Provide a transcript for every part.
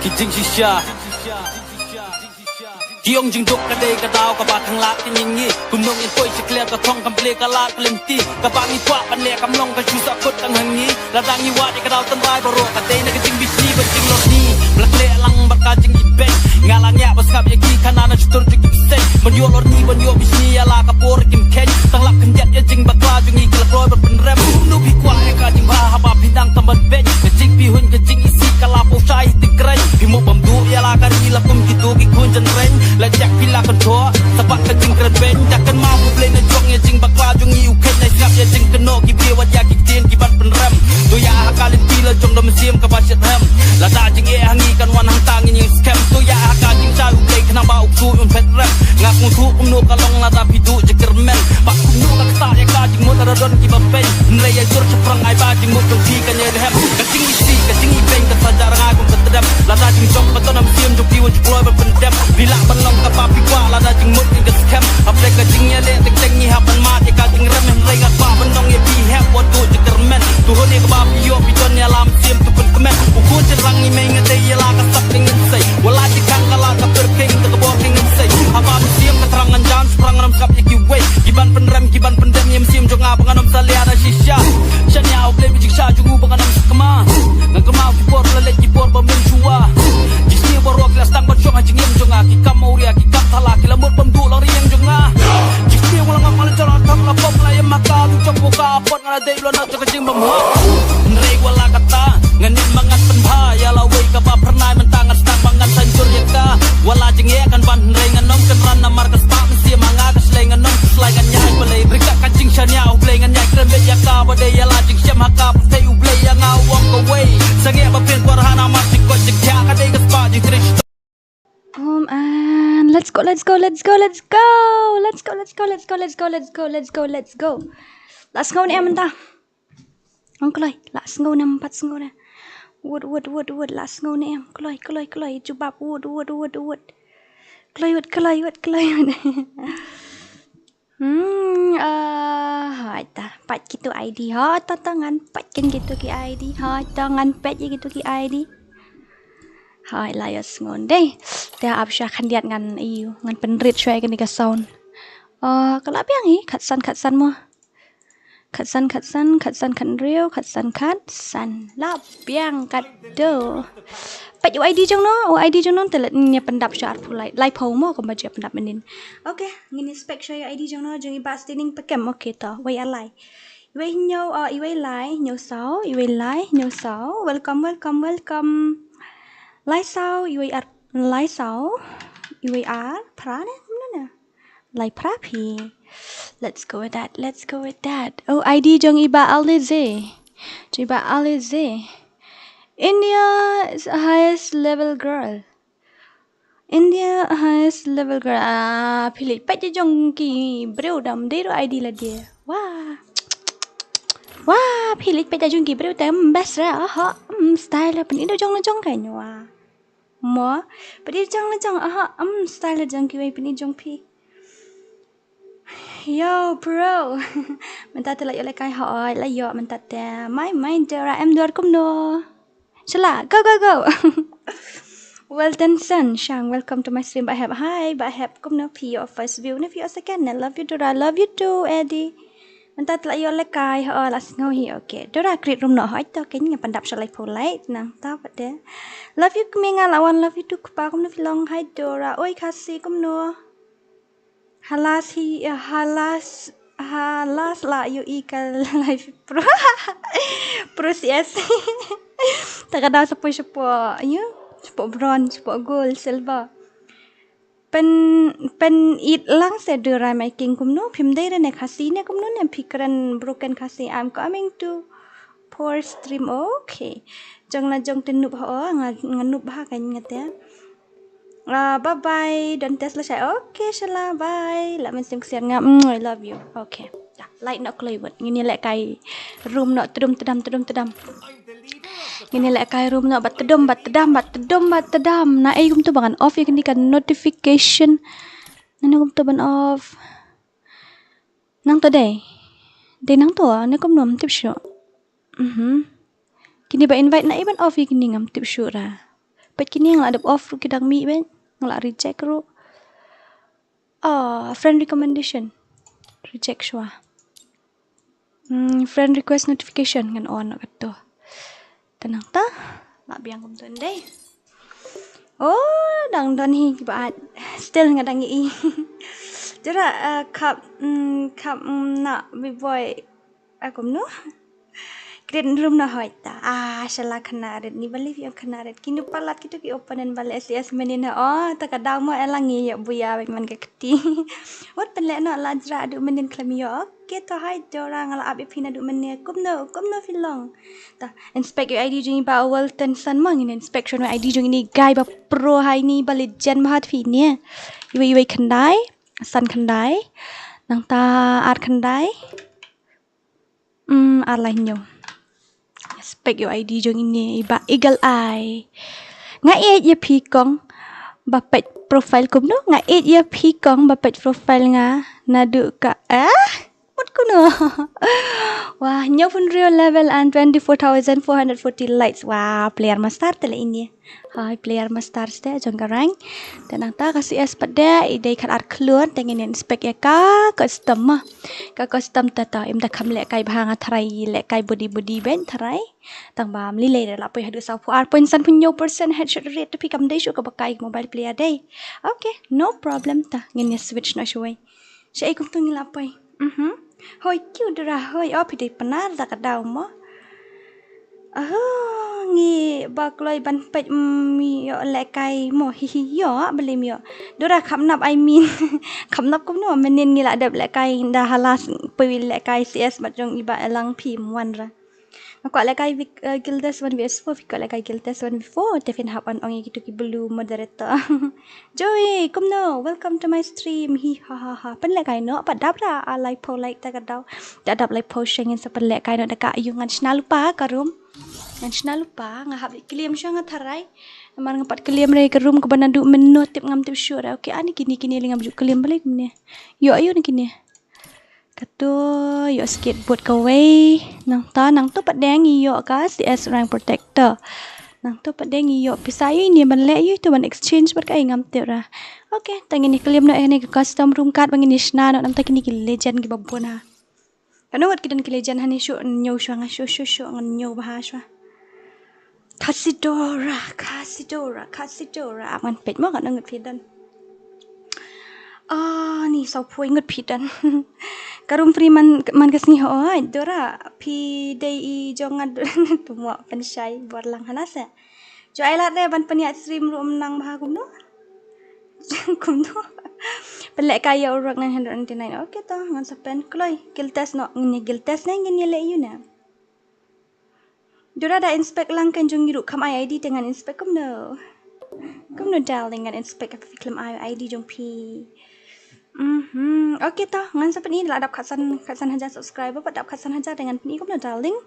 kijing shisha Kiong jing duk kadai kadau kabak hang lak kinyi gunung yang koi cekler ka thong kample ka lak lenti ka bangi kwa panle kamlong ka chusa kot kang hangi ladang ni wa de kadau tanrai boro kadai na kijing bisi bajing lorni blak le lang barka jing ibek ngalang ya baskap ya ki kana na chutur jing ibsen banyo lorni banyo bisi ya la ka por kim ken tang lak kenjat ya jing bakwa jing ik la kloi ber rem nu bi kwa ya ka jing ba haba bidang tamban bek kijing pi hun kijing isi kala po chai tikrai bi mo bam du ya la ka ri la kum kitu ki kun jan ren Lajak pila contour Sebab kejing keren ben Takkan mampu play na jong ya jing bakwa jong iu ken na siap ya jing keno ki biwa ya ki tien ki ban penrem Tu ya hakalin pila jong dom sim ka basyat hem Lada jing e hangi kan wan hang tangin yang scam Tu ya hakal jing sa u play kena ba uksu un pet rem Ngak ngutu umnu kalong lada pidu jeker men Pak umnu ka kata ya ka jing mut radon ki bapen Nre ya jur ceprang ai ba jing mut jong ki kan ya hem Kajing isi kajing ibeng ka sajar ngagung ketedam Lada jing jong paton am sim jong piwa jekloi berpendem Bila long ka papi kwa la da jing mut ngi scam apre ka jing ya le tek tek ni hapan ma te ka jing rem hen rei ga pa ban dong ye bi have what do je kermen tu ho ne ka ba pi yo pi ton ya lam sim tu pun kemen u ko je rang ni meng te ya la ka sap ning sei wala ti kang ka la ka per king ka bo king sei ha ba sim ka trang ngan jan sprang ram skap ye ki we ki ban pen rem ki ban pen dem yem sim jong a banganom sa le ana shisha shan ya u ple bi jing sha jugu banganam skama ngan ka ma por la le ki por ba men chua jisni borok la stang ba jong a jing yem jong a ki kam Uria ki kap thala ki lamut pam du lori yang jonga jisni wala ngak mal jara thak la pom la yam maka du chop ka pot ngala dei lo na to ka jing bam ho nrei wala kata nganin mangat pen bha ya la wei ka ba pernai mentang stang bangan sancur ya ka wala jing ye kan ban nrei nganom kan ran na mar ka spa si manga ka sleng nganom slai kan nyai balai rika ka jing shanya u play ngan nyai krem ya ka ba dei ya la jing syam ha ka te u play ya nga wong ka wei sange ba pen kwar hana ma sik ko jing kya ka dei ka spa jing trish And let's go. Let's go ni amanta. Kloi, let's go nam pat ngo na. Wood, let's go ni am. Kloi, jubab wood. Kloi. Hai ta, pat gitu ID. Ha ta tangan pat kan gitu ki ID. Ha tangan pat je gitu ki ID. Hai layas ngon deh. Dia absya kan lihat ngan iu ngan penrit syai kan diga sound. Kalau apa yang katsan mo. Katsan kan real, katsan. Lap yang kado. Pat ID jong no telat nya pendap syar pulai. Lai pau mo ko baca pendap menin. Okay, ngini spek syai ID jong no jong ibas tining pekem okay to. Wei alai. Iwei nyo iwei lai nyo sao. Welcome. Lai sao iwei ar pra ne mana lai pra pi. Let's go with that. Oh, ID jong iba alize. India is highest level girl. Pilih pat je jong ki breu dam dero ID la dia. Wah, pilih pat je jong ki breu dam best ra. Style pen indo jong kan wa. Mo, padi jang style jang ki wei pini jong pi. Yo bro, mentat la yo le kai hoi la yo mentat my mind DORA M2 kum no. Shala, go. Well done son, Shang, welcome to my stream. I have kum no pi your first view ne view second. I love you DORA, love you too Eddie. Mentat la yo le kai hoi la ngau hi okay. DORA create room no hoi to ken nga pandap shalai polite nang ta pat de. Love you kuminga lawan love you too kupa kum no filong hi DORA. Oi KHASI kum no. Halas la you ikal live proses. Takada sepo bronze, sepo gold, silver. Pen it lang se DORA making kum no phim dei ne KHASI ne kum no ne pikran broken KHASI. I'm coming to for stream. Okay. Jong tenup nganup ha kan ngate. Bye. Don't test la okay, shala bye. La men sim kesian ngam. I love you. Okay. Dah, light nak kelewat. Ngini lek kai room nak tedum. Ngini lek kai room nak bat tedum. Na kum tu bangan off ya kini kan notification. Nani kum tu ban off. Nang to deh. Nang to ne kum nom tip show. Kini ba invite na iban off ya kini ngam tip show ra. pet kini yang ada off ru kidang mi ben ngala reject ru friend recommendation reject shwa friend request notification ngan on nak kata tenang ta nak biang kum tu deh dang dan hi kibat still ngadang i jera kap nak boy aku no Kren room na hoy ta. Shala khanaret ni balik yang khanaret. Kini palat gitu ki openan balik SES menin ta kadang mo elangi ya buya man ka keti. Wat penlek no lajra adu menin klami yo. Okay to hai DORA ngala abi pina adu menin kumno filong. Ta inspect your ID jing ba awal ten san mang in inspection ID jing ni guy ba pro hai ni balik jan mahat fi ni. Iwe khandai san khandai nang ta art khandai. Lain nyo. Spek yo ID jong ini ba eagle eye nga ye pi kong ba pet profile kum no nga ye pi kong ba pet profile nga nadu ka what kuno wah nyo pun real level and 24,440 likes wah player master tele ini hai player master ste jong garang dan ta kasih es pada ide khat art kluan tengen inspect ya ka custom tata im da kham le kai bhang athrai le kai body ben thrai tang bam li le la poi hadu sa fu ar point san punyo percent headshot rate to pick up dai shu ka bakai mobile player dai okay no problem ta ngin ya switch na shuai shai kum tu ngila poi hoi kiu dra hoi opi dai panar da ka daw mo ngi bakloi ban pet mi yo le kai mo hi yo beli mi yo dora kham nap I mean kham nap kum no menin ngi la dab le kai da halas pi le kai CS matjong iba elang pi mwan ra ko le kai gildes 1v4 ko le kai gildes 1v4 defin hap on ongi gitu ki blue moderator joy kum no welcome to my stream hi ha pen le kai no pa dap ra like po like ta ka daw da dap like po shengin sa pen le kai no da ka ayungan sna lupa ka room yang sina lupa ngahap kliam sya ngatharai amar ngapat kliam rai ke room ke banadu menu tip ngam tip sure okay ani kini lingam juk kliam balik mene yo ayo ni kini kato yo skateboard ka way nang tu pat deng yo ka CS rank protector nang tu pat deng yo pisayo ini ban le yo tu ban exchange bat kai ngam tip ra okay tangin ni kliam no ni custom room card bangin ni sna no nam ta kini ki legend ki babona kanu wat kidan ki legend hani shu nyo shu nga shu ngan nyo bahasa KHASI DORA aman pet mo kan ngut pidan ni sau pui ngut pidan karum free man kasni ho DORA pi dei jongan tu mo pen shai borlang hanasa jo ai lat de ban peniat stream rum nang bah kum no pelek kaya orang 999 okay to ngan sapen kloi giltes no ngini giltes nang ngini le you na Dora da inspect lang kan jong giru kam ID dengan inspect kum no darling ngan inspect film ID jong pi okay to ngan sapen ni la dap khasan haja subscriber pat dap khasan haja dengan ni kum no darling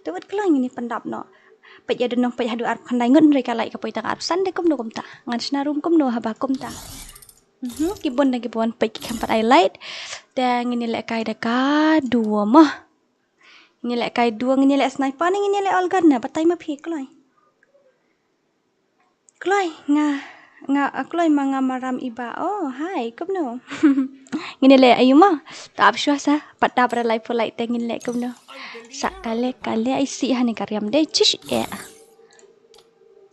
tu wat kloi ngini pendap no pet ya denong pet hadu ar khandai ngun reka like kapoi tang arsan de kum no kum ta ngan sna room kum no haba kum ta kibon lagi buan pet kampat highlight dan ngini le kai da ka dua mah ngini le kai dua ngini le sniper ni ngini le all gun na patai ma phi kloi nga kloi manga maram iba hai kum no ngini le ayu ma tap shwa sa patta para live for light ngini le kum no sak kale ai si hani karyam de chish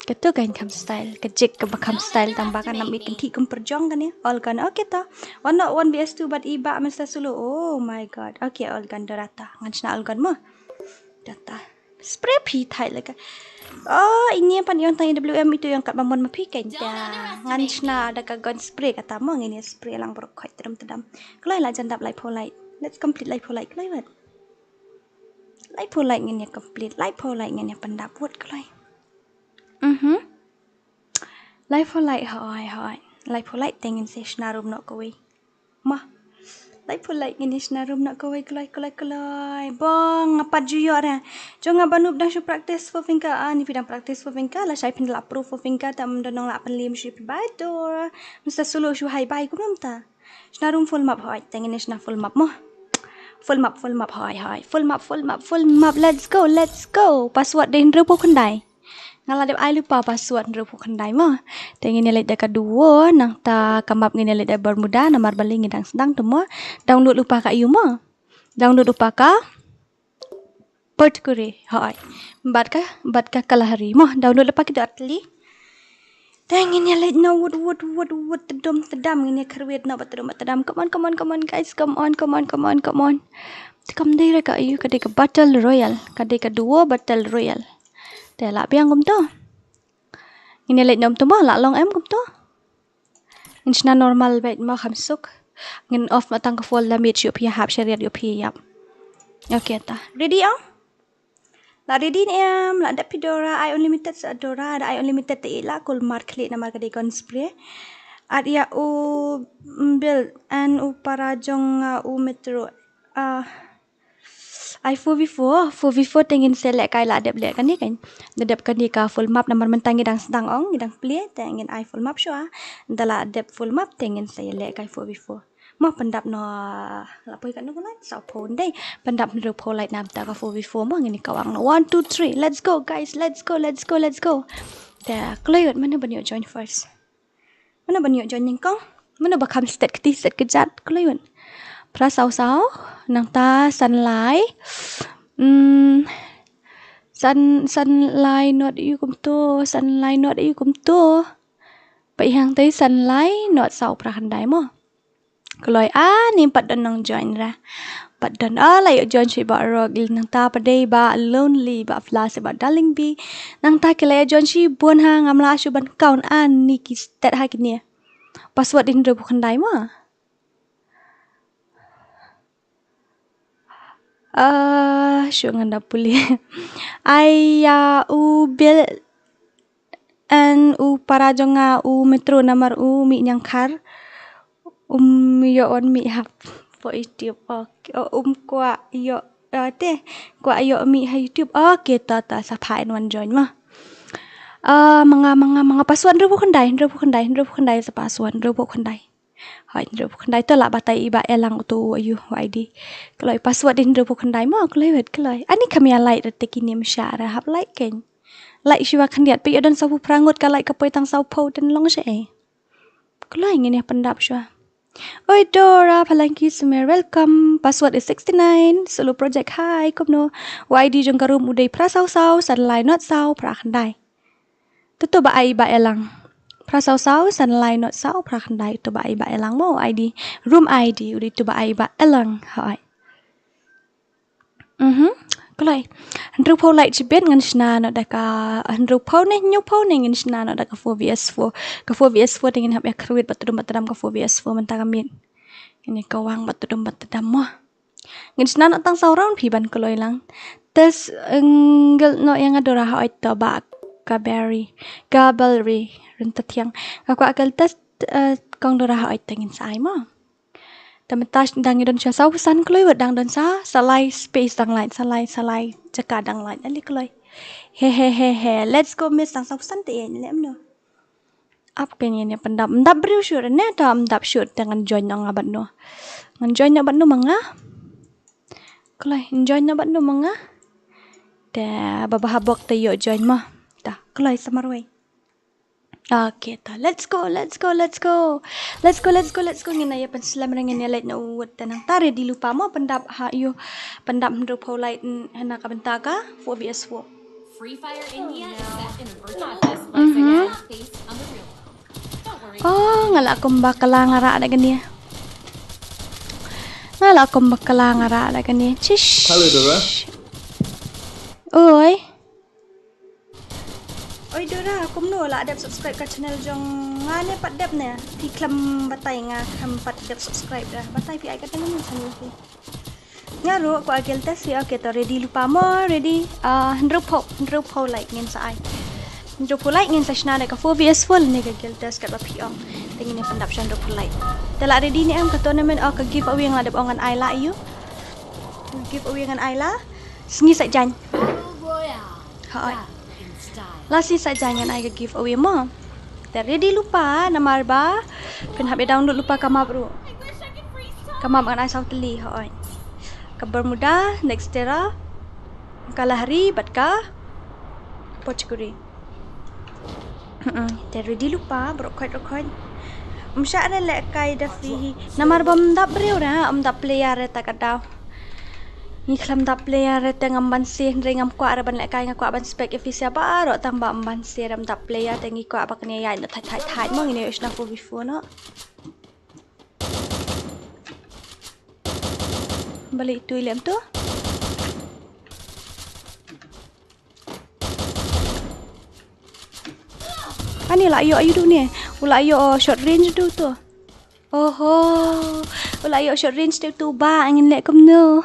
Ketu kan kam style, kejek ke bakam style tambahkan nam ikan ti kum perjong kan ya. All gun okay ta. 101 vs2 but iba mesti sulu. Oh my god. Okay all gun dorata. Ngan sna all gun mah. Data. Spray pi thai leka. Ini pan yang tang WM itu yang kat bambon mapi kan ya. Ngan sna ada ka gun spray kata mo ngini spray lang borok khoi tedam. Klai la jandap light polite. Let's complete light polite klai wat. Light polite ngini complete. Light polite ngini pendap buat klai. Life for light hai life for light tengin se snarum nak koi mah life for light ngini snarum nak koi klai bong apa juyo ra jonga banup dah shu practice for finka ni pidang practice for finka la sai pin la proof for finka tam donong la penlim shu bai dor mesti sulu shu hai bai kum ta snarum full map hai tengin sna full map mah full map hai full map let's go password den rupo khandai Ngala dep ai lupa password ru pukhan dai mo. Tengin nilai dah kedua nang ta kamap ngin nilai dah bermuda nomor baling ngidang sedang tu mo. Download lupa ka iu mo. Download lupa ka port kure. Hai. Bat ka kalahari mo. Download lupa kita atli. Tengin nilai no wood tedam ngin kerwit no tedam. Come on guys. Come on. Come dai ka iu kadai ka battle royal. Kadai ka duo battle royal. Dah lah biang kum tu. Ini lek nom tu mah lah long em kum tu. Insna normal baik mah kham suk. Ngin off matang ke full damage yu pia hap syariat yu pia yap. Okay ta. Ready ah? La ready ni am. La ada DORA I unlimited sa DORA ada I unlimited te la kul mark klik nama kadai kon spray. Ad ya u build and u parajong u metro. I 4v4 tengin select kai la adep lek kan ni kan. Adep kan ni ka full map nomor mentang ngidang sedang ong ngidang play tengin I full map syo ah. Ndala adep full map tengin saya lek kai 4v4. Mo pendap no la poi kan no kan sa phone dai. Pendap no po light nam ta ka 4v4 mo ngini kawang no 1 2 3 let's go guys let's go. Da klay mana ban yo join first. Mana ban yo join ning kong. Mana ba kham set kejat klay. Pra sao nang ta sunlight sunlight not you kum tu pai hang tới sunlight not sao pra handai mo kloi ni pat dan nang join ra pat dan lai join chi ba rog nang ta pa dei ba lonely ba flash ba darling bi nang ta kele join chi bon hang amla shu ban kaun ni ki stat ha kinia password din ro handai mo Syuk nganda pulih. Aya u bil an u parajonga u metro namar u mi nyangkar. Yo on mi hap for YouTube. Okay. Kwa yo te kwa yo mi ha YouTube. Okay ta sapai wan join mah. Mga password ro khandai sa password ro khandai. Hai ro khandai to la batai iba elang tu ayu ID. Kalau password din ro khandai mo kalau kelai. Ani kami like detik ini masyara hap like ken. Like siwa khandiat pi odon sapu prangut ka like ka poi tang sau po den long se. Kelai ngini pendap siwa. Oi Dora palangki semer welcome. Password is 69. Solo project hi komno. YD jong karum udai pra sau sunlight not sau pra khandai. Tutu ba ai ba elang. Pra sau sunlight not sau pra khandai tu ba ai ba elang mo ID room ID udi tu ba ai ba elang hai. Kelai. Handru po light jibet ngan sna no daka handru po ne nyu po ne ngan sna no daka 4vs4 ka 4vs4 dengan hap ya kruit batudum ka 4vs4 mentang amin. Ini kawang batudum mo. Ngan sna no tang sau round piban keloi lang. Tes ngel no yang adora hai to ba Gaberry rentat yang aku akal tes kong dora hai tengin sai mo tamatas dang idon sha sau san kloi wat dang don sa salai space dang line salai jaka dang line ali kloi he let's go miss dang sau san te en lem no ap ken ni pendap briu sure ne ta dap sure dengan join nang abat no ngan join abat no manga kloi join abat no manga da baba habok te yo join mo ta kloi samarway. Okay ta let's go ngina ya penslam dengan light na uwat tanang tare di lupa mo pendap ha yo pendap ndo po light hana ka bentaka 4vs4 FreeFire India is set in a virtual test once again based on the real world. Don't worry. Ngala ko bakala ngara da gani ngala ko bakala ngara da gani chish Halo Dora. Oi Dora, kum no la adep subscribe ka channel jong ngane pat dep ne. Ti klam batai nga kham pat dep subscribe dah. Batai pi ai ka tengok ni channel ki. Ngaru ko agel tes ya okay to ready lupa mo ready. Ndrup ho like ngin sa ai. Ndrup ho like ngin sa shna ka 4vs4 ni ka gel tes kat ba pi ong. Tengin ni pendap shan ndrup ho like. Tela ready ni am ka tournament ka giveaway ng adep ongan ai la you. Giveaway ngan ai la. Sngi sa jan. Ha. Lasi saja yang ai giveaway mo. Ready lupa namar ba. Pen habe download lupa kamap ru. Kamap ngan ai sau teli hoi. Ka bermuda next era. Kalahari batka. Pochkuri. Terus lupa berokot. Msyak ada lek kai dah free. Namar bom dap beriu dah, dap player tak kadau. Ni kelam dap player tengam ban sih ringam kuat ada ban lek kai ngakuat ban spek efisien baru tambah ban sih ram dap player tengi kuat apa kena yai nak thai mong ini usna for before no. Balik tu ilem tu. Ani lah ayo tu ni. Ula ayo short range tu tu. Ula ayo short range tu ba angin lek kum no.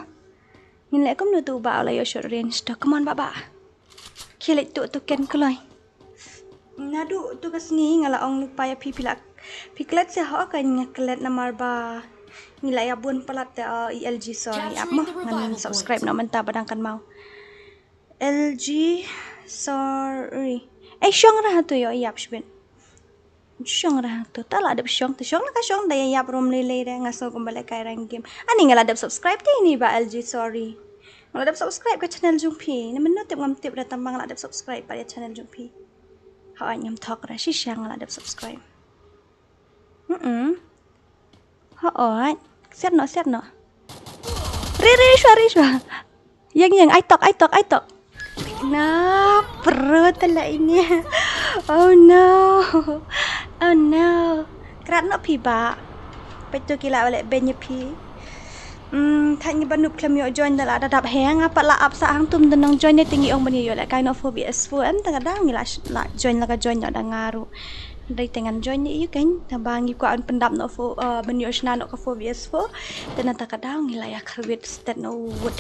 Ngin lek kum no tu ba ula ayo short range tu. Come on baba. Kilik tu ken keloi. Ngadu tu kasni ngala ong lupa ya pipilak. Piklet se ho kan ngaklet namar ba. Ngila ya bun pelat LG sorry apa ngan subscribe nak mentah badangkan mau. LG sorry. Syong rah tu yo yap shbin. Syong rah tu. Tak lah ada syong tu. Syong lah ka syong dah yap rom lele dah ngaso kembali kai rang game. Ani ngala ada subscribe ti ni ba LG sorry. Ngala ada subscribe ke channel Jumpi. Ni menutip ngamtip dah tambang ngala ada subscribe pada channel Jumpi. Ha nyam talk ra syang ngala ada subscribe. Ha oi. Set no. Rishwa. Yang I talk. Nah, perut lah ini. Oh no. Kerat nak pi ba. Petu kila balik benye pi. Tanya banup klam yo join dah ada dap hang apa lah up sa hang tum denang join ni tinggi ong bani yo like kind of phobia fu an tang ada ngila la join la join yo dah ngaru. Dari tengan join ni you kan tambang ku an pendap no fu bani yo shna no ka phobia fu dan tak ada ngila ya kerwit stat no wood.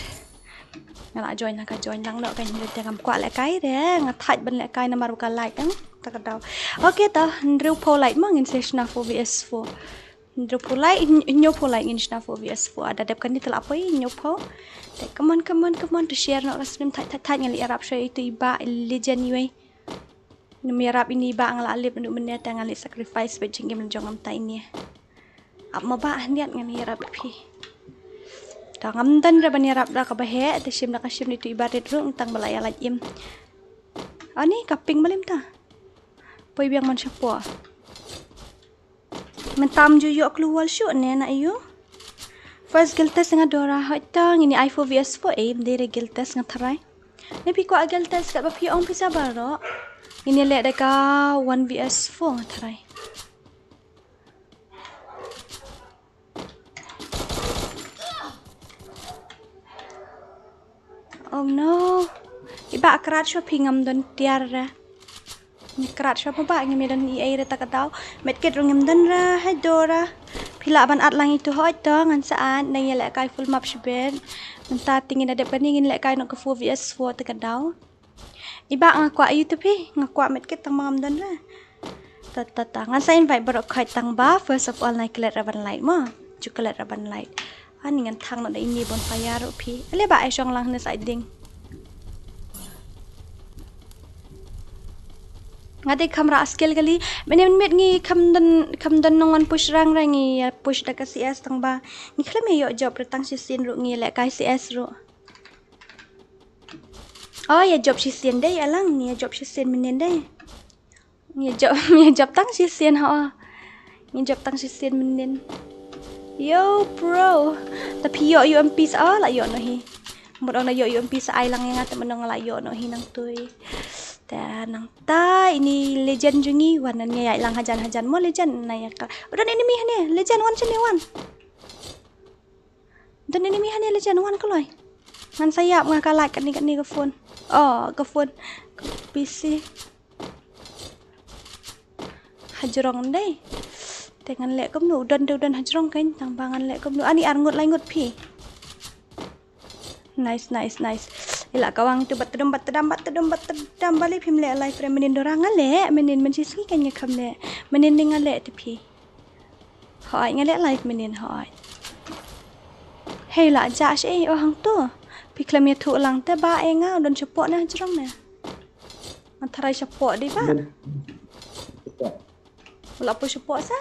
Ngala join nak join lang no kan dia tengam kuat lek kai dia ngathaj ban lek kai na maru ka like kan tak ada. Okey ta ndru po like mang in session for VS4. Ndru po like nyo po like in session for VS4 ada dep kan ni telah apa nyo po. Tak come on to share no raslim thaj ngali arab share itu iba legend we. Numi arab ini iba ngala alip ndu mennya ngali sacrifice be jengem jongam ta ini. Ap ma ba niat ngali arab pi. Tangam dan rabani rap dah kabahe atashim nak ashim itu ibarat rung tang balaya lajim. Ani kaping malim ta. Poi biang man syapo. Mentam juyok keluar shoot ni nak you. First guild test dengan DORA hotang ini i4 VS4 aim dari guild test dengan tarai. Nabi ko guild test kat bapi ong pisa baro. Ini lek deka 1 VS4 dengan tarai. Oh no. Iba kerat shopping am don tiar ra. Ni kerat shop ba ngi medan EA ra tak tahu. Medkit rungim don ra hai DORA. Pila ban at lang itu hoi to ngan saat nang yelek kai full map shben. Menta tingin ada peningin lek kai nok ke 4 VS4 tak tahu. Iba ngaku ayu tu pi ngaku medkit tang mam don ra. Tata ngan sa invite barok kai tang ba first of all naik kelet raban light mo. Cuklet raban light. Ani ngan thang nak ini bonfire pi. Ale ba ai syong lang na sa ding. Ngade kamera skill kali. Menem met ngi kamdan nongan push rang ngi push dak CS tang ba. Ni klem yo job retang sisin ru ngi lek kai CS ru. Oh ya job sisin deh alang ni job sisin menen deh. Ni job tang sisin ha. Ni job tang sisin menen. Yo bro, tapi yo UMP sa la yo no hi. Murang na yo UMP sa ai lang yang ate menong la yo no hi nang tuy. Ta nang ta ini legend jungi wanan nya lang hajan mo legend na ya ka. Udan enemy hane legend one chini one. Dan enemy hane legend one koloi. Ngan sayap ngaka like kan ni ke phone. Oh, ke phone. PC. Hajrong deh. Dengan lek kum nu udan hajrong kan tambangan lek kum nu ani arngut langut pi. Nice. Ila kawang tu batedam balik pim lek live menin dorang ngale menin mencisgi kan ngakam lek menin ngale tu pi. Hoi ngale live menin hoi. Hey la jash oh hang tu. Pi klam ya tu lang te ba enga don cepok na hajrong na. Antara cepok di ba. Wala po cepok sa.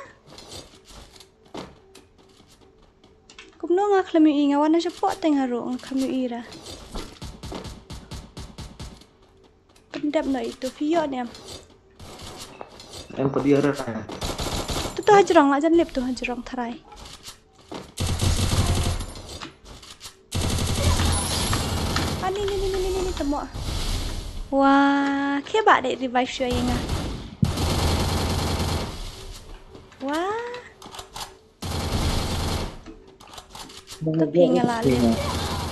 Kumno nga klami inga wana siya po teng haro ang kami ira. Pendap na ito fiyo niya. em có đi ra này. Tu hajrong lah jangan lep tu hajrong tharai. Ni temu. Wah, kia bak dek revive show yang ah. Wah. Tapi ngalah lep.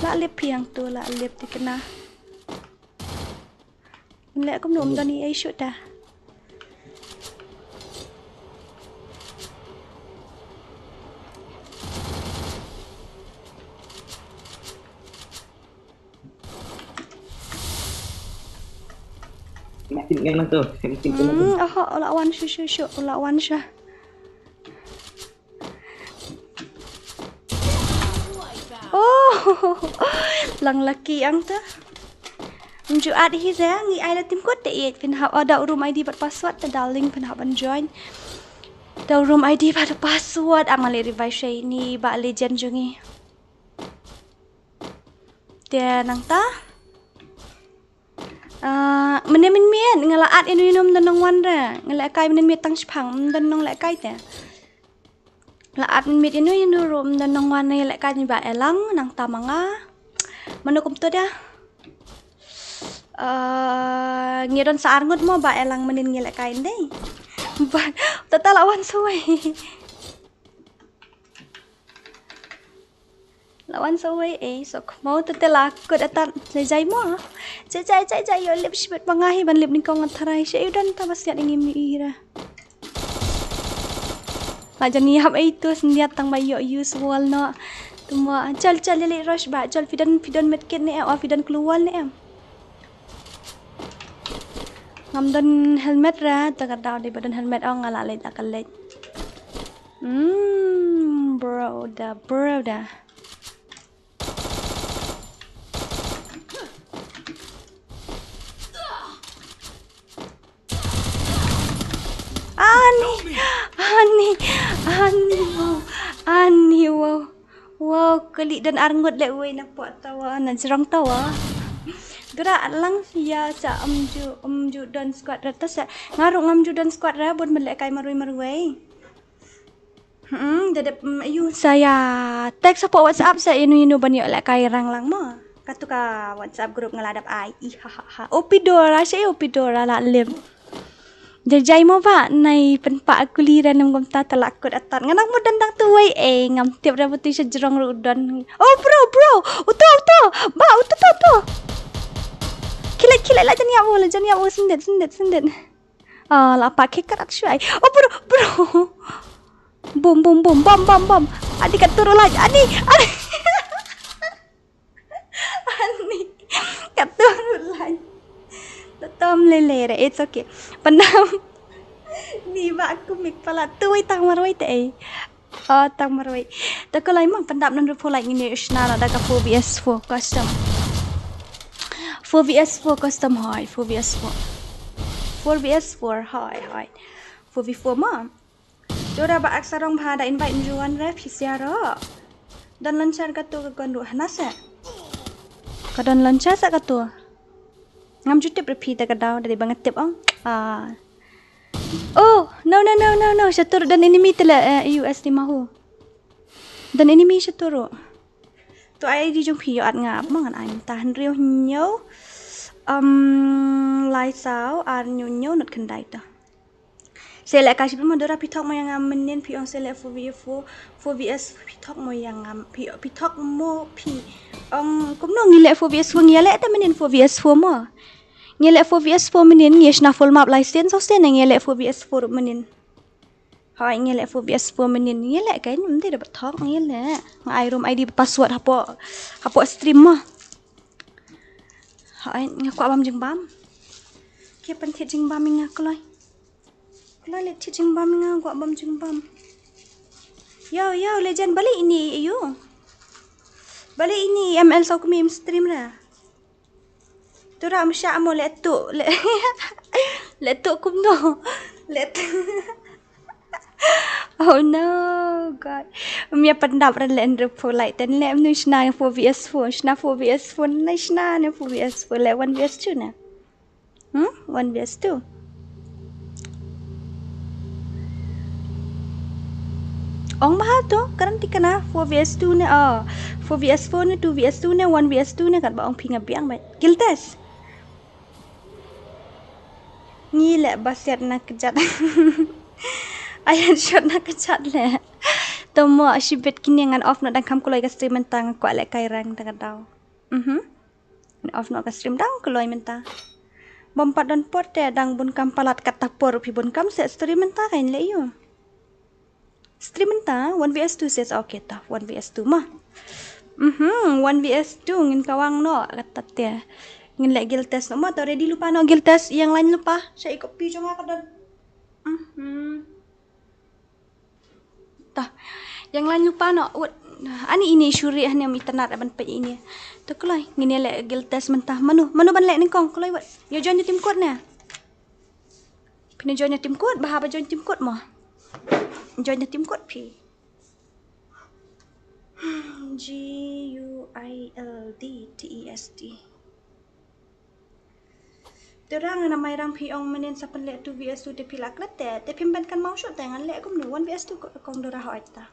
Lah lep yang tu lah lep dikena. Lek aku belum tahu ni ai shoot dah. Makin enak tuh, makin enak tuh. Lawan syu, lawan syah. Oh, lang laki ang tu. Menju ad hi saya ngi ai la tim kot te pin hab ada room ID pat password ta darling pin hab join. Da room ID pat password ang ale revive shay ni ba legend jungi. Dia nang ta. Mien ngalaat inum dan nong wan ra ngalak kai men miet tang chpang dan nong lak kai te laat miet inu rum dan nong wan ne lak kai ni ba elang nang tamanga manukum tu dah ngidon saar ngut mo ba elang menin ngelak kai dei ba tata lawan suai lawan suai sok mau tetela kod atan jai mo jai yo lip shibet pangahi ban lip ningkong ngatharai she udan ta basiat ingin ira majan niap itu sendiat tang bayo usual no tuma chal li rush ba chal fidan medkit ni au fidan keluar ni em ngamdan helmet ra ta kadau di badan helmet au ngala le ta kalet bro da Ani wow kelik dan arngut lek we nampak tawa nak jerang tawa gerak lang ya sa umju dan squad rata sa ngaruk ngamju dan squad ra bon melek kai marui jadi ayu saya teks apa WhatsApp saya inu banyak lek kai rang lang mo katuka WhatsApp grup ngeladap ai ha opidora saya opidora la lem jajai mo ba nai penpak aku liran ngom ta telakut atan nganak mo dandang tuwai ngam tiap ra putih sejrong rudan oh bro uto ba uto kilat la jania wo sendet la pakai karak syai oh bro bom bam adik kat turun lagi ani kat turun lagi Tom lele, it's okay. Pandam ni ba aku mik pala tuai tang marwai te. Tang marwai. Ta ko lai mang pandam nan ru like ni isna da ka 4vs4 custom. 4vs4 custom hai 4vs4 hai 4v4 ma. Dora ba aksarong bhada invite njuan re pisiara. Dan lancar ka tu ka gondu hanasa. Ka dan lancar sa ka tu. Ngam jutip repeat kadau dari banget tip oh no syatur dan enemy tela US di mahu dan enemy syatur tu ai di jong pio at ngap mangan ai tahan riu nyo lai sao ar nyo not kendai ta sele kasih pemadora pitok mo yang menin piong sele 4vs pitok mo yang pitok mo kumno ngile 4vs4 ngile ta menin 4vs4 mo ngile 4vs4 menin ngesna full map license so sen ngile 4vs4 menin hai ngile 4vs4 menin ngile kai mesti dapat thok ngile ngai room ID password hapo stream mah hai ngakwa bam jeng bam ke pentit jeng bam ngakloi Kala let cicing bam nga gua bam jeng bam. Yo legend balik ini yo. Balik ini ML sau kami stream lah. Tu ra msya mo letuk letuk kum no. Let. Oh no god. Mia pendap ran len repo like ten lem nu shna 4vs4 shna 4vs4 na shna 4vs4 le 1vs2 na. 1vs2. Ong mahal tu, garanti kena 4vs2 ni 4vs4 ni 2vs2 ni 1vs2 ni kat ba ong pinga biang ba. Kill test. Ngile basiat nak kejat. Ayan shot nak kejat le. Tomo shibet kini ngan off nak dang kam kuloi ka stream mentang ko lek kai rang tang dau. Off nak ka stream dang kuloi mentang. Bompat don pot te dang bun kam palat kata por pi bun kam set stream mentang kain le yo. Stream mentang 1vs2 says okay ta 1vs2 mah. 1vs2 ngin kawang no kata te. Ngin lek guild test no mah tau ready lupa no guild test yang lain lupa. Saya ikut pi cuma kadang. Tah. Yang lain lupa no. Ani ini syuriah ni internet aban pe ini. Tu kelai ngini lek guild test mentah manu ban lek ni kong kelai wat. Yo join tim code ni. Pina join tim code bah join tim code mah. Join tim code pi. GUILDTEST. Terang nama orang pi ong menen sapan lek 2vs2 te pilak lete te pimbankan mau shot tangan lek kum 1vs2 kong DORA hoita.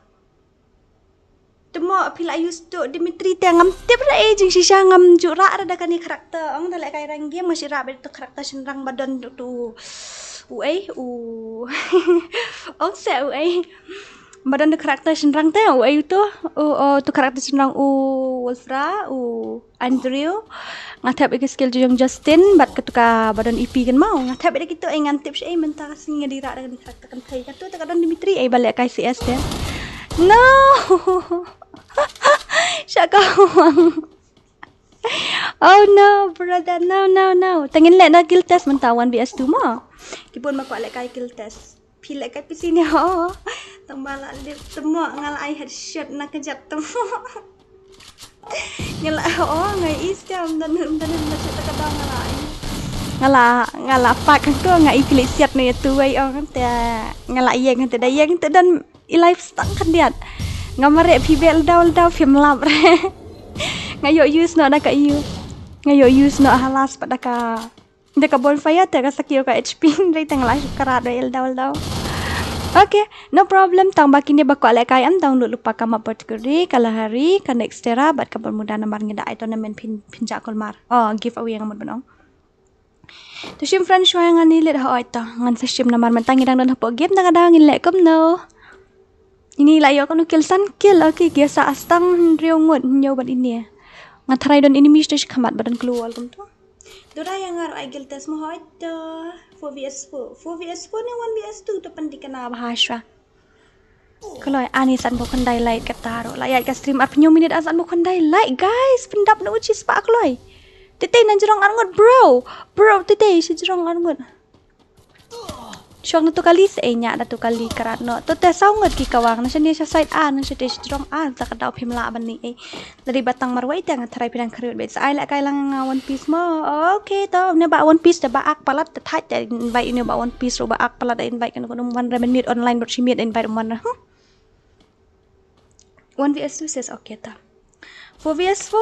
Temo pila use tu Dimitri tangam tip ra jing sisa ngam jura ada kan ni karakter ong dalek kai rang game masih ra bet karakter senrang badan tu ong se badan tu karakter senrang te tu tu karakter senrang Wolfra Andrew ngatap ik skill jong Justin bat ketuka badan EP kan mau ngatap ik gitu ngantip si mentah sing ngadira dengan karakter kan kai katu kadang Dimitri balik kai CS dia. No. Syakawang. Oh no, brother. No. Tengin lek na kill test mentah 1vs2 mah. Kipun maku lek kai kill test. Pilek kai pisi ni ho. Tambala lip semua ngal ai headshot nak kejat temu. Ngala ngai istam dan macam tak kadang ngalai. Ngala pak ko ngai pilih siap ni tu ai ong te ngala yang te dayang te dan live stang kan dia. Ngamare pibel daul film lab. Ngayo use no nak you. Ngayo use no halas pada ka. Deka bonfire te ka sakio ka HP dai tangla karat daul daul. Okay, no problem. Tang bakin dia bakal lek kai am tang lupa kam apa kuri kala hari ka next era bat ka bermuda namar ngida tournament pinjak kolmar. Oh, giveaway yang amut benong. Tu sim friend shwa yang ani let ha oita ngan sa sim namar mentang ngidang don hapo game tang ada ngin lek kom no. Ini lah yo kan kill okay biasa astang riungut nyobat ini. Ngatrai don ini mesti kamat badan keluar kum tu. Dora yang ngar ai guild test mo hoita 4vs4 ni 1vs2 tu penting kena bahasa. Kalau ani san bukan daylight kataro layat ka stream up nyo minute asan bukan daylight guys pendap na uci spa kloy. Tete nan jerong angot bro tete si jerong angot. Syong na tu kali seenya na tu kali karat no. Tu te saungot ki kawang na siya side na siya strong tak kadaw pimla ban ni dari batang marway te nga taray pinang kariut bet sa ay la kailang one piece mo. Okay to ne ba one piece te ba ak palat te tight te invite ne ba one piece ro ba ak palat invite kan ko 1 minute online but she meet invite man. 1vs2 says okay ta. 4vs4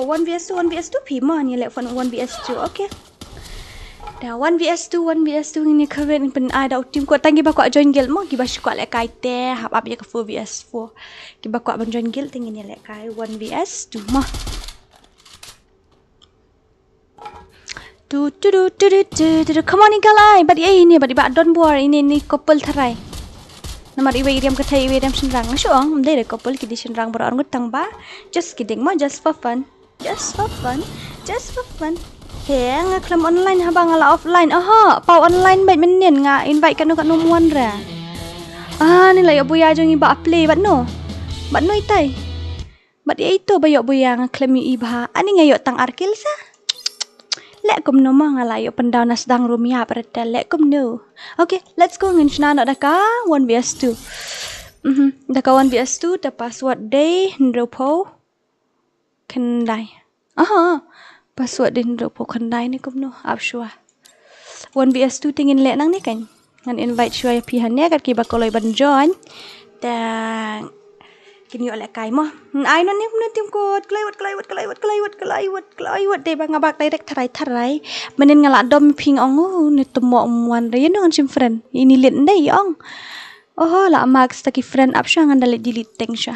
1vs2 pi mo ni lek 1vs2 okay. Dah 1vs2 ini keren pen ada tim ko tangi ba ko join guild mo giba ko lek kai te hap up je ke 4vs4 giba ko ban join guild tingin ni lek kai 1vs2 mah tu come on galai badi ini badi ba don bor ini couple tharai namar iwe iriam ka thai iwe iriam sinrang na syong mdai re couple ki di sinrang bor ngut tang ba just kidding mo just for fun Heng ngaklam online habang ngala offline. Aha, pau online baik menen nga invite kan kat nomuan ra. Ni lah yo buya jong iba play bat no. Bat no itai. Bat dia itu bayo buya ngaklam iba. Ani ngayo tang arkil sa. Lek kum no ma ngala yo pendau nas dang rumia perda lek kum no. Okay, let's go ngan shna nak daka 1vs2. Daka 1vs2 the password day ndropo kendai. Aha. Password din ro po kandai ni kum no apshwa 1vs2 tingin lek nang ni kan ngan invite shwa pihan ne kat ki ba koloi ban join ta kini oleh kai mo ai non ni tim ko klaiwat de ba ngabak direct tharai menen ngala dom ping ong ni tomo wan re no sim friend ini lit dai ong Oh la max taki friend up sya ngan delete teng sya.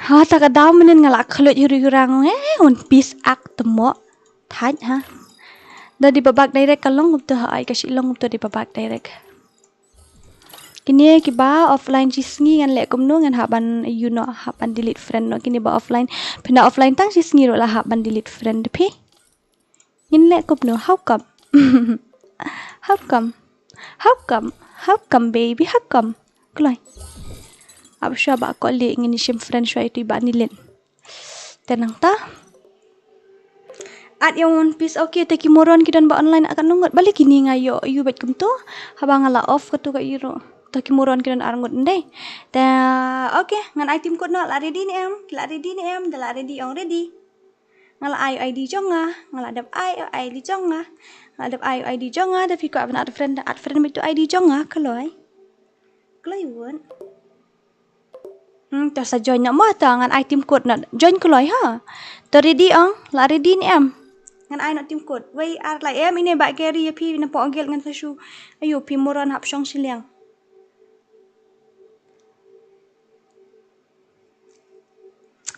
Ha ta ka daw menen ngala khalut hurang on peace act temo. Thaj ha. Da di babak direct kalong up to ha ai ka silong up to di babak direct. Kini kiba offline cisngi ngan lek kumno ngan haban you know haban delete friend no kini ba offline pina offline tang cisngi ro la haban delete friend phi. Nin lek kumno how come? How come? How come? How come baby? How come? Kloi. Ab sya ba ko le ngini sim friend sya itu ba ni len. Tenang ta? At yung One Piece okay te kimoron kidan ba online akan nungut balik kini ngayo you bet kum tu habang ala off ko tu ka iro te kimoron kidan arangut ndai ta okay ngan item code no la ready ni em la ready ni em da la ready ong ready ngala ID jonga ngala dap ID jonga ngala dap ID jonga da fi ko abna at friend itu ID jonga kaloi won ta sa join nak mo ta ngan item code na join kaloi ha ta ready ong la ready ni em ngan ai nak tim code wei ar lai em ini ba carry ya pi na po gel ngan sasu ayo pi moron hap song siliang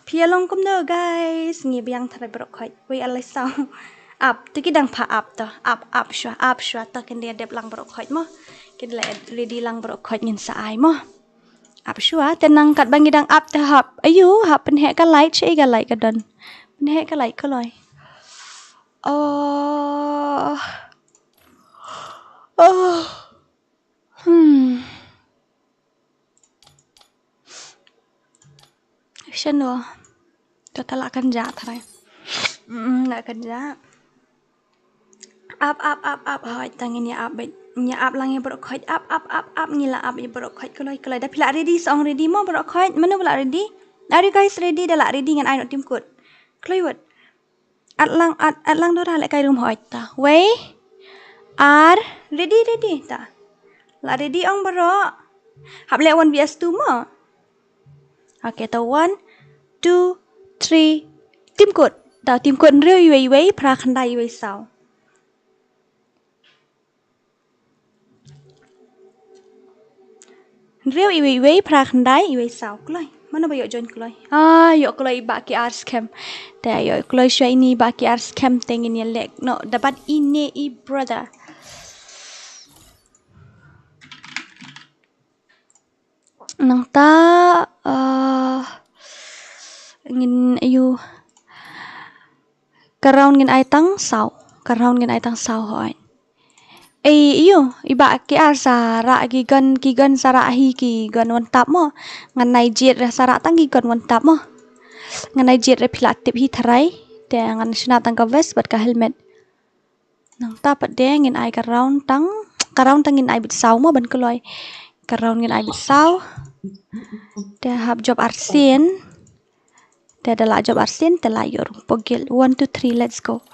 pi along kum no guys ngi biang thara brok khoi wei alai sao up tu ki dang pha up to up shwa ta ken dia dep lang brok khoi mo ken la ready lang brok khoi ngin sa ai mo up shwa tenang kat bangi dang up ta hap ayo hap pen he ka light che ga light ka don pen he ka light ka loi Oh. Action lo. Total akan ja thai. Nak kerja. Up. Hoi tangin ya up. Nya up lang ya brok khoi up. Ngila up ya brok khoi kelai dah pila ready song ready mo brok khoi. Mana pula ready? Are you guys ready? Dah la ready ngan ai nak tim code. Kelai wat. At lang dora lek kai room hoi ta. Wei. Are ready ta. La ready ong bro. Hap lek 1vs2 mo. Okay ta 1 2 3 tim code. Ta tim code reu wei pra khandai wei sao. Reu wei pra khandai wei sao kloi. Mana ba yo join kloi. Yo kloi ba ki ar scam. Ta yo kloi sya ini ba ki ar scam tengin ya lek. No dapat ini I brother. Nang ta ngin ayu karaun ngin ai tang sao hoi iyo iba ki ar sara ki gan sara hi ki gan wan tap mo ngan nai jet ra sara tang ki gan wan tap mo ngan nai jet ra philat tip hi tharai te ngan sina tang ka vest bat ka helmet nang ta pat de ngin ai karaun tang ngin ai bit sao mo ban kloi karaun ngin ai bit sao te hab job arsin te adalah job arsin te layur pogil 1 2 3 let's go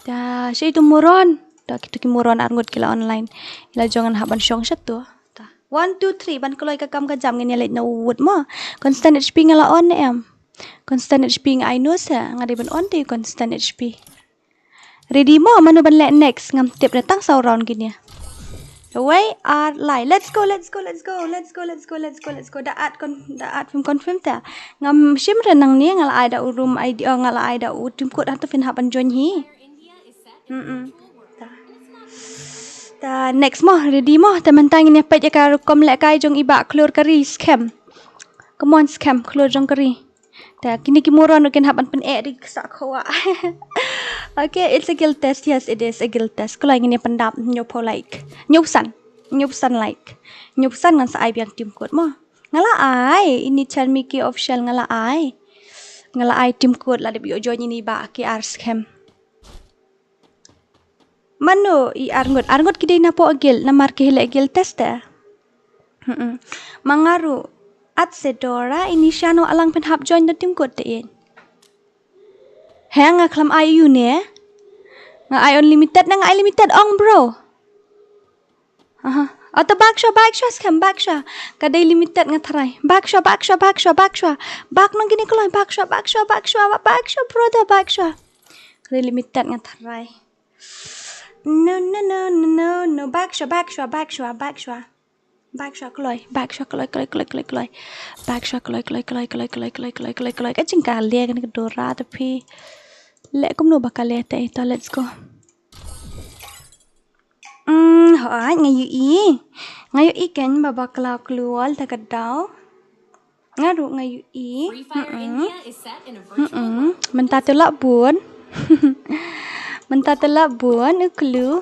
ta si itu moron ta kitu ki moron arngut kila online ila jangan haban syong satu ta 1 2 3 ban keloi ka kam ka jam ngin late no wood mo constant hp ngala on em constant hp ngai no sa ngade ban on te constant hp ready mo manu ban let next ngam tip datang sau round gini Away are lie. Let's go. Da at film confirm ta. Ngam shimre nang ni ngal ada room ID ngal ada tim code atau fin haban join hi. Ta next mo ready mo teman tang ni pet ka kom lek kai jong iba klur kari scam. Come on scam klur jong kari. Ta kini ki moron ken haban pen di sak khawa. Okay, it's a guilt test. Yes, it is a guilt test. Kalau ingin pendap nyopo like, nyupsan like, nyupsan ngan sa ai biang tim code mo. Ngala ai, ini channel Miki official ngala ai tim code la de bio join ini ba ki ar scam. Mano I arngot kidai na po gil na marke hele gil test ta. Mangaru at se DORA ini syano alang pen hap join the tim code te Hang aklam ayu ne? Nga ay unlimited na nga ay limited ong bro. Atau backshaw scam backshaw. Kadai limited nga taray. Backshaw. Back nang gini kuloy backshaw brother backshaw. Kadai limited nga taray. No back shot keloi back shot keloi back shot keloi cái chừng cả lia cái DORA tapi lẽ cũng nô bakal leh teh to let's go hỏi ngayu i kan baba keluar tak kedau ngaru ngayu i FreeFire India is set in a virtual world. mentah telak bun mentah telak bun uklu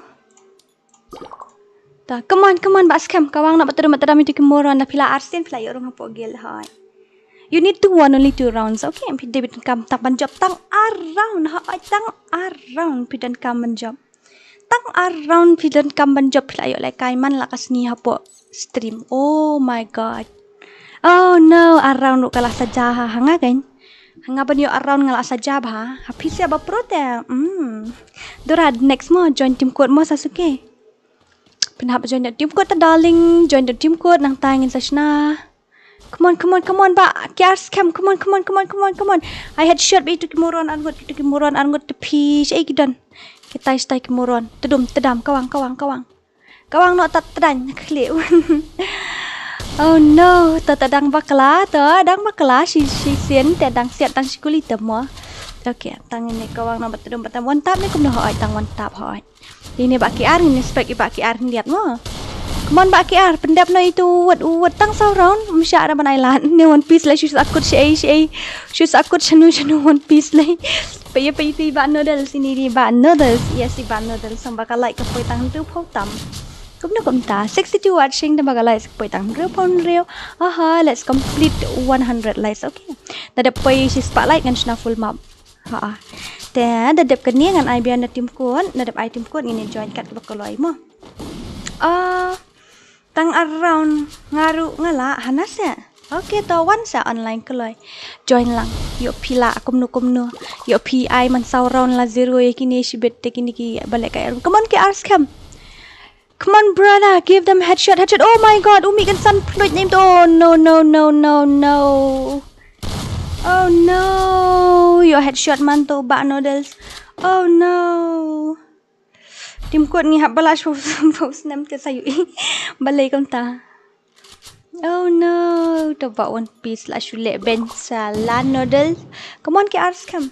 ta come on bak scam kawang nak betul itu kemoran dah pila arsen pila orang apa gel hai you need to won only 2 rounds okay David kam tak banjop tang around hai tang around pidan kam banjop tang around pidan kam banjop pila yo like kaiman la kasni hapo stream oh my god oh no around ru kalah saja hanga kan hanga ban yo around ngala saja ba hapi sia ba pro te Dora next mo join team code mo Sasuke penhap join the team code ta darling join the team code nang tangin sashna come on ba kiar scam come on I had shot be to moron angot to piece ai gidan kita stai moron tedam kawang no tat tran khle oh no tadang bakla si sien tadang siat tang sikuli temo okay tang ini kawang no batedum batam one tap ni kum no hoi tang one tap hoi ini baki ar ini spek baki ar lihat mo come on baki ar pendap no itu wat tang sau round msya ada banailan ni one piece la shoes akut shoes akut chanu one piece lai pay ti ba noodles ini di ba noodles yes si ba noodles sang bakal like kapoi tang tu phau tam cũng ta 62 watching the bagalai poi tang real pon real aha let's complete 100 likes okay tada poi si spotlight ngan sna full map ha te da dep kenia ngan ai bian team code da dep ai team code ini join kat bakalai mo tang around ngaru ngala hanas ya okay to one sa online keloi join lang yo pila kumnu yo pi ai man sau round la zero kini si bet kini ki balik kai come on ke ars cam come on brother give them headshot oh my god umi kan san ploit name to oh no oh no your headshot man to ba noodles oh no tim code ngi hab balash post nam ke sayu balai kam ta oh no to ba one piece la shule ben sala noodles come on ke ars cam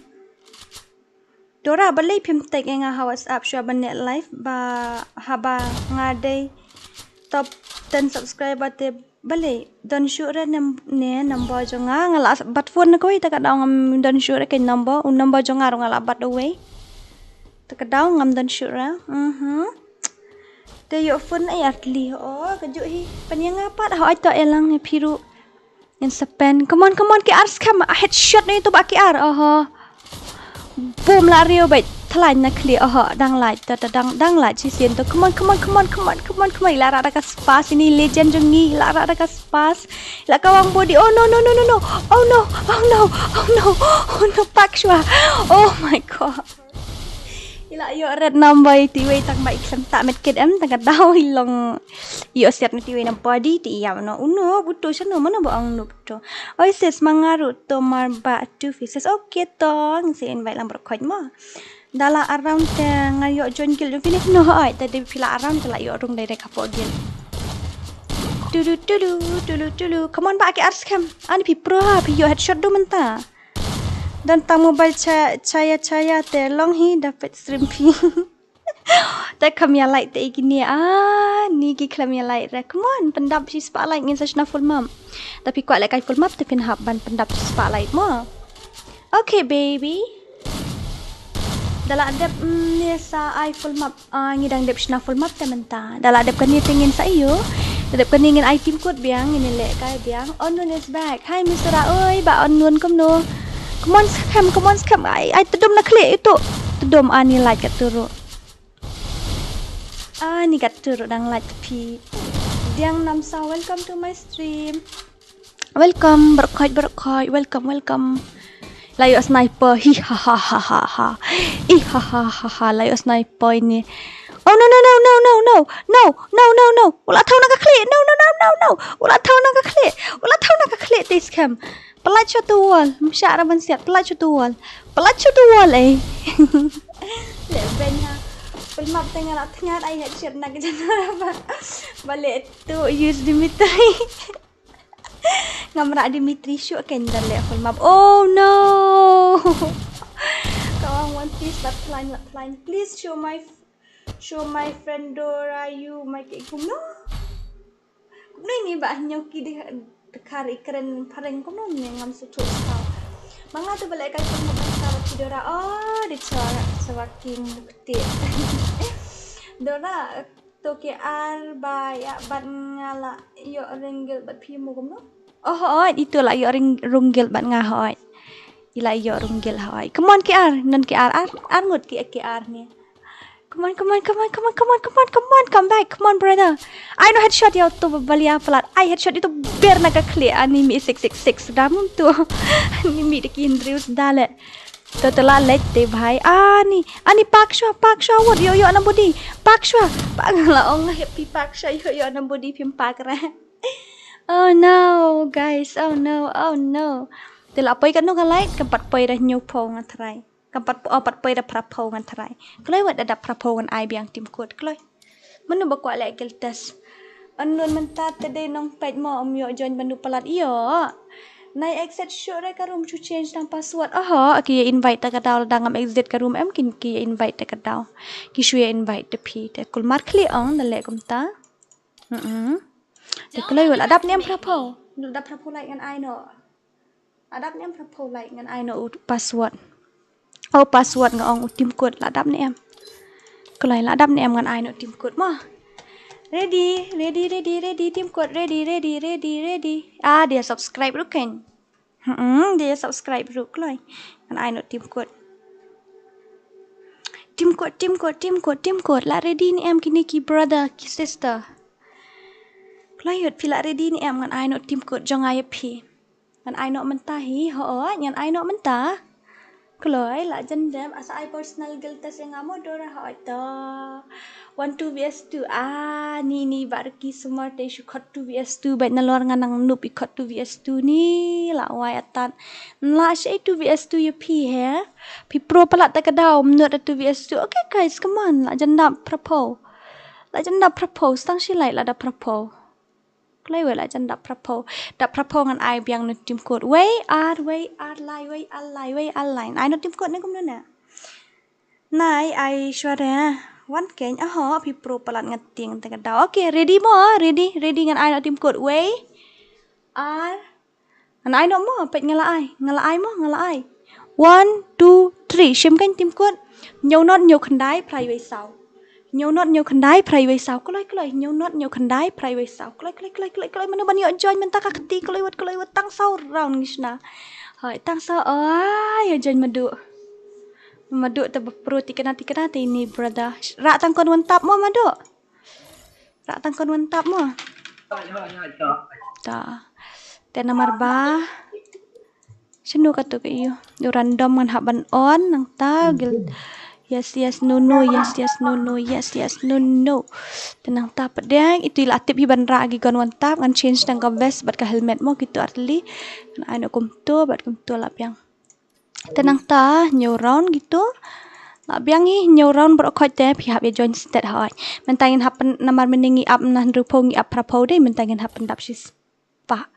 Dora balai pim tag nga WhatsApp shwa banet live ba haba ngade top 10 subscriber te balai don sure ne number jonga ngala bat phone ko ta kadang ngam don sure ke number jonga ngala bat away ta kadang ngam don sure te yo phone ai atli oh kaju hi panyang apa ha ai to elang ne phiru in Japan come on ke ars kam headshot ni to ba ki ar boom la rio bai thlai na clear dang lai ta dang lai chi sien to come on la ra ka spas ini legend jongi la ra ka spas la kawang body oh no pak shwa oh my god ila yo red number tiwei tang mai kem tak met ket em tang dau hilong yo set na tiwei na body ti ya no uno buto sano mana ba ang no buto oi ses mangaru to mar ba two faces okay tong se invite lang berkhoj mo dala around te ngayo join kill finish no oi ta de pila around te la yo rung direct apo gel tulu come on ba ke ars cam ani pi pro ha pi yo headshot do menta dan tang mobile caya te long hi dapat stream pi ta kamya light te gini ni ki kamya light ra come on pendap si spotlight ngin sa full map tapi kuat like full map te pin hab ban pendap si spotlight mo okay baby dala adap ni sa I full map ngidang dep sna full map te menta dala adap kan ni tingin sa iyo adap kan ngin I team code biang ini le kai biang on is back hi Mr. oi ba on nun kom no come on scam ai tedom na klik itu tedom ani like kat turu ni kat turu dang like pi diang nam sa welcome to my stream welcome berkhoj welcome layo sniper hi ha layo sniper ini oh no ulah tahu nak klik no ulah tahu nak klik this scam pelat wall msya raban siap pelat wall lek ben ha Pelmap tengah nak tengah I headshot nak ke apa. Balik tu use Dimitri. Ngamrak Dimitri shoot kan dalam pelmap. Oh no. Kawan One Piece left line. Please show my friend Dora you my kum no. Kumno ini bah nyoki di kari keren pareng kumno ni ngam sutu tau. Manga tu balik kali pelmap kita Dora. Oh, dicara sewakin bukti. Dora to KR baya bat ngala yo ringgil bat pimu kumno. Oh, itulah yo ringgil bat ngahoi. Ila yo ringgil hoi. Come on KR, non KR ngut KR ni. Come on, come back, come on brother. I know headshot yo tu balia pelat. I headshot itu biar naga clear anime 666 damun tu. Anime dekin Drews dale. Telah lete bhai. Ani Pakshwa what yo na body. Pakshwa. Pangala ong happy Pakshwa yo na body pim pakra. Oh no, guys. Oh no. Telah poi kan no galait kampat poi dah nyupo ngatrai. Kampat opat poi dah prapo ngatrai. Kloi wat ada prapo ngan ai biang tim kod kloi. Menu bakwa lek geltas. Anun mentat tede nong pet mo om yo join bandu pelat iyo. Nai exit show re ka room to change nang password. Aha, ki invite ta ka daw dangam exit ka room em kin ki invite ta ka daw. Ki shwe invite te pi te kul mar kli ong dale kum ta. Te kloi wal adap nem prapo. Adap prapo like ngan ai no. Adap nem prapo like ngan ai no password. Oh password ngong tim kod la adap nem. Kloi la adap nem ngan ai no tim kod mo. Ready tim kod ready. Dia subscribe lu kan. Dia subscribe lu kloi. Kan I know tim kod. Tim kod la ready ni em kini ki brother ki sister. Kloi yut pila ready ni em kan I know tim kod jong ai pi. Kan I know mentahi ho ngan I know mentah. Kloi la jendem asa I personal geltas yang amo Dora ho ta. 1 2 vs 2 ni barki semua te shukot 2 vs 2 baik nalor nganang nup ikot 2 vs 2 ni la wai atan la shay 2 vs 2 ya pi he pi pro pala ta kadau menurut 2 vs 2 okay guys come on la janda propose tang silai la da propose klai we la janda propose ngan ai biang nu tim code way ar line ai nu tim code ni kum na nai ai shwara Wan keng pi pro pelat ngeting tengah dah. Okay, ready mo? Ready ngan I nak tim code way. R. Ngan I nak mo? Pet ngalai mo. 1 2 3. Shim kan tim code. Nhau not nhau khandai private sao. Nhau not nhau khandai private sao. Kelai. Nhau not nhau khandai private sao. Kelai. Mana ban yo join mentah kakti. Kelai wat tang sao round ngisna. Hai tang sao. Ai join madu. Maduk tak berperut tikana ini brother. Rak tangkon wentap mo maduk. Rak tangkon wentap mo. Ta. Tena marba. Sinu katu ke iyo. Yo random ngan haban on nang ta gil. Yes no. Tenang ta pedang itu ila tip hiban ra gi gon wentap ngan change nang ka vest bat ka helmet mo gitu artli. Kan ai no kumtu bat kumtu lap yang tenang ta new round gitu nak biang new round berokot te pihak ya join stat hoi mentangin happen namar meningi up nan rupongi up prapo dei mentangin happen dap sis pa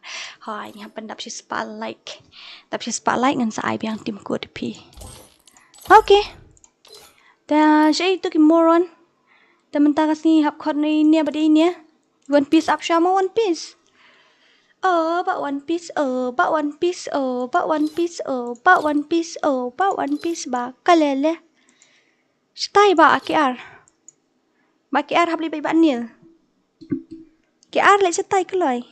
hoi ni happen dap sis spotlight ngan sa ai biang tim ko de pi okay ta sei tu ki moron ta mentang kasni hap khot ni ne badi ni one piece up shama one piece But one piece ba kalele. Stai ba KR. Ba KR habli bai banil. KR le stai keloi.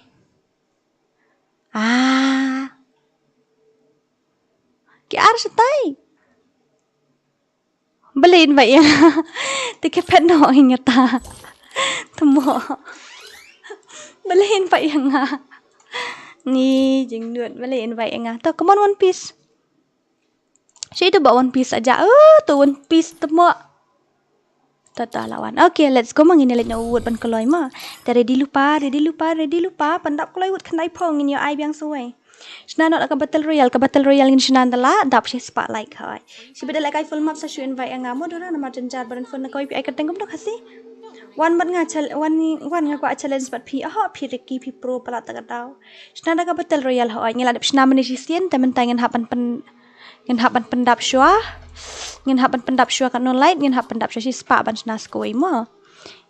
KR stai. Beliin bai ya. Tikepet no ingata. Temo. Beliin bai yang Ni jeng duit balik invite nga. To come on one piece. Saya itu bawa one piece aja. Tu one piece temu. Tata lawan. Okay, let's go mangin let no wood ban keloi ma. Ready lupa. Pandap keloi wood kanai pong in your eye biang suai. Shna not ka battle royale ngin shna dala dap shi spotlight hai. Si beda like I full map sa shu invite ang amo dora na marjan jar baran phone na koi pi ai kateng kum do khasi. One nga ko challenge but pi pi Ricky pi pro pala ta daw. Shna ka battle royale hai ngila dap shna mani sien temen tangen hapan pendap shua. Ngin hapan pendap shua kan no light ngin hapan pendap shi spa ban shna skoi mo.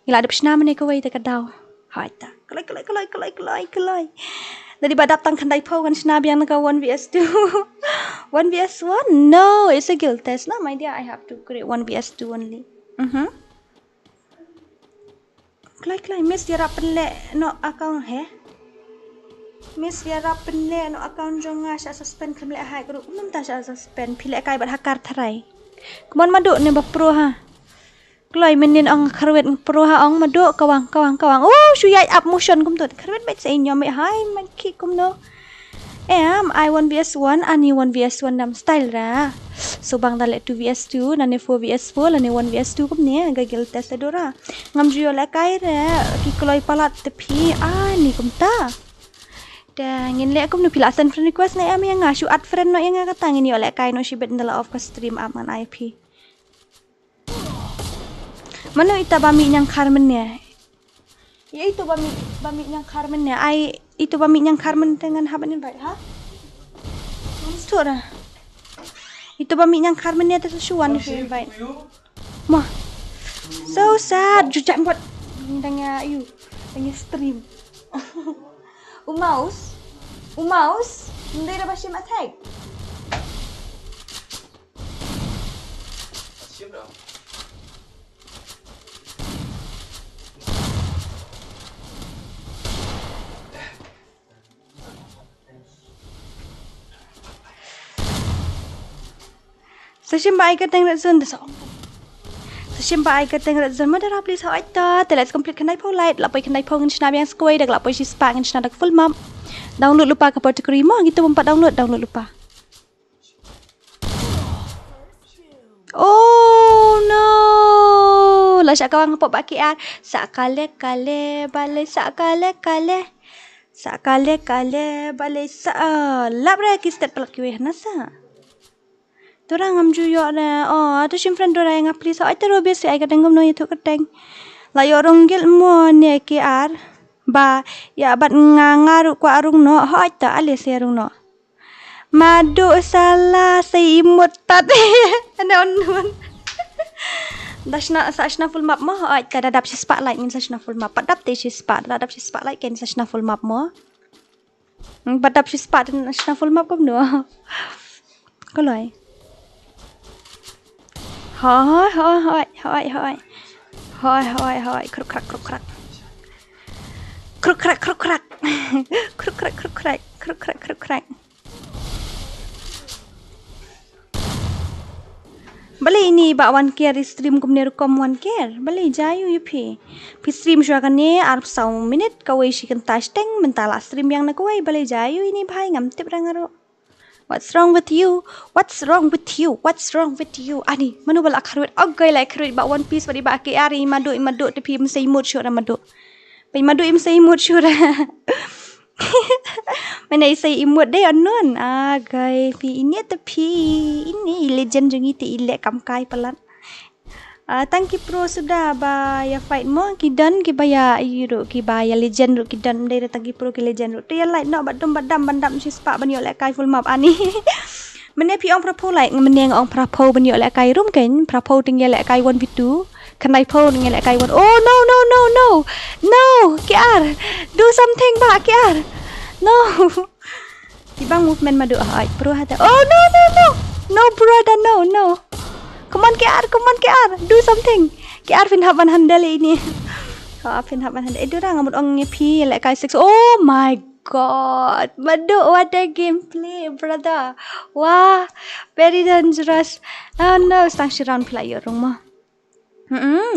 Ngila dap shna mani ko wai ta daw. Hai ta. Kelai. Dari badap tang kandai po kan shna biang naka 1vs2. 1vs1? No, it's a guild test. No, my dear, I have to create 1vs2 only. Kelai, miss dia rapenle no account he. Miss dia rapenle no account jonga sya suspend kemle hai guru. Minta sya suspend pile kai bat hakar tharai. Kemon maduk ne ba pro ha. Kelai menin ang kharwet pro ha ang maduk kawang. Oh, shuyai up motion kum tu. Kharwet bet sa inyo me hai man ki kum no. I 1vs1 ani 1vs1 dam style ra. So bang dalet 2vs2 nane 4vs4 lane 1vs2 kum ne gagil test DORA. Ngam juyo la kai ra ki kelai palat tepi ani kum ta. Dan ngin le kum no pila send friend request na am yang ngashu add friend no yang kata ngin yo le kai no shi bet ndala off ka stream up man IP. Mana ita bami yang Carmen ya? Ya itu bami yang Carmen ya. Itu bami yang Carmen dengan haban invite ha? Sura. Itu bami yang Carmen ya terus shuan invite. Mah. So sad. Jujak buat dengan stream. Umaus. Ndai dah bashi matai. Siap dah. Session ba ai ka teng zon da song. Session ba ai ka teng zon ma da please how ta let's complete kanai po light la pai kanai po ngin shna yang skoi dak la pai si spa ngin shna dak full map. Download lupa ka particular mo gitu bompat download lupa. Oh no. La syak kawang pop baki ar sakale bale sakale bale sa labra ki step pelak we nasa. Dora ngam juyo na tu sim friend dora yang please ai tero besi ai kadang no itu kadang la yo ronggil mo ne ki ar ba ya bat ngangaru ko arung no hai ta ale se arung no madu salah sei imut tat non dashna full map mo ai ta dadap si spotlight ngin sashna full map padap te si spot dadap si spotlight ken sashna full map mo padap si spot sashna full map kom no koloi Hoi. Kruk. Balik ini bak 1K stream kum ne rekom 1K. Balik jayu pi stream shua kan ne arp sau minit kawai shi kan tashteng mentala stream yang nak kawai balik jayu ini bhai ngam tip rangaro. What's wrong with you? Ani, manu bala kharwet agai like kharwet ba one piece bari ba ke ari madu tapi mesti imut syura madu. Pai madu mesti imut syura. Mana isai imut deh anon. Agai pi ini tapi ini legend jengi ti ilek kamkai pelan. Tangki pro sudah ba ya fight mo kidan ki baya iru ki baya legend ru kidan dari tangki pro ki legend ru real light no badam bandam si spa banyo lek kai full map ani mene pi ong prapo like mene ong prapo banyo lek kai rum ken prapo tinggal lek kai 1v2 kanai po tinggal lek kai 1 oh no kiar do something ba kiar no ibang movement madu ai pro hata oh no brother no Come on KR, do something. KR fin haban handle ini. Fin haban handle. Itu orang ngamut ong ngepi like kai 6. Oh my god. Madu, what a gameplay, brother. Wah, very dangerous. Oh no, stang round player rumah.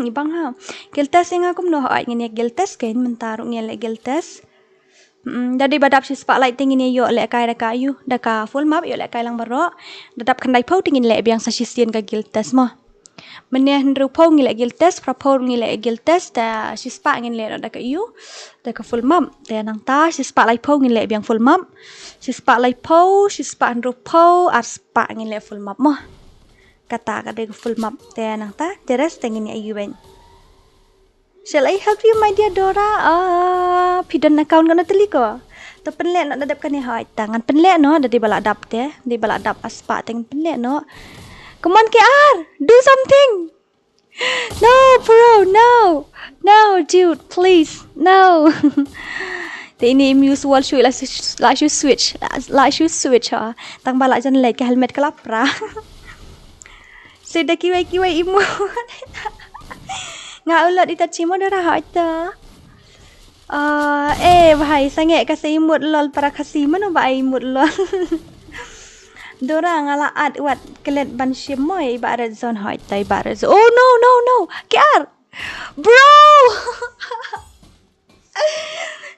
Ibang ha. Giltes yang aku menoh ai ngene giltes kain mentaruk ni le giltes. Dari badap si spotlight tingin yo lek kai daka yu daka full map yo lek kai lang baro dadap kandai pau tingin lek biang sa sisian ka giltes mo Meneh rupo ngilek gil test, propor ngilek gil test, ta si spa ngilek dak you, dak full map, ta nang ta si spa lai po ngilek biang full map, si spa lai po, si spa rupo, ar spa ngilek full map moh. Kata kada full map, ta nang ta, teres tengin you ben. Shall I help you, my dear Dora? Pidon account kana teliko. Ta penlek nak dadap kan hai tangan penlek no, dah di balak dap te, di balak dap aspa teng penlek no. Come on, KR, do something. No, bro, no. No, dude, please. No. Ini usual shoot like you switch. Like you switch ha. Tang balak jan lek ke helmet kelapra. Sudah kiwai-kiwai imut. Ngak ulat ditacimo dah ha ita. Bahai sangat kasih imut lol para kasih mana bahai imut lol. Dora ngalaat wat kelet ban shimoy ibarat zone hoi tai ibarat. Oh no. KR. Bro.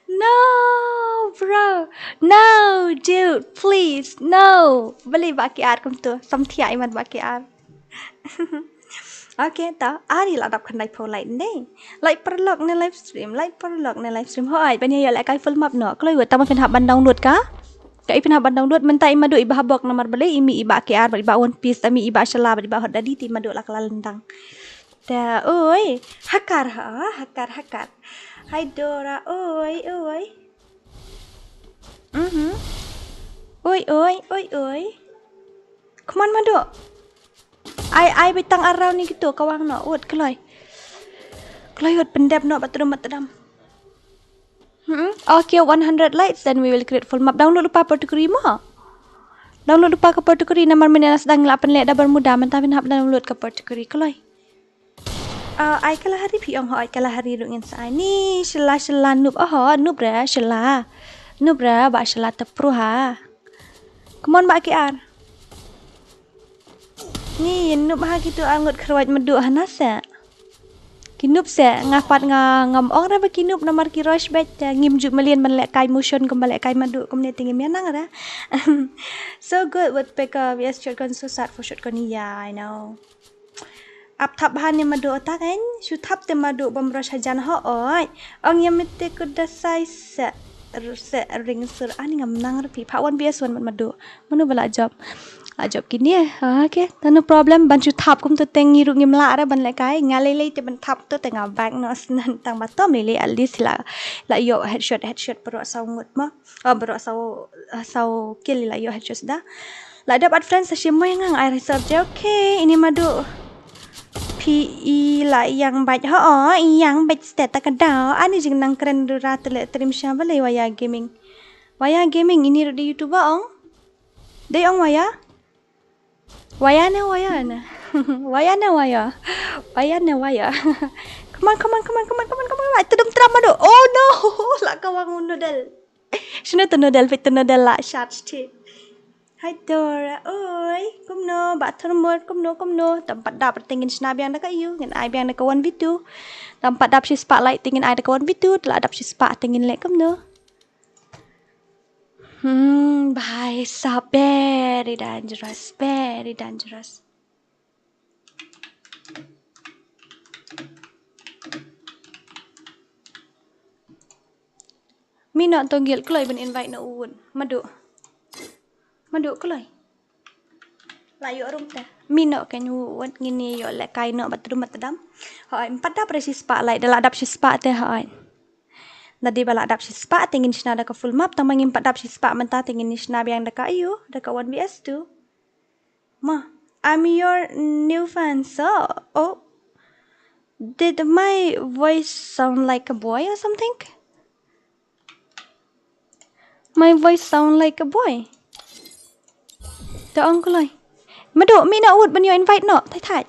No, bro. No, dude, please. No. Beli bak KR kum tu. Samthia iman bak KR. Okay, ta ari la dap khandai po light ni. Light perlok ni live stream, Hoi, bani ya lai kai full map no. Kalau you taman pen hab ban download ka? Kai pen hab ban download mentai madu iba habok nomor beli imi iba KR iba One Piece ami iba shala iba hot dadi ti madu la kelalentang. Ta oi, hakar. Hai Dora, oi. Oi. Come on madu. I betang around ni gitu kawang no ut keloi ut pendep no batrum matadam. Okay, 100 likes then we will create full map. Download lupa kategori mo. Download lupa ke kategori nomor mana sedang lapan lek dah bermuda mentapin hab download ke kategori keloi. I kala hari piong ho I kala hari rungin sa ni shela noob noob ra shela ba shela tepru ha. Come on Mbak KR. Ni noob ha gitu angut kerwat meduk hanasa. Kinub se ngapat ngam ong ra ba kinub nomor ki rush bet ngim ju melian melek kai motion kembali kai maduk kemudian tinggi mianang ra. So good with pick up yes shotgun so sad for shotgun yeah I know. Ap thap han ni maduk ta kan shu thap te maduk bamrosh hajan ho oi ong yamite kudasai se ring sur ani ngam nang ra pi phawan bs1 maduk manu bala job job kini okay no problem ban chu thap kum to teng ngiru ngim la ra ban le kai ngalele te ban thap to teng bank no snan tang batom lele at least la yo headshot pro saw ngut ma bro saw kill la yo headshot da la dapat friends sa shimo yang I reserve okay ini madu PE la yang baik yang baik stat tak ada ani jing nang keren ra tele trim sha bale waya gaming ini di YouTube ong dei ong waya Wayana. Come on. Tudum trama do. Oh no. La kawang nodal. Shino to nodal fit nodal la shots ti. Hai Dora. Oi. Kumno ba thermod kumno. Tempat dap tingin snap yang dekat you. Ngan ai yang dekat one video. Tempat dap si spotlight tingin ai dekat one video. Telah dap si spot tingin lek kumno. Bhai sab very dangerous. Mi nak tonggil keloi ben invite na uun. Madu keloi. Layo rum ta. Mi nak kan uun ngini yo lek kai nak batrum matadam. Hoi empat dap resi spotlight dalam dap si spot te hoi. Nadi balak dap si spa tingin sina dekat full map tambah ngimpat dap si spa mentah tingin sina yang dekat you dekat 1vs2 ma I'm your new fan so did my voice sound like a boy or something? My voice sound like a boy. Taong kulai madu mi nak ud ben you invite no thai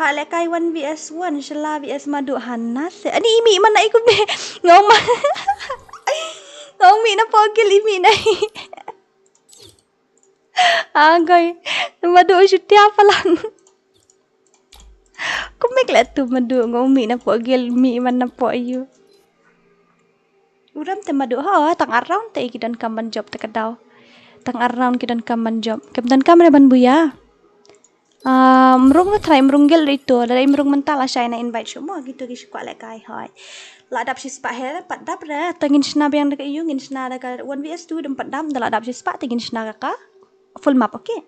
Pak lekai 1vs1 shela vs madu hanas. Ani imi mana ikut be ngong ma. Ngong mi na pogil imi nai. Agai madu shutia falan. Kumek la tu madu ngong mi na pogil mi mana po you. Uram te madu ha tang around te kidan kamban job te kadau. Tang around kidan kamban job. Kapdan kamera ban buya. Mrung na try mrung gel itu. Dari mrung mental lah saya na invite semua gitu kisah kuat lekai hai. La dap si spa he pat dap ra tengin sna yang dekat you ngin sna dekat 1vs2 dan pat dam la dap si spa tengin sna ka full map okay.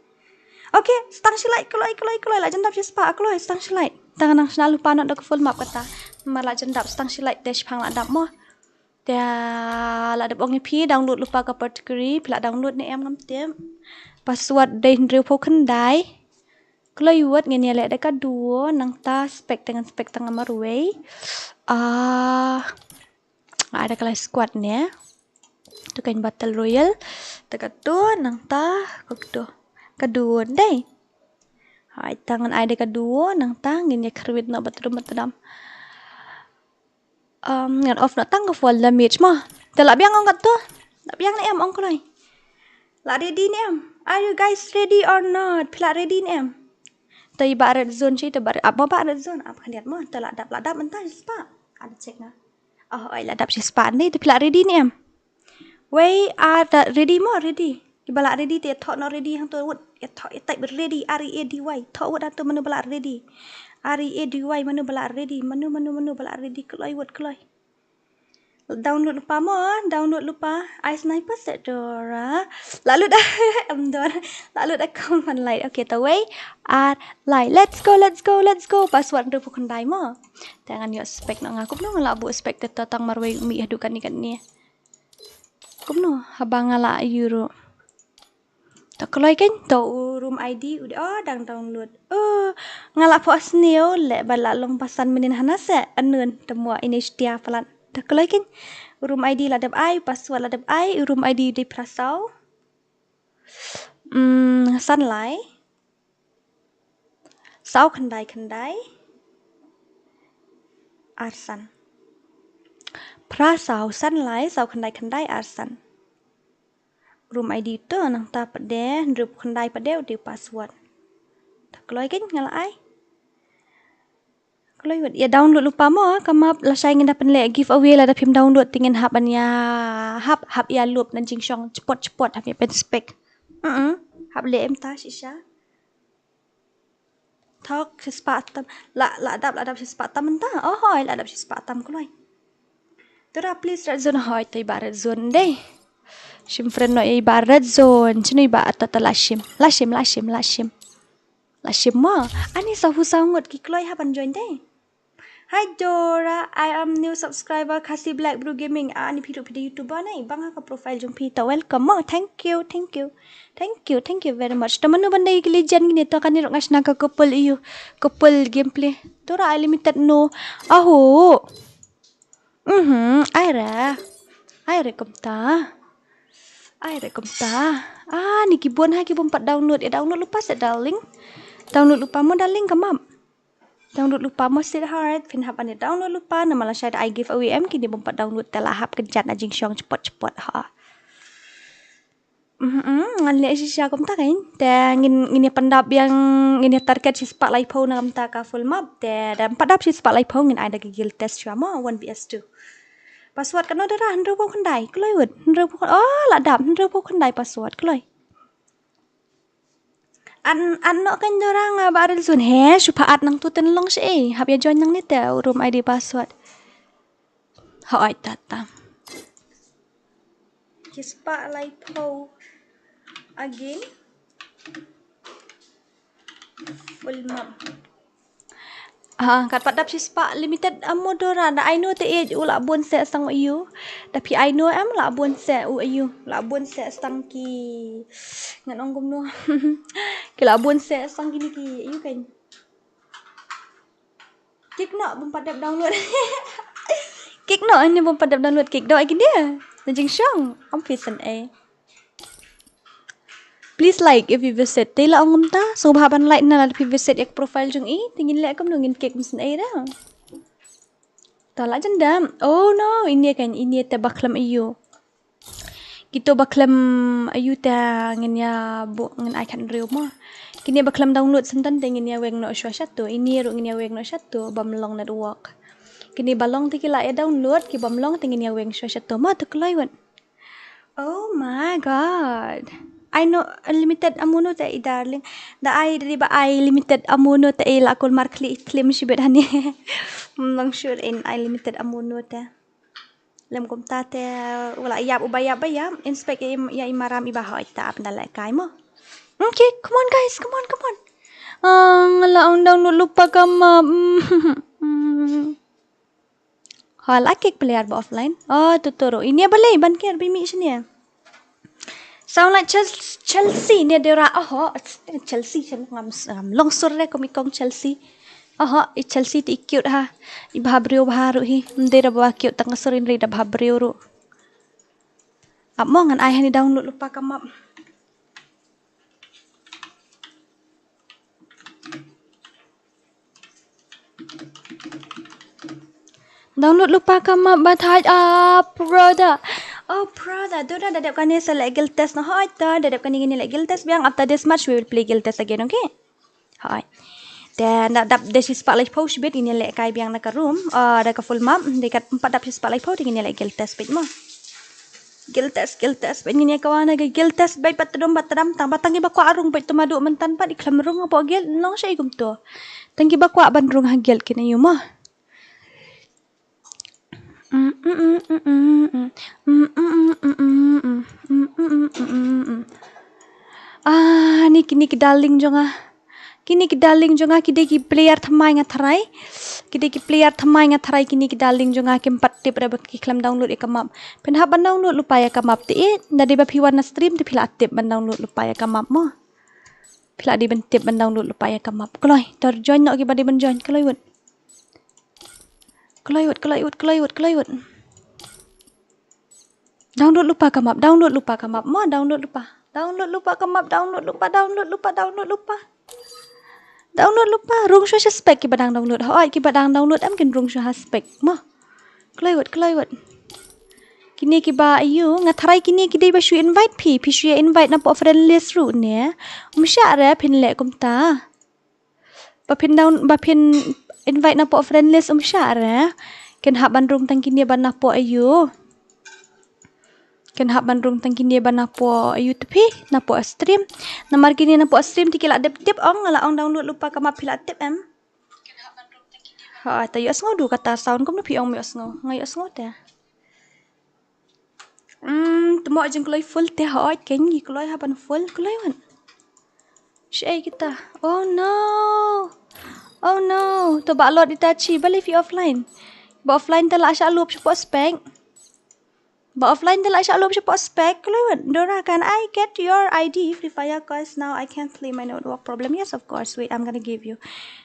Okay, stang silai keloi la jendap si spa keloi stang silai. Tangan nang sna lupa nak dekat full map kata. Malah jendap stang silai dash phang la dap mo. Dia la dap ong pi download lupa ka particularly pila download ni em ngam tem. Password dai ndreu pho kendai. Kalau iwat ngene lek dekat duo nang ta spek tengah marway. Ada kelas squad ni. Tu kan battle royal. Dekat tu nang ta kokdo. Kedua dai. Hai tangan ai dekat duo nang ta ngene kerwit nak batrum. Ngan off nak tang ke full damage mah. Telak biang ong kat tu. Tak biang ni em ong kolai. La ready ni em. Are you guys ready or not? Pila ready ni em. Tadi ba red zone sih, tadi apa ba red zone? Apa kan lihat mah? Ladap mentah spa. Ada cek na. Oh, ai ladap si spa ni, tapi ready ni em. Wei, ada ready mah ready. Ibala ready te thok no ready hang tu wut. Thok type ready ready. Thok wut tu menu bala ready. Ready menu bala ready. Menu bala ready keloi wut keloi. Download lupa I sniper set DORA lalu dah lalu dah komen like okay tawai like let's go password tu pun dai mo tangan yo spek nak ngakup no ngala bu spek tetang marwai mi hadukan ikan ni kum no habang ngala euro tak keloi kan to room ID udah dang download ngala post neo le bala long pasan menin hanase anun temua INSTA pelan tak keloi kan room ID ladap ai password ladap ai room ID di prasau sunlight sau kendai arsan prasau sunlight sau kendai arsan room ID tu nang ta pade drup kendai pade di password tak keloi kan ngala ai kalau ya download lupa mo kamap la saya ingin dapat le giveaway la dapim download tingin hab anya hab ya loop nan jingshong cepot hab ya pen spek hab le em ta shisha thok spatam la dap spatam ta oh hoi la dap spatam kuloi tora please red zone hoi tai barat zone deh shim friend no ei barat zone chinoi ba atata lashim mo ani sahu sangut ki kuloi haban join deh. Hi Dora, I am new subscriber KHASI Black Blue Gaming. Ni video YouTuber ni. Bang ka profile jom pita. Welcome. Thank you very much. Teman nu bandai ke legend gini tu kan ni rok ngas nak couple iyo. Couple gameplay. Dora limited no. Aho. Aire komta. Ni kibon pat download. Download lupa set darling. Download lupa mo darling kamam. Download lupa masih hard. Pin hap ane download lupa. Nama lah saya I give away em kini bompat download telah hap kencat na jingshong cepot ha. Ngan le si sia kom ta kan. Te ngini pendap yang ngini target si spak lai pau na kam ta ka full map. Te dan padap si spak lai pau ngin ada gigil test cuma 1vs2. Password kan ada dah 100 pau kendai. Keloi wud. 100 pau. Oh, la dap 100 pau kendai password keloi. Anak kan orang baril zon supaat nang tu tenlong si hab ya join nang ni te room ID password hoi tata kispa lai po again full map kat padap si spa limited amodora da I know te ula bon se sang you tapi I know am la bon se you la bon se sang ki ngan ong gum no ki la bon se sang gini ki you kan kik nak bon padap download kik nak ni bon padap download kik do ai dia jing shong am fisan please like if you visit tela ongum ta so bahaban like na if you visit ek profile jung tingin le kam nungin kek misin dah tala jendam oh no ini te baklam iyo gitu baklam ayu ta ngin ya bu ngin I kan real mo kini baklam download sentan ngin ya weng no satu ini ru ngin ya weng no satu bamlong network kini balong tikila ya download ki bamlong tingin ya weng satu ma tu kelaiwan oh my god I know limited amuno ta darling. Da I riba I limited amuno ta la kul markli iklim shibet hani. Mang sure in I limited amuno ta. Lem kum ta te wala yap ubaya baya inspect ya imaram ibaha ta apna kai mo. Okay, come on guys, come on. Ang download lupa ka ma. Hal akik player ba offline? Oh, tuturo. Ini balai banker bimi sini. Sound like Chelsea ni DORA. Chelsea long surre komikong Chelsea. Chelsea ti cute ha. Ibhabrio baharu hi. Ndera ba cute tang surin rida bhabrio ru. Amo ngan ai hani download lupa ka map. Download lupa ka map bathaj brother. Oh brother, Dora dadap kani sa legal test na hoy ta dadap kani gini legal test biang after this match we will play legal test again, okay? Hoy. Dan dap this is spotlight post bit ini lek kai biang naka room da ka full map dekat 4 dap spotlight post gini legal test bit mo. Gil test bit gini kawana ga gil test bit patdom tang batang iba ko arung bit tumadu mentan pat iklam rung apa gil nong shay gum to. Tangki ba ko bandrung ha gil kini yuma. Ni darling jonga. Kini ki darling jonga kide ki player thamai ngathrai. Kide ki player thamai ngathrai kini ki darling jonga kim patte pra ki klam download ekamap. Pen ha ban download lupaya kamap te nadi ba phiwan na stream te phila tip ban download lupaya kamap mo. Phila di ban tip ban download lupaya kamap. Kloi tor join no ki ba di ban join kloi wot. Kelayut. Download lupa kamap. Mo download lupa. Download lupa. Rung sya spek ki badang download. Hoi ki badang download am kin rung sya spek. Mo. Kelayut. Kini ki ba ayu ngatharai kini ki dei ba shu invite pi shu invite na po friend list ru ne. Umsya ra pin le kum ta. Ba pin invite na po friend list syara ken hak bandrung tang kini ban na po ayu tepi na po stream na margini na po stream tikila dep ong ngala ong download lupa ka mapila tip em ken hak bandrung tang kini ha tayo asngo du kata sound kom na pi ong mi asngo ngai asngo ta tumo jeng kloi full te ha oi ken gi kloi ha ban full kloi wan shay kita oh no, to ba lot itachi bali fi offline. Ba offline tala asya loop siya po spec. Keluar. Dora, can I get your ID FreeFire cause now I can't play my network problem. Yes, of course. Wait, I'm gonna give you.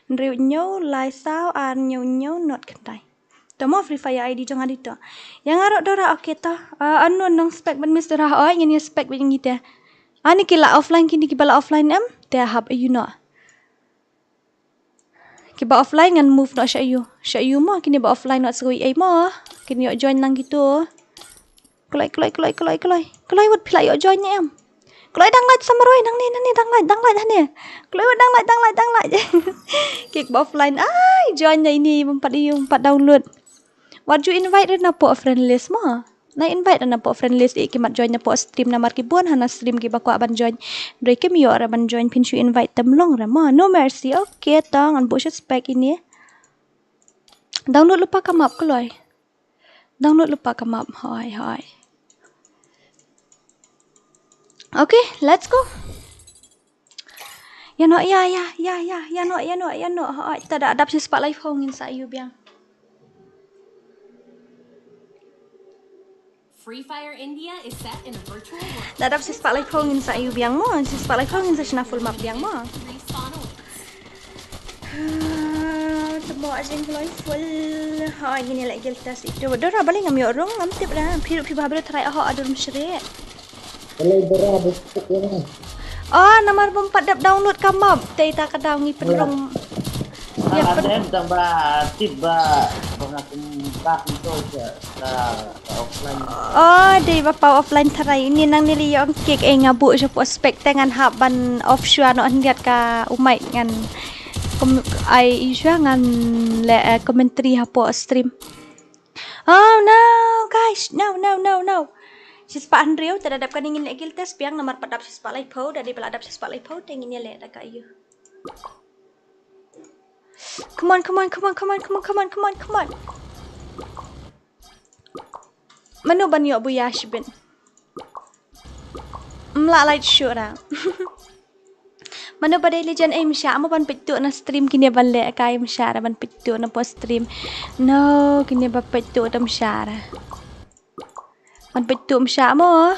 Nyo lai sao nyo not kentai. Tomo FreeFire ID jong adito. Yang arok Dora okay to. Anu nang spec ban Mr. Ha oi ngini spec ban ngite. Ani kila offline kini kibala offline em. Te hab you know. Kiba offline ngan move no sya you mo kini ba offline no sagoi ai mo kini yo join nang gitu kelai wot pila yo join ni em kelai dang light samaroi nang ni dang light hani kelai wot dang light kik ba offline ai join na ini empat download what you invite na po friend list mo na invite na po friend list kimat join na po stream na marki bon hana stream ki ba ko ban join doi kim yo ra ban join pin shu invite tamlong ra mo no mercy okay tang an bo spec ini download lupa ka map kloi hoi okay let's go ya no hoi tada adap si spot live hong in sa you biang FreeFire India is set in a virtual world. Dadap si spotlight hongin sa iyo biang mo. Si spotlight hongin sa sina full map biang mo. Respawn awaits. Tabo ajeng kloy full. Ha gini lagi test itu. Dora balik ngam yo rong ngam tip ra. Pi babre try ha adur msyre. Kalau Dora besok ya. Nomor 4 dap download ka map. Tay ta ka daw ngi penrong. Ya ada tambah tiba pengakumkat itu offline. Di bapa offline tarai ini nang nili yang kek ngabu siya po spek tengan haban offshore no andiat ka umay ngan ay isya ngan le commentary ha po stream. Oh no guys, no. Sispa Andrew terhadap kan ingin lek giltes piang nomor padap sispa lai po dari peladap sispa lai po ingin ya lek dekat you. Come on. Manu ban yo buya shibin. Mla light shura. Manu pada legend sya mo ban pitu na stream kini ban lek kai msyara ban pitu na post stream. No, kini ba pitu tam syara. Ban pitu msya mo.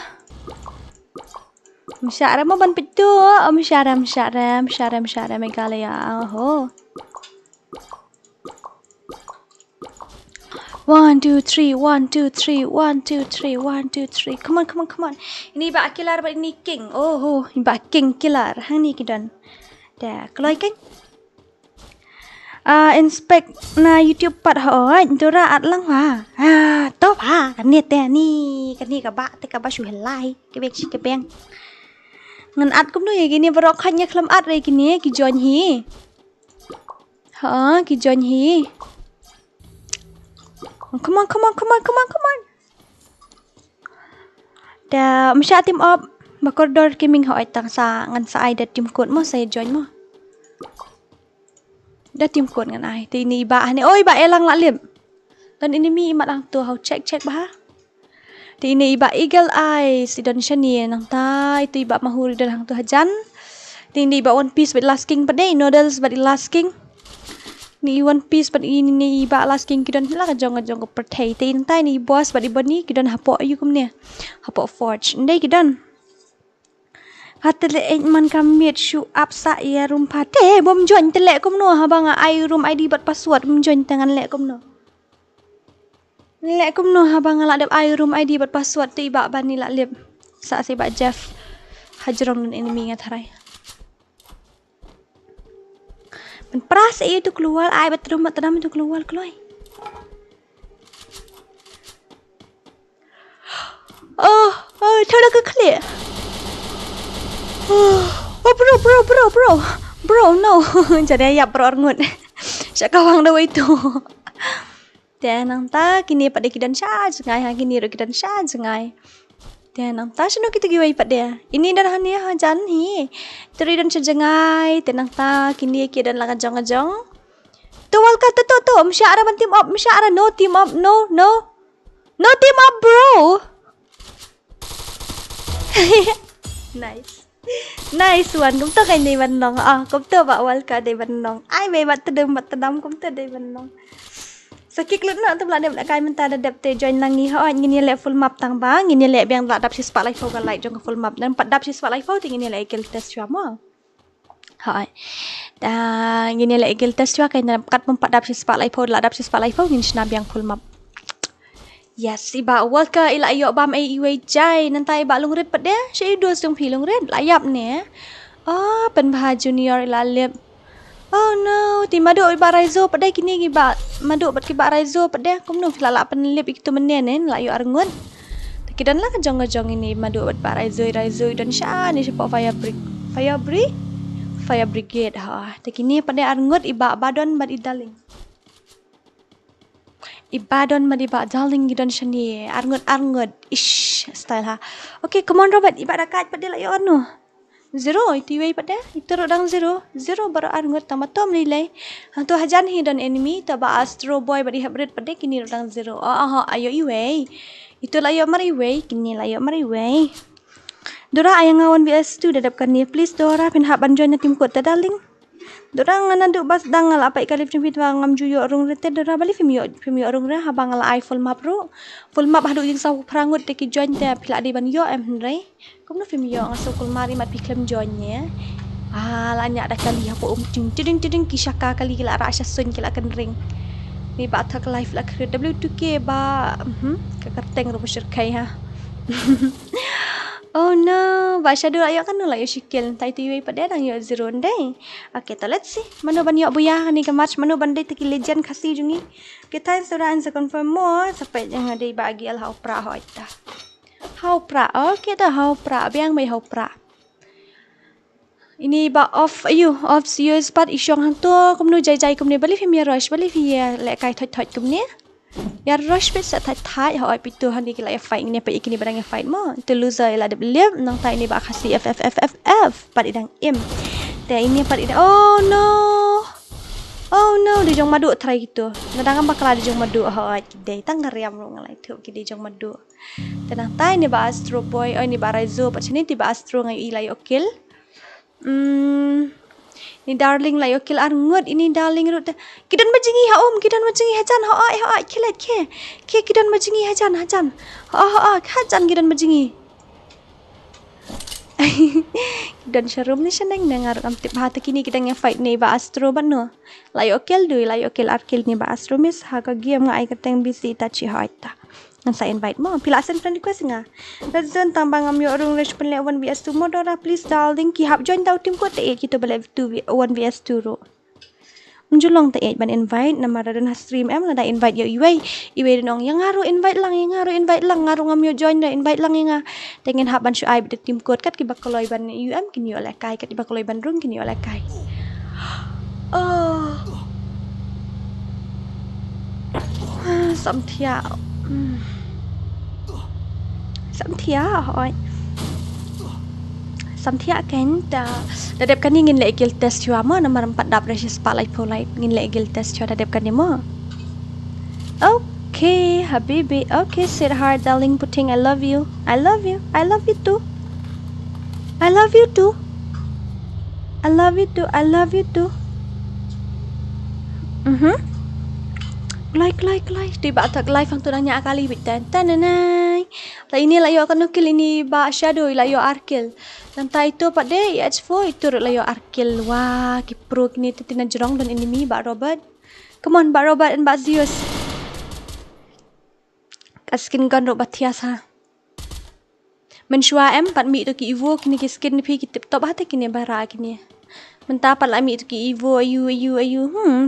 Msyara mo ban pitu. Msyara Meghalaya. Oh. 1 2 3 1 2 3 1 2 3 1 2 3 come on ini bak killer bak ini king oh ini bak king killer hang ni kidan dah keloi kan inspect na YouTube pat hoi Dora at lang wa to ba kan ni te ni kan ni ka ba te ka ba shu helai ke bek ke beng ngan at kum no ye gini barok khanya khlam at re gini ki join hi ki join hi Come on. Da msya team up bakordor kiming hoi tang sa ngan sa ai da team code mo saya join mo. Da team code ngan ai. Ti ni ba ni oi ba elang la lim. Dan ini mi imat lang tu hau check ba. Ti ini iba eagle eye si don shani nang ta itu iba mahuri dan hang tu hajan. Ti ini iba one piece but last king pade noodles but last king. Ni one piece but ini ni iba last king kidan la jong ko perthai tin tai ni boss but ibani kidan hapo ayu kum ne hapo forge ndai kidan hatele man kamit shoe up sa ya room pate bom join telek kum no habanga ai room id but password bom join tangan lek kum no habanga la dap ai room id but password ti iba bani la lep sa si ba Jeff hajrong dan enemy ngatharai Men pras itu keluar, ai batrum matram itu keluar. Oh, thoda ke clear. Bro, no. Jadi ya bro ngut. Sakawang daw itu. Dan nang ta kini pada kidan sya jengai ha kini ro kidan sya jengai. Dan nang ta sino kita giwai pad dia. Ini dan hania hajan hi. Teri dan sejengai tenang ta kini ki dan lakan jong. Tuwal kata tu msyara ban team up msyara no team up no team up bro. Nice one. Kum to kai nei ban nong kum to ba wal ka dei ban nong. Ai me bat tedam kum to dei ban nong. Sakik lut nak tu belak kai menta dadap te join langi ho ngini le full map tang bang ngini le biang dap si spotlight fo kan like jong full map dan padap si spotlight fo ngini le kill test chua mo hai da ngini le kill test chua kai na kat pom padap si spotlight fo la dap si spotlight fo ngini snap biang full map yes iba walka ila yo bam ai iwe jai nantai ba lung red pade she do sung phi lung red layap ne pen bha junior ila lep Oh no, ti maduk ba raizo pada kini giba maduk bat kiba raizo pada kumno lala penlip itu menen la yo arngun. Kidan lah kejong ini maduk bat ba raizo dan sya ni sepo fire brigade ha. Kini pada arngut iba badon bad idaling. Ibadon madiba darling gidan shani arngut ish style ha. Okay, come on Robert iba dakat pada la yo anu. 0 itu way pada itu rodang 0 baru arngut tamatom nilai hantu hajan hidden enemy taba astro boy badi hybrid pada kini rodang 0 ayo iway itu layo mari way kini layo mari way Dora ayang ngawan BS2 dadapkan ni please Dora pin hak banjoin tim kuat darling Dora ngana duk bas dangal apa ikalip cempit ngam juyo rung rete Dora bali fimio rung re habang la I full map hadu jing saw prangut teki join te pila di ban yo henry Kom no fimio ngaso kulmari mat piklem joinnya lanya ada kali apa tiding kisaka kali kila rasya sun kila kan ring ni ba thak live la kre W2K ba kakarteng ro syirkai ha Oh no, baca dulu ayo kan nula yo shikil tai tiwi pada dang yo 0 ndai. Okay, so let's see. Manu ban yo buya ni ke match manu ban dai teki legend KHASI jungi. Kita sudah answer confirm more sampai yang ada bagi al hau pra ho ita. Hau pra. Okay dah hau pra biang mai hau pra. Ini ba off off serious part isyong hang tu kum nu jai kum ni bali fi mi rush bali fi le kai thot kum ni. Ya rush bit sa thai hoi pitu han dikila ya fight ni pa ikini barang ya fight mo. Tu loser ila de believe nang tai ni ba khasi F pat idang im. Te ini pat idang oh no. Oh no, di jong madu try gitu. Nadang bakal di jong madu hoi kidai tang ngariam ro ngalai tu kidai jong madu. Tenang tai ni ba Astro boy ni ba Raizo pat sini ti ba Astro ngai ilai okil. Ni darling la yokil ar ngut ini darling rut kidan majingi ha kidan majingi hajan ha kilet ke kidan majingi hajan ha hajan kidan majingi dan sharum ni seneng dengar am tip hati kini kita nge fight ni ba Astro bano la yokil arkil ni ba Astro mis ha ka game ngai kateng bisi tachi haita ngan sa invite mo pila send friend request nga dazon tambang am yo rung resh pen 1vs2 mo Dora please darling ki hap join tau tim ko te kita bele 1vs2 ro unjulong te ban invite nama dan stream em la da invite yo iwe nong yang ngaru invite lang ngaru ngam yo join da invite lang nga tengen hap ban shu ai de tim code kat ki bakoloi ban kin yo le kai kat ki bakoloi ban rung kin yo le kai oh sam thiao hỏi Samthia kan dadap kan ngin le gil test chua mo nomor 4 dap resis spotlight polite ngin le gil test chua dadap kan mo okay habibi okay sweetheart darling putting I love you too like di ba tak live ang tunang niya akali bitan tananay la ini layo kan nukil ini ba shadow layo arkil nanti itu pak de H4 itu layo arkil wah ki pro kini titina jerong dan enemy ba Robert come on ba Robert and ba Zeus kaskin gun ro bathias ha menshua em pat mi to ki evo kini ki skin phi ki tip top hate kini bara kini menta pat la mi to ki evo ayu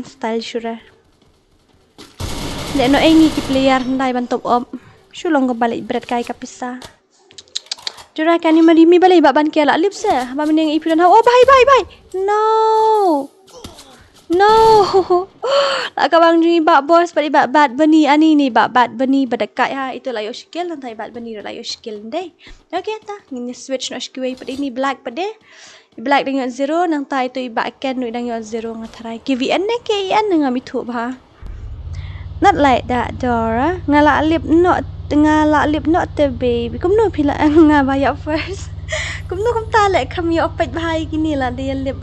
style sure le no engi ki player ndai ban top up shulong ko balik bread kai kapisa jura kan ni mi balik ba ban kia la lip se ba meneng ipu dan oh bye no la ka bang ni ba boss balik ba bad bani ani ni ba bad bani badakai ha itu la yo skill nantai bad bani la yo skill ndai okay ta ni switch no skill pade ni black pade black dengan 0 nang tai tu iba ken nu dengan 0 ngatrai kvn ne kn ngam itu ba not like that Dora ngala lip not the baby kum no pila nga baya first kum no kum ta lek kam yo opet bhai gini la dia lip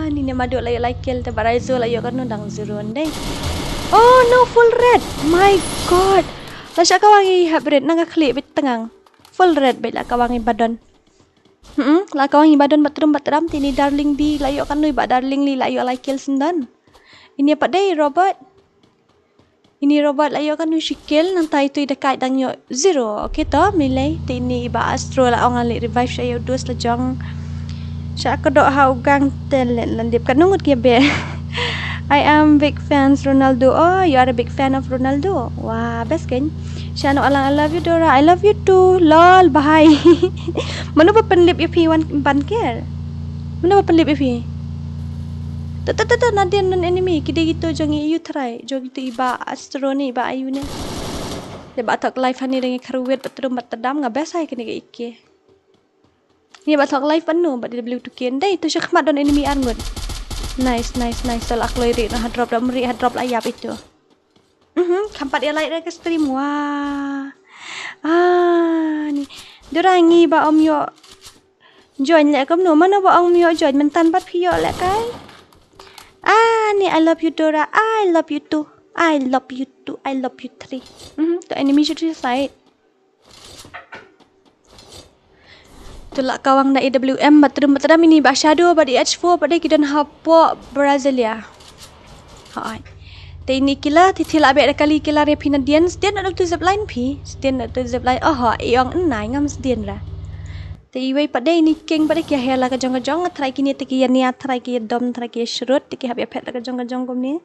ni ne madu la yo like kill te baraizo la yo kan dang 0 ndai oh no full red my god la sha kawangi hybrid nang klik bit tengang full red be la kawangi badon la kawangi badon batrum tini darling bi la yo kan nu ba darling li la yo like kill sendan ini apa dai Robert ini robot layo kan usikil nang tai tu dekat dang yo 0 okay to milai tini ba Astro la ong ali revive saya dos la jong sya kedok hau gang talent landip kan nungut ke be I am big fans Ronaldo oh you are a big fan of Ronaldo wah best kan sya no alang I love you Dora I love you too lol bye mana ba penlip ip wan banker mana ba penlip ip Tata nanti non enemy kita gitu jangan you try jangan gitu iba Astro ni iba ayu ni dia batok live ni dengan karuwet betul matadam nggak biasa kini ke ike ni batok live penuh bat dia beli tukian deh itu syakmat don enemy arngut nice so aku lirik nah drop dah meri drop layap itu kampat dia like ke stream wah ni dorangi ba om yo join lek kam no mana ba om yo join mentan pat pio lek kai ni I love you Dora I love you too I love you three to enemy should side tu la kawang da AWM batrum ini ba shadow ba di H4 pada kita hapo Brazilia hai te ini kila tithila be kali kila repinadian stian nak tu zipline pi stian nak tu zipline iong nai ngam stian ra te iwai pada ini king pada kia hela ka jong try kini te kia niat try kia dom try kia shrut te kia habia pet ka jong kom ni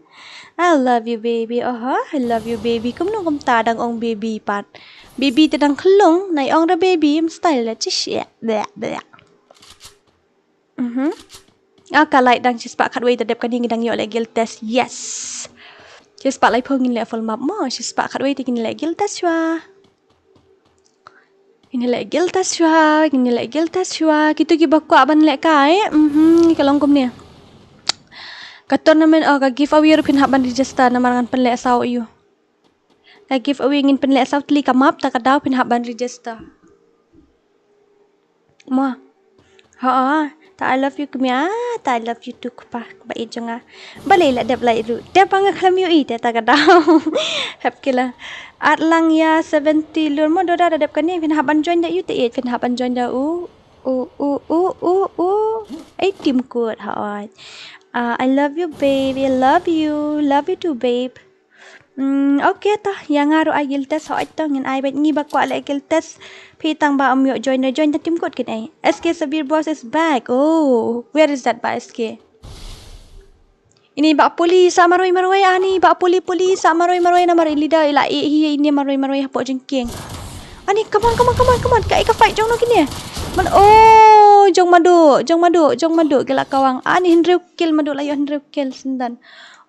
I love you baby I love you baby kum no kum ta dang ong baby pat baby te dang khlong nai ong ra baby style la chi shit ka like dang chispa khat wei te dep kan hing dang yo le gil test yes Chị spa lại phơi nghìn lệ phần mập mà chị spa khát thì nghìn lệ gil taswa. Nghìn lệ gil taswa. Kita giba kuat ban lệ cái. Kalau ngom ni. Ka tournament ka giveaway ru pin haban register na marangan penlek saw you. Ka giveaway ngin penlek saw tli ka map ta ka daw pin haban register. Mo. Ha. Ta I love you kumya. Ta I love you too pa. Ba ijonga. Balai la dep lai ru. Dep ang khlam you i ta ka daw. Hap kila. At lang ya 70 lur mo doda dep kan ni pin haban join da you te pin haban join da u. 18 good ha. I love you, baby. I love you. Love you too, babe. Okay ta. Yang aru I giltes ho ito ngin I bet ngi ba kwa le giltes. Pitang ba amyo join the team code kin ai. SK Sabir boss is back. Oh, where is that ba SK? Ini ba puli sa maroy ani ba puli sa maroy na maroy lida ila ini maroy hapo jengking. Ani come on. Kai ka fight jong no kini. Man jong madu gila kawang. Ani Henry kill madu layo Henry kill sendan.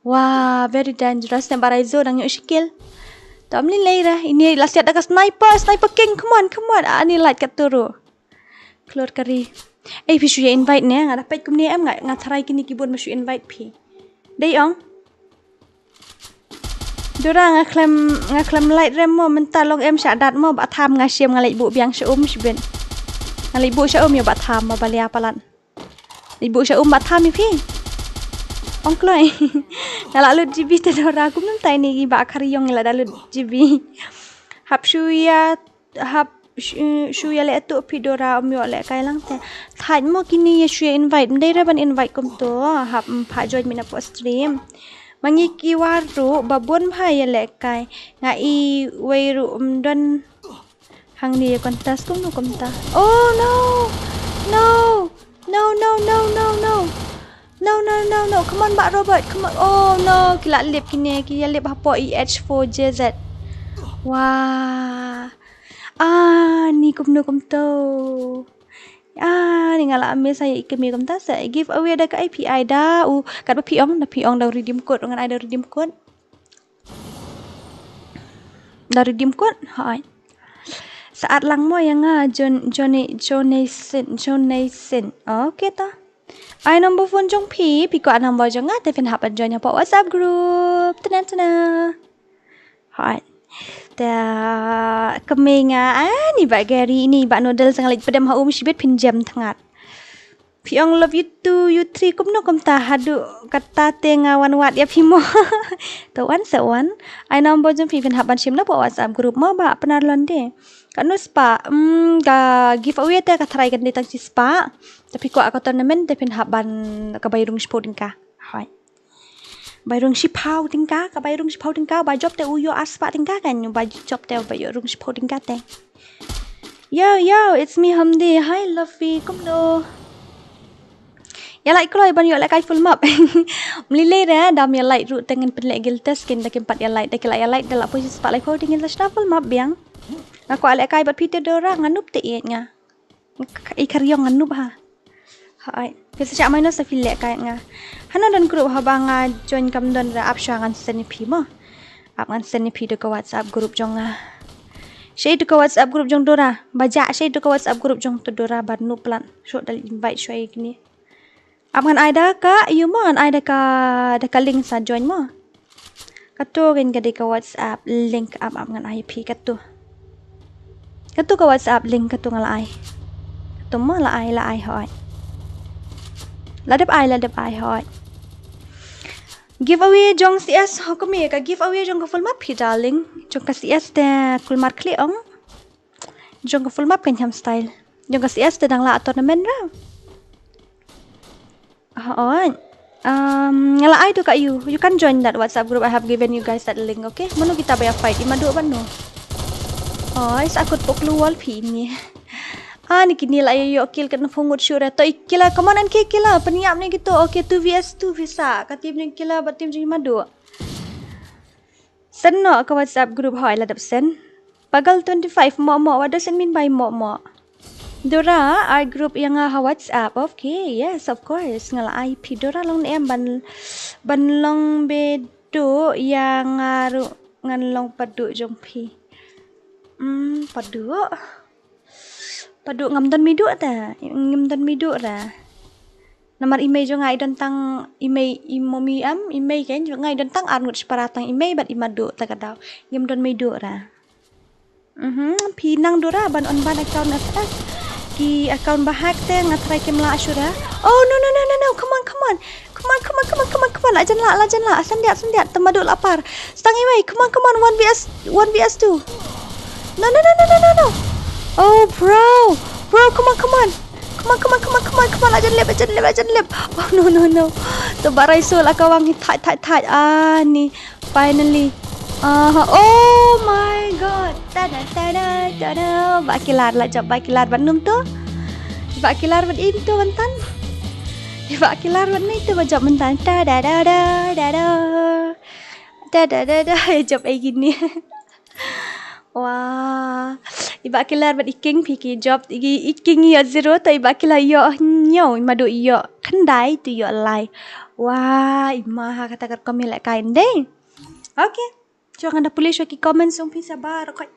Wah, very dangerous. Nampak Raizo dang yuk skill. Tak boleh lain ini last ada ka sniper king. Come on. Ani light kat turu. Keluar kari. Pishu ya invite ni. Ngada pet kum ni em ngak try kini keyboard masuk invite pi. Day ong. Dora ngaklam light rem mo mental long em syadat mo ba tham ngasiam ngalai bu biang seum siben. Ngalai bu seum yo ba tham ma balia palan. Ibu seum ba tham pi. Ong kloi. Nala lu GB te Dora kum nam tai ni ba khariyong la dalu GB. Hap shuya le tu pi Dora omyo le kai lang te. Thaj mo kini ye shuya invite mdai ra ban invite kum to hap pha join mina po stream. Mangi kiwaru babun bhai le kai ngai weiru umdon hang ni kontas kum no komta. Oh no. No. Come on, Mbak Robert. Come on. Oh no. Kila lip kini. Kila lip apa EH4JZ. Wah. Ni kum tu. Ni ngala ambil saya ikemi kum ta. Saya give away ada ke API dah. Kat ba piong dah redeem code dengan ada redeem code. Dah redeem code. Hai. Saat lang mo yang Jonathan. Okay ta. I number phone jong pi ko number jong te fin hap join po WhatsApp group. Tena. Hai. Da kami ni ba Gary ni ba noodle sang lit pedam haum sibet pinjam thangat. Piong love you too, you three kum no kum ta hadu kata tenga wan wat ya pimo. To one. I number jong pi fin hap sim na po WhatsApp group mo ba penar londe. Kanu spa ga giveaway te ka try kan ditang si spa. Tapi ko ako tournament te pin haban ka bayrung sporting ka. Hai. Bayrung sipau tingka ka bayrung sipau tingka ba job te uyo aspa tingka kan ba job te bayrung sporting ka te. Yo, it's me Hamdi. Hi Luffy, kumno. Ya like kalau iban yo like I full map. Melilai dah dam ya like root dengan penlek giltes kin dak empat ya like dak ya like dak posisi spa like holding in the full map biang. Aku alek kai bat Peter Dora nganup te nga. Ikaryong nganup ha. Hai. Kasi siya may no sa file kai nga. Hana dan group habang join kam don ra apsha ngan seni pi mo. Ap ngan seni pi ke WhatsApp group jong Shay ke WhatsApp group jong Dora. Baja shay ke WhatsApp group jong tu Dora bar nu plan. So dal invite shay gini. Ap ngan aida ka you mo ngan aida ka link sa join mo. Kato rin ka ke WhatsApp link ap ngan IP kato. Kato ka WhatsApp link kato nga laay. Kato mo laay hoy. Ladap ay hoy. Giveaway jong CS ho kami ka giveaway jong ka full map hi darling. Jong ka CS te kulmar kli ong. Jong ka full map kan ham style. Jong ka CS te dang la tournament ra. Hoy. Ngala ay to ka you. You can join that WhatsApp group. I have given you guys that link, okay? Mano kita bayar fight imadu ban no. Ay, sakut po keluar pi ni. Ni kini lah yo kill kan fungut syura. To ikila, come on and kila. Peniap ni gitu. Okay, 2vs2 bisa. Katib ni kila batim jadi madu. Send no ke WhatsApp group hoy la dap send. Pagal 25 mo. What does it mean by mo? Dora, our group yang WhatsApp. Okay, yes, of course. Ngala IP Dora long em ban long be peduk yang ngaruh nganlong peduk jong pi. Peduk. Peduk ngam don miduk ta. Ngam don miduk ra. Nomor email jo ngai tentang email imomi email kan jo ngai tentang arngut separatang email bat imaduk ta kadau. Ngam don miduk ra. Pinang dora ban on ban account atas. Ki account bahak te ngatrai kemla asyura. Oh no. Come on. Lajan la. Sendiat. Temaduk lapar. Stang email. Come on. 1vs 2. No. Oh bro. Come on. Lajan lep. Oh no. Terbarai sul akawang tight. Ni finally. Oh my god. Tada. Bakilar lah jap bakilar bandum tu. Bakilar bad itu bentan. Bakilar bad ni tu bajak bentan. Tada. Jap ai gini. Wah. Bakilar bad iking piki job iking ya zero tai bakilar yo nyau madu yo kendai tu yo lai. Wah, imah kata kami lek kain deh. Okay. Jangan dah boleh syaki komen song pi sabar koi.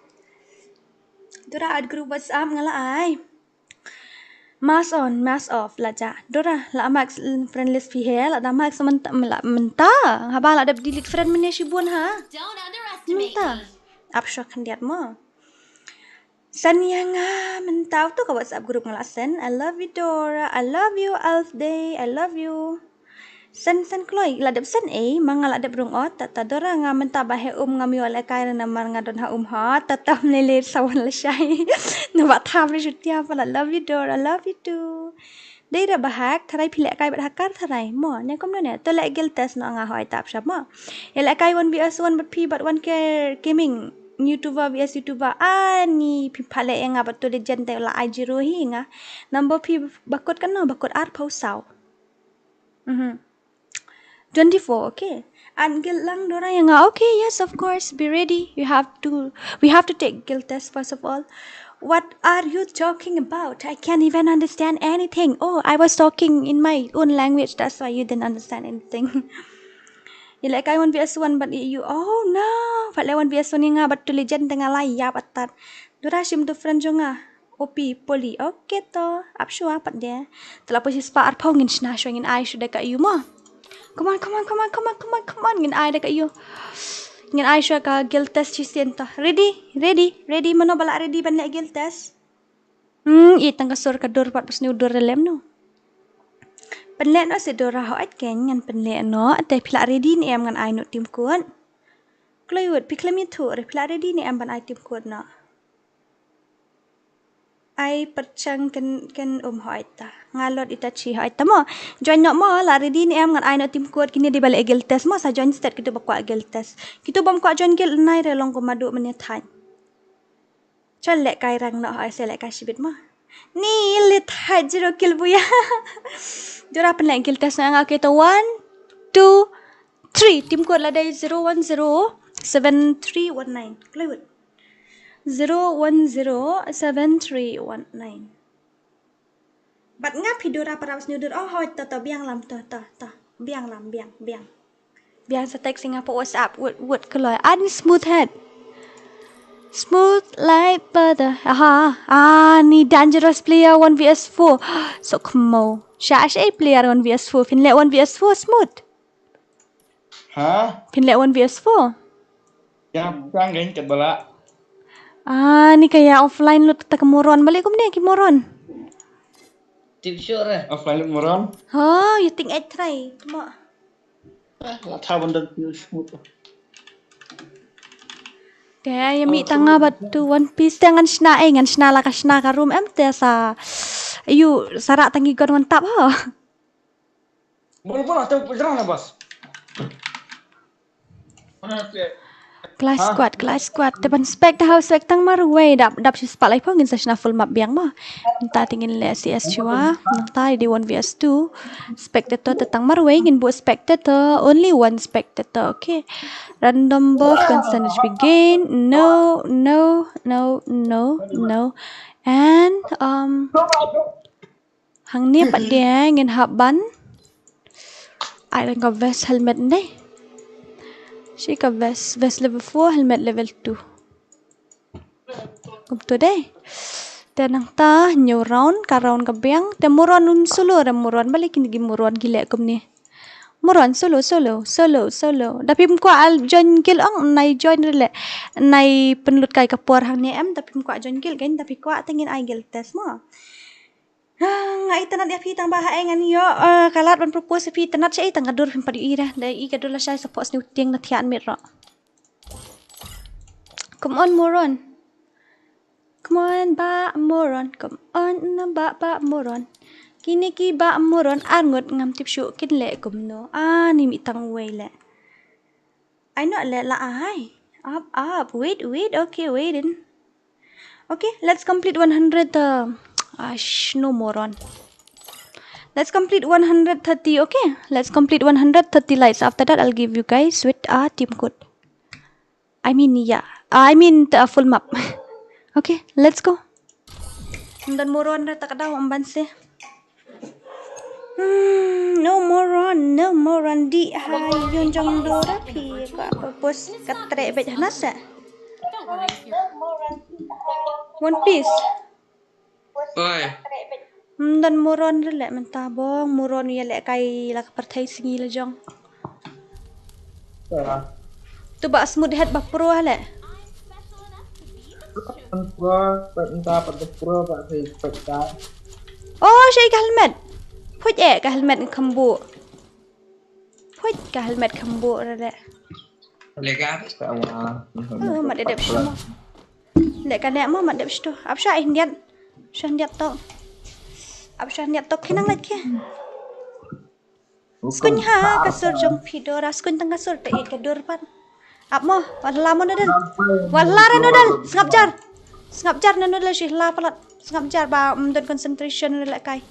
Dora ad group WhatsApp ngala ai. Mask on, mask off la ja. Dora la max friend list pi he la da max menta. Haba la da delete friend mene shibun ha. Don't underestimate Menta. me. Apsha kan diat mo. San yang menta tu ka WhatsApp group ngala sen. I love you Dora. I love you Alf Day. I love you. Sen kloi ladap sen mangal adap rung ta dora nga menta bahe ngami wala kai na mar nga don ha ha tatam lele sawan la shai no ba tham le jutia pala love you Dora love you too dei ra bahak tharai phile kai bat hakar tharai mo ne kom ne to le gel test no nga hoi tap sha mo ele kai 1vs1 but p but 1k gaming YouTuber vs YouTuber ani pi phale nga bat to legend te la IG ro hi nga number p bakot kan no bakot ar phau sau 24, okay. And guilt lang dora yang okay, yes, of course, be ready. We have to take guilt test first of all. What are you talking about? I can't even understand anything. Oh, I was talking in my own language. That's why you didn't understand anything. You like I 1vs1 but you oh no. But like 1vs1 nga but to legend tengah layap atat. Dora sim tu friend jo nga. Opi poli. Okay to. Apsyo apat dia. Telah posisi spa arpau ngin shna shwa ngin ai sudah kat you mah. Come on. Ngin ai dekat you. Ngin ai syua ka guilt test chisien ta. Ready. Mano bala ready ban lek guilt test. Itang kasur ka dor pat pasni udur relem no. Penlek no se dora hoat ken ngan penlek no te pila ready ni am ngan ai no tim kuat. Kloyut piklami tu re pila ready ni am ban ai tim kuat no. Ai percang ken hoat ta. Ngalot itachi hoat ta mo. Join no mo la ready ni am ngan ai no tim kuat kini di balik guilt test mo sa join start kita bakwa guilt test. Kita bam kwa join guilt nai re long ko madu menethan. Chal lek kai rang no hoat se lek kai sibit mo. Ni lit hajro kil buya. Dora penlek guilt test nga kita 1 2 3 tim kuat la dai 010 7319. Kloyut. 0107319. Bat ngap hidura para snudur oh hoi ta biang lam ta biang lam biang sa text Singapore WhatsApp would keloi an smooth head smooth like butter ni dangerous player 1vs4 so kemo syash player 1vs4 finle 1vs4 smooth finle 1vs4 Yang panggen kat bala. ni kayak offline lu tak moron balik kum ni ki moron. Tip sure offline moron. You think I try? Cuma La tha benda smooth. Dia yang mi tanga batu one piece dengan sna ngan sna la ka sna ka room em te sa you sarak tangi gon mantap ha. Boleh atau perjalanan lah bos. Class squad depan spek dah house spek tang marway dap si spak lai pangin sa sna full map biang ma. Minta tingin le CS chua nang tai di 1vs2 spectator tetang marway ngin bu spectator only one spectator okay. Random buff constant HP gain no and hang ni pat dia ngin hab ban I like a vest helmet ni She ka vest level 4, helmet level 2. Betul deh. Dan nang ta new round ka round ka biang. Te moron un solo ra moron balik ni moron gila kum ni. Moron solo. Tapi mko al join gil ang nai join rele. Nai penlut kai kapor hang ni am tapi mko join gil kan tapi ko tengin ai gil test mo. Ngai tanat ya pi tang bah ngan yo kalat ban propose pi tanat sei tang gadur pim padi ira dai I gadur la sai support ni tiang na thian mit ro. Come on moron. Come on ba moron. Come on ba moron. Kini ki ba moron angot ngam tip shu kin le kum no. Ni mi tang wei le. I not le la ai. Up. Wait. Okay, waiting. Okay, let's complete 100 no moron. Let's complete 130, okay? Let's complete 130 lights. After that, I'll give you guys with a team code. I mean the full map. Okay, let's go. Dan moron na takadaw ang banse. No moron di hayun jong DORA pi ka purpose katre bet hanasa. Don't worry if you're One Piece. Oi. Dan moron rele mentabong moron ya lek kai la partai singi la jong. Tu ba smooth head bak pro hale. Oh, shay ka helmet. Put ka helmet kambu. Put ka helmet kambu rele. Legal. Mat dedep semua. Lek ka nek mo mat dedep sto. Ap sha indian. Sha ndiat to. Ap sha ndiat to kinang lek ke. Skun ha kasur jong pidora skun tang kasur te ke dur pan. Ap mo wala mo nodal. Wala re nodal. Sngap jar na nodal shi la palat. Sngap jar ba mdon concentration lek kai.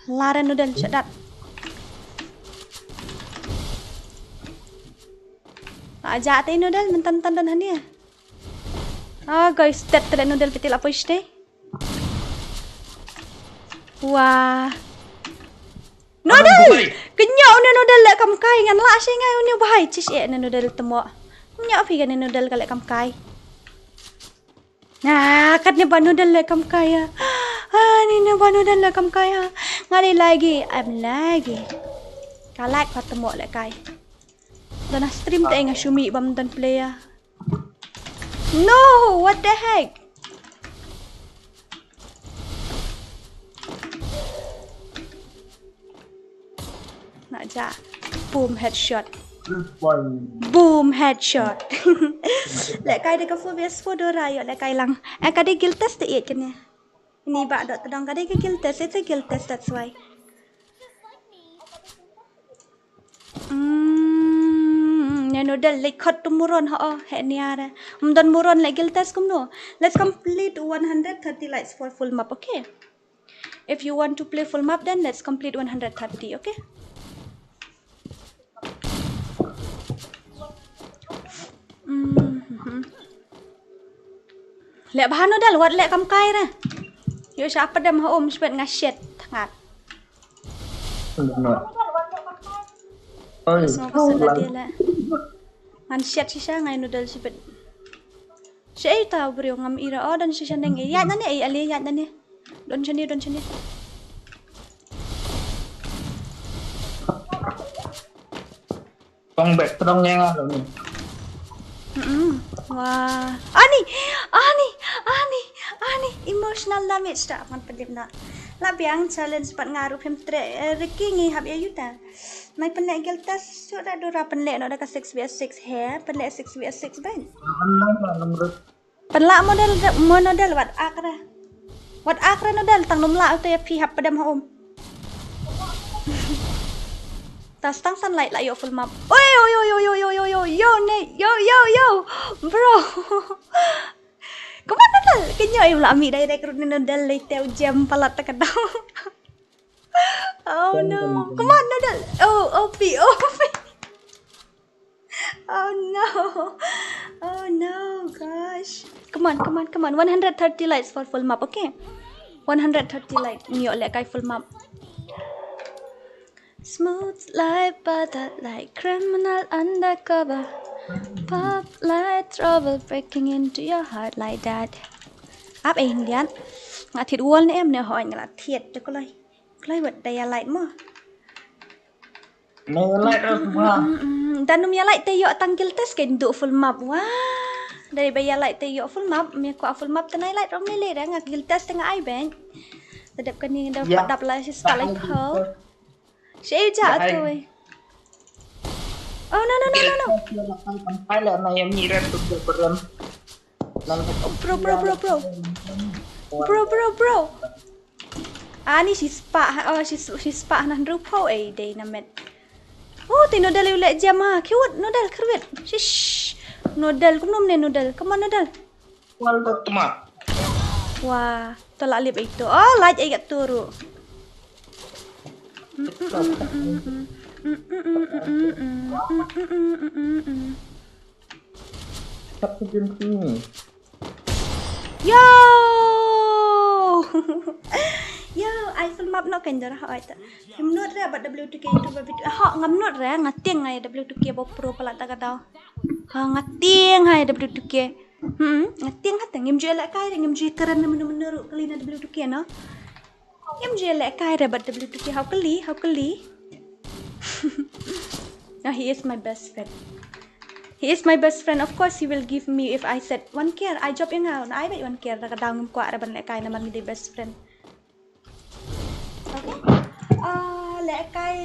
Laren nodal chadat. Aja tay nodal mentan-tan dan hania. Guys, tet nodal pitil apa iste? Wah. Nodal. Kenyau na nodal lek kam kai ngan la sai ngai uni bahai cis na nodal temo. Nyau pi kan nodal kalek kam kai. Nah, katnya ba nodal lek kam kai ya. Ni na ba nodal lek kam kai ha. Ngali lagi, am lagi. Kalak patemo lek kai. Dan stream tak ingat Shumi bam dan player. No, what the heck? Nak ja, boom headshot. Boom headshot. Lek kai dekat full PS4 DORA yo lek kai lang. Kai de guild test te kan ya. Ini ba dot tedang kai de guild test, it's a guild test that's why. Nodal like cut to moron niara. Dan moron like guild test no. Let's complete 130 lights for full map, okay? If you want to play full map, then let's complete 130, okay? Lek bahan nodal wat lek kam kai ra. Yo siapa dah mau sepet ngasyet tangat. Semua dia lah. Ngan syet sisa ngai nodal sepet. Saya tahu beri ngam ira dan sisa neng ya nani ali ya nani. Don chani. Bang bet terong yang ada ni. Wah. Ani. Emotional damage tak akan pedip nak. Labiang challenge pat ngaruh him rekingi hab ya yuta. Mai penlek gel tas sudah DORA penlek nak dekat 6vs6 hair penlek 6vs6 ban. Penlak model wat akra. Wat akra model tang nomla tu ya pi hab padam hom. Tas tang sunlight lah yo full map. Yo bro. Kemana nodal? Kenyo ay wala mi direct route ni nodal lay teo jam palat ta kadaw. Oh no. Come on nodal. OP. Oh no gosh. Come on. 130 lights for full map, okay? 130 lights. Niyo lek kai full map. Smooth like butter, like criminal undercover. Pop like trouble breaking into your heart like that. Áp em đi ăn. Ngã thịt uốn em nè hỏi ngã thiệt cho cô lấy vật đây lại mà. Này lại đâu semua. Dan num ya lại tây yọ tăng kill test cái độ full map wah. Dari bayar lại tây yọ full map, mi ko full map tenai lại rom lele dah ngã kill test tengah ai ben. Sedap kan ni đập lại si start like pearl. Saya jatuh tu. Oh no. Sampai lah na yang mirat tu beran. Bro. Ni si spa nan rupo day na met. Oh, ti nodal ulit jam ha. Kiwat nodal kerwit. Shish. Nodal kumnom ne nodal. Come on nodal. Wal tu temat. Wah, tolak lip itu. Oh, laj ai kat turu. Satu jenis ni. Yo! Yo, I full map no kan jar ha ita. Ngamnot ra bat W2K itu babit. Ha ngamnot ra ngating ai W2K bo pro pala ta kadau. Ha ngating hai W2K. Ngating ha tang ngim jela kai ngim ji karan menur kelina W2K no. Ngim jela kai ra bat W2K how keli. Now he is my best friend. He is my best friend. Of course, he will give me if I said 1K. I job yang ngaun. I bet 1K. Raga daw ngam kuat raban lekay naman mi best friend. Okay. Lekay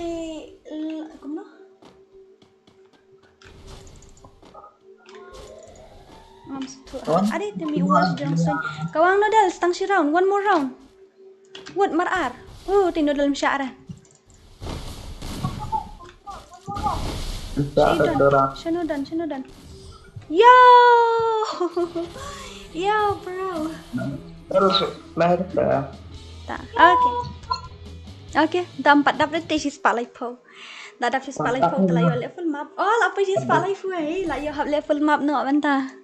kumno. Adi demi uwas jang sen. Kawang nodal stang si round. One more round. What marar? Tino dalam syarah. Shanodan. Yo, bro. Terus lahir dah. Okay. Dampat dapat si spotlight po. Dapat si spotlight po telah yo level map. Oh, apa si spotlight po eh? Lah yo have level map no banta.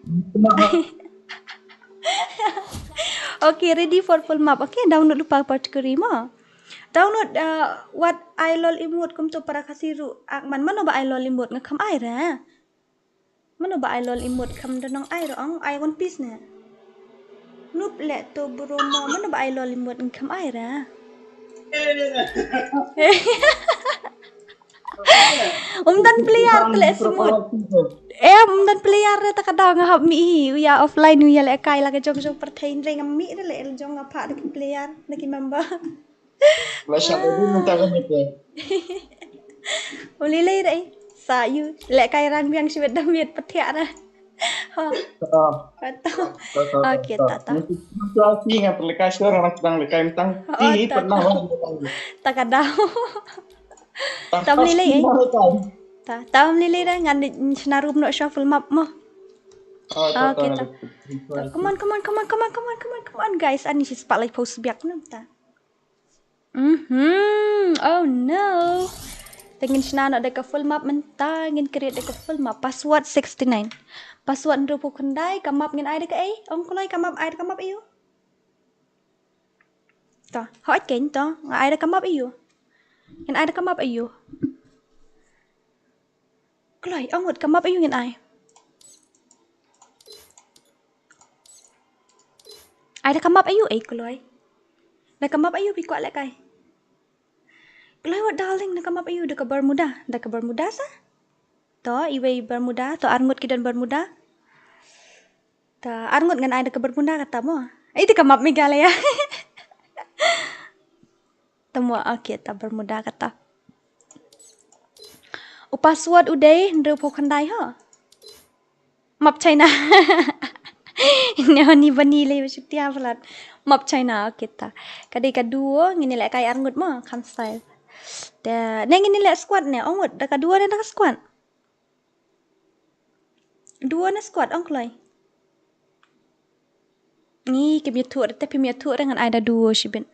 Okay, ready for full map. Okay, download lupa category mo. Download what I lol emote kum to para kasiru. Man mano ba I lol emote ngakam ai ra. Mano ba I lol emote kam danong ai ro ang I one piece na. Nup le to bro mo mano ba I lol emote ngakam ai ra. Dan player tele semut. Dan player ta kadang ngahap mi ya offline ya le kai la ke jong pertain ring mi le jong ngapa de player lagi member. Masya Allah minta kami tu. Uli lay ray. Sayu. Lek kay rang biang si bedam miet petiak na. Ha. Patau. Okay, tata. Masya ngap lekas orang nak bang lekai mentang. Ini pernah bang. Tak ada. Tam lilay eh. Tam lilay dah ngan senarum nak shuffle map mah. Okay, ta. Come on guys. Ani si spotlight post biak na ta. Oh no. Tengin sina nak dekat full map mentah, ingin create dekat full map password 69. Password rupo kendai kamap ngin ai dekat ai? Ong kulai kamap ai dekat map iyo. Ta, hỏi kén ta, ai dekat map iyo. Ngin ai dekat map iyo. Kulai ong hot kamap iyo ngin ai. Ai dekat map iyo kulai. Dekat map ayu pi kuat lek kai. Kelewat darling dekat map ayu dekat Bermuda. Dekat Bermuda sah? To iwe Bermuda to arngut kidan Bermuda. Ta arngut ngan ai dekat Bermuda kata mo. Dekat map Meghalaya. Temu okay ta Bermuda kata. Password uday ndeu pokandai ha. Map China. Ini vanile besutia pelat. Map China kita. Kadai kedua ngini lek kai arngut mah kan style. Da neng ngini lek squad ne ongut da kedua ne dak squad. Dua ne squad ong klai. Ni ke miatu tapi miatu dengan ada dua sibin.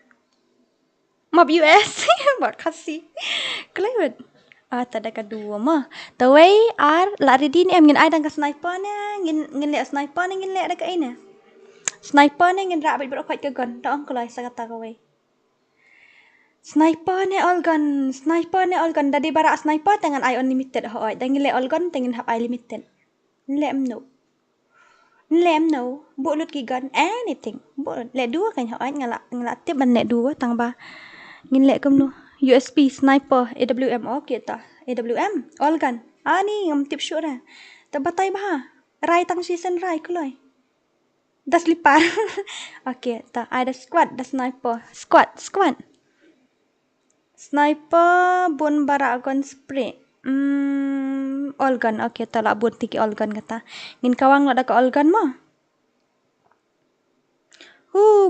Map US buat KHASI. Klai wet. Tak ada kedua mah. Tawai ar lari din em ngin ai dang ka sniper ne ngin lek sniper ne ngin lek dak ai ne. Sniper ni ngin rabit berokat ke gun. Tak angkulai saya kata kawai. Sniper ni all gun. Dari barak sniper tangan I unlimited hoi. Dan ngile all gun tangan hap I limited. Let em know. Buat ki gun anything. Buat let dua kan hoi ngalak tip ban let dua tang ba. Ngile kum nu. USB sniper AWM kita. AWM all gun. Ni ngam tip shoot dah. Terbatai bah. Rai tang season rai kuloi. Dah selipar. Okay, tak ada squad, dah sniper. Squad. Sniper bun barak gun spray. All gun. Okay, tak lah bun tiki all gun kata. Ngin kawang nak dak all gun mah.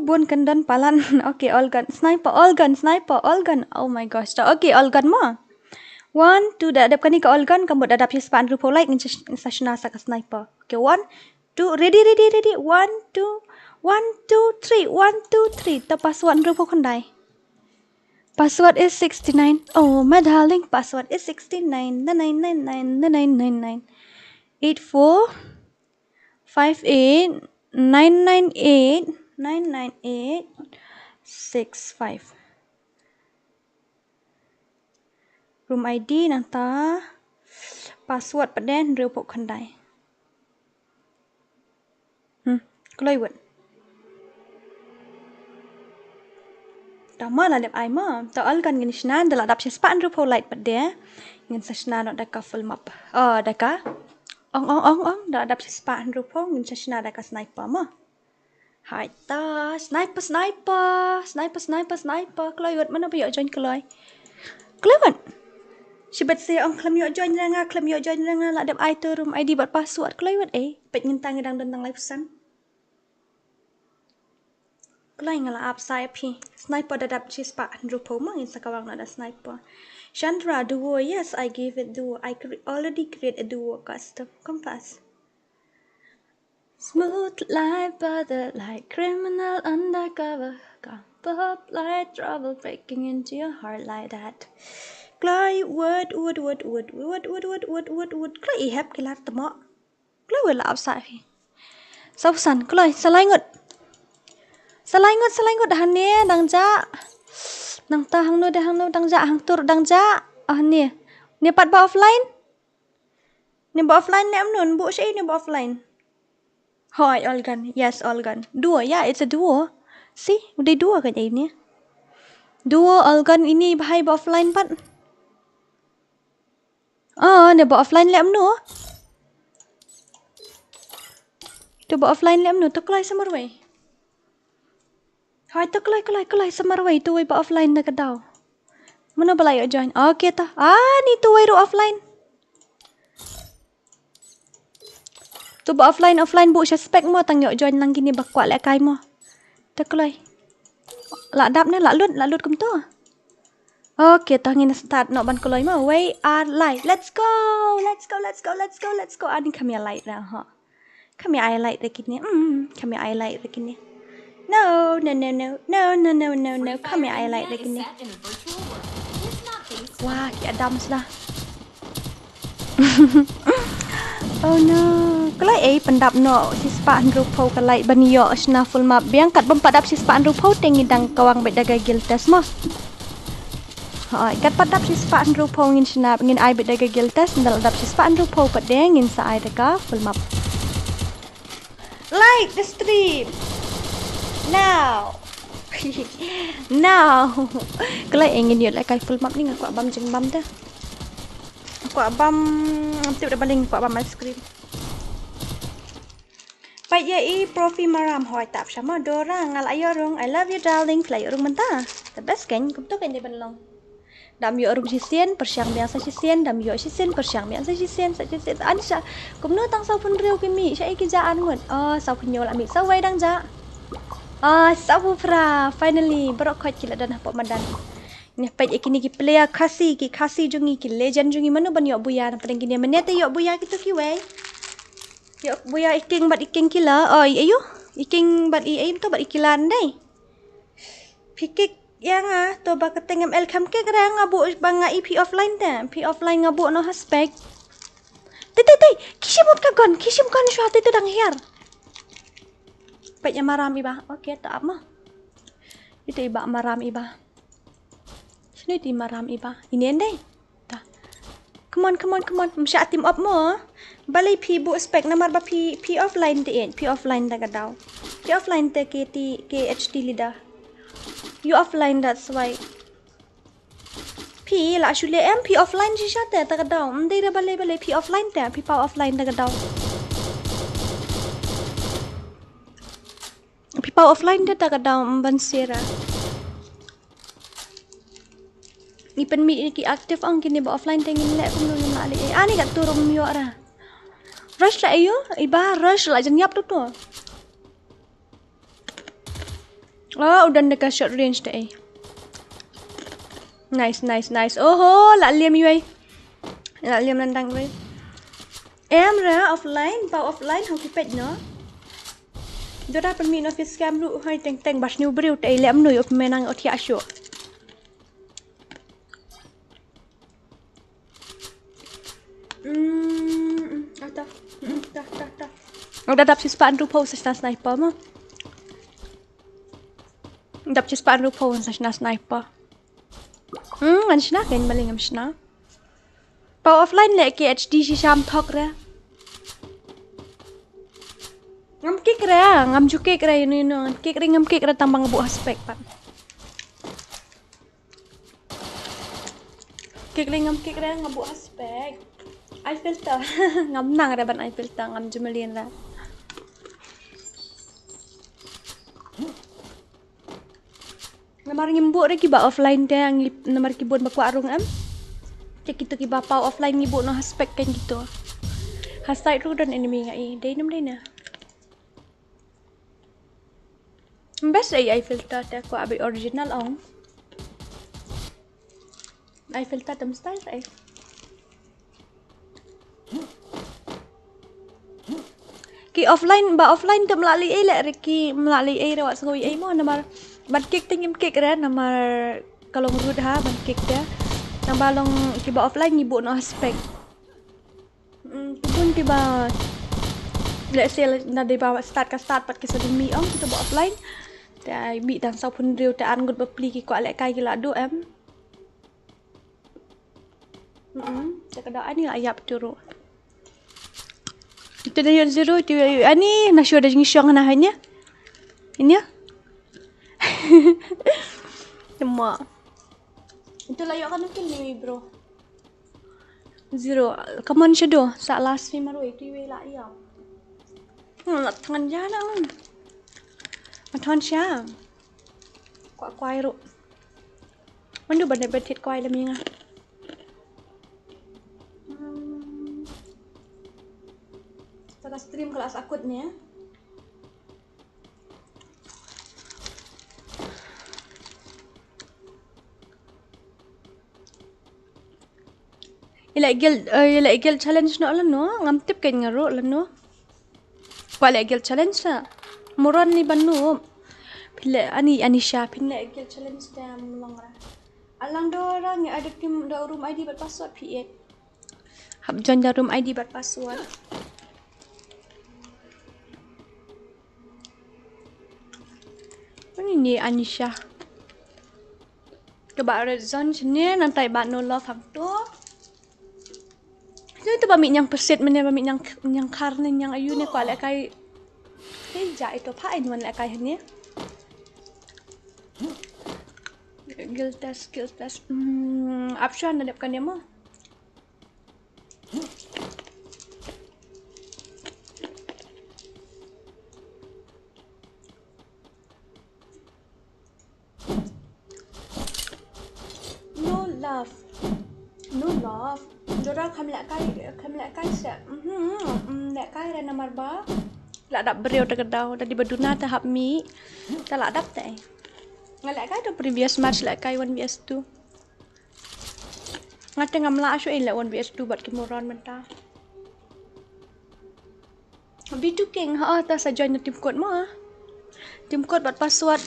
Bun kendan palan. Okay, all gun. Sniper, all gun. Oh my gosh. Okay, all gun mah. 1, 2, dah adap kani ke all gun. Kamu dah adap sispan rupo like ngin sashna sa ka sniper. Okay, 1, 2, ready. 1, 2, 3. The password rupo kandai. Password is 69. Oh, my darling. Password is 69. 999. 84 58 998 65. Room ID nanta. Password paden rupo kandai. Keloi buat. Dama lah lep ai ma. Ta al kan ngin shnan dala dap span rupo light pad dia. Ngin sa shnan daka full map. Daka. Ong. Dala dap span rupo ngin sa shnan daka sniper ma. Hai ta sniper. Keloi buat mana pa yo join keloi. Keloi buat. Sibat saya ong klam yo join ranga la dap ai tu room ID buat password keloi buat pet ngin tang dang live pesan. Kelai ngala upside pi. Sniper dadap chispa rupo mang in sakawang nada sniper. Chandra duo, yes, I gave it duo. I already create a duo custom. Compass. Smooth like butter, like criminal undercover. Camp up like trouble breaking into your heart like that. Kelai wood. Kelai ihap kilat temok. Kelai wood la upside pi. Sausan, kelai salaingut. Salangot dah ni dang ja. Nang ta hang no dang ja hang tur dang ja. Ni. Ni pat ba offline? Ni ba offline ni amnun bu syai ni ba offline. Hoi all gun. Yes, all gun. Duo, yeah, it's a duo. See, udah duo kan ini. Duo all gun ini bahai ba offline pat. Ni ba offline le amnu. Tu ba offline le amnu tu kelai samarwai. Hai tu kelai samarwai tu wei ba offline dah kedau. Mana balai join? Okay ta. Ni tu wei ru offline. Tu ba offline bu suspect mo tang yo join lang gini ba kwak le kai mo. Tu kelai. La dap ne la lut kum tu. Okay ta ngin start no ban kelai mo. We are live. Let's go. Ani kami light dah ha. Kami I light dah kini. Kami I light dah kini. No. Kami I like lagi ni. Wah, ki Adam sudah. Oh no. Kelai pendap no si span rupo kelai banyo sna full map biang kat bempadap si span rupo tengi dang kawang beda gagil tes mo. Kat padap si span rupo ngin sna ngin ai beda gagil tes ndal dap si span rupo padeng ngin sa ai deka full map. Like the stream. Now. Kelai ingin yo like full map ni ngaku abam jeng bam dah. Aku abam tip dah baling aku abam ice cream. Pai ye profi maram hoi tap sama DORA ngal ayo rong. I love you darling. Play rong mentah. The best kan kum tu kan dia benlong. Dam yo rong sisien persiang biasa sisien dam yo sisien persiang biasa sisien saja ansha. Kum no tang sau pun riu kimi syai ki jaan ngut. Sau pun yo la mi sau wai dang ja. Sabu pra finally berok khat kila dan hapok madan. Ni paj ikini ki player KHASI jungi ki legend jungi manu ban yo buya na paling kini menete yo buya kitu ki wei. Yo buya iking bat iking kila. Ayo iking bat aim to bat ikilan dai. Pikik yang to ba ketengam elkam ke kera ngabu banga IP offline ta. P offline ngabu no haspek. Tei kishimut ka gon shwa tu dang hier. Peknya maram iba. Okay, tak apa. Itu iba maram iba. Ni di maram iba. Ini endai. Ta. Come on. Msya team up mo. Balai pi bu spek namar ba pi offline te en. Pi offline ta gadau. Pi offline te KHT lida. You offline, that's why. Pi la shule em pi offline shisha te ta gadau. Ndai ra balai pi offline te. Pi pa offline ta gadau. Pi pa offline te ta gadau mbansera. Ni pen mi ki aktif ang kini ba offline te ngin le kum ngin la ali. Ani kat turun yo ra. Rush la ayo. Iba rush la janyap tu tu. Oh, udah dekat short range deh. Nice. Oh, lak liam you. Lak liam nandang you. Em ra offline, pa offline how kipet no. Dora permi no office scam lu hai teng bas new brew te lem no yo menang otia show. Ta. Udah dap si span ru pose sa sniper mo. Dap ci sparru po sa sniper. An shna ken maling am shna. Pa offline le KHD si sham thok ra. Ngam kik ra, ngam ju kik ra ni no. Kik ring ngam kik ra tambang bu aspek pat. Kik ring ngam kik ra ngam bu aspek. I filter. Ngam nang ra ban I filter ngam jumelin ra. Namar ngimbuk re ki ba offline te ang namar keyboard ba arung am. Cek kita ki ba pa offline ngibuk no aspek kan gitu. Hasai ru dan enemy ngai dai nam dai na. Best AI filter te ko abi original ong. AI filter tam style ai. Ki offline te melalui ai le ki melalui ai rawat sengoi ai mo namar ban kik tingim kik ra namar kalau ngurut ha ban kik dia nambah long kiba offline ngibuk no aspek pun kiba let's say na de ba start pat ke sedemi ong kita ba offline ta bi dan sau pun riu ta an gut ba pli ki ko lek kai ki la do em cak ada ani la yap turu itu dari zero tu ani na show da jing syong na hanya ini ya. Cuma itu layak kan mungkin ni bro. Zero. Kaman shadow sa last ni maru itu lah ya. Nak tangan jana kan. Matan siya. Kwai ro. Mandu bandai betit kwai lam yang. Kita stream kelas akut ni ya. Ila challenge no lan no ngam tip ken ngaro lan no kwala igel challenge sa moron ni bannu pile ani sha pile igel challenge tam longra alang DORA ngi ada tim da room ID bat password P8 hab join da room ID bat password ni Anisha coba rezon sini nanti bat no love ham tu itu pamit yang perset mana pamit yang karne yang ayu ni ko lek kai ja itu pa ai man lek kai ni skill test option ada kan dia mo no love Dora kami lek kai set lek kai ra namar ba la dap beriu tegedau tadi beduna tahap mi ta la dap te ngalek kai do previous match lek kai 1vs2 ngate ngamla asu lek 1vs2 bat kemoron menta bitu king ta sa join tim code mo tim code bat password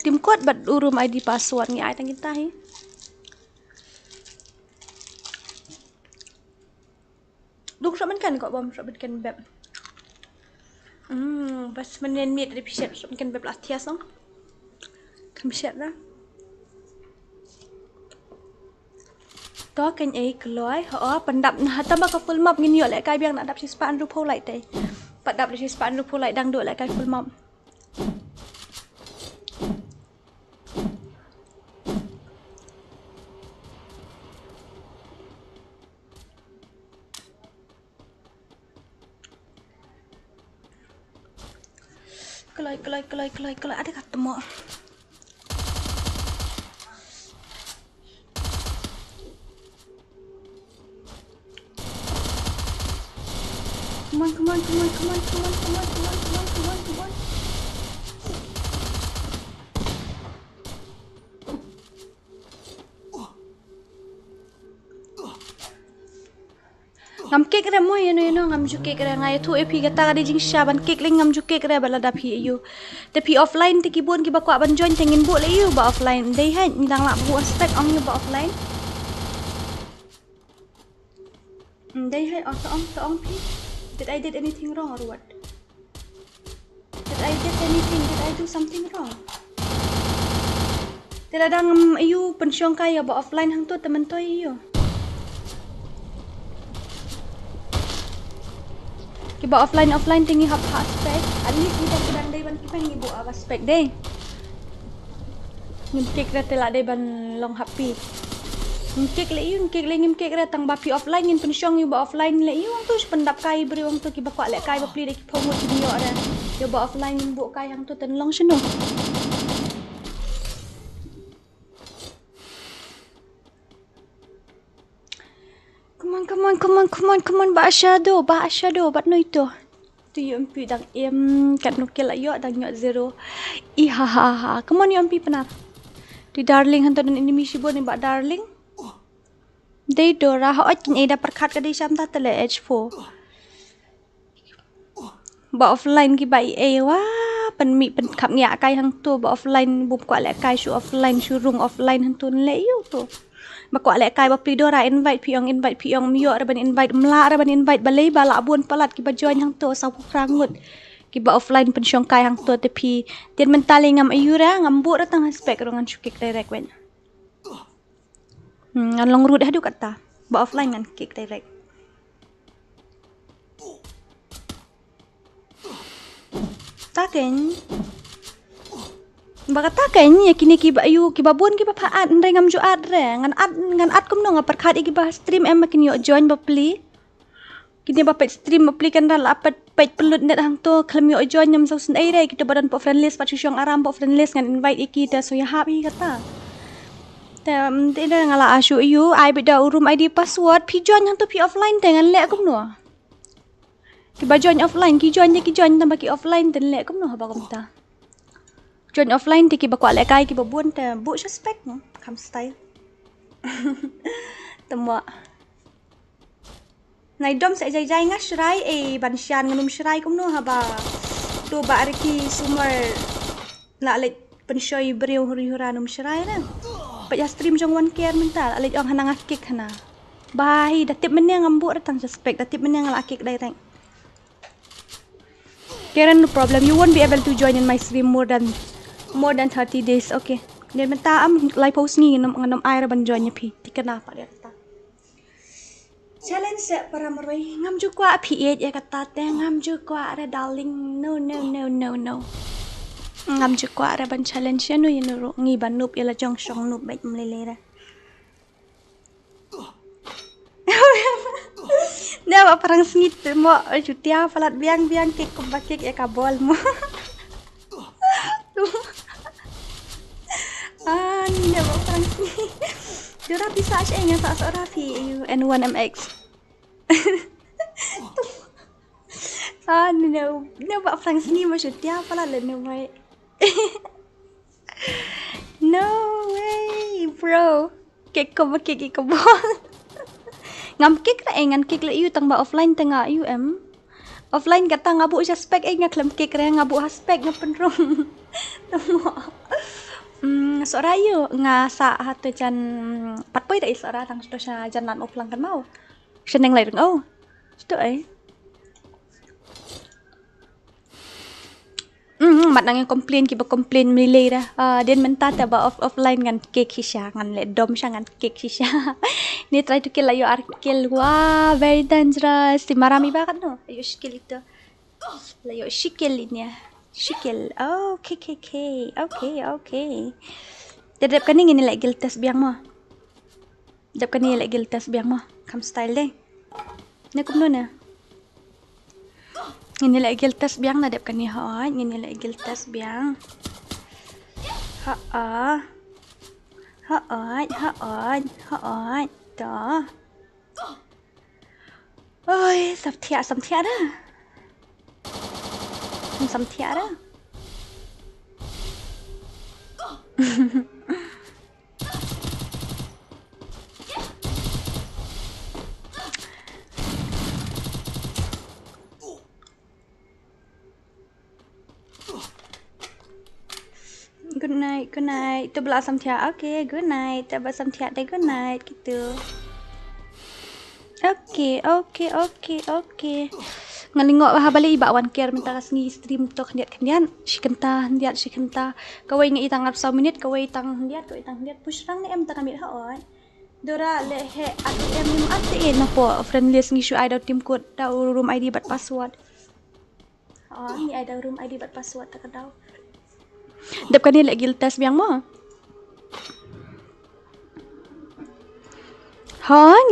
tim code bat urum ID password ngi ai tang kita hi Duk sok kan kok bom sok kan beb. Pas menen mit dari piset sok kan beb latias dong. Kan piset dah. to kan keluar pendap nah tambah ke full map ngin yo lại kai biang nak dap si span rupo lại đây pat dap si span rupo lại đang đuổi lại kai full map Kelai ada ketemu. Come on. Ngam kek re mo yeno ngam ju kek re ngai thu epi kata di jing sha ban kek leng ngam ju kek re bala da phi yu te phi offline te ki bon ki ba kwa ban join tengin bu le yu ba offline dei ha ni dang la bu aspect ong yu ba offline dei ha to ong phi did I did anything wrong or what did I do something wrong Tera dang yu pensiong kaya ba offline hang tu temen toy yu Kiba offline tinggi hap aspek at least kita kudang day ban kipan ngibu aspek day ngimkek ra tela day ban long happy ngimkek le ngimkek ra tang bapi offline ngin pensiong yu ba offline le yu tu pendap kai beri wang tu kiba kwa le kai ba pli de kipomo video ada yo ba offline ngimbu kai hang tu ten long seno Come on, ba shadow, bat no ito. Tu yung pi dang kat nukil ayo dang nyot zero. Ha. Come on yung pi penar. Di darling hantar dan ini misi bo ni ba darling. Day DORA ha ot ni da perkhat ka di sam ta tele H4. Ba offline ki ba wa pen khap ngia kai hang tu ba offline bum kwa le kai shu offline shu rung offline hang tu le yu tu. Makwa le kai ba pri DORA invite piong mio ra ban invite mla ra ban invite balei bala bun palat ki ba join hang to sa prangut ki ba offline pensiong kai hang to te pi tian mentali ngam ayura ngam bu ra tang aspek rongan chukik direct wen ngan long root hadu kata ba offline ngan kick direct taken Baka taken ya kini ki ba yu ki babun ki ba paat ndai ngam ju ad re ngan ad kum no ngapar khat ki ba stream em makin yo join ba pli kini ba pet stream pli kan dal apat pet pelut net hang to klam yo join nyam sau sen ai re kita badan po friend list pa chusyong aram po friend list ngan invite iki ta so ya happy kata ta tidak ngala asu yu ai beda urum id password pi join hang to pi offline dengan le kum no ki ba join offline ki join tambah ki offline ten le kum no ba kum ta Join offline ti ki ba kwa le kai ki ba buon ta bu suspect no kam style tamo nai dom sẽ jai nga shrai ban shan nganum shrai kum no haba tu ba arki sumar la le pensoi breu huri-huranum shrai na pa ya stream jong one care mental ale ong hanang akik hana bai datip meneng ambu datang suspect datip meneng la akik dai tank Karen, no problem. You won't be able to join in my stream more than 30 days. Okay. Then menta am live post ni nganam air ban join nya pi. Ti kenapa dia kata. Challenge para meroy ngam ju kwa P8 ya kata te ngam ju kwa ada darling. No. Ngam ju kwa ada ban challenge ya no yeno ngi ban nup ila jong shong nup baik mlele ra. Dah apa perang sengit mo jutia falat biang kek kumbakek ya kabol mo. Ni dah apa perang sengit. Dora bisa aja yang tak seorang Rafi N1MX. Ni dah apa perang sengit mo jutia falat le no way. No way, bro. Kek kumbakek ya kabol. Ngam kek ra ngan kek le yu tang ba offline tanga UM offline kata ngabu suspect nga klem kek ra ngabu suspect nga penrong tamo sora yu nga sa hatu jan patpoy da isora tang sto sa janan offline kan mau seneng lai reng oh sto ai mat nang complain ki ba complain milay ra den menta ta ba offline ngan kek shisha ngan le dom sha ngan kek shisha Ni try to kill ayo kill. Wah, very dangerous. Timarami banget no. Ayo kill itu. Ayo kill ini ya. Kill. Oh, okay. Okay. Dedap kan ni lagi gil test biang mo. Dedap kan ni lagi gil test biang mo. Come style deh. Ni kum no na. Ini lagi gil test biang na dedap kan ni hot. Ini lagi gil test biang. Hot. Đó. Ôi, sầm thiệt đó. Sầm thiệt đó. Good night. Itu belah sầm thiệt. Okay, good night. Kita belah sầm thiệt deh, good night gitu. Okay. Ngalingok bah balik ibak wan care minta kasni stream to kendian si kenta kawai ngai tang 10 minit kawai tang hendiat push rang ni em tak ambil haon Dora le he ATM nim ate na po friendless ngi shu ai daw tim code daw room ID bat password ni ai daw room ID bat password tak daw dep kan ni lek gil test biang mo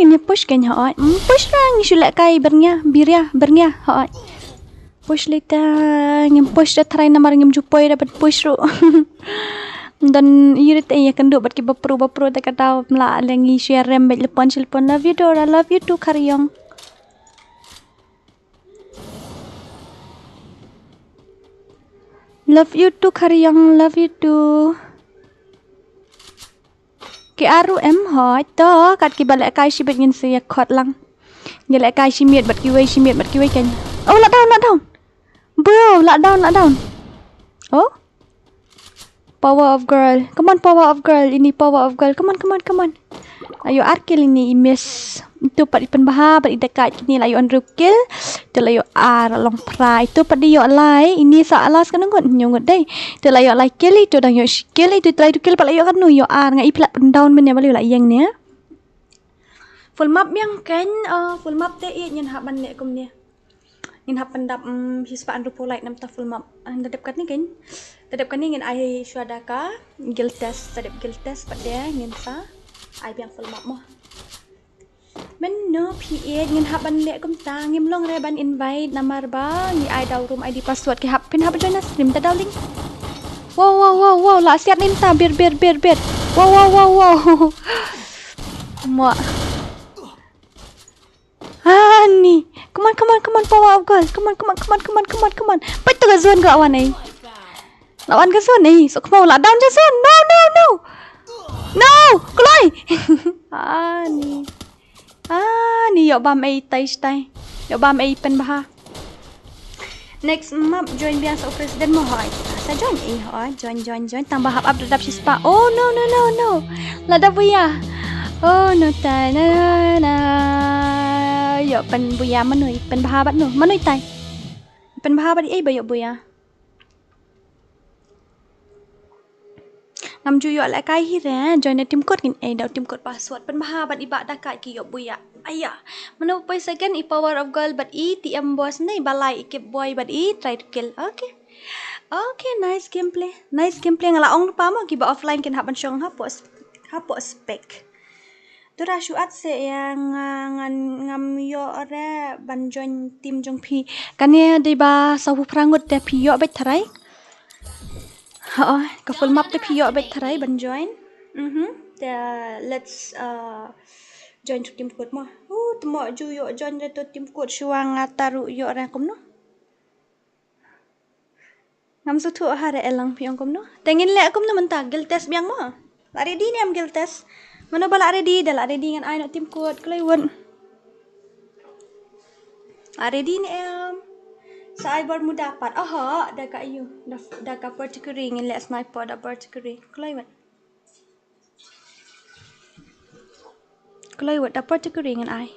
ini push kan push rang isu lek kai bernya push lita ngem push dah try namar ngem jupoi dapat push ru dan irit ya kenduk bat ki bapru tak tahu mla lengi share rem bet lepon love you Dora love you too karyong love you too Ki aru em hoi to kat ki balek kai si bet ngin se khot lang ngelek kai si miet bat ki wei kan oh la down bro la down oh power of girl come on ini power of girl come on ayo arkil ini imes itu pat ipen baha pat dekat kini la yo unrukil tu la yo long prai tu pat yo lai ini sa alas kan ngot nyongot dai tu la yo lai kill itu dang yo skill itu try to kill pat la yo kan nu yo ngai plat down men ya bali la yang ni full map yang kan full map te i nyen ha ban ne kum ni nyen ha pendap hispa andu polite nam ta full map dadap kat ni kan dadap kan ni ngen ai syadaka guild test pat dia ngen sa ai biang full map mo men no PA ngin haban le kum ta ngim long re ban invite namar ba ni ai daw room ID password ki hap pin hap join stream ta daw link wow la siat nin ta bir wow mo ni come on power of girl come on pat tu ga zone ga awan ai lawan ga zone ai so mau la down je zone no kloi ni yo bam ai tai yo bam ai pen baha next map join biang so president mo hoi sa join tambah hap update sispa oh no la da buya oh no ta na yo pen buya manoi pen baha bat no manoi tai pen baha bat ai ba yo buya ngam ju yo la kai hi re join team code kin ai daw team code password pen baha bat ibak da kai ki yo buya aya mano pai second i power of girl but i tm boss nei balai ikip boy but i try to kill okay nice gameplay ngala ong pa mo ki ba offline kin haban syong hapo spec Dora shuat se yang ngam yo ore ban join team jong pi kane de ba sawu prangut de pi yo bet tharai ka full map te pi yo bet tharai ban join let's join to team code mo tmo ju yo join to team code shuang taru yo ra kum no ngam su thu ha re elang piong kum no tengin le kum no menta gil test biang mo ready ni am gil test mana bala ready ngan ai no team code klai won ready ni am sai bar mu dapat da ka you da ka particular ngin le sniper da particular klai won da particular ngan ai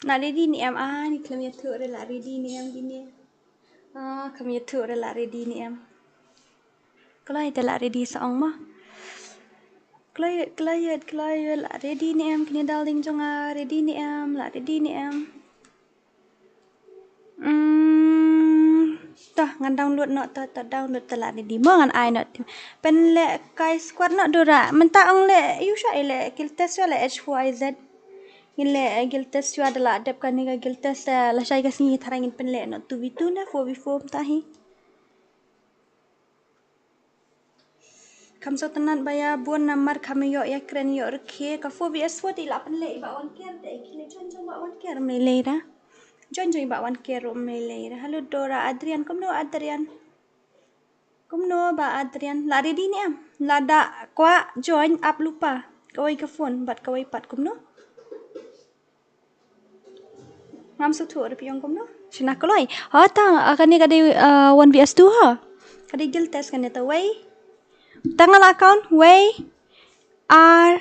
Nak ready ni em. Ni kami tu rela ready ni em gini. Kami tu rela ready ni em. Kalau ada lah ready seorang mah. Kalau lah ready ni em kini darling jonga ready ni em lah ready ni em. Tah ngan download nak tah download telah ready. Mo ngan ai nak pen le kai squad nak dora. Mentang le you sha le kill test le H4IZ. Gile gil test you adalah adap kan ni gil test la syai ka sini tharangin pen le nak 2v2 na 4v4 tahi. Kam so tenan baya buon namar kami yo ya kren yo reke ka 4vs4 ti la pen le ba wan ker de kile jon ba wan ker me le ra. Jon ba wan ker me le ra. Halo Dora Adrian komno Adrian. Komno ba Adrian la ready ni am. La da kwa join up lupa. Kawai ka phone bat kawai pat komno. Ngam su tu ada piang komno. Sina koloi. Ha ta akan ni kadai 1vs2 ha. Kadai gil test kan eta way. Tanggal account way r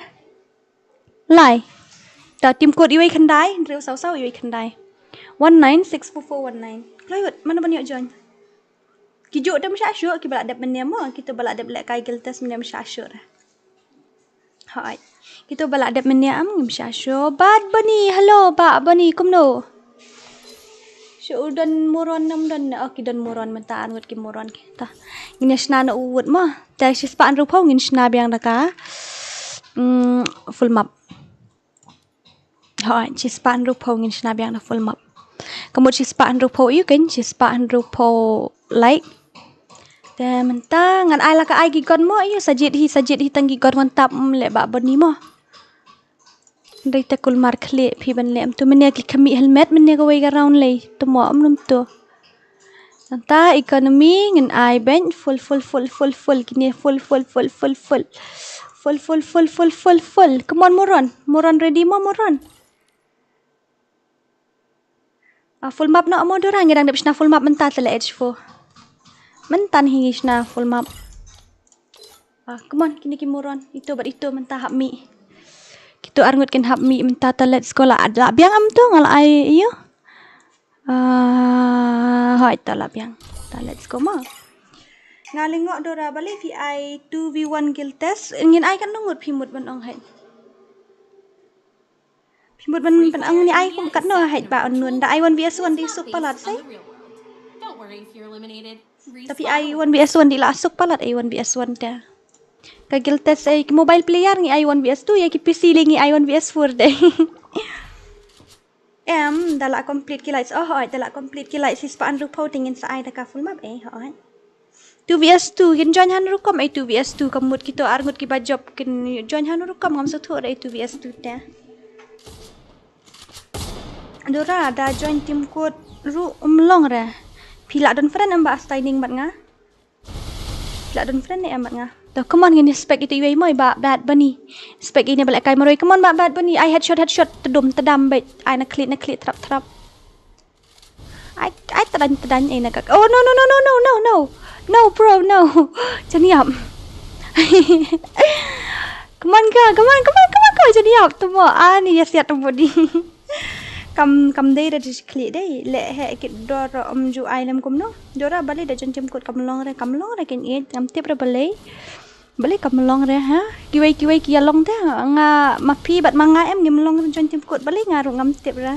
lai. Ta tim code iwai khandai, drill sau iwai khandai. 196419. Koloi mana banyak join. Kijuk dah mesti asyuk ki balak dap meniam mo. Kita balak dap lek kai gil test meniam mesti asyuk dah. Hai. Kita balak dap meniam mesti asyuk. Bad bani. Hello, ba bani komno. Udan moron nam dan dan moron mentaan wet ki moron ki ta ngin shna na uwut ma ta si span ru phau ngin shna biang daka full map ha si span ru phau ngin shna biang na full map kamut si span ru phau yu ken si span ru phau like ta menta ngan ai la ka ai gi gon mo yu sajit hi tangi gon mantap le ba bani mo Dari takul mar khle phi ban lem tu mene ki kami helmet mene ko way around lay tu mo amnum tu Nanta economy ngin ai ben full kini full come on moron ready mo moron full map na mo dorang ngirang dep full map menta tele H4 mentan hingi sna full map come on kini ki moron itu bat itu menta hap mi Kita arngut ken hab mi minta talet sekolah ada biang am tu ngal ai yo. Hai talap biang. Talet sekolah. Ngalingok Dora balik vi ai 2v1 gil test ngin ai kan nungut phimut ban ong hai. Phimut ban ang ni ai kum kat no hai ba onun da ai 1vs1 di suk palat sai. Tapi ai 1vs1 di la suk palat ai 1vs1 ta. Kagil test ay mobile player ngi i1vs2 ya ki PC li ngi i1vs4 deh. Dala complete ki lights. Dala complete ki lights sispa an rupau tingin sa ai daka full map hoi. 2vs2 kin join han rukom ai 2vs2 kamut kita arngut ki bajob kin join han rukom ngam sa thu ai 2vs2 ta. Dora da join team code ru umlong ra. Pila don friend amba styling bat nga. Pila don friend ni amat nga. Come on ngin spec itu iwai moi ba bad bunny. Spec ini balak kai maroi. Come on ba bad bunny. I headshot tedam bet. I nak klik trap. I tedan ai nak. Oh no. No bro no. Janiap. Come on kau janiap tu mo. Ni ya siap tu body. Kam dei dah klik dei. Le he kit Dora ju item kom no. Dora balik dah jam kod kam long re ken e kam tip re balik kam long re ha kiwai kia long ta nga mapi bat manga em ngim long jon tim kod balik ngaru ngam tip ra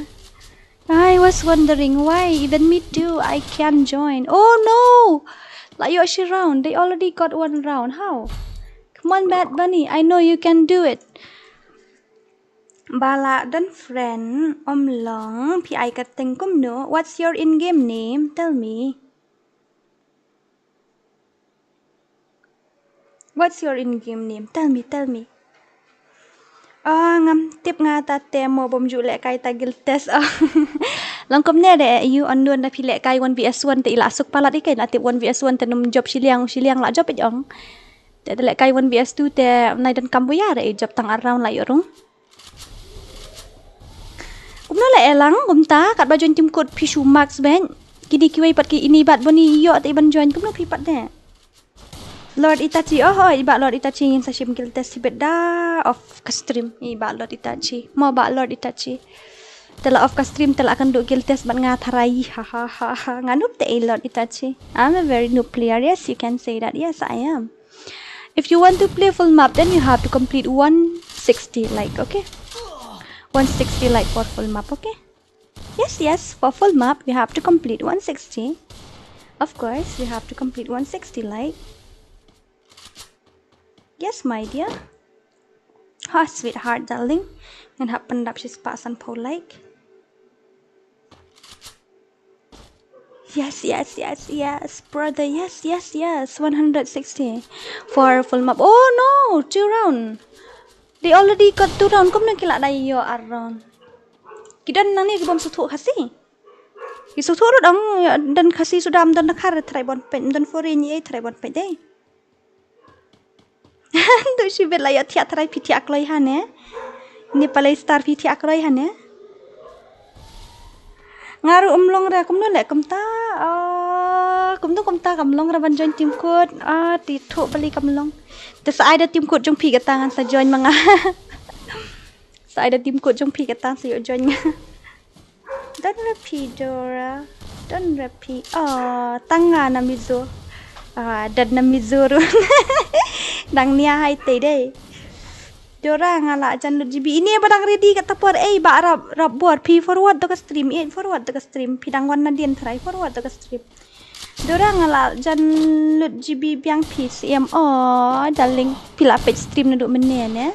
I was wondering why even me too I can join oh no like you actually round they already got one round how come on bad bunny I know you can do it bala dan friend long pi kateng kum no what's your in game name tell me What's your in-game name? Tell me. Ngam tip nga ta temo bom ju lek kai tagil test. Langkom ne de you ondon da pilek kai 1vs1 te ila asuk palat ikai la tip 1vs1 te num job siliang la job ejong. Te lek kai 1vs2 te nai dan kamboya re job tang around la yorung. Umno le elang ta kat bajon tim code pishu max ben. Kidi kiwai pat ki ini bat boni yo te ban join kumno pi pat de. Lord Itachi, iba Lord Itachi ingin sa shim kill test sibet da of stream iba Lord Itachi, mau ba Lord Itachi. Telah off ka stream telah akan duk gil test bat ngatarai. Ha ha ha ha. Nganup te elot itachi. I'm a very noob player. Yes, you can say that. Yes, I am. If you want to play full map, then you have to complete 160 like, okay? 160 like for full map, okay? Yes, for full map, you have to complete 160. Of course, you have to complete 160 like. Yes, my dear. Ha, sweetheart, darling. And happen up she's pasan po like. Yes, brother. Yes. 160 for full map. Oh no, 2 round. They already got 2 round. Kom na kila dai yo aron. Kidan nang ni kibom sutu khasi. Isutu ro dang dan khasi sudam dan nakar try bon pen dan foreign ye try bon pen dei. Tu si bet la ya thia try piti akloi hane. Ni palai star piti akloi hane. Ngaru umlong ra kum no le kum ta kum ta kamlong ra ban join tim kod ti tho bali kamlong te sa ada tim kod jong pi ka tangan sa join manga sa ada tim kod jong pi ka tang sa yo join nga don't repeat Dora don't repeat tanga na mizo dad na mizuru dang nia hai te dei Dora ngala jan lut GB ini badang ready kata por ba rap buat pi forward to ka stream forward to ka stream pidang wan na din try forward to ka stream Dora ngala jan lut GB biang pi cm darling pila page stream na duk menen ya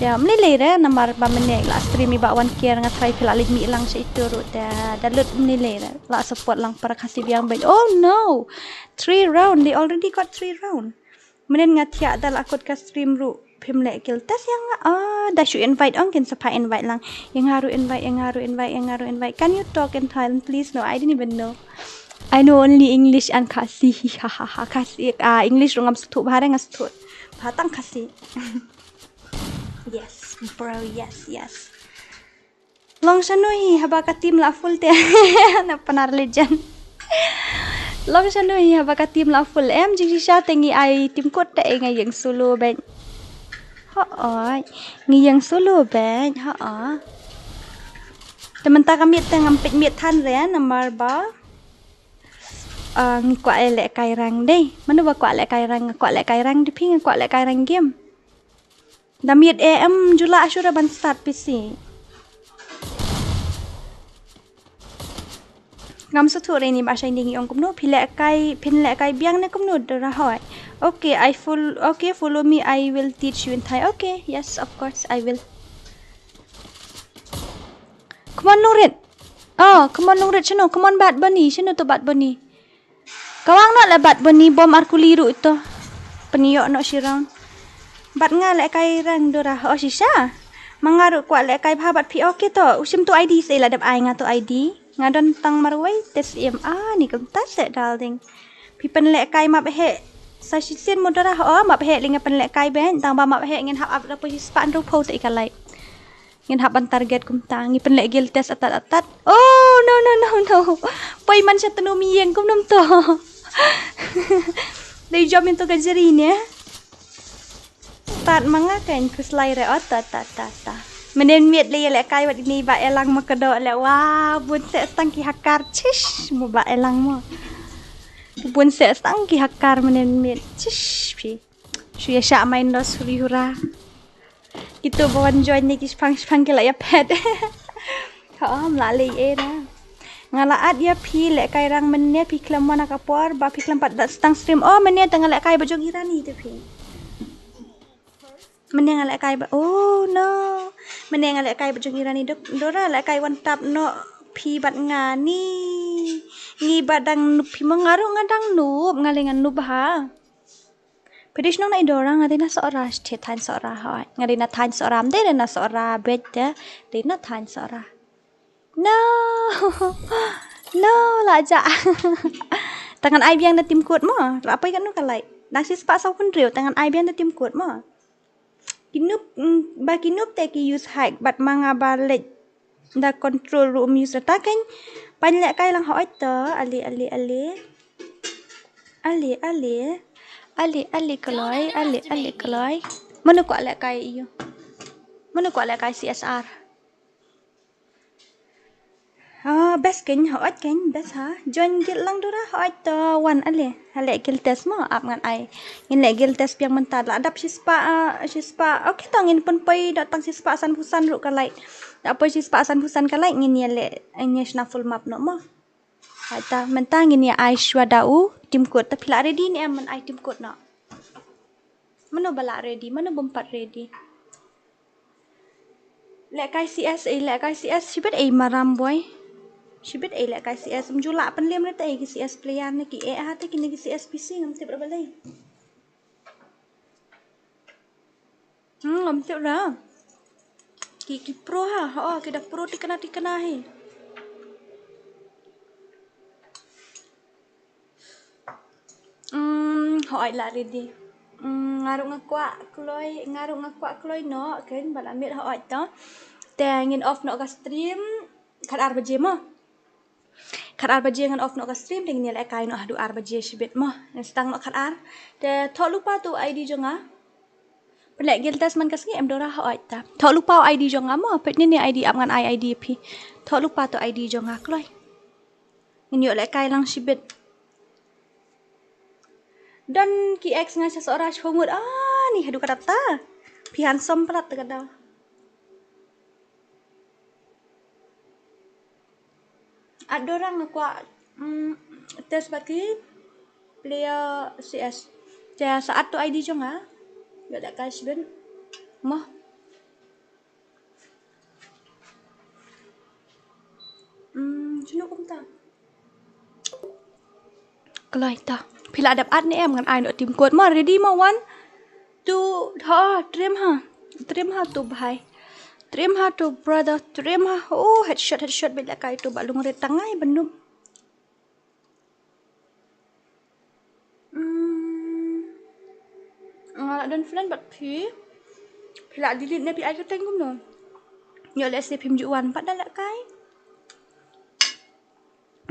ya menilai re namar ba menen la stream ba wan care nga try pila lit mi lang sa itu ru da lut menilai re la support lang para kasih biang ben oh no 3 round they already got 3 round menen nga tia dal akut ka stream ru Pim lek gil tes yang dah should invite on can supply invite lang yang haru invite can you talk in Thailand please no I didn't even know I know only English and KHASI hahaha KHASI English rungam sutut bahara ngasutut batang KHASI yes bro yes long sanoi habaka team la full te na panar legend long sanoi habaka team la full em jing sha tengi ai team kot te ngai yang solo ben nghi yang solo ben teman ta kami tengam pet miet than re namar ba ngi kwa le kai rang dei manu ba kwa le kai rang di ping kwa le kai rang game da miet am jula ashura ban start pc ngam su thu re ni ba shai ding yong kum no pin le kai biang ne kum no ra hoi okay follow me I will teach you in Thai okay yes of course I will come on Nurit come on Nurit chano come on bat bunny chano to bat bunny kawang no la bat bunny bom arkuliru ito peniyok no sirang bat nga le kai rang dora sisa mangaru kwa le kai bhabat pi okay to usim to ID say la dap ai nga to ID nga don tang marwai tes ni kum ta se darling pi pen le kai map he sa sisen modara map he linga pen le kai ben tang ba map he ngin hap up rapo span ro po te ikalai ngin hap ban target kum tang ngi pen le gil test atat oh no poi man sa tanu miyeng kum nam to dei jom into gajari ne start manga kan ku slide re ta menen miet le kai wat ini ba elang makado le wah bun se tang ki hakar chish mo ba elang mo bun se tang ki hakar menen miet chish pi shu ya sha main dos hura itu bawan join ni kis pang ke la ya pet la le na ngala ad ya pi le kai rang menen pi klam mana kapor ba pi klam pat stang stream menen tang le kai ba jogirani te pi menen ngala kai ba oh no menen ngala kai ba jogirani Dora le kai wan tap no pi bat ngani ngi badang nu pi mangaru ngadang nu ngalengan nu bah Pedish nong na Dora ngadi na sora the than sora ha ngadi na than sora am de na sora bet de na than sora no la ja tangan ai biang na tim kuat mo rapai kan nu kalai nasis pa sau kun riu tangan ai biang na tim kuat mo kinup te ki use hack bat manga balet da control room use ta kan pan le kai lang hoi to ali kaloi mana ko le kai CSR best kan hỏi kan best ha join guild lang dora hỏi to one ale hale guild test mo up ngan ai ngin le guild test piang mentar la adap shispa okay tangin pun poi datang shispa san pusan ru kalai dak poi shispa san pusan kalai ngin ye le nya full map no mo hai ta mentang ngin ye ai shwa dau tim code ta pila ready ni am ai tim code no mano bala ready mano bompat ready le kai cs sibet maram boy Sibit ay lek CS mjula pan lem rete ay CS player ni ki e ha te kini CS PC ngam tip balai. Ngam tip ra. Ki pro ha. Ki dak pro tikana he. Hỏi lại đi. Ngaru ngakwa kloi no ken bala mit hỏi to. Te ngin off no ka stream kan arbaje mo. Kat ar baje ngan off no ka stream ding ni kai no adu ar baje sibit mo stang no kat ar te thok lupa tu ID jonga pelek gil tes man kasngi em dora ha ta thok lupa ID jonga mo pet ni ID am ngan ID pi thok lupa tu ID jonga kloi ngi yo lek kai lang sibit dan ki x ngan seseorang chomut ni adu kata pi handsome plat kata ada orang aku tes bagi player CS. Saya saat tu ID jonga, gak ada cash ben, mah. Cuma kumta. Kalau itu, pila ada ad ni em dengan ai nak tim kuat mah ready mah one, two, trim ha tu bahai. Trim ha tu brother, trim ha. Oh headshot bila kai tu balung red tangai benum. Dan friend bat pi. Pila delete ni pi ai keteng kum no. Yo le se pim juan pat dalak kai.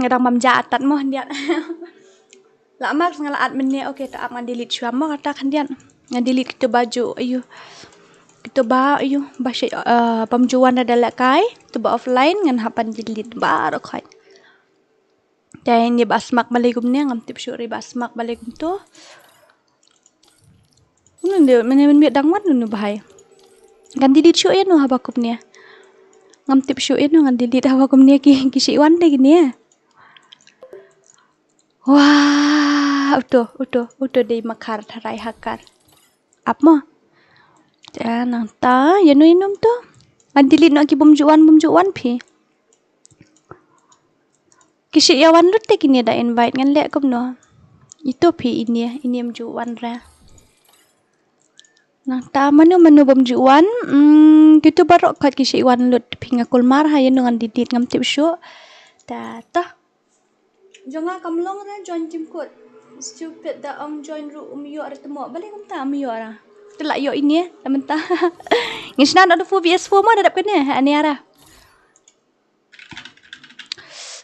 Ngadang mam jatat mo dia. La mak ngala admin ni okey tak ngan delete shua mo kata kan dia. Ngan delete kita baju ayu. Kita bahasa pemjuan ada lakai tu offline ngan hapan delete baru kai dan ni basmak balikum ni ngam tip syuri basmak balikum tu men dangwan nu bahai kan delete syuri nu habakum ni ngam tip syuri nu ngan delete habakum ni ki siwan de gini wah uto de makar tharai hakar ap mo nang ta ya nu inum tu delete nak ki bumjuan pi kisi yawan lut te kini da invite ngan lek kum no itu pi ini bumjuan ra nang ta manu bumjuan gitu barok kat kisi yawan lut pi ngakul mar ha ya nu ngan delete ngam tip syu ta jonga kamlong ra join tim code stupid da join room yo ar temo balik kum ta yo ra telak yo ini mentah ngisna ada 4vs4 mah dadap kene ani ara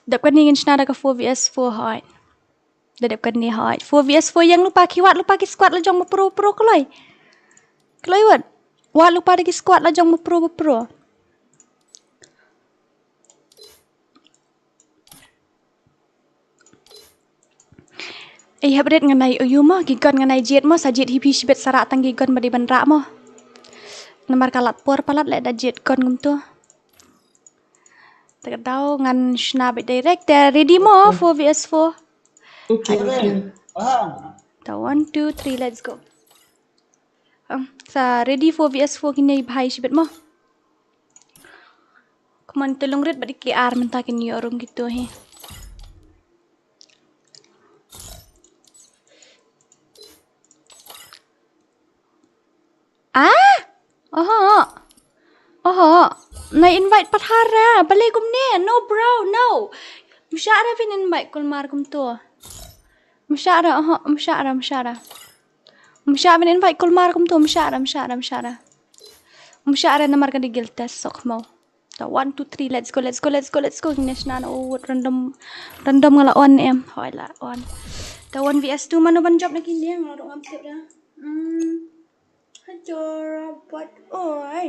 dadap kene ngisna ada 4vs4 hoi dadap kene hoi 4vs4 yang lupa ki squad la jong pro kloi wat lupa ki squad la jong pro habret nganai uyu mah gigon nganai jet mah sajit hipi sibet sarak tang gigon badi benrak mah nomor kalat por palat lek da jet kon ngum tu tak tahu ngan snap direct ready mah 4vs4 Okay. ta 1 2 3 let's go sa ready 4vs4 kini bhai sibet mah kuman telung red badi KR mentah kini orang gitu he na invite pathara balik kum ne no bro no msyara fin invite kul mar kum tu msyara fin invite kul mar kum tu msyara namar kan digil test sok mau ta 1 2 3 let's go neshna oh random ngala on em hoi la on ta 1vs2 mano ban job nakin dia ngaro ngam tip dah hajora but oi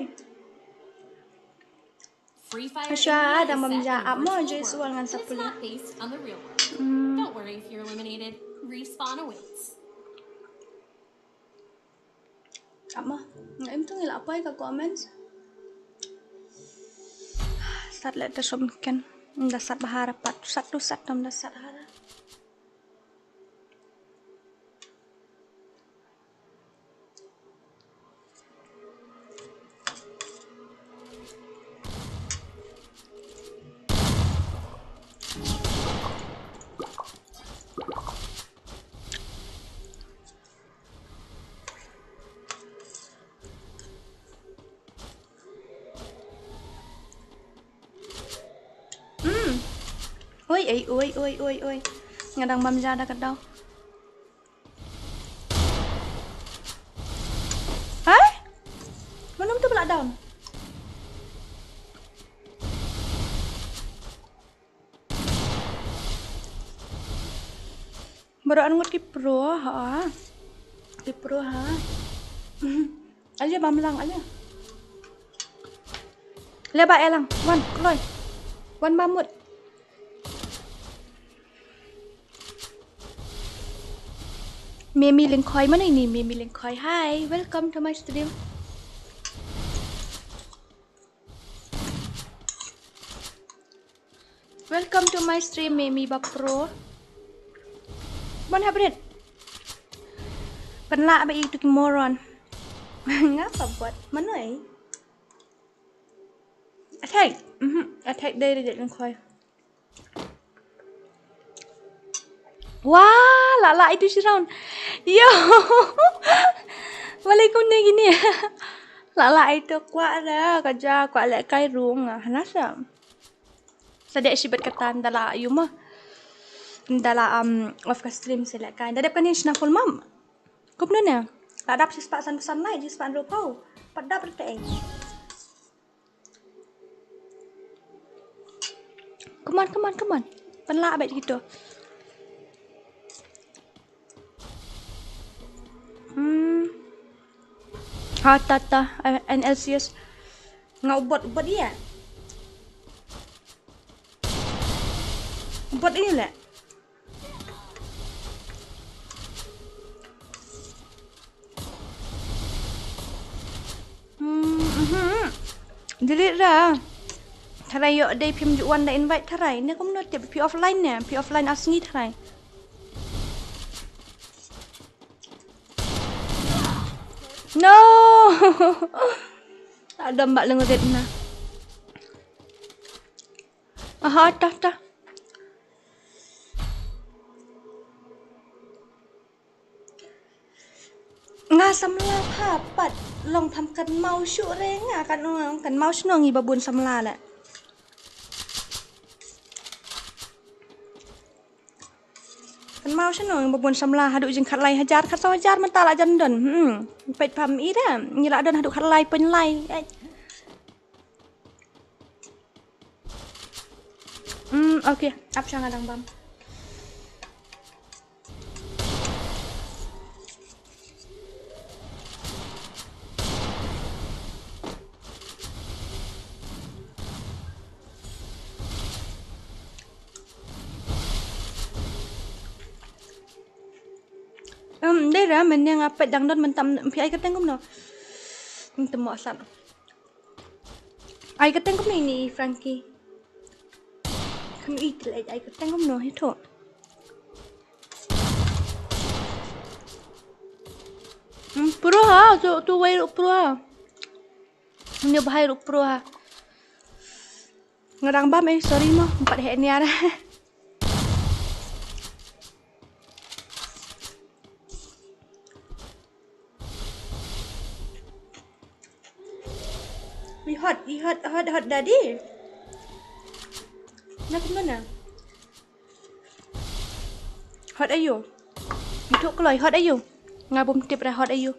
Free Fire Asya India ada is set in mamja a amo virtual je world, sual ngan and it's sapul. not based on the real world. Don't worry if you're eliminated. Respawn awaits. Amo, em tu ngila apa ka comments? Sat let dasom kan. Dasat bahara pat satu satam dasat hara. Oi. Ngadang mamja dah kadau. Hai? Mana tu pula down? Beraan ngut ki pro ha. Ki pro ha. Aja bamlang aja. Leba elang. Wan, kloy. Wan bamut. Memi Lengkoi mana ini? Memi Lengkoi. Hi, welcome to my stream. Welcome to my stream, Memi Bapro. Mana happening? Penlak bagi itu moron. Ngapa buat? Mana eh? Attack. Attack dari Lengkoi. Wah, lala itu si round. Yo. Waalaikum ni gini. Lala itu kuat dah. Kerja kuat lek kai rung. Nasa. Sedek sibat kata ndala ayu mah. Ndala off ka stream selek kai. Dadap kan ni snaful mam. Kup nuna. Dadap si spak san lai ji spak rupau. Padap rete. Come on. Penlak baik gitu. Tata NLCS ngau bot dia. Bot ini lah. Delete dah. Tharai yo day phim juan da invite tharai. Ni kom not pi offline nè, pi offline asngi tharai. No. Ada mbak lengerit na. Aha, tah. Samla papat long tham kan mau syuk renga kan mau senongi babun samla la. Kan mau senong babun samla haduk jing khat lai hajar khat hajar man tala jan don. Pet pam i dah. Ngila don haduk khat lai pen lai. Okay, ap sang adang bam. Đây ra mình yang apa dang don mentam pi ai kateng kum no. Temo asal. Ai kateng kum ni Frankie. Kamu itu ai kateng kum no itu. Pro ha, tu wai pro ha. Ni bahai pro ha. Ngadang bam sorry mo, 4 hek ni ada. Hot daddy. Nak mana? Hot ayu. Itu keloi hot ayu. Ngabum tip dah hot ayu.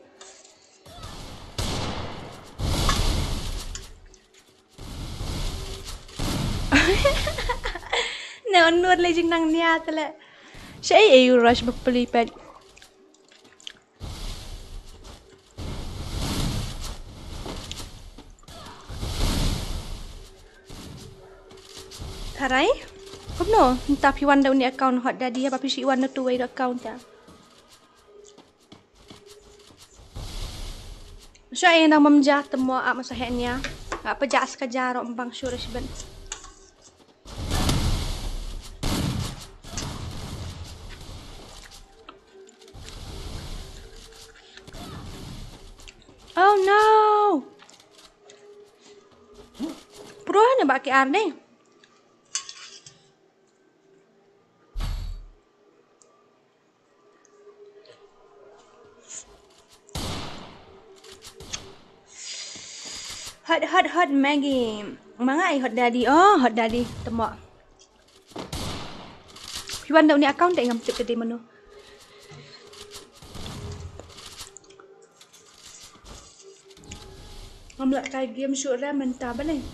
Nur le jing nang nia tele. Saya ayu rush beli pet. Harai? Không no, tapi wan daw ni account hot daddy apa pi si wan na tuway account ta. Siya ay nang mamja temo a masahenya. Apa jas ka jaro bang sure siben. Oh no. Pro na ba ki arne? Hot Maggie. Mga ay hot daddy. Oh, hot daddy. Temo. Piwan daw ni account ay ngam tip tadi mano. Ngam la kay game sure menta ba ni.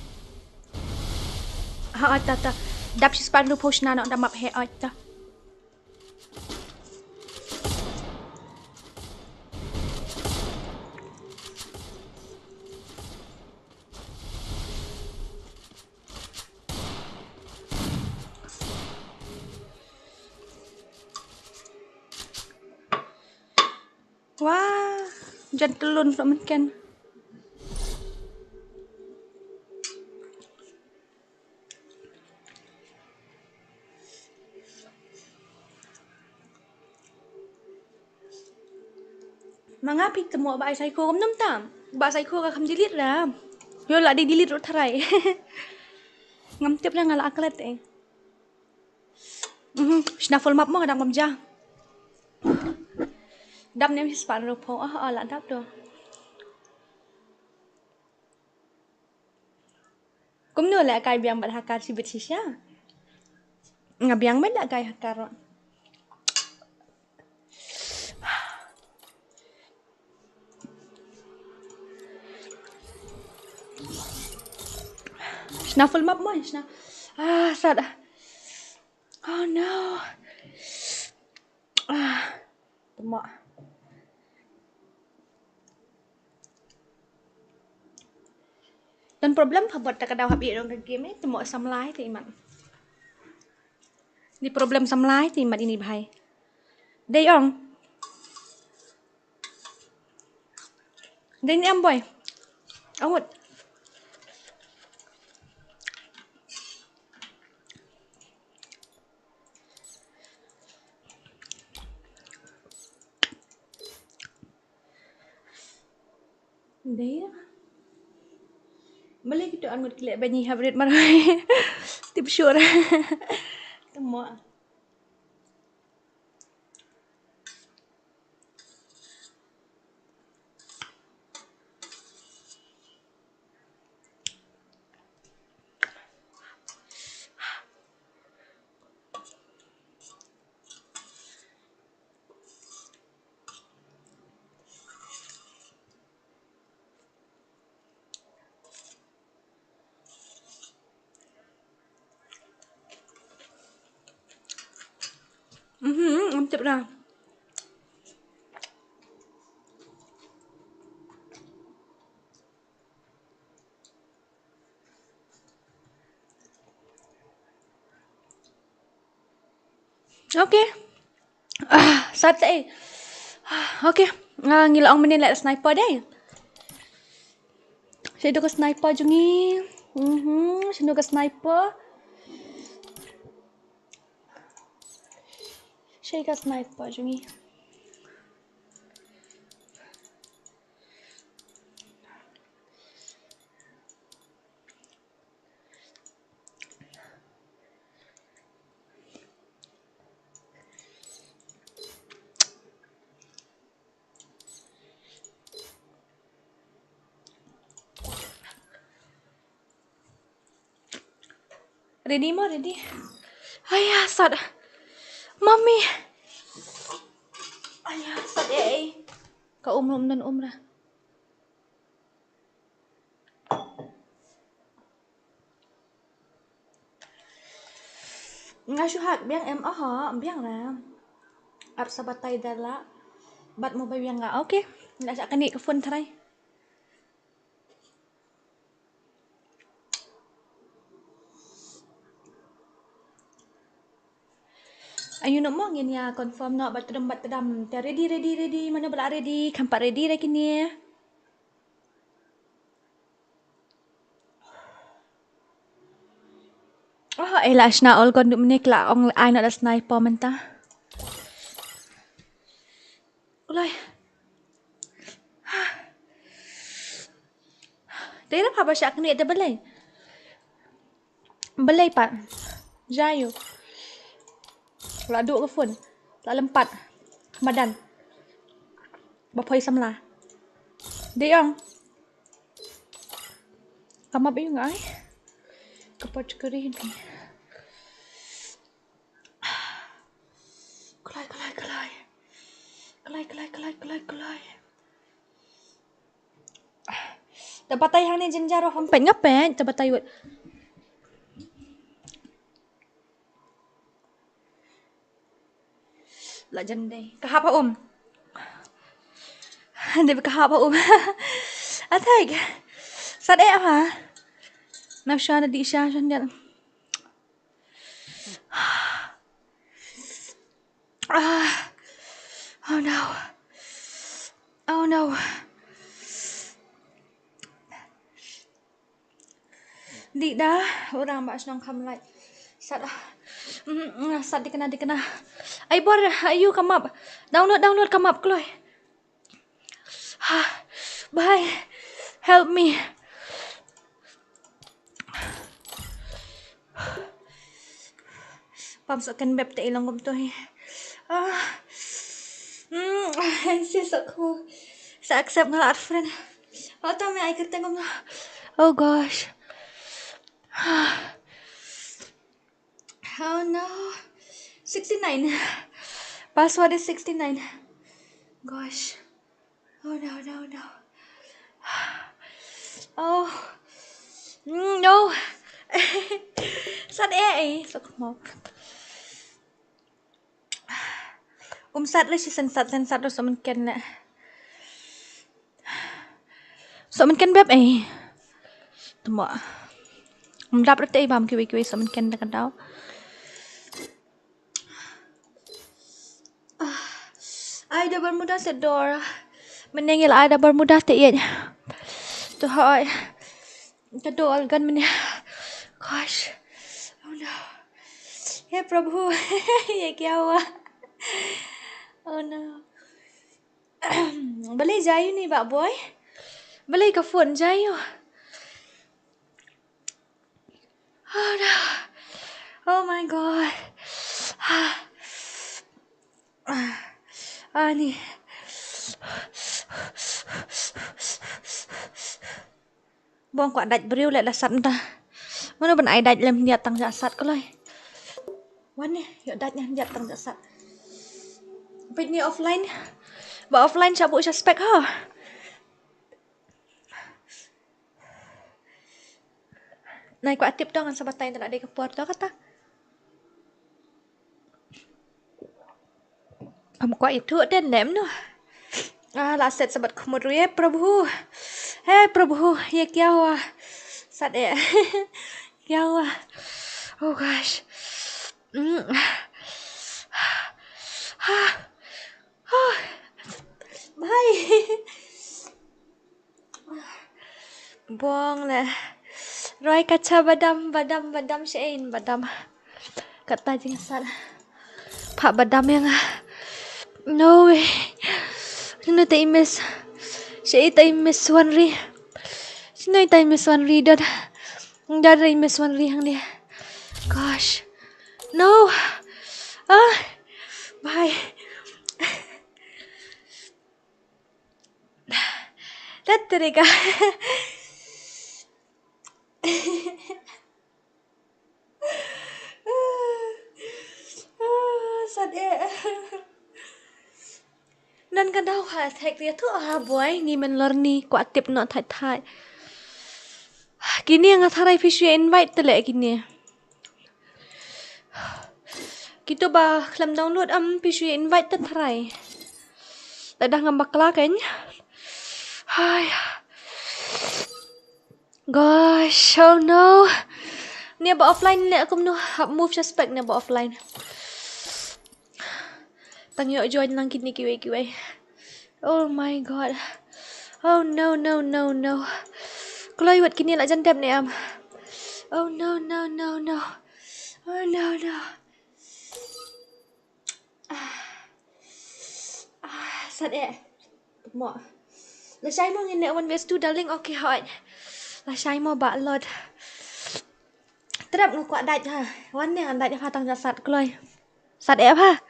Ha ta. Dap si span post na da map he ta. Wah, jangan telun pula makan. Mga pik temo ba sai ko nam tam. Ba sai ko ka kham delete ra. Yo la di delete ro tharai. Ngam tip na ngala aklet eh. Snaffle map mo kadang mamja. Dam nem hispan ro po la dap do. Kum no la kai biang bat hakar si bet sisya. Ngabiang men la kai hakar. Snaffle map mo sna. Sad. Oh no. Temo. Dan problem buat tak ada habis dong game ni temo samlai ti man. Ni problem samlai ti man ini bahai. Day ong. Day ni am boy. Awat. Day. Balik kita angut kelak banyi habrit marai. Tip sure. Temo. Am tip ra. Okay. Sad eh. Okay. Ngila ong menilai sniper deh. Saya ke sniper jungi. Saya ke sniper. Saya ke sniper jungi. Ready mo, ready? Ayah, sad. Mami. Ayah, sad eh. Ka umrom dan umrah. Nga syuhat biang em biang lah. Ap sabatay dala. Bat mo ba biang nga? Okay. Nasa kani ka phone taray. Ayo nak mau ngin ya confirm nak batedam. Tia ready. Mana pula ready? Kampak ready lagi ni. Oh, elah sna all kon duk menik lah ong ai nak ada sniper mentah. Ulai. Dia apa syak ni ada belai. Belai pat. Jayu. Lah duk ke phone. Lah lempat. Badan. Bapoi samla. Dia yang. Kamu apa yang ai? Kepat kering ni. Kelai. Dapat tayang ni jenjaro hampet ngapet dapat tayut. Lah jendai. Kahap Dia kahap Athag. Sad apa? Nafsha di isha dia. Oh no. Di dah orang bak senang kam like. Sad sad dikena. Ai bor ayu come up. Download come up kloy. Bye. Help me. Pamsakan beb tak ilang tu. Anxious aku. Sa accept ngalat friend. Atau me ai kerta ngom. Oh gosh. Oh no. 69. Password is 69. Gosh. Oh no. Oh. No. Sad sok mo. Sad le si sensat do som ken na. Som ken beb Temo. Mdap rete bam kiwi som ken da kan tau. Ai da bermuda se DORA. Menengil ai da bermuda te ye. Tu hai. Kedol gan men. Gosh. Oh no. Hey Prabhu. Ye kya hua? Oh no. Boleh jayu ni bak boy? Boleh ke phone jayu? Oh no. Oh my god. Ni. Buang kuat daj beriu let lasat entah. Mana ben ai daj lem niat tang jasad ko lai. Wan ni, yo daj niat tang jasad. Pit ni offline. Ba offline cabut spek ha. Naik ku aktif dong sabat tay tak ada ke puar tu kata. Am kuat itu dan nem no. La set sabat kumuru ye Prabhu. Hey Prabhu, ye kya hua? Sad kya hua? Oh gosh. Bye. Buang lah. Roy kaca badam Shain badam. Kata jing sad. Pak badam yang no way. Sino tayo miss? Siya tayo miss one ri. Sino tayo miss one ri dad? Ang dad ay miss one ri hang dia. Gosh. No. Bye. That talaga. Sad Nan kan daw hashtag dia tu boy ni men lerni ku aktif nak thai. Kini ang atharai fish invite tele kini. Kita ba klam download fish invite tharai. Dah ngambakla kan? Hai. Gosh, oh no. Ni ba offline ni aku move suspect ni ba offline. Tang yo join nang kini kiwe. Oh my god. Oh no. Kalau buat kini lah jandam ni am. Oh no. Oh no. Sad Mo. La shai mo ngin one vs 2 darling. Okay hot. La shai mo ba lot. Terap ngkuat dai ha. Wan ni dai pha tang sat kloi. Sat ha.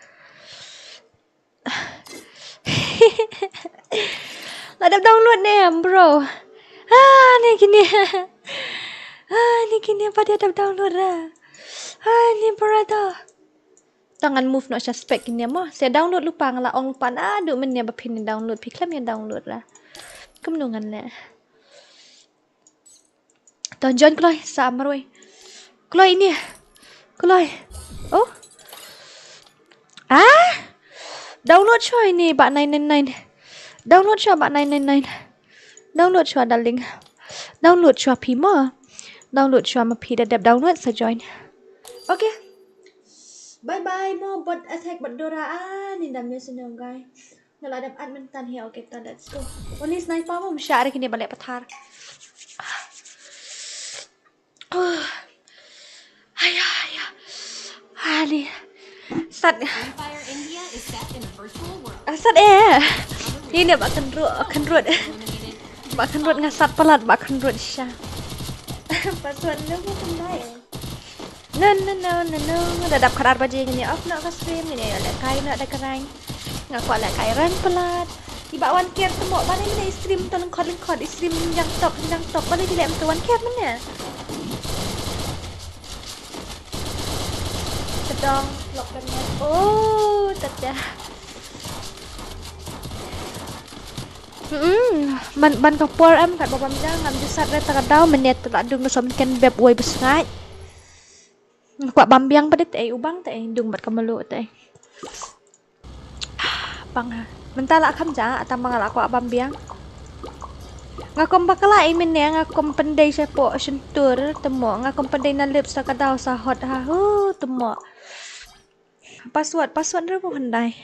Ada download ni bro. Ni kini. Ni kini apa dia ada download lah. Ni berada. Tangan move nak suspect kini mah. Saya download lupa ngala ong lupa aduh men ya bapin download piklam ya download lah. Kemnungan ni. Tonjon kloi samaroi. Kloi ni. Kloi. Oh. Download show ini bak 999. Download show bak 999. Download show darling. Download show Pima. Download show ma P dadap download sa join. Okay. Bye bye mo bot attack bot DORA ni damnya senang guys. Kalau ada admintan here okay ta let's go. Only sniper mo msyar kini balik pathar. Ayah. Ali. Sat. FreeFire India is set in a virtual world. Sat Ini bakkan rut. Bakkan rut ngasat pelat bakkan rut sya. Pasuan lu pun dai. No. Dadap kadar baje ni off nak ka stream ni ada kai nak ada kerang. Ngaku ala kai ran pelat. Tiba wan care semua balik ni stream tolong kod stream yang top balik dilem tu wan care mana? Sedang lockdownnya. Oh, tetap. Ban kapur am kat babam jangan disat re takadau menit tak dung somken beb oi besngai. Kuat bambiang pada teh ubang teh dung bat kamalu teh. Bang mentala kam ja atau mangala kuat bambiang. Ngakom bakala imin ne ngakom pendai sepo sentur temo ngakom pendai na lips takadau sa hot ha temo. Password re mo handai.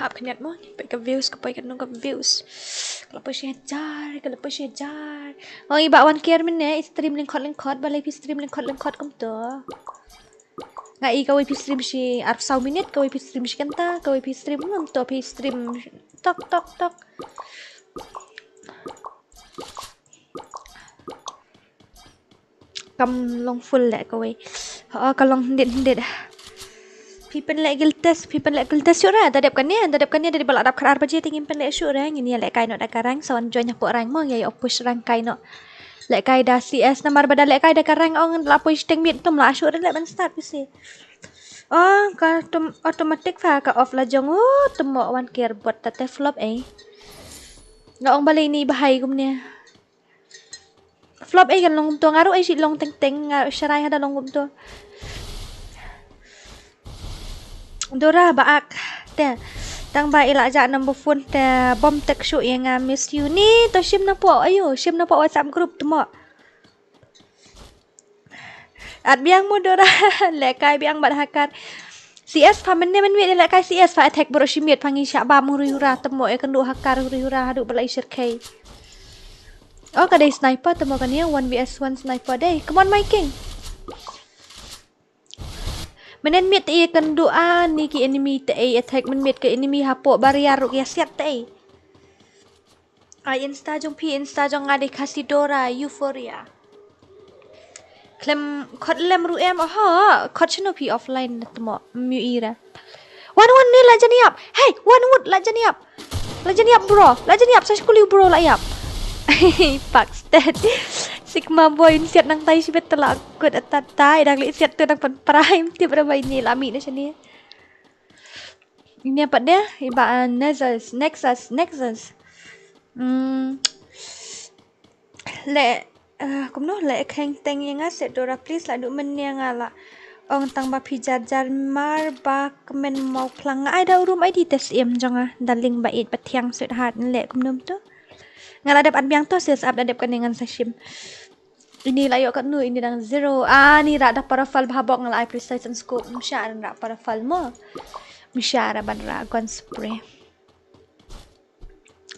Up kanyat mo ke views kapay kan nungkap views kalau pa jar oh iba wan care min ne stream link hot balai pi stream link hot kum to ngai kawai pi stream si arf 1 minit kawai pi stream si kanta kawai pi stream ngam to pi stream tok kam long full le kawai kalong hindet Pipen lek giltes syura dadap kan dari balak dap karar baje tingin pen lek syura ngini lek kai no da karang sawan join nyak rang mo yai opush rang kai no lek kai da CS namar badal lek kai da karang ong la push teng bit tum la syura lek ban start pisi ka automatic fa ka off la jong temo wan care bot tate flop ngaong balai ni bahai gumnya flop kan long to ngaru si long teng ngaru syarai hada long gum to DORA baak te tang ba ila ja number phone te bom tek show yang miss you ni to shim na po WhatsApp group temo at biang mo DORA lekai biang bad hakar CS fa men lekai CS fa attack bro shimit pangi syak ba muruyura temo kendu hakar muruyura hadu balai shirkai kadai sniper temo kan ya 1vs1 sniper deh come on my king Menen mit kan doa ni ki enemy te attack men mit ke enemy hapok barrier ruk ya siat te INSTA jong ngade KHASI DORA euphoria klem khot lem ru em khot chno pi offline temo mu ira one ni la janiap hey one wood la janiap bro sa skuli bro la yap Pakistan Sigma boy siat nang tai sibet telak kut atat tai dak li siat tu nang prime tiap dah ini lami na sini. Ini apa dia? Iba Nexus. Le kumno le kheng teng yang aset DORA please la du men yang ala. Ong tang ba pijar mar ba kemen mau klang ai da urum ai di tes em jonga daling ba it patiang sut hat le kumnom tu. Ngaladap an biang to sis up dadap kan dengan sashim. Ini layak kat nu, ini dang 0. Ni rak dah parafal bahabok ngal I precise and scope. Msyara rak parafal mo. Msyara ban rak gun spray.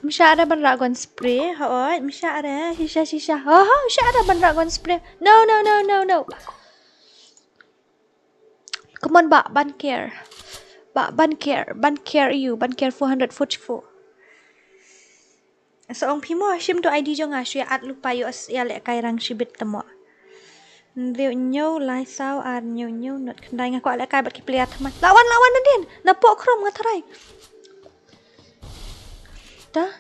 Msyara ban rak gun spray. Hoi, msyara shisha. Msyara ban rak gun spray. No. Come on, Bak, Banker. Banker you. Banker 444. Seorang pimo Hashim tu ID jo ngasih at lupa yo ya lek kai rang shibit temo. Riu nyu lai sao ar nyu not kendai ngaku lek kai bat ki peliat mas. Lawan nadin. Napok krom ngatarai. Dah.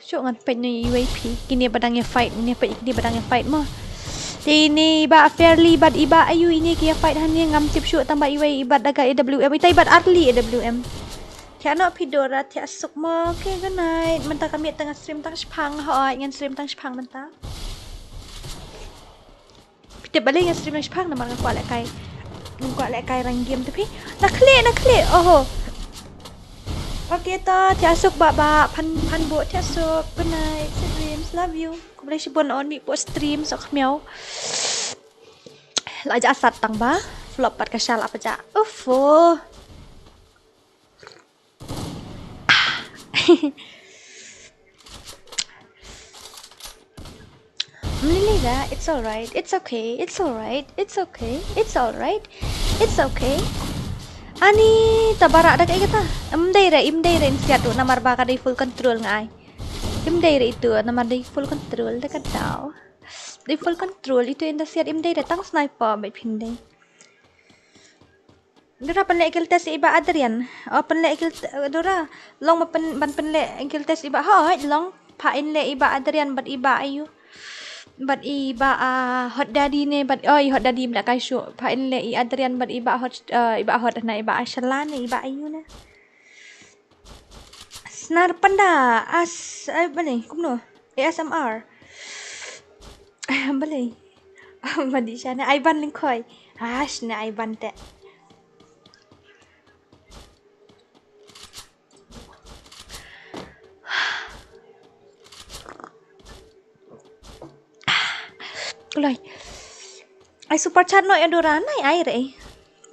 Syuk ngan pet ni UAP. Kini badangnya fight. Ni pet kini badangnya fight mo. Ini ba fairly bad iba ayu ini kia fight han ni ngam tip syuk tambah iwai ibat daga AWM. Ita ibat early AWM. Tiada pi DORA tiada suk mo. Okay, good night. Mentah kami tengah stream tang Sepang hoi ngan stream tang Sepang mentah. Tiap balik ngan stream tang Sepang nama aku alek kai rang game tapi nak klik. Oh. Okay ta tiada suk ba pan bo tiada suk. Good night. Sweet dreams. Love you. Aku boleh sibun on mi po stream sok miau. Lah aja asat tang ba. Flop pat kasal apa ja. Uffo. Melila, it's alright. It's okay. Ani tabarak dah kayak kita. Imdai re insiat tu namar bakar di full control ngai. Imdai itu namar di full control dekat tau. Di full control itu yang siat imdai datang sniper baik pindai. Dora penlek kill test iba Adrian. Penlek kill Dora. Long penlek kill test iba long pain le iba Adrian bat iba ayu. Bat iba hot daddy ne bat hot daddy nak kai show. Pain le Adrian bat iba hot na iba Ashalan iba ayu na. Snar panda balik kumno. ASMR. Balik. Badi sana Ivan lingkoi. Na Ivan te. Ulai. Ai super chat no Dora nai ai re.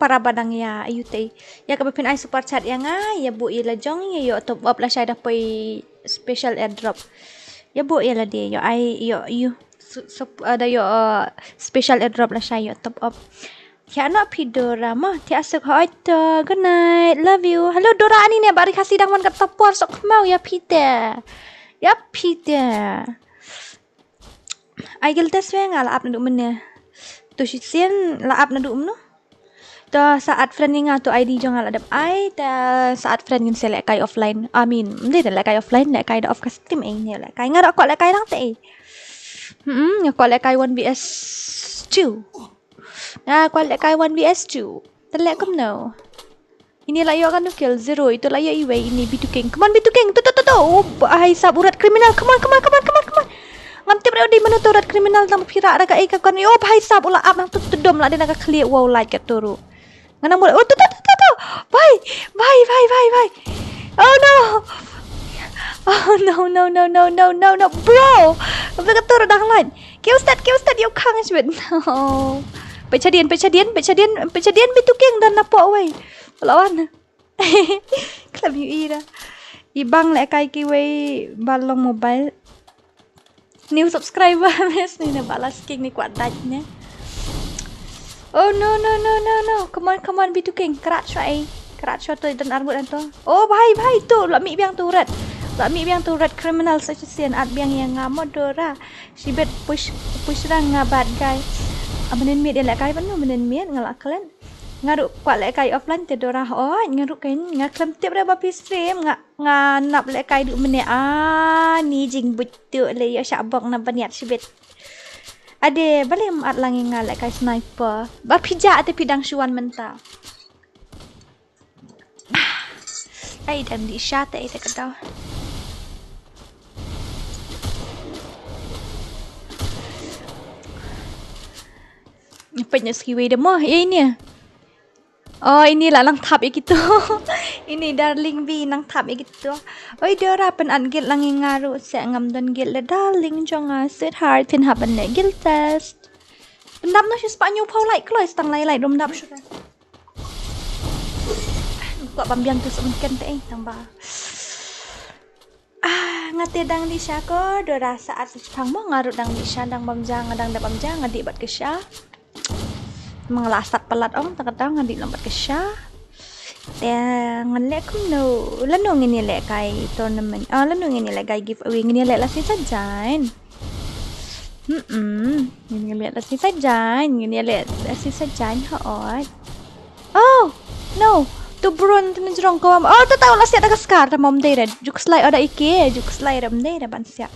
Para badang ya ayute. Ya kabepin ai super chat ya ngai ya bu ila jong ya yo top up la syai dapoi special airdrop. Ya bu ya la dia yo ai yo ada yo special airdrop la syai yo top up. Ya nak pi Dora mah ti asuk hot. Good night. Love you. Hello Dora ani ne bari kasih dangwan kat tapor sok mau ya pite. Ya pite. Ai gil tes we ngala ap naduk mene. Tu sien la ap naduk meno. Ta saat friend nga tu ID jong ngala dap ai ta saat friend ngin selek kai offline. Mende lek kai offline lek kai da off custom ne lek kai ngara kok lek kai lang te. Kok lek kai 1vs2. Kok lek kai 1vs2. Telek kem no. Ini lah yo kan tu kill 0 itu lah yo iwe ini B2 King. Come on B2 King. Tu. Ai sab urat kriminal. Come on. Ngantip dah di mana tu rat kriminal tang pirak dah kai kan yo bhai sab ula ap nang tu dom lah dia nak clear wow like kat turu. Ngana mula tu. Bye. Oh no. Bro. Apa kat turu dah lain. Kau start yo kang isbet. No. Pecadian bituking dan napok wei. Lawan. Club you ira. Ibang lek kai ki wei balong mobile. New subscriber mes ni na balas king ni kuat dajnya. Oh no. Come on B2 King. Kerat shot tu dan arbut dan tu. Oh bhai tu la mi biang tu rat. Criminal such as at biang yang ngamot Dora. Sibet push rang ngabat guy. Amanin mi dia lek kai panu manin mi ngalak kalen. Ngaruk kuat lek kai offline te Dora ngaruk kain ngaklem tiap dah bapi stream nganap lek kai duk mene ni jing betul le ya syabok na baniat sibet. Ade balik mat langi ngalek kai sniper. Bapi ja te pidang syuan menta. Ai dan di shot te ketau. Penyes kiwi demo ya ini. Oh, inilah nang thap gitu. Ini darling B nang thap gitu. Oi, Dora pen an gil lang ngaru se ngam don gil le darling jonga sweetheart tin haban ne gil test. Pendap no sih Spanyol pau like kloi stang lai dom dap sudah. Kok bambiang tu semungkin teh tambah. Ngate dang di sya ko Dora saat sepang mo ngaru dang di sya dang bamjang dang da bamjang ngadi bat ke sya. Mengelasat pelat ong takatang ngadi lambat ke sya. Dia ngelek no lanong ini lek kai tournament. Lanong ini lek kai giveaway ini lek lasi sajain. Ini lek lasi sajain, ini lek lasi sajain hoot. Oh, no. Tu burun tu menjerong kau. Oh, tu tahu lasi ada kaskar tamam deh. Juk slide ada ike, juk slide ram deh ban siap.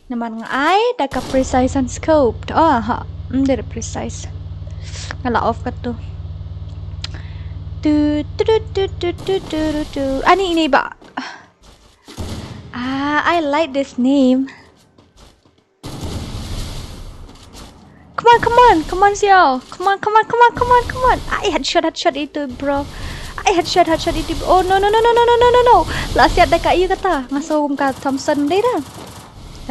Naman ngai dah ka precise and scope. Oh, ha. Deh precise. Ngala off kat tu. Ani ini ba. I like this name. Come on, Xiao. Come on. I headshot itu, bro. I headshot itu. Oh, no. Lah siat dekat ieu kata. Ngasawum ka Thompson deh dah.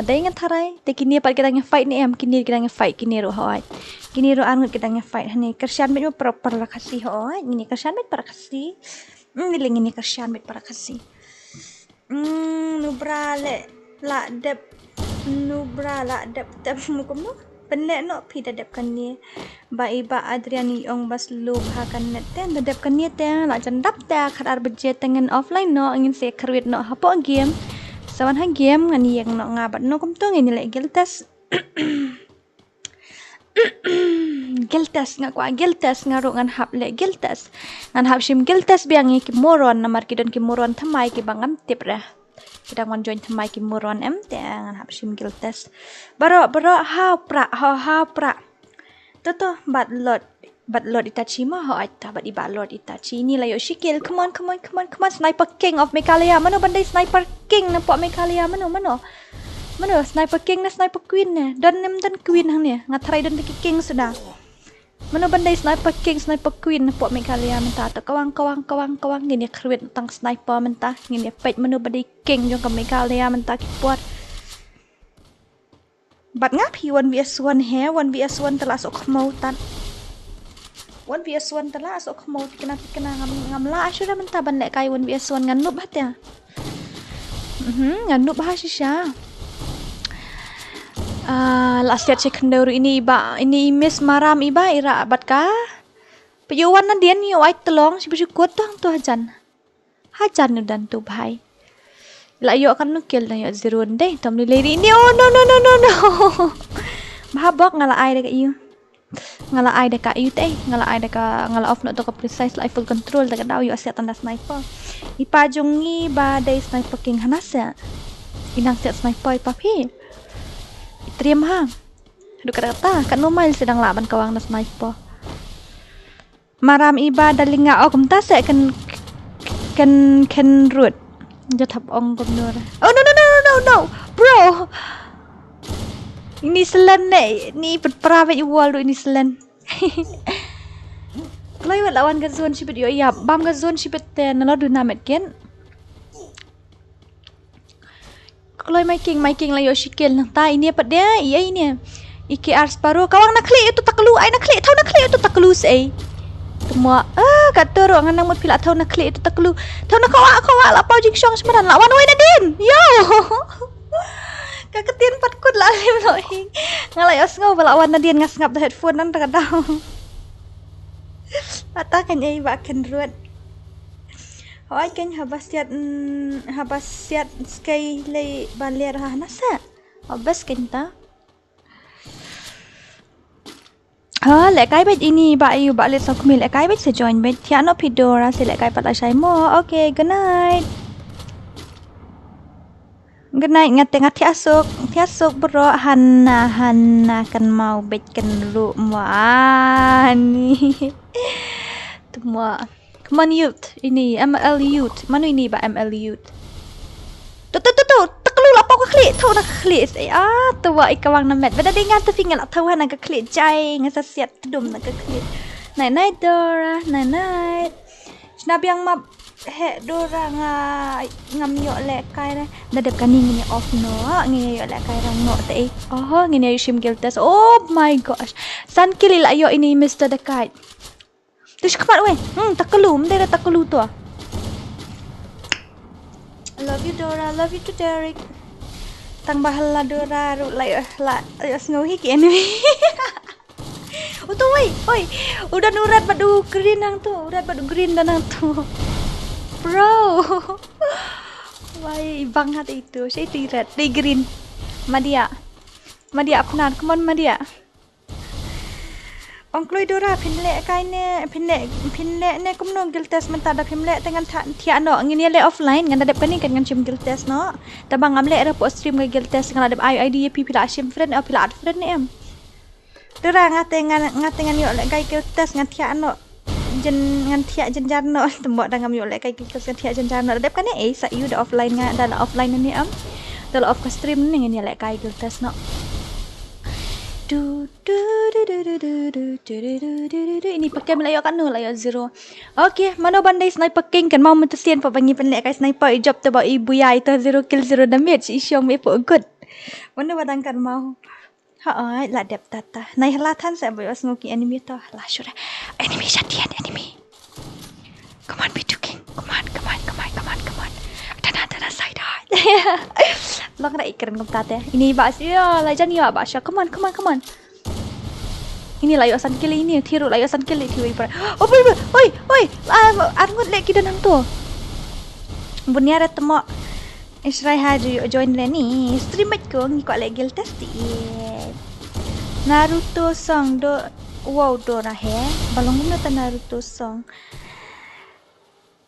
Ada ingat harai. Te kini pat kita nge-fight ni kini kita nge-fight kini ro hoat. Kini ro angut kita nge-fight hani. Kersian bet proper lah kasih hoat. Ini kersian bet para kasih. Niling ini kersian bet para kasih. Nubra le la dep mukum no. Pendek no pi dadap kan ni. Ba iba Adriani ong bas lu hakan net ten dadap kan ni ten la jandap ta khar budget tengen offline no ingin se kerwit no hapo game. Sawan ha game ngani yang no ngabat no kum tu ngini lek giltas. Giltas ngaru ngan hap lek giltas. Ngan hap sim giltas biang ki moron namar ki don ki moron thamai ki bangam tip dah. Kita mau join thamai ki moron te ngan hap sim giltas. Baro ha pra. Toto bat lot Itachi mah ho aita bat iba lot Itachi ni layo shikil. Come on. Sniper king of Mekalia. Mano bandai sniper king na po Mekalia mano. Sniper king na sniper queen na. Dan queen hang ni. Ngatrai don ki king sudah. Mano bandai sniper king sniper queen na po Mekalia menta to kawang gini kruit tang sniper menta gini pet mano bandai king jong ka Mekalia menta ki puat. Bat ngapi 1vs1 he 1vs1 telah sok mau tan 1vs1 telah sok mau kena ngamla sudah mentah bandek kai 1vs1 ngan noob hat ya. Ngan noob hasisya. Lasiat secondary ini miss maram iba ira abat ka. Peyuan na dian ni white telong si bersyukur tu hajan dan tu bhai. La yo akan nukil na yo zero deh tom lady ini. Oh no. Mahabok ngala ai dekat you. Ngala ai dekat you teh. Ngala off no to ka precise life full control dekat daw yo asyat tanda sniper. Ipajong ni badai sniper king hanasa. Inang set sniper papi. Itriam ha. Aduh kata kan normal sedang laban kawang na sniper. Maram iba dalinga ok mta se kan root. Jatap ong gubernur. Oh no, bro. Ini selan ni private wall ini selan. Kalau you lawan ke zone sipit yo ya, bam ke zone sipit ten lo dynamite gen. Kalau making lah yo shikil nang ta ini apa dia? Iya ini. IKR separuh kawang nak klik itu tak kelu, ai nak klik itu tak kelu sei. Semua kata orang nang mut pila tahu nak klik itu tak kelu. Tahu nak kawa la pau jing syong semeran lawan wei nadin. Yo. Kaketin patkut la lim loing. Ngalai os ngau lawan nadin ngas ngap the headphone nan tak tahu. Ata kan ai ba kan ruat. Hoi kan habasiat sky le baler ha nasa. Obas kan ta. Lek kai bet ini ba ayu ba let sok mil lek kai bet se join bet tiano pidora se lek kai pat asai mo. Okay, good night. Good night ngati asuk bro Hanna kan mau bet kan lu mani. Semua. Come on youth. Ini ML youth. Mana ini ba ML youth? Tu taklu la pau ka klik thau nak klik sai tua ikawang na met beda dengan tu fingal thau han ka klik jai ngasa siat tudum nak ka klik Night Dora, night. Snabi yang map he Dora ngam yo le kai ra. Dadap kani ngini off no. Ngini yo le kai ra no te. Oh, ngini yo shim giltas. Oh my gosh. San kili la yo ini Mr. Dekat. Tush kapat we. Takulu, mdera takulu tu. I love you Dora, love you too Derek. Tang bahal la Dora ru la sngohi ki anyway. Udah oi. Udah nurat badu green nang tu. Urat badu green dan nang tu. Bro. Why bang hat itu. Saya tirat di green. Madia apnan. Come on Madia. Onkloi Dora pinlek kai ne pinlek ne kumno giltes mentada pinlek dengan thia no ngini le offline ngan dadap kani kan ngan chim giltes no. Tabang amle ra po stream ngan giltes ngan dadap ID pila sim friend pila ad friend em. Dora ngatengan yo lek kai giltes ngan thia no jen ngan thia jen jarno tembok dangam yo lek kai giltes ngan thia jen jarno dadap kani sa you da offline ngan da offline ni am. Dal off ka stream ni ngini lek kai giltes no. Ini pakai Melayu kan Melayu zero. Okay, mana bandai sniper king kan mau mentusian pa bangi penlek kai sniper job tu ba ibu ya itu 0 kill 0 damage isyong me po good. Mana badang kan mau. Ha la dep tata. Nai halatan sa ba ngoki enemy to. La sure. Enemy shatian enemy. Come on B2 king. Come on. Dana side hard. Long ra ikran kom tate. Ini bas ya, lajan ya bas. Come on. Ini layo san kill ini, thiru layo san kill thiwi par. Oh, oi. Arngut lek kita nang tu. Bunia ra temo. Israi haji join le ni. Stream ko ngi ko lek gil test. Naruto song do wow Dora he. Balong na ta Naruto song.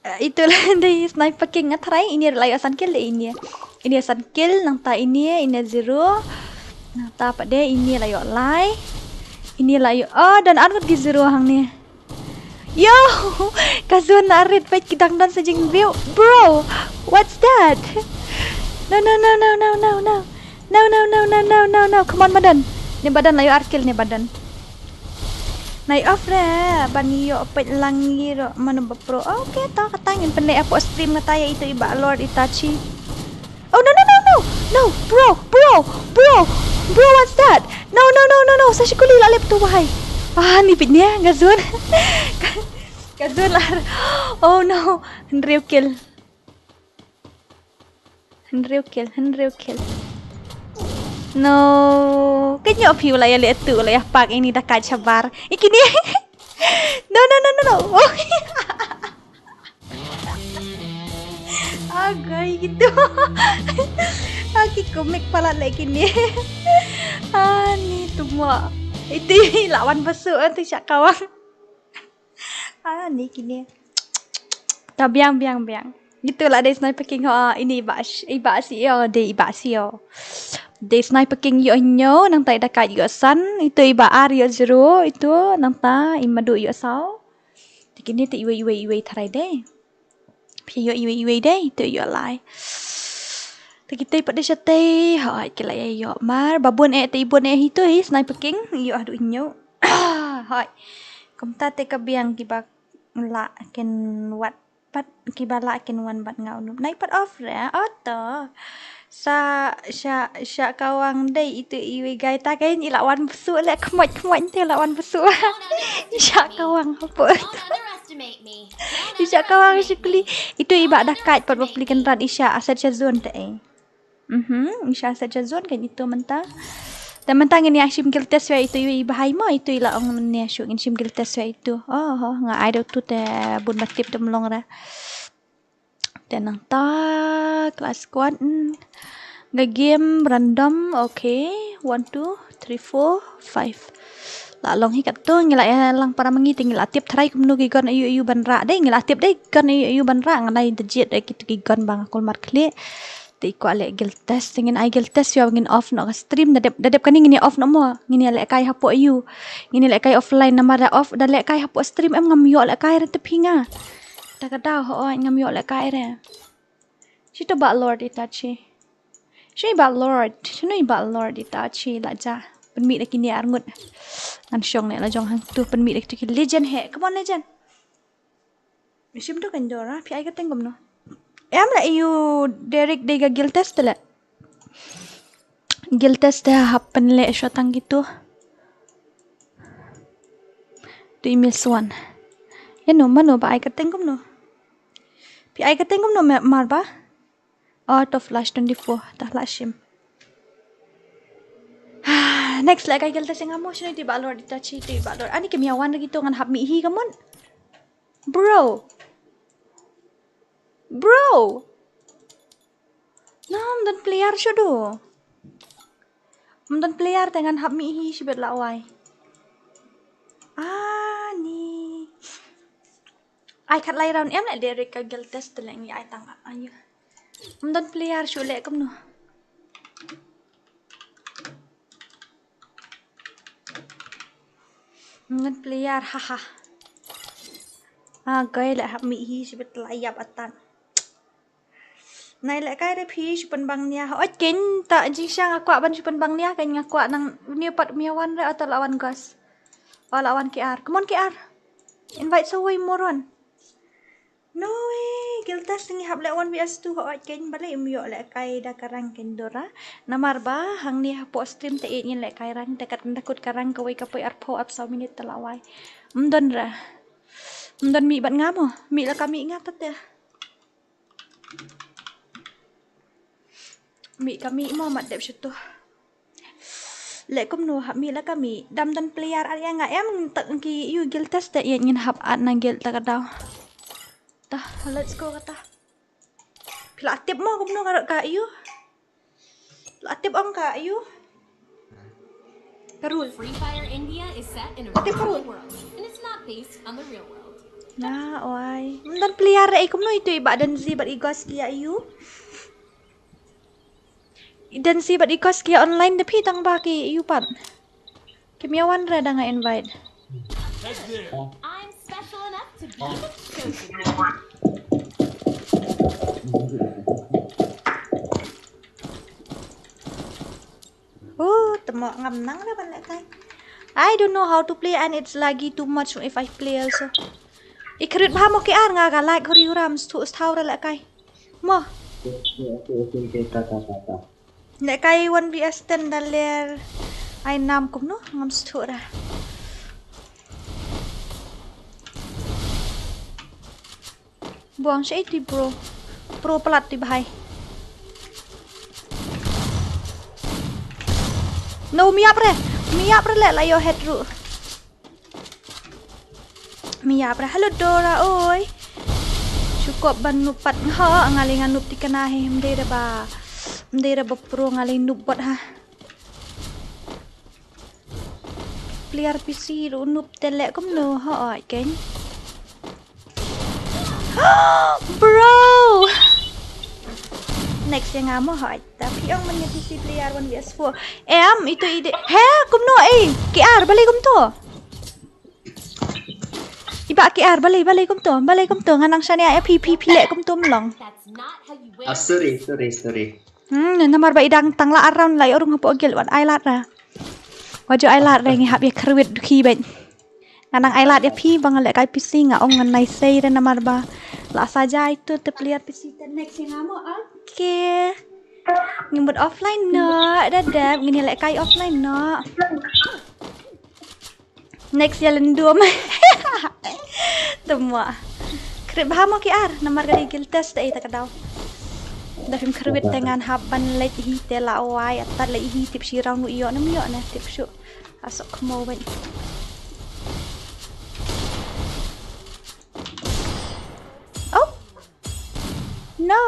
Itulah dari sniper king ngatrai ini layo san kill ini. Ini san kill nang ta ini zero. Nang ta apa deh ini layo lie. Ini layo dan anut di zero hang ni. Yo, kazun narit pet kitang dan sejing view. Bro, what's that? No. Come on badan. Ni badan layo arkil ni badan. Nai off ra bani yo pet langi ro mana pro. Okay, ta katangin pendek apa stream na tayo itu iba Lord Itachi. Oh no, bro, what's that? No, sashikuli lalip tu wahai. Nipit niya, gazun. Gazun lah. Oh no, Henry kill. No, kanya view lah ya lihat tu lah ya pak ini dah kaca bar. Ikini. No. Oh. Agay gitu. Aki komik pala lagi ni. Ni semua. Itu lawan besok tu syak kawang. Ni kini. Tabiang. Gitulah dari sniper king ini ibasi yo, Day sniper king yo nyo nang tay dekat yo san itu iba Aryo zero itu nang ta imadu yo sao. Tikini te iwe tharai deh. Pi yo iwe deh itu yo lai. Tikite pada syate hai kila yo mar babun te ibun itu sniper king yo adu nyo. Hai. Komta te kabiang kibak la ken wat pat kibala ken wan bat ngau nu. Nai pat off ra auto. Sa kawang day itu iwi gai ta kain ilawan besu lek kemot te lawan besu. Sya kawang apa? Isya kawang sikli itu iba dekat pat belikan rat isya aset zone te. Isya aset zone kan itu mentah. Dan mentang ini asyim giltes wa itu iwi bahai mo itu ila ong ne syuk asyim giltes wa itu. Nga idol tu te bun batip te melong ra. Dan nang ta kelas kuat game random. Okay, 1 2 3 4 5 la long hi kat tu ngila lang para mengi tinggal atip try kumnu gi gon ayu banra dai ngila atip dai gon ayu banra nganai dejit dai kit gi gon bang akul mar kle ti ko ale gil test ngin ai gil test yo ngin off no stream dadep kan ngini off no mo ngini ale kai hapo ayu ngini ale kai offline namara off dan ale kai hapo stream em ngam yo ale kai re tepinga takada ho ngam yo ale kai re Sito ba Lord Itachi. Sino ba Lord Itachi la ja. Penmi lagi ni arngut. Ngan syong nek la jong hang tu pen mi dek tu legend he. Come on legend. Mission tu kan Dora, pi ai ka tengom no. Em la you Derek dega guild test la. Guild test dah happen le syotang gitu. Tu email swan. Ya no mano ba ai ka tengom no. Pi ai ka tengom no mar ba. Out of flash 24 dah lashim. Next like I guild test ngamo sino ti balor ditachi ti balor. Ani kemiawan lagi tu ngan hab mi hi kamon. Bro. Nam dan player siya do. Dan player dengan hab mi hi sibet lawai. Ni. I kat lay round em like Derek ka guild test tu lang ai tang ayo. Dan player siya lek kam no. Dan player haha. Gay lại hab mi hi sibet layap atan. Này lại cái đấy phi chụp bằng nia ôi kín tạ chỉ sang aqua ban chụp bằng nia cái aqua nang nia pat miawan ra atau lawan gas lawan KR come on KR invite away moron no way guild test ni hab lawan vs2 ôi kín balik mio lại cái da karang ken Dora namar ba hang ni po stream ta ni lại cái rang dekat takut karang kawai kapoy arpo up 6 minit talawai mdon ra mdon mi bat ngamo mi la kami ngap tet mi kami mo mat đẹp situ lệ kom no hab mi la kami dam dan player ar nga em tận ki you guild test ta yen hab at na guild ta kadaw ta let's go kata pila tip mo kom no ka you la tip ang ka you karul FreeFire India is set in a virtual world, and it's not based on the real world. Na oi dan player ai kom no itu iba dan zi bat igos kia you dan si bat ikos kia online tapi tang ba ki yupan kemiawan ra da nga invite I'm special enough to be the chosen one. Temo ngam nang ra ban kai I don't know how to play and it's lagi too much if I play also ikrit ba mo ki ar nga ga like hori rams tu stau ra la kai mo nek kai 1vs10 daler ai nam kum no ngam stura buang sei ti bro pelat ti bahai no miap re le la yo head ru miap re halo Dora oi cukup ban nupat ha ngalingan nup ti kanahe mde ba Mdera bapro ngalay nubot ha. Player PC ru nub telek kom no ha oi ken. Bro. Next yang amo ha tapi ang man PC player 1vs4. Em itu ide. He kom no KR balik kom to. Iba KR balik kom to nganang syania PP lek kom to melong. Sorry. Namar ba idang tangla around lai orang hapo gel wan ailat ra. Wajo ailat ra ngi hab ya kerwit ki ben. Nanang ailat ya pi bang lek kai PC nga ong ngai sei ra namar ba. La saja itu te player PC te next yang amo okay. Nyumbut offline no, dadap ngini lek kai offline no. Next ya lendum. Temua. Krip ha mo ki ar namar ga guild test ta ita kadaw. Dafim kerwit dengan haban leit hi te la wai atat leit hi tip sirau nu iyo nam yo na tip syu asok kemo ban oh no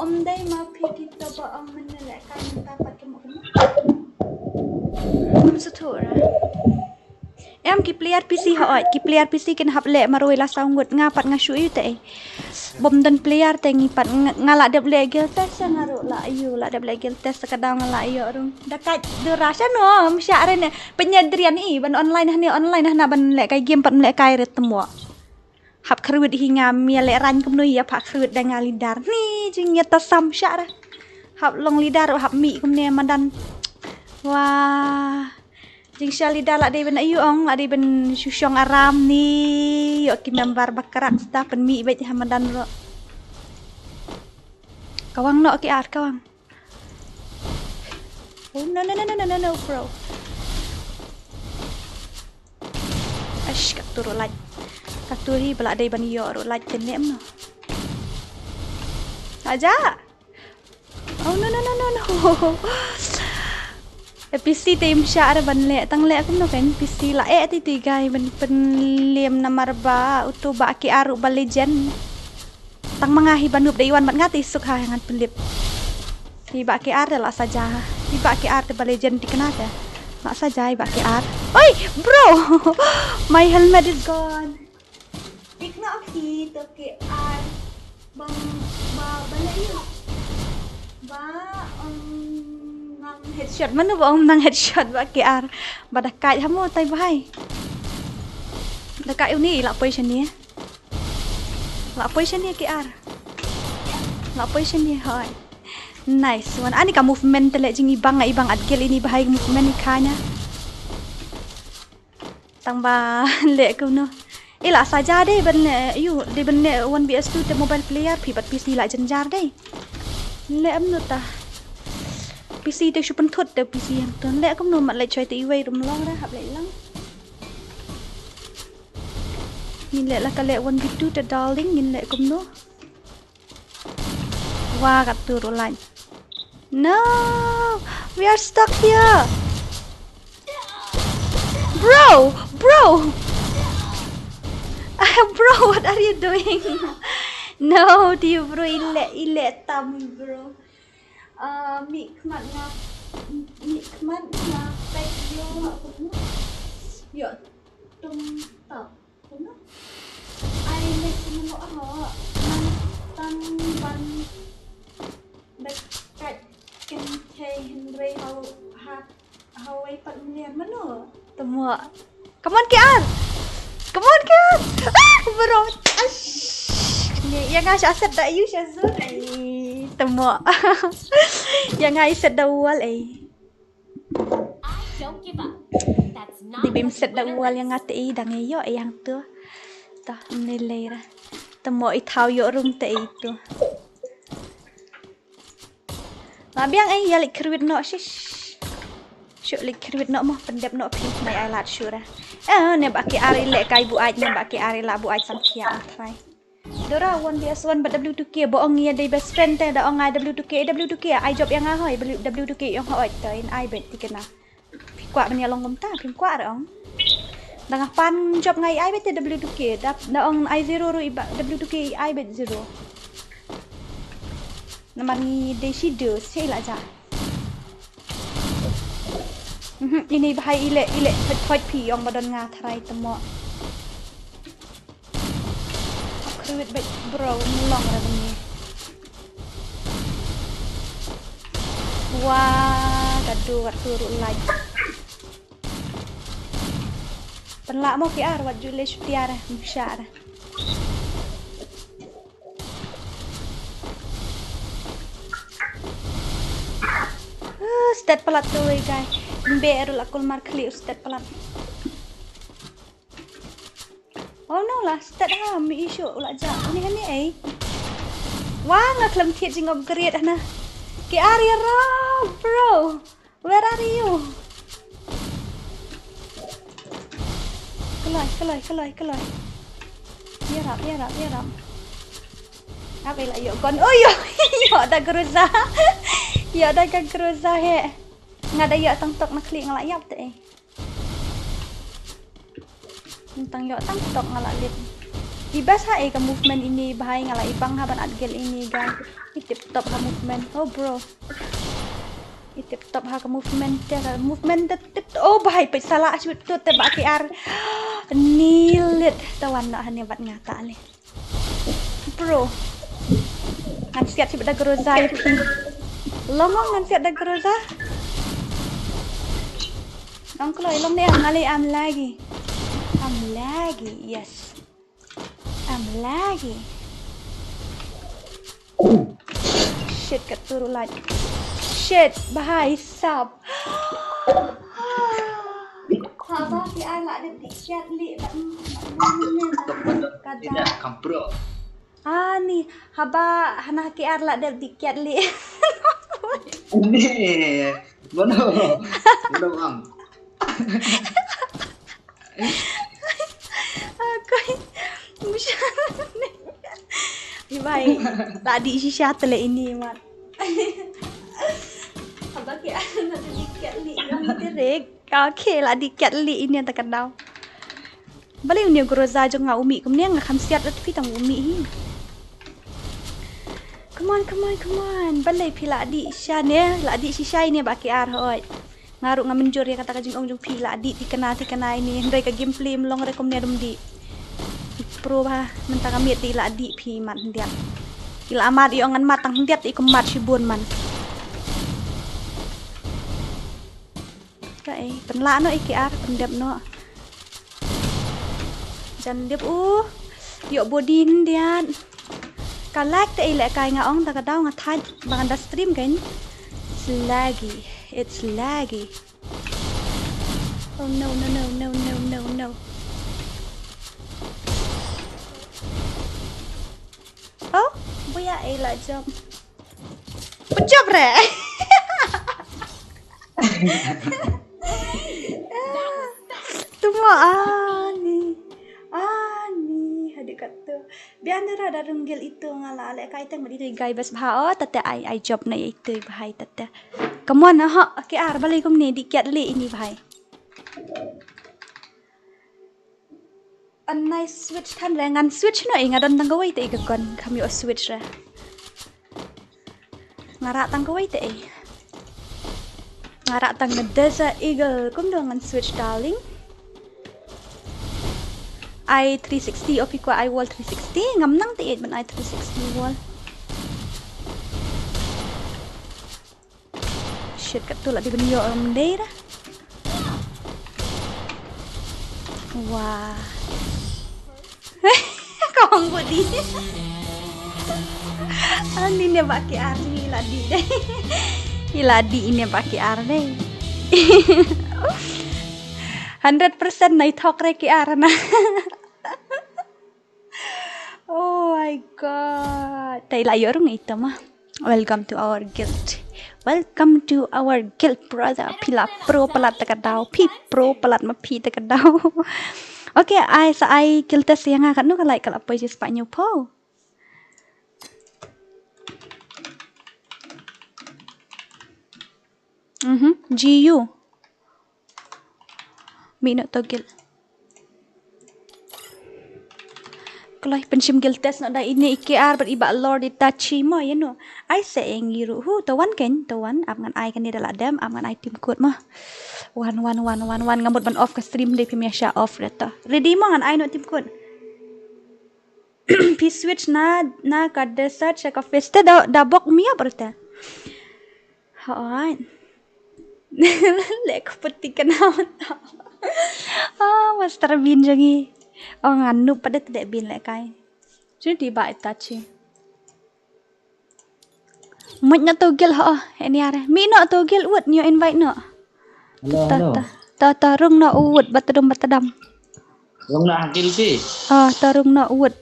om dai ma pi kita ba ang menelek kan dapat kemo setura em ki player PC ha ki player PC ken hab le maroi la saungut ngapat ngasu yu te bom dan player tengi pat ngalak dep legel test ngaru la ayu la dep legel test kadang ngalak yo rung dekat durasa no msyak rene penyadrian ban online nah ban lek kai game pat lek kai retemu hab kerwit hinga mi lek ran kum no ya pak kerwit dengan lidar ni jing nyata sam syak hab long lidar hab mi kum ne madan wah Insya Allah dah ada ben ayu ong, ada ben syusyong aram ni. Yuk ki member bakarak sta pen mi bet hamadan ro. Kawang no ki art kawang. Oh no bro. Ash kat turu laj. Kat turi bala ada ben yo ro laj tenem no. Aja. Oh no. PC tim syar ban le tang le kum no kan PC la ti tigai ban pen liem nomor ba utu ba ki aru ba legend tang mangahi banup daiwan mat ngati suk ha ngan pelip ti ba ki ar la saja ti ba ki ar ba legend dikenata mak saja ba ki ar oi bro my helmet is gone ikna ki to ki ar bang ba le ba headshot mana bang nang headshot ba KR pada kai hamu tai bahai dekat ini la position ni KR la position ni hai nice one ani ka movement tele jing ibang adgel ini bahai movement ikanya tang ba le ko no ila saja deh ben you de ben 1vs2 te mobile player phi bat PC la janjar deh le am no ta PC tôi chụp thuật từ PC em tuần lẽ cũng nô mặt lại chơi tí vây đúng lo ra hợp lại lắm nhìn lại là cái lệ one video the darling nhìn lại cũng nô wow gặp từ rồi lạnh no we are stuck here bro bro what are you doing no dear bro ile tam bro mi kmat na pek yo tum tap no ai le sino ho man tan ban dak kat ken thei henry how ai pat mlian mano tamo come on kian bro yang ngasih aset dak you shazun tamo yang ngai set da wall Don't give up. That's not di bim set da wall yang ngate dang yo yang tu ta nilai ra tamo I thau yo room te itu mabiang ya lik kerwit no shish syuk lik kerwit no mo pendep no pink mai alat syura ne baki ari le kai bu aj ne baki ari la bu aj sam kia try DORA 1vs1 but W2K bohong ya dari best friend teh dah orang W2K I job yang ahoi W2K yang hoi tain I bet tikena kuat punya longom ta pim kuat ong dah pan job ngai I bet W2K dah ong I0 ru W2K I bet 0 nama ni desido sei lah ja ini bahai ile hot pi yang badan ngatrai temo Kerwit baik bro mulong dah ni. Wah, gaduh turut like. Penlak mau kiar wat jule syutiar musyar. Stat pelat tu guys. Beru lakul mar clear stat pelat. Oh no lah, start ha mi issue ulah ja. Ni wah ngaklam thiet jing upgrade ana. Ke area ra, bro. Where are you? Kelai. Ya rap. Apa lah yo kon. Oh yo. Yo ada geruza. Yo ada geruza he. Ngada yo tang tok nak klik ngalak yap te. Tentang yo tang tok ngalak lip. Ibas ha ke movement ini bahaya ngalak ibang haban adgel ini guys. Tip top ha movement. Oh bro. Tip top ha ke movement tip oh bahaya pe salah shoot tu te ba KR. Nilit tawan nak hanya bat ngata le. Bro. Kan siap si beda groza ya pi. Lomong kan siap dah groza. Nang kalau ilom ni am lagi. Yes. I'm lagi. Shit keturulan. Shit, bahaya sab. Abah KR lah ada tiket li. Tidak kampro. Ni haba hana KR lah ada tiket li. Ini bono ang. Aku bisa. Baik, tadi sisa tele ini mat. Haba KR lah ada tiket li. Kami direk. Okay lah tiket li ini yang terkenal. Balik ni groza jo nga umi kemudian ngakam siat at pitang umi hi. Come on. Balik pila di sya ne, la di sisa ini ba KR hoi. Ngaruk nga menjur ya kata kajing ong pi la di tikena ini ndai ka gameplay mlong rekom ne dum di. Pro ba mentang amit di la di pi mat ndiat. Ila amat yo ngan matang ndiat ikum mat sibun man. Cái penla no IKR pendep no. Jan dep yo body ndian. Kalak te ile kai nga ong ta ka daw nga thai bang da stream kan. It's laggy. Oh no. Oh, buya ila jump. Pejab re. Tuma ani hadik kata biar ada renggel itu ngala ale kaitan madi gai bas bha tata ai job na itu bahai tata come on ha KR balik kum ni dikiat le ini bahai anai switch than rengan switch no inga don tangawai te ikon kami o switch ra ngara tangawai te ngara tang Desert Eagle kum dengan switch darling I 360 opi ko I wall 360 ngam nang te ban I 360 wall shit kat tu la di benyo day dah wah kong budi ani ne baki arni ladi deh iladi ini pakai arne 100% nai thok re ki arna oh my god tai la yorung itu mah welcome to our guild brother pila pro pelat takadau pi pro pelat ma pi takadau okay ai guild tes yang akan nu kalai kala apa je Spanyol po GU Minot togel kalau pensim gil test nak dah ini IKR beriba lord itachi mo ya no I saying giru hu tawan ap ngan I kan dia Lyndem ap ngan I tim code mah one ngamut ban off ke stream deh pimia off data ready mo ngan I no tim code pi switch na ka desert ka feste da bok mia berta alright lek peti kenal master bin jangi nganu pada tidak bin lek kai jadi ba itachi mutnya togel ini are mi no togel ut new invite no ta rung no ut batadam Rung na hakil ti tarung no ut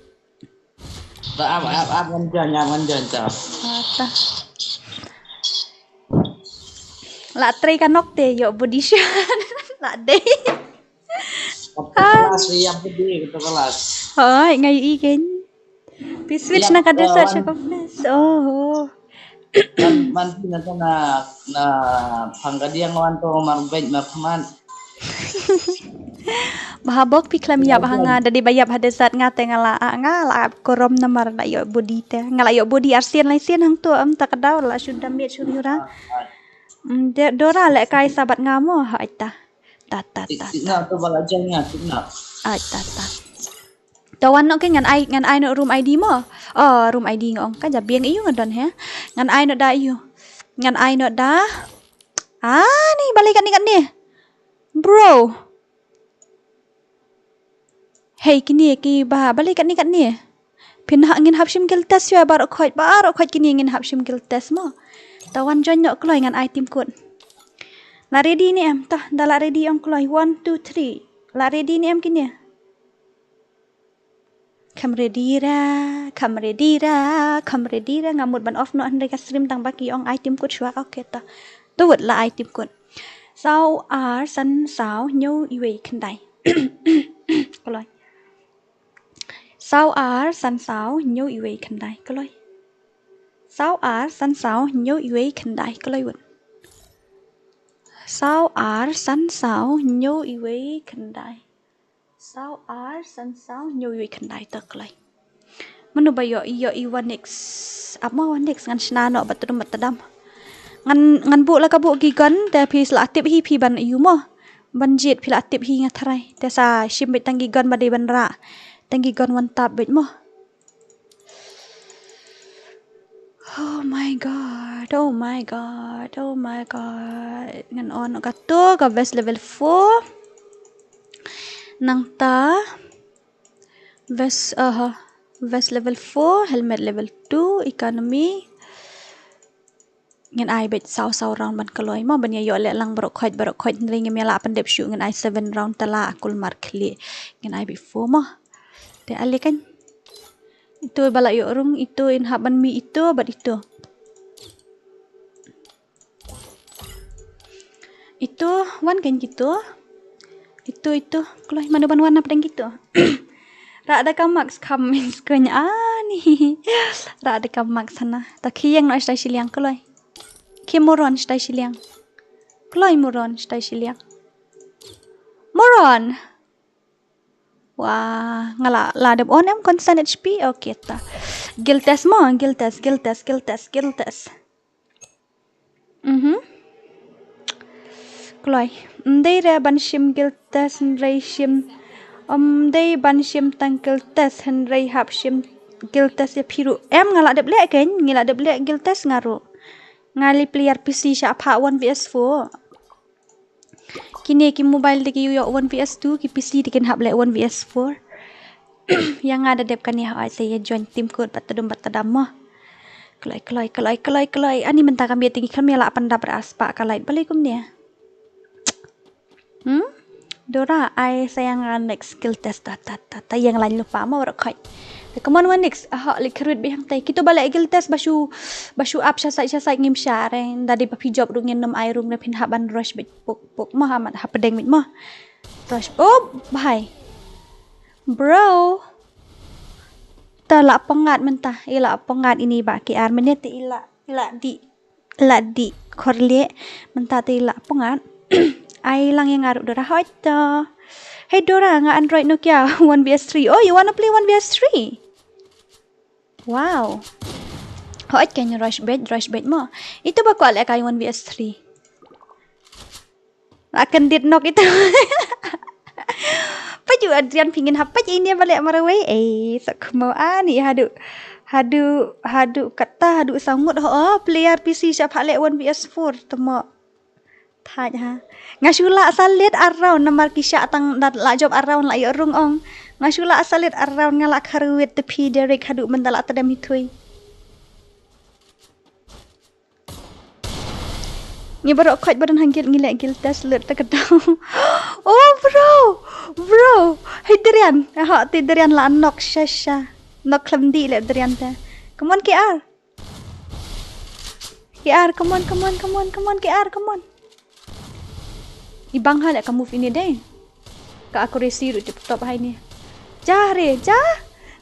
ta ap nyaman jan ta ta la tray kanok te yo body shot la de kelas yang gede gitu kelas Hoy ngay ikin pi switch na ka desert siya ko flash man pinata na panggadiang wanto marbet marhaman bahabok pi klam ya bahanga dadi bayap hadesat ngate ngala korom namar na yo body te ngala yo body arsian laisian hang tu am takadaw la sudah met syura DORA lek kai sabat ngamo ha ita ta na to balajangnya na ta tawan no ke ngan ai no room ID mo room ID ngong ka jabiang iyo ngadon he ngan ai no da iyo ngan ai no da ni balikan ni bro hey kini ki ba balikan ni pinha ngin hapsim gil test ya bar khoj kini ngin hapsim gil test mo tawan join no kloy ngan ai tim kun La ready ni em tah dah la ready ong keloi 1 2 3 la ready ni em kini Come ready ra ngamut ban off no andai ka stream tang baki ong item kut shwa okay ta tu wet la item kut sao ar san sao nhau iwe kendai keloi sao ar san sao nhau iwe kendai keloi sao ar san sao nhau iwe kendai keloi wet sao ar san sao nhau iwe kendai sao ar san sao nhau iwe kendai ta keloi manu ba yo iwan next apa wan next ngan shna no batudum batadam ngan bu la ka bu gigan te phi la tip hi phi ban yu mo ban jet phi la tip hi nga tharai te sa shim bet tangi gan ba de ban ra tangi gan wan tap bet mo oh my god ngan on ka to ka vest level 4 nang ta vest level 4 helmet level 2 economy ngan ai bet sau round ban kaloi mo ban yo le lang barok khoi ring me la pan dep shu ngan ai 7 round tala akul mar khli ngan ai before mo te ale kan itu bala yo rung itu in haban mi itu bat itu wan kan gitu itu kaloi mana ban wan apa gitu ra ada kamax comments kanya ni ra ada kamax sana takhiyang no stai siliang kaloi ke moron stai siliang kaloi moron stai siliang moron wah ngala la de on em constant hp okay ta guild test kaloi ndai re ban shim guild test ndai shim dei ban shim tangkel test hendrai hap shim gil test ya phiru em ngala dep lek ken ngila dep lek gil test ngaru ngali player pc sha pha 1vs4 kini ki mobile de ki yo 1vs2 ki pc de ken hap lek 1vs4 yang ada dep kan ya saya join tim code batadam mo kelai ani mentah kami tinggi kami la pandap aspa kalai balikum dia Dora, sayang next skill test ta yang lain lupa mau rakai. Come on next. Like kerut bihang tay. Kita balik skill test basu up syasai ngim syareng. Dari papi job rungin nom ai rung repin haban rush bit pok Muhammad hapedeng mit mah. Rush. Oh, bye. Bro. Ta la pengat mentah. Ila pengat ini ba KR menit ila di korle mentah ta ila pengat. Ai lang yang ngaruk Dora hoita. Hey Dora, nga Android Nokia 1vs3. Oh, you wanna play 1vs3? Wow. Hoit kan rush bed mo. Itu ba ko ala kay 1vs3? Akan dit knock itu. Paju Adrian pingin hapa ini balik marawai. Sak mau ani hadu kata hadu sangut player PC siapa lek 1vs4 temo. Thaj ha ngasula salit around namar kisah tang dat la job around la yorung ong ngasula salit around ngalak haruit tepi derek hadu mendala tadam hitui ni barok khot badan hangil ngilek gil tas lut takadau oh bro hey Derian ha ti Derian la nok shasha nok klamdi le Derian ta come on KR come on KR Ibang hal kamu move ini deh. Ka akurasi rut top hai ni. Jah.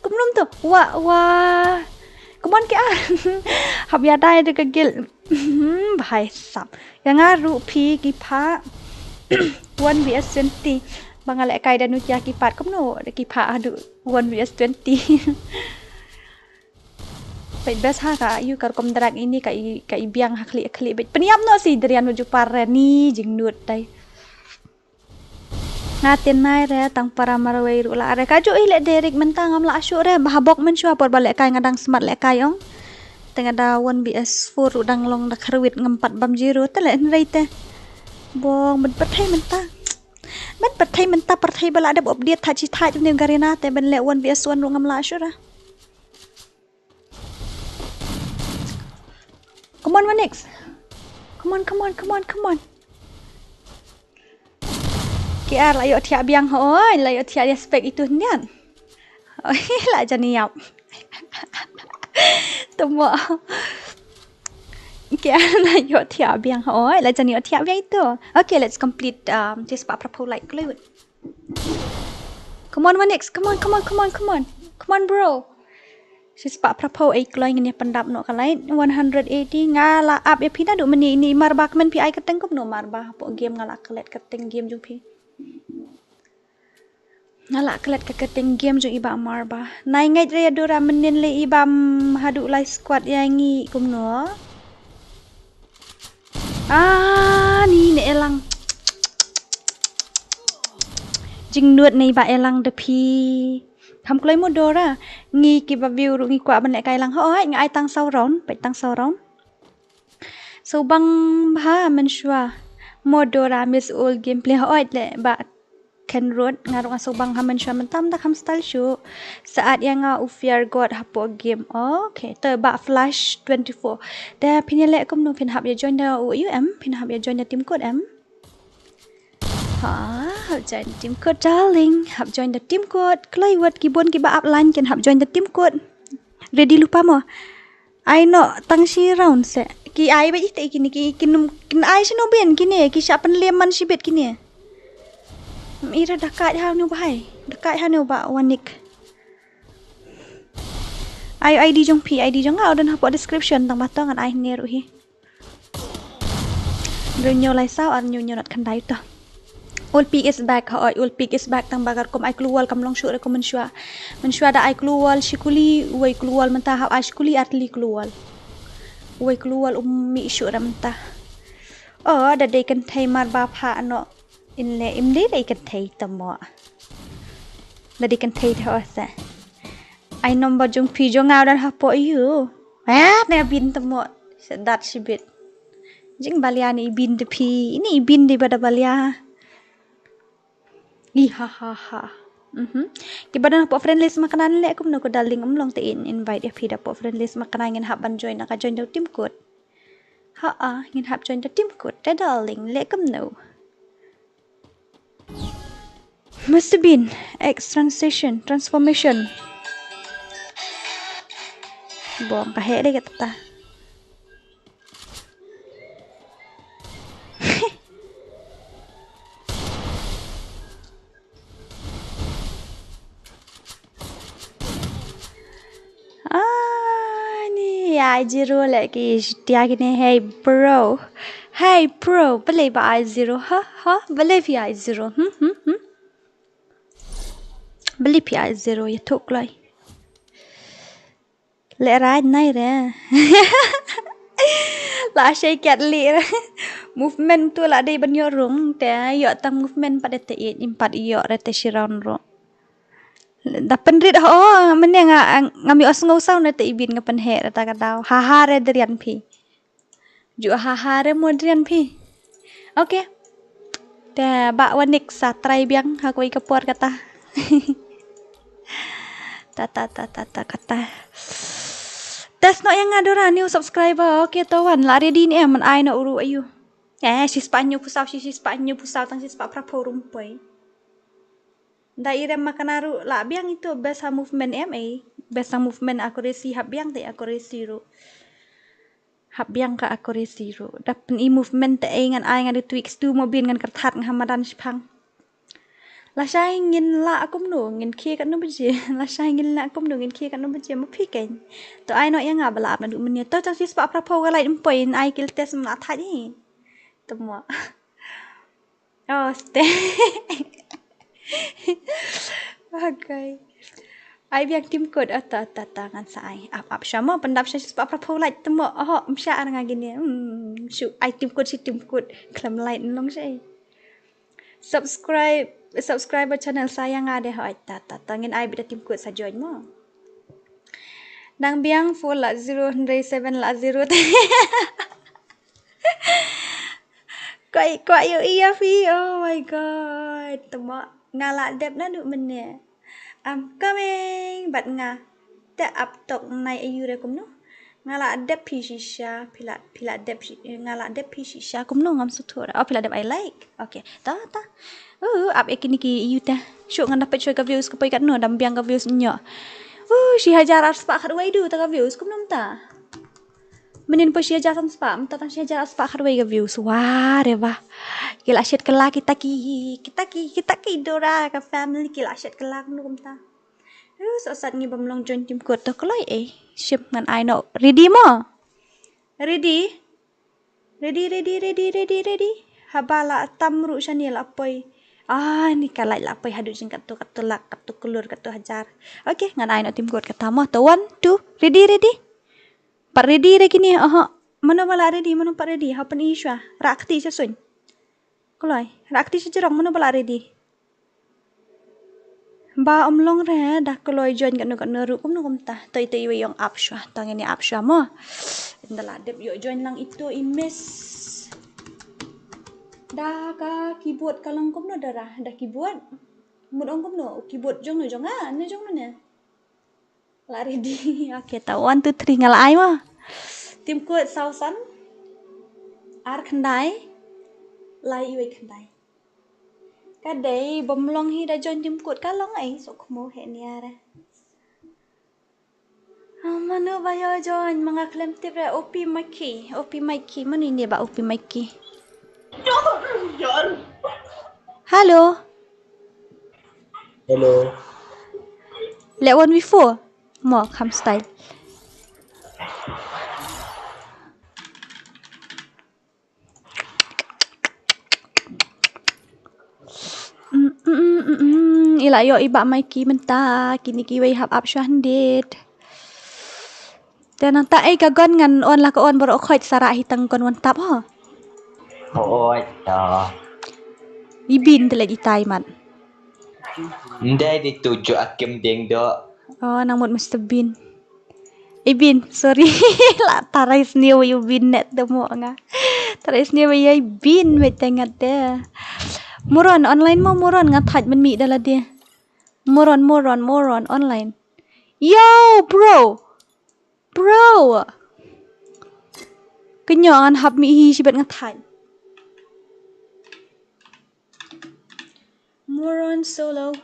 Kemudian tu. Wah. Kemudian ke hab ya dai de gil. Bahai sap. Yang ngaru pi ki pha 1vs20. Bangal kai dan Nokia ki pat komno de ki pha adu 1vs20. Baik best ha ka you kar kom drag ini ka biang hakli bet. Peniap no si Derian menuju parani jing nut dai. Ngatin nai re tang para marawai ru la re kaju ile Derek mentang am la asyuk re bahabok men syua por balik kai ngadang smart lek kai ong tengah da 1vs4 udang long da kharwit ngempat bam zero te le rei te bong ben pathai mentah pathai bala ada update tha chi tha ni garena te ben le 1vs1 ru ngam la asyuk ra come on next come on KR lah yuk tiap biang oi, lah yuk tiap dia spek itu nian. Oh, lah janiap. Temu. KR lah yuk tiap biang oi, lah janiap tiap biang itu. Okay, let's complete this part proper like glue. Come on, Manix. Come on, bro. Sispak proper ai kloi ngene pendap no kalai 180 ngala up ya pina duk meni ini marbak men pi ai keteng kop no marbah po game ngala kelet keteng game jung pi. Ngala kelet ke keteng game jung iba marbah. Nai ngai re dora menin le ibam hadu lai squad yangi kum no. Ni ne elang. Jing nuot nei ba elang de pi. Ham kloi mo DORA ngi ki ba view ru ngi kwa ban le kai lang hoi ngai tang sau ron pai tang sau ron. So bang ha men shwa mo DORA miss all gameplay hoi le ba ken road ngarung so bang ha men shwa men tam da ham style show saat yang ufiar god hapo game. Okay te ba flash 24 da pinele kum no pin hab ya join da UM pin hab ya join da team code M. Hab join the team code darling. Hab join the team code. Klai wat kibon kiba upline can hab join the team code. Ready lupa mo. I know tang si round se. Ki ai ba ite kini ki kin ai sino ben kini ki siapan leman si bet kini. Ira dekat ha nu bahai. Dekat ha nu ba wanik. Ai ID jong pi ID jong ngau dan hap description tang batong an ai neru hi. Renyo lai sao an nyo not kandai to. All peak is back. All peak is back. Tang bagar kom ai keluar kam long syuk rekom mensyua. Mensyua da ai keluar sikuli uai keluar mentah hab ai sikuli atli keluar. Uai keluar mi syuk ra mentah. Oh da dei kan thai mar ba pha no inle imde dei kan thai tamo. Da dei kan thai tho sa. Ai nomor jong pi jong ngau dan hapo you. Ne bin tamo sedat sibit. Jing balia ni bin de pi. Ini bin di pada balia. Ihahaha. Kibadan po friend list makanan le kum no ko daling long te invite ya pida po friend list makanan ngin hab ban join naka join the team code. Ngin hab join the team code te daling le kum no. Must have been X transformation. Buang kahe de kata. I zero lagi dia gini hey bro boleh ba I zero boleh pi I zero boleh pi I zero ya tok lai le raj nai re la shay kat le movement tu la dei ban yo rung te yo tang movement pada te impat yo rete shiran ro dapen rit meneng ngami os ngau na te ibin ngapen he rata kadau re derian pi ju re modrian pi okay te ba wanik sa try biang ha koi kapor kata ta kata tes no yang adora new subscriber okay tawan la ready ni man ai no uru ayu si spanyo pusau tang si spa prapo rumpai daerah makanaru la biang itu best movement MA best movement accuracy hab biang te accuracy ru hab biang ka accuracy ru dapen movement te ngan ai ngan tweaks tu mobil ngan kertat ngamadan sipang la sai ngin la akum no ngin ki kan no beje la sai ngin la akum no ngin ki kan no beje ma piken to ai no yang ngabala na du menia to chang sis pa prapo ga lai point ai kil test ma tha ni temo ste okay. Ai biang tim code tangan sai up syama pendap syah sebab apa like temo msya nga gini syu ai tim code klam like long syai subscribe channel saya ngade ha tangin ai bida tim code sa join mo nang biang full la 007 la 0 Quite yo iya fi oh my god temo ngala dep na du mene I'm coming but nga te up tok nai ayu re kum no Ngala adep pishisha, pila adep ngala adep pishisha. Kumno ngam sutura. Oh, pila adep I like. Okay. Ta. Up ekini ki yuta. Syuk ngan dapat cuy ka views ka poi kat no dam biang ka views nyo. Si hajar aspa kat wai du ta ka views kumnom ta. Menin po siya jasan spa, tang siya jasan spa kat wai ka views. Wah, reva. Kila syet kala kita ki Dora ka family kila syet kala kumnom ta. So saat ni bamlong join tim ko to koloi ship ngan I know. Ready mo? Ready? Habala tamru syanil apoi. Ni kalai la apoi hadu jing katu lak katu kulur katu hajar. Okay, ngan I know tim ko kata mo to 1 2 ready. Pak ready re kini. Mana bala ready, mana pak ready. Hapan iswa. Rakti sa sun. Koloi, rakti sa jerong mana bala ready. Ba omlong re dah koloi join kat no ru kum ta toi yang apswa tang ini apswa mo ndala dep yo join lang itu imes dah ka keyboard kalang kum no darah dah keyboard mudong kum no keyboard jong no ne la ready okay ta 1 2 3 ngal ai mo tim kuat sausan ar khandai lai iwe khandai kadai bomlong hi da join tim kut kalong ai so kmo he nia ra mano bayo join mga klem tip ra opi maki mani ni ba opi maki hello let one before mo come style ila yo iba maiki menta kini kiwai hab up shandit dan ta ai gagon ngan on la ko on boro khoi sara hitang kon wan tap ho Ôi trời. ibin tele itai man Ndai di tujuh akim ding do. nang mot Mr Bean ibin sorry la tarais ni yu bin net demo nga tarais ni yu bin met tengat de moron online mo moron ngathaj man mi dala dia moron online yo bro kenyangan hab mi hi sibat ngathaj moron solo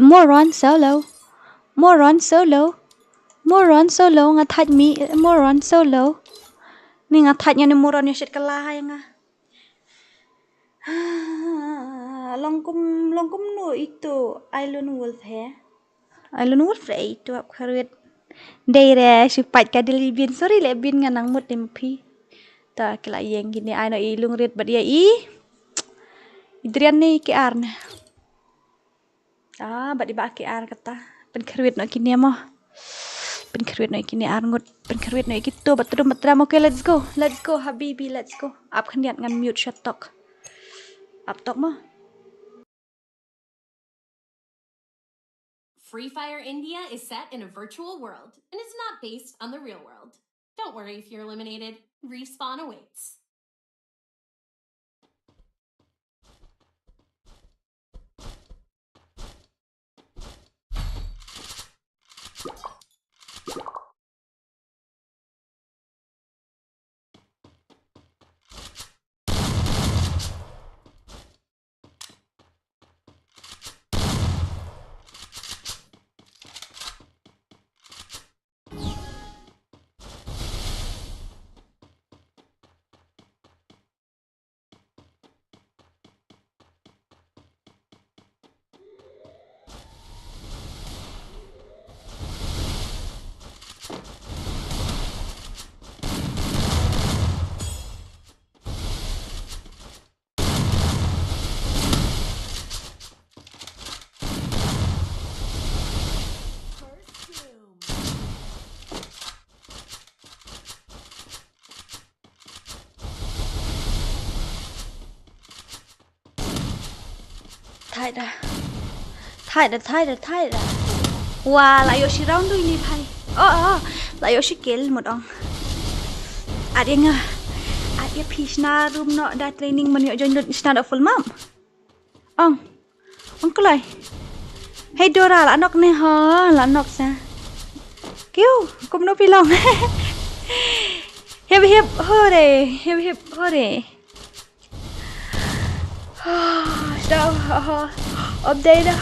ngathaj mi moron solo ni ngathaj ni moron ya sit kalah nga longkum no itu Island Wolf itu ap kharit dei re sipat ka dilibin sorry le bin nganang mut mp ta kala yeng gini ai no ilung rit badia idrian ni ki arna badi ba ki ar kata pen kharit no kini mo pen kharit no kini ar ngut pen kharit no kitu batru matra okay let's go habibi let's go ap khandiat ngan mute shut talk up talk mo FreeFire India is set in a virtual world and is not based on the real world. Don't worry if you're eliminated. Respawn awaits. Thay đã. Wow, lại Yoshi round đôi ni bhai. Lại Yoshi kill một ông. Ada nga. Ada pisna room no da training man yo join stand up full mom. Ông kelai. Hey Dora la nok ne ha, la nok sa. kêu cũng nó pilong hiệp hiệp hore đâu update đó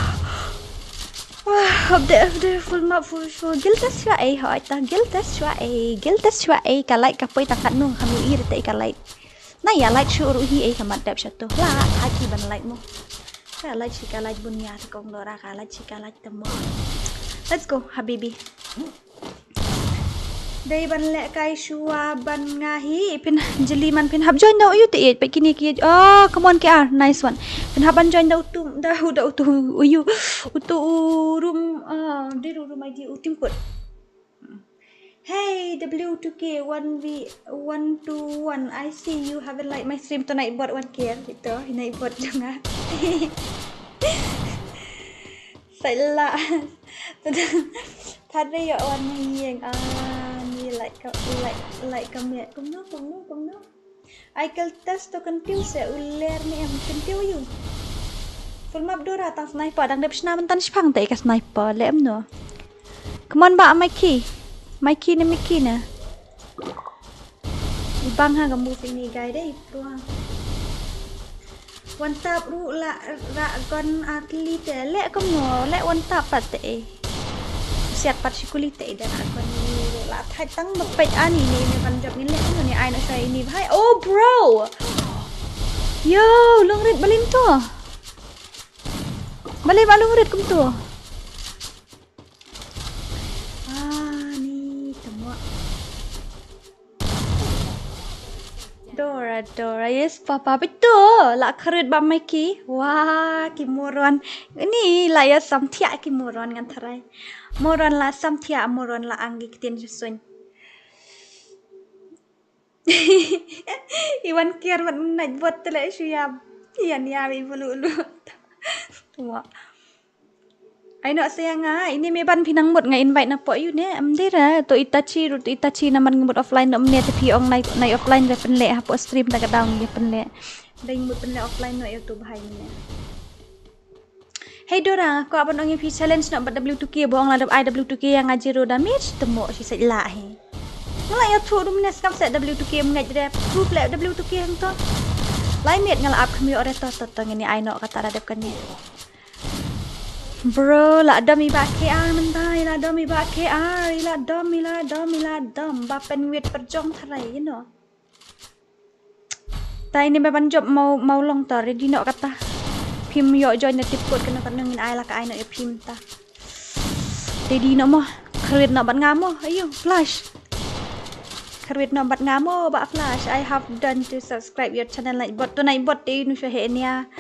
update full map full guild test vậy hỏi ta guild test vậy cả lại cà pơi ta cắt nung kami ir tay cả lại nah ya like syuru hi kamat dap satu lah haki ban like mo ka like chika like bunya kong DORA ka like chika like temo let's go habibi day ban le kai shua ban ngahi pin jeliman pin hab join daw you ti pe kini ki oh come on KR nice one pin hab ban join daw tu uyu utu room di room ID utim kot hey W2K 1v121 I see you haven't like my stream tonight bot 1K gitu naik bot juga saya tadi ya warna yang ni like kami cũng nó I can test to confuse ya ular ni em confuse you full map DORA tang sniper dang dep sna mentan spang tai ka sniper lem no come on ba Mikey na ibang ha move ini guy deh itu ha one tap ru la gon atlet le kom no le one tap pat siat particularly dan akon ni la thai tang bapet ani ni ban job ni le ni ai nak saya ini hai oh bro yo long red balin tu balik balung red kum tu DORA yes papa betul lah kerut bam Mikey wah ki moron ini lah ya samtia ki moron ngan tarai moron lah samtia moron lah anggi kitin susun Iwan kiar mat naik bot tele syam ian ya bi bulu tua ai nak sayang ini me ban pinang mut ngai invite na po you ne amdira to itachi naman ngemut offline no mne tapi ong nai offline re penle ha po stream ta kadang ye penle dai mut penle offline no YouTube hai ne hey DORA ko abon ong fi challenge nak W2K bohong la W2K yang ngaji ro damage temo si sai la he ngala ya thu dum ne skam set W2K ngaj re proof le W2K hang to lain net ngala up kami ore to ngini ai no kata radep kan ni bro la dom iba KR mentai la dom iba KR la dom bapen wit perjong tharai you know tai ni ban job mau long ta ready no kata phim yo join tip code kena ngin ai la ka ai no ya phim ta ready no mo kredit no ban ngamo ayo flash kredit no bat ngamo ba flash I have done to subscribe your channel like bot to naik bot ti nu he nia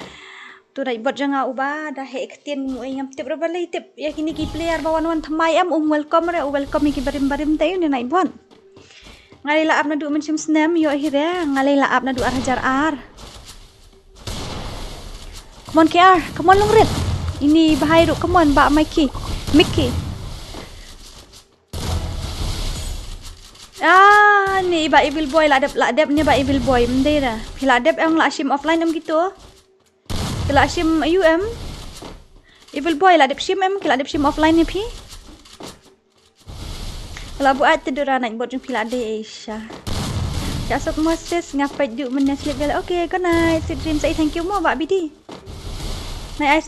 tu naik bot jangan ubah dah hek tin mu ngam tip berbalai tip ya kini ki player bawan thamai am welcome ki barim tayo ni naik bot ngalai la ap na du mencim snam yo akhirnya ngalai la ap na du hajar ar come on KR come on longret ini bahai ru come on ba Mickey ni ba evil boy la adep ni ba evil boy mendera pila adep ang la sim offline am gitu kila sim UM evil boy la adep sim em kila adep sim offline ni pi kalau buat DORA naik bot jung pila de Asia jasok Moses ngapai du menyaslit bel okay good night sweet dreams say thank you mo ba BD naik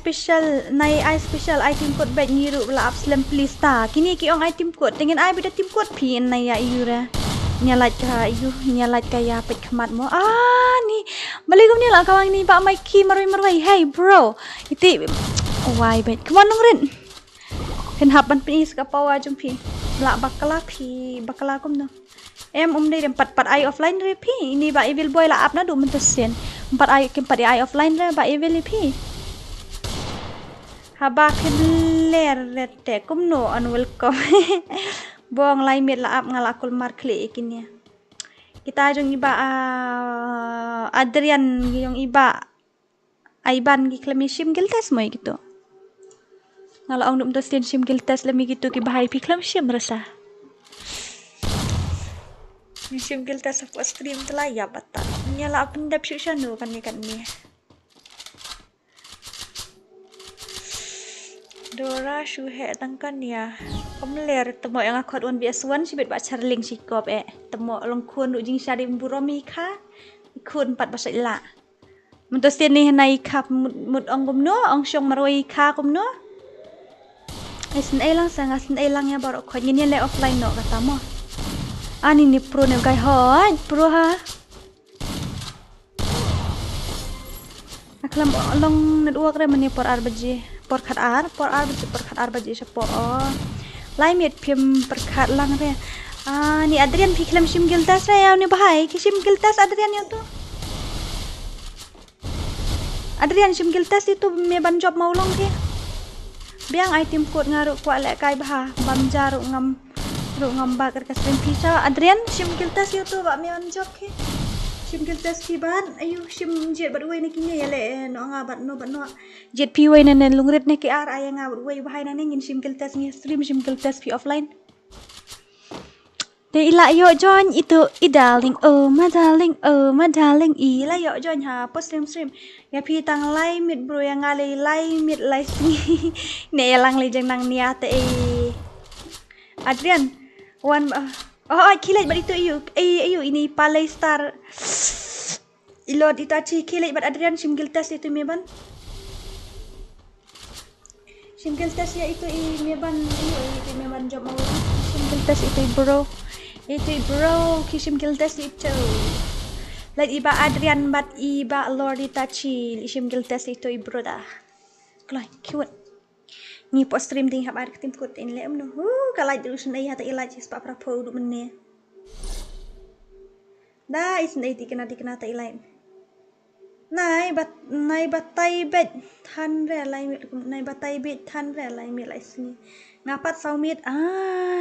I special item code bag ngiru la upslam please ta kini ki ong item code dengan I beda tim code pi nai ya yura nyalat ka ya pet khamat mo ni balik ni lah kawang ni Pak Mikey marwai hey bro iti why bet come on nongren pen hapan pi ska pawa jum pi la bakala kum no em dei 4 ai offline re pi ini ba evil boy la up na du mentesen 4 ai offline re ba evil pi haba ler rete kum no unwelcome bong lai met la ap ngalakul markle ikinnya kita jong iba Adrian yung iba Aiban gi klemi sim giltes mo gitu ngala ong dum to sim giltes lemi gitu ki bahai pi klem sim rasa ni sim giltes apa stream telaya bata nyala pendap syano kan ni Dora shuhe tangkan ya. Pemler temo yang akot 1vs1 sibet bak charling sikop temo longkun ujing syari buromi ka. Ikun 4 basai la. Mentos ni nai kap mut ong kumno ong syong maroi ka kumno. Sen elang sangat sen elang ya baru kau ni le offline no kata mo. Ani ni pro ne guy hot pro ha. Aklam long network re mani por arbaji por khat ar baji sepo lai miet phim per khat lang re. Ni Adrian phiklam sim giltas re ya ni bahai ki sim giltas Adrian yo tu. Adrian sim giltas itu me ban job mau long ke. Biang item code ngaruk kuat lek kai bah bam jaruk ngam bakar kasrin pisa Adrian sim giltas yo tu bak me ban job ke. Sim giltas ki ban ayu sim jet bat wei ni kini ya le no nga bat no jet pi wei nen lungrit ne ki ar ayang nga bat wei bahai nan ngin sim giltas ni stream sim giltas pi offline. Te ila yo join itu darling my darling ila yo join ha post stream ya pi tang lai mit bro yang ngali lai mit lai sini ne elang le jeng nang nia te Adrian one kilat bat itu ayu ini palai star ilod itachi kilat bat Adrian sim giltas itu meban sim giltas ya itu meban itu meban job mau sim giltas itu bro kisim giltas itu like iba Adrian bat iba Lord itachi sim giltas itu bro dah kelai cute ni post stream ting hab ar tim kut in le amno kalai terus nei hata ilai cis pa prapo du menne da is nei tikena ta ilai nai bat tai bet than re lai mit nai bat tai bet than re lai mit lai sini ngapat saumit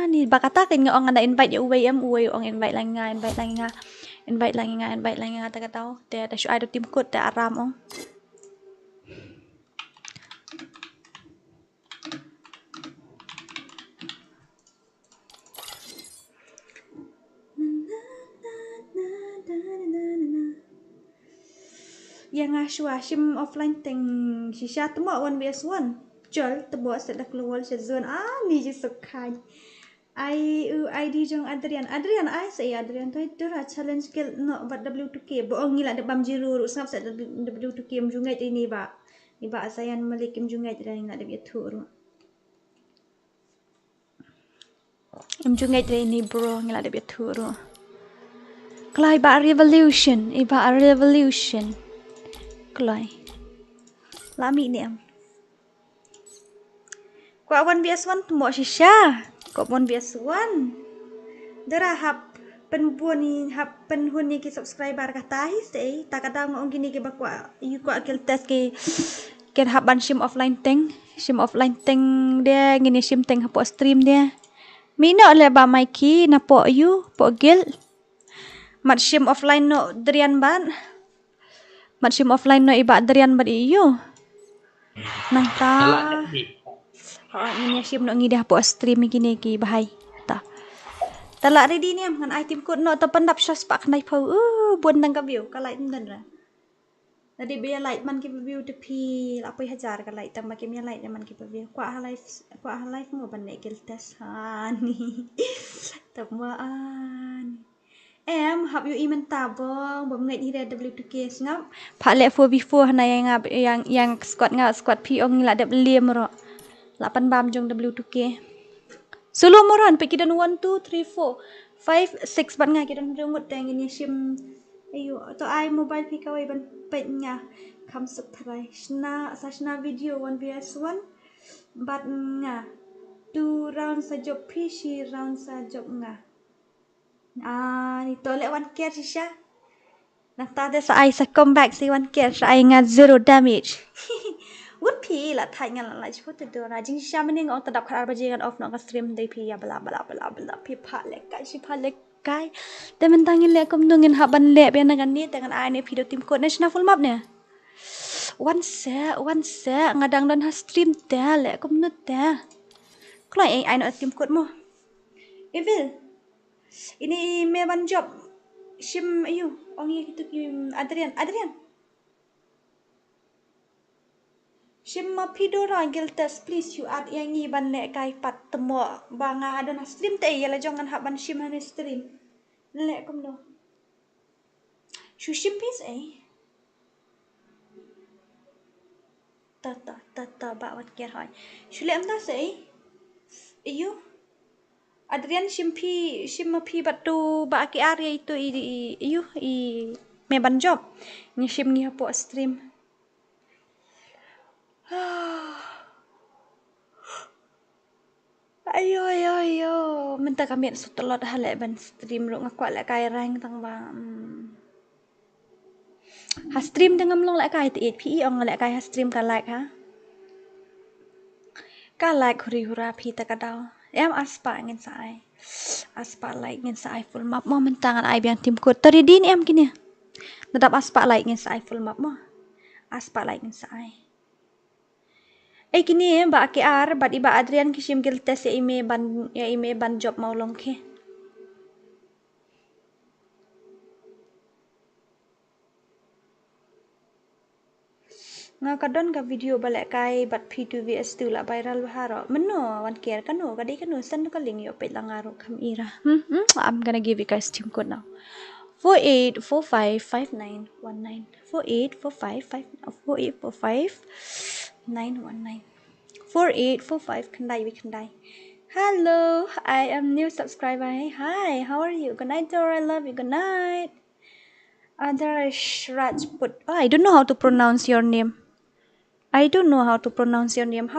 ni bakata ken ngong anda invite ya uwe ong invite lang nga ta katau te ta shu ai do tim kut te aram ong yang ashwa sim offline teng shisha temo 1vs1 jol tebo set dak luwal set zone ni je sukai ID jong Adrian ai say Adrian to Dora challenge skill no but W2K bo ong ngila de bam jiru ru sap set W2K mjungai ini ba asayan malik mjungai dra ngila de bitu mjungai dra ini bro ngila de bitu ru klai ba revolution klai lami ni am kwa 1vs1 mo shisha ko 1vs1 dara hap penbuan ni hap penhun ni ki subscriber kata hi sei takada ngong gini ki bakwa yu kwa kel test ki ken hap ban sim offline teng dia ngini sim teng hapo stream dia mino le ba mai ki na po yu po gil mat sim offline no drian ban mat sim offline no iba drian ban yu nang ta ngini sim no ngida po stream gini ki bahai ta talak ready ni ngan item code no ta pandap shas pak nai phau buan nang ka view ka like ngan ra tadi biar like man ki view te pi la pai hajar ka like ta ma ki mi like man ki view kwa live mo ban ne kel test ni tamaan hab you iman tabong bom ngai ni W2K ngap pha le 4v4 hana yang squad pi ong la dep liem ro 8 bam jong W2K solo moron pe kidan 1 2 3 4 5 6 ban nga kidan remut tang ini sim ayo to ai mobile pi kawai ban pe nya kam subscribe sashna video 1vs1 bat nga 2 round sa job pi shi round sa job nga ni tolek 1k sisha nak tada sa ai sa comeback si 1k sa ai nga 0 damage would pi la thai ngan la chpot to ra jing sha mening ong tadap khar ba jingan off no ka stream dei pi ya bla pi pha le kai te men tangin le kom nungin haban le be na gan ni tangan ai ne video tim code national full map ne one se ngadang don ha stream te le kom nu te klai ai no tim code mo evil ini meban job sim ayu ong gitu Adrian Shimma Pidora Giltes, please you add yang ni ban nek kai pat temo banga ada na stream te ya la jangan hak ban shim han stream. Lek kom no. Shu shim pis Ta ba wat ker hai. Shu le am ta se. Iyo. Adrian shimma pi batu ba ki area itu iyo me ban job. Ni shim ni hapo stream. Ayo. Minta kami sutelot halek ban stream lu ngakuat lek kai rank tang ba. Ha stream dengan long lek kai ti PE ong lek kai ha stream ka like ha. Ka like hura pi ta kadau. Em aspa ngin sai. Aspa like ngin sai full map mo mentangan ai biang tim ko. Tadi din em kini. Nadap aspa like ngin sai full map mo. Aspa like ngin sai. Kini ba ki ar bat iba Adrian kishim giltes ya ime ban job mau long ke. Nga kadon ka video balik kai bat P2VS tu la viral baharo. Meno wan care kanu kadi kanu sen ka link yo pet langaro kam ira. I'm gonna give you guys team code now. 48455919 4845 kandai. Hello, I am new subscriber. Hi, how are you? Good night, Dora. I love you. Good night. There is Rajput. Oh, I don't know how to pronounce your name. How to pronounce your name?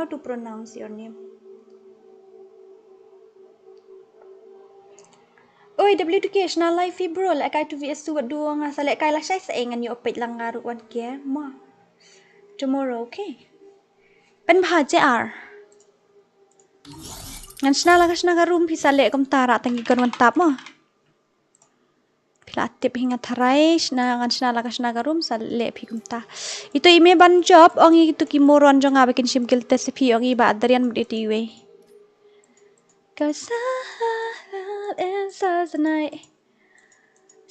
Oi, W2K na live bro. Lek kai 2VS tu dua ngasa lek kai la sai saengan yo pet lang ngaru wan kia ma. Tomorrow, okay. Pen bha JR. Ngan sna la kasna ka room pisa lek kom tara tangi kon wan tap ma. Pila tip hinga tharai sna ngan sna la kasna ka room sa lek pi kom ta. Itu ime ban job ong itu ki moron jonga bikin sim kil tes pi ong iba darian muditi we. Cause inside the night.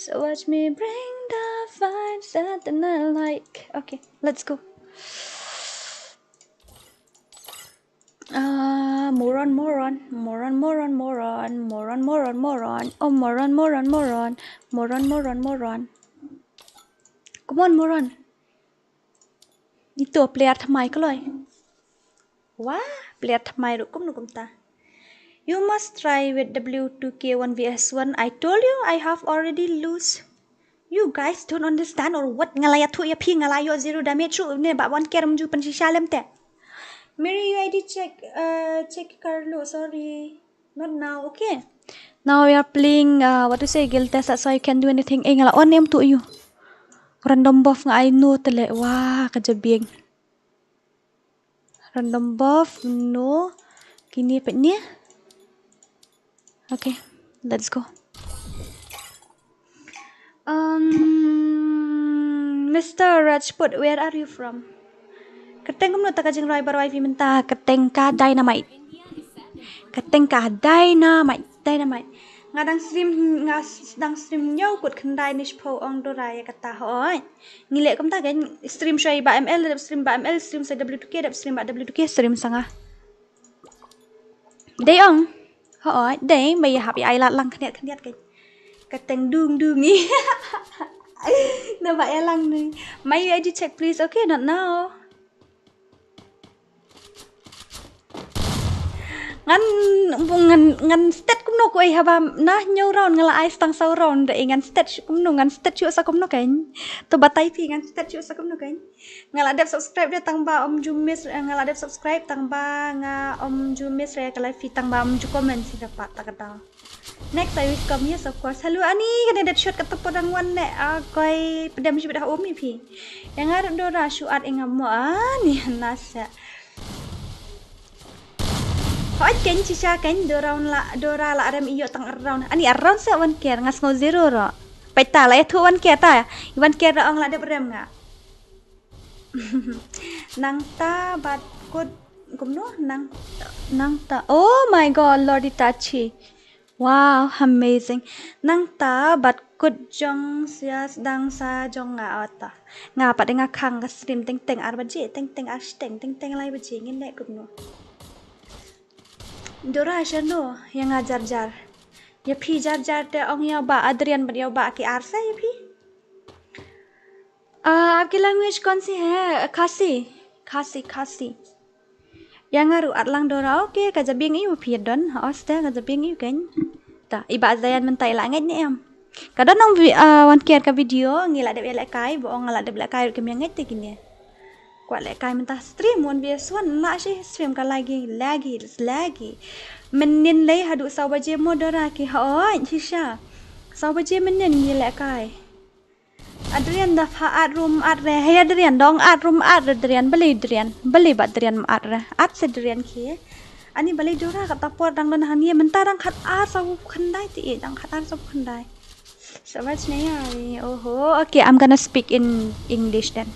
So watch me bring the vibes at the night like. Okay, let's go. Moron. Oh, moron. Come on, moron. Itu player thamai ko loy. Wah, player thamai ru kum ta. You must try with W2K 1vs1. I told you I have already lose. You guys don't understand or what? Ngalaya tu ya pi ngalayo 0 damage ru ne ba wan keram ju pan shalem te. Mary UID check Carlo. Sorry, not now. Okay. Now we are playing guild test. That's why you can do anything. Ngala on name to you. Random buff nga I know tele. Wah, kajabing. Random buff no. Kini pet ni. Okay, let's go. Mr. Rajput, where are you from? Keteng kamu tak kajeng rai baru wifi minta keteng ka dynamite. Ngadang stream nyau kut kendai nish po ong dorai kata hoi. Ngilek kamu tak kan stream shoy ba ML stream sa W2K stream ba W2K stream sanga. Day ong. Hoi, day bây giờ học ai là lăng khnet cái teng đương ni. Nó vậy lăng ni. May you check please. Okay, not now. Ngan stat kum no ko ai haba na nyau round ngala ai stang sau round de ngan stat kum no ngan stat chu sa kum no kan. To batai pi ngan stat chu sa kum no kan. Ngala dep subscribe de tang ba om jumis ngala dep subscribe tang ba nga om jumis re kala fi tang ba om ju comment si dapat ta kata. Next I will come yes of course. Hello ani kan dat shot kata podang wan ne koi pedam si dah om pi. Yang arep Dora syuat engam mo ani nasa. Hoi ken cica ken Dora la aram iyo tang around. Ani around sa wan care ngas ngau zero ro. Peta la tu wan care ta. Wan care ong la de rem nga. Nang ta bat kod kumno nang ta. Oh my god, Lord Itachi. Wow, amazing. Nang ta bat kut jong sias dang sa jong nga ata. Nga pa nga khang ka stream teng teng ar baje teng teng ar teng teng teng lai baje ngin dek kumno. Dora shano yang ajar jar. Ya phi jar jar te ong ya ba Adrian bat ya ba ki ar sa ya phi. आपकी लैंग्वेज कौन सी है? खासी खासी खासी yang ngaru atlang dora oke ka jabing iu piedon hosta ka jabing iu kan ta iba zayan mentai langat ni em kadang nang wan kiar ka video ngila de lek kai bo ngala de lek kai ke menget te kini kwat lek kai mentah stream wan bias wan la shi stream ka lagi menin lay hadu saw baje modora ki ha hisha saw baje menin ngila kai Adrian dah faat room at re. Hey Adrian dong at room at Adrian beli bat Adrian at re. At se Adrian ki. Ani beli dora kata por dang don hania mentarang khat at sabu khandai ti dang khat at sabu khandai. So much naya. Oh, okay, I'm gonna speak in English then.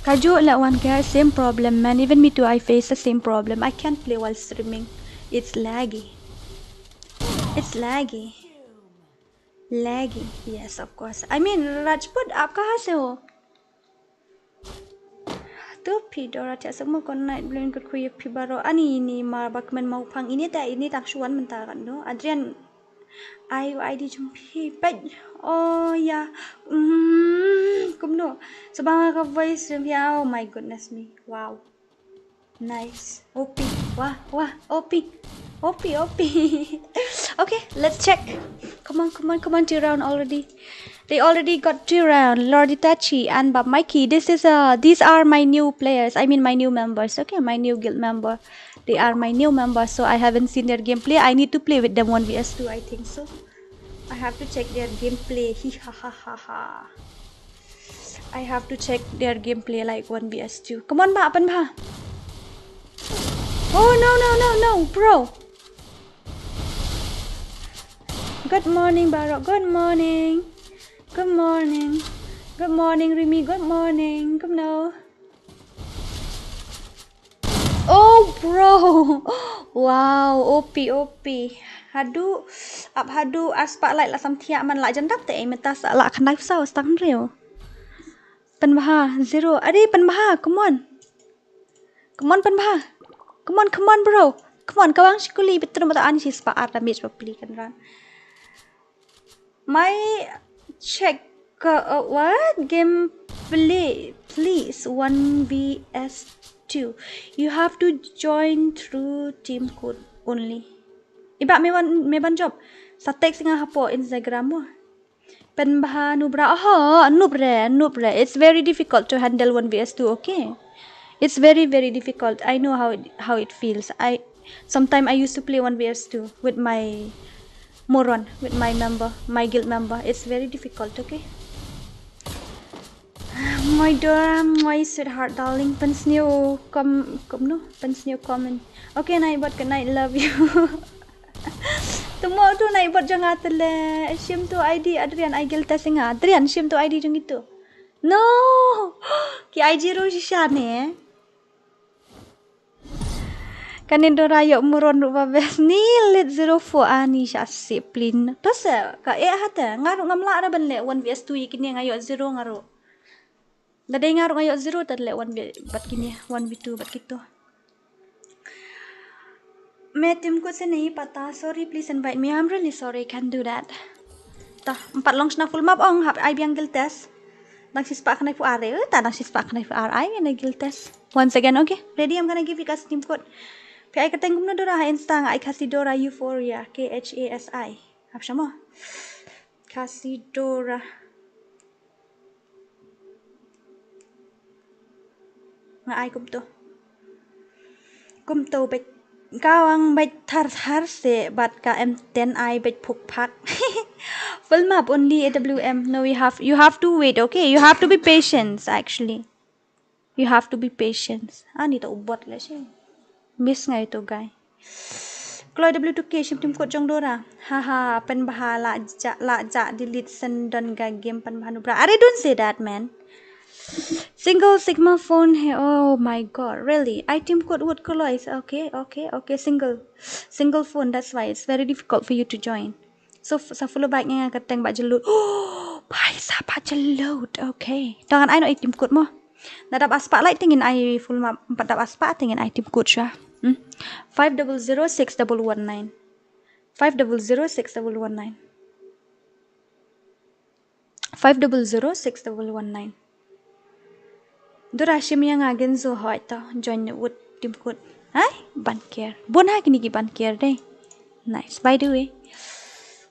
Kaju la one guy same problem man. Even me too I face the same problem. I can't play while streaming. It's laggy. Laggy, yes, of course. I mean, Rajput, आप कहाँ से हो? तो फिर डोरा जैसे मुझे कोन्ना ब्लेन कर कोई फिर बारो ani mar bakman mau pang ini tak suan mentar kan do Adrian ayu ID jumpi but oh ya kumno sebab ka voice ya oh my goodness me wow nice OP wah OP okay, let's check. Come on, 2 round already. They already got 2 round. Lord Itachi and Bob Mikey. These are my new players. I mean my new members. Okay, my new guild member. They are my new members, so I haven't seen their gameplay. I need to play with them 1vs2, I think so. I have to check their gameplay. Ha. I have to check their gameplay like 1vs2. Come on, ba, apan ba? Oh no, bro. Good morning, Barok. Good morning, Remy. Good morning. Come now. Oh, bro. Wow, OP. Hadu spotlight la samthia man la jandak te metas la khanai sao stang reo. Penbaha 0. Adi penbaha, come on penbaha. Come on, bro. Come on, kawang shikuli betul mata ani spa ar damage papli kan ran. My check what gameplay please 1vs2 you have to join through team code only iba meban job sa text nga hapo Instagram mo penbaha nubra nubre it's very difficult to handle 1vs2 okay it's very difficult I know how it feels sometimes I used to play 1vs2 with my MORON with my guild member. It's very difficult, okay? My Dora, my sweetheart, darling. Pensneo, comment. Okay, naibot ka night, love you. Tumo tu naibot jang atale. Shim tu ID Adrian, I guild testing Adrian, shim tu ID jang itu. No, ki IG ro siya ne. Kanin Dora yok MORON rupa bes ni let 04 ani syasip plin terus ka hata ngaru ngamla ada ben le 1vs2 kini ngayok 0 ngaru dadai ngaru ngayok 0 tad le 1v bat kini 1v2 bat gitu मैं तुमको से नहीं पता sorry please invite me I'm really sorry I can't do that tah 4 longs na full map ong hap ai biang guild test nang sispa kanai fu are ta nang sispa kanai fu are ai na guild test once again okay ready I'm gonna give you guys team code Kaya kateng kumna dora ha insta nga KHASI Dora Euphoria KHASI. Apa mo? KHASI Dora. Nga ay kumto bet kawang bet thar se bat ka M10 ay bet phukphak. Full map only AWM. No, you have to wait, okay? You have to be patient actually. You have to be patient. Ani to ubot la siya. Miss nga ito, guy. Kloy W2K, ship tim ko jong Dora. Haha, penbaha la ja delete sendon ga game penbaha nubra. I don't say that, man. Single Sigma phone here. Oh my god, really? Item code would collize. Okay. Single phone, that's why it's very difficult for you to join. So sa follow back nga kateng bak jelut. Oh, bai sa bak jelut. Okay. Tangan I no item code mo. Nadap aspak like tingin I full map 4 dap aspak tingin item code siya. 5006119. 5006119. 5006119. Dora shimya ngagen zo hoita join wood tim kut. Hai banker. Bon ha kini ki banker deh. Nice. By the way,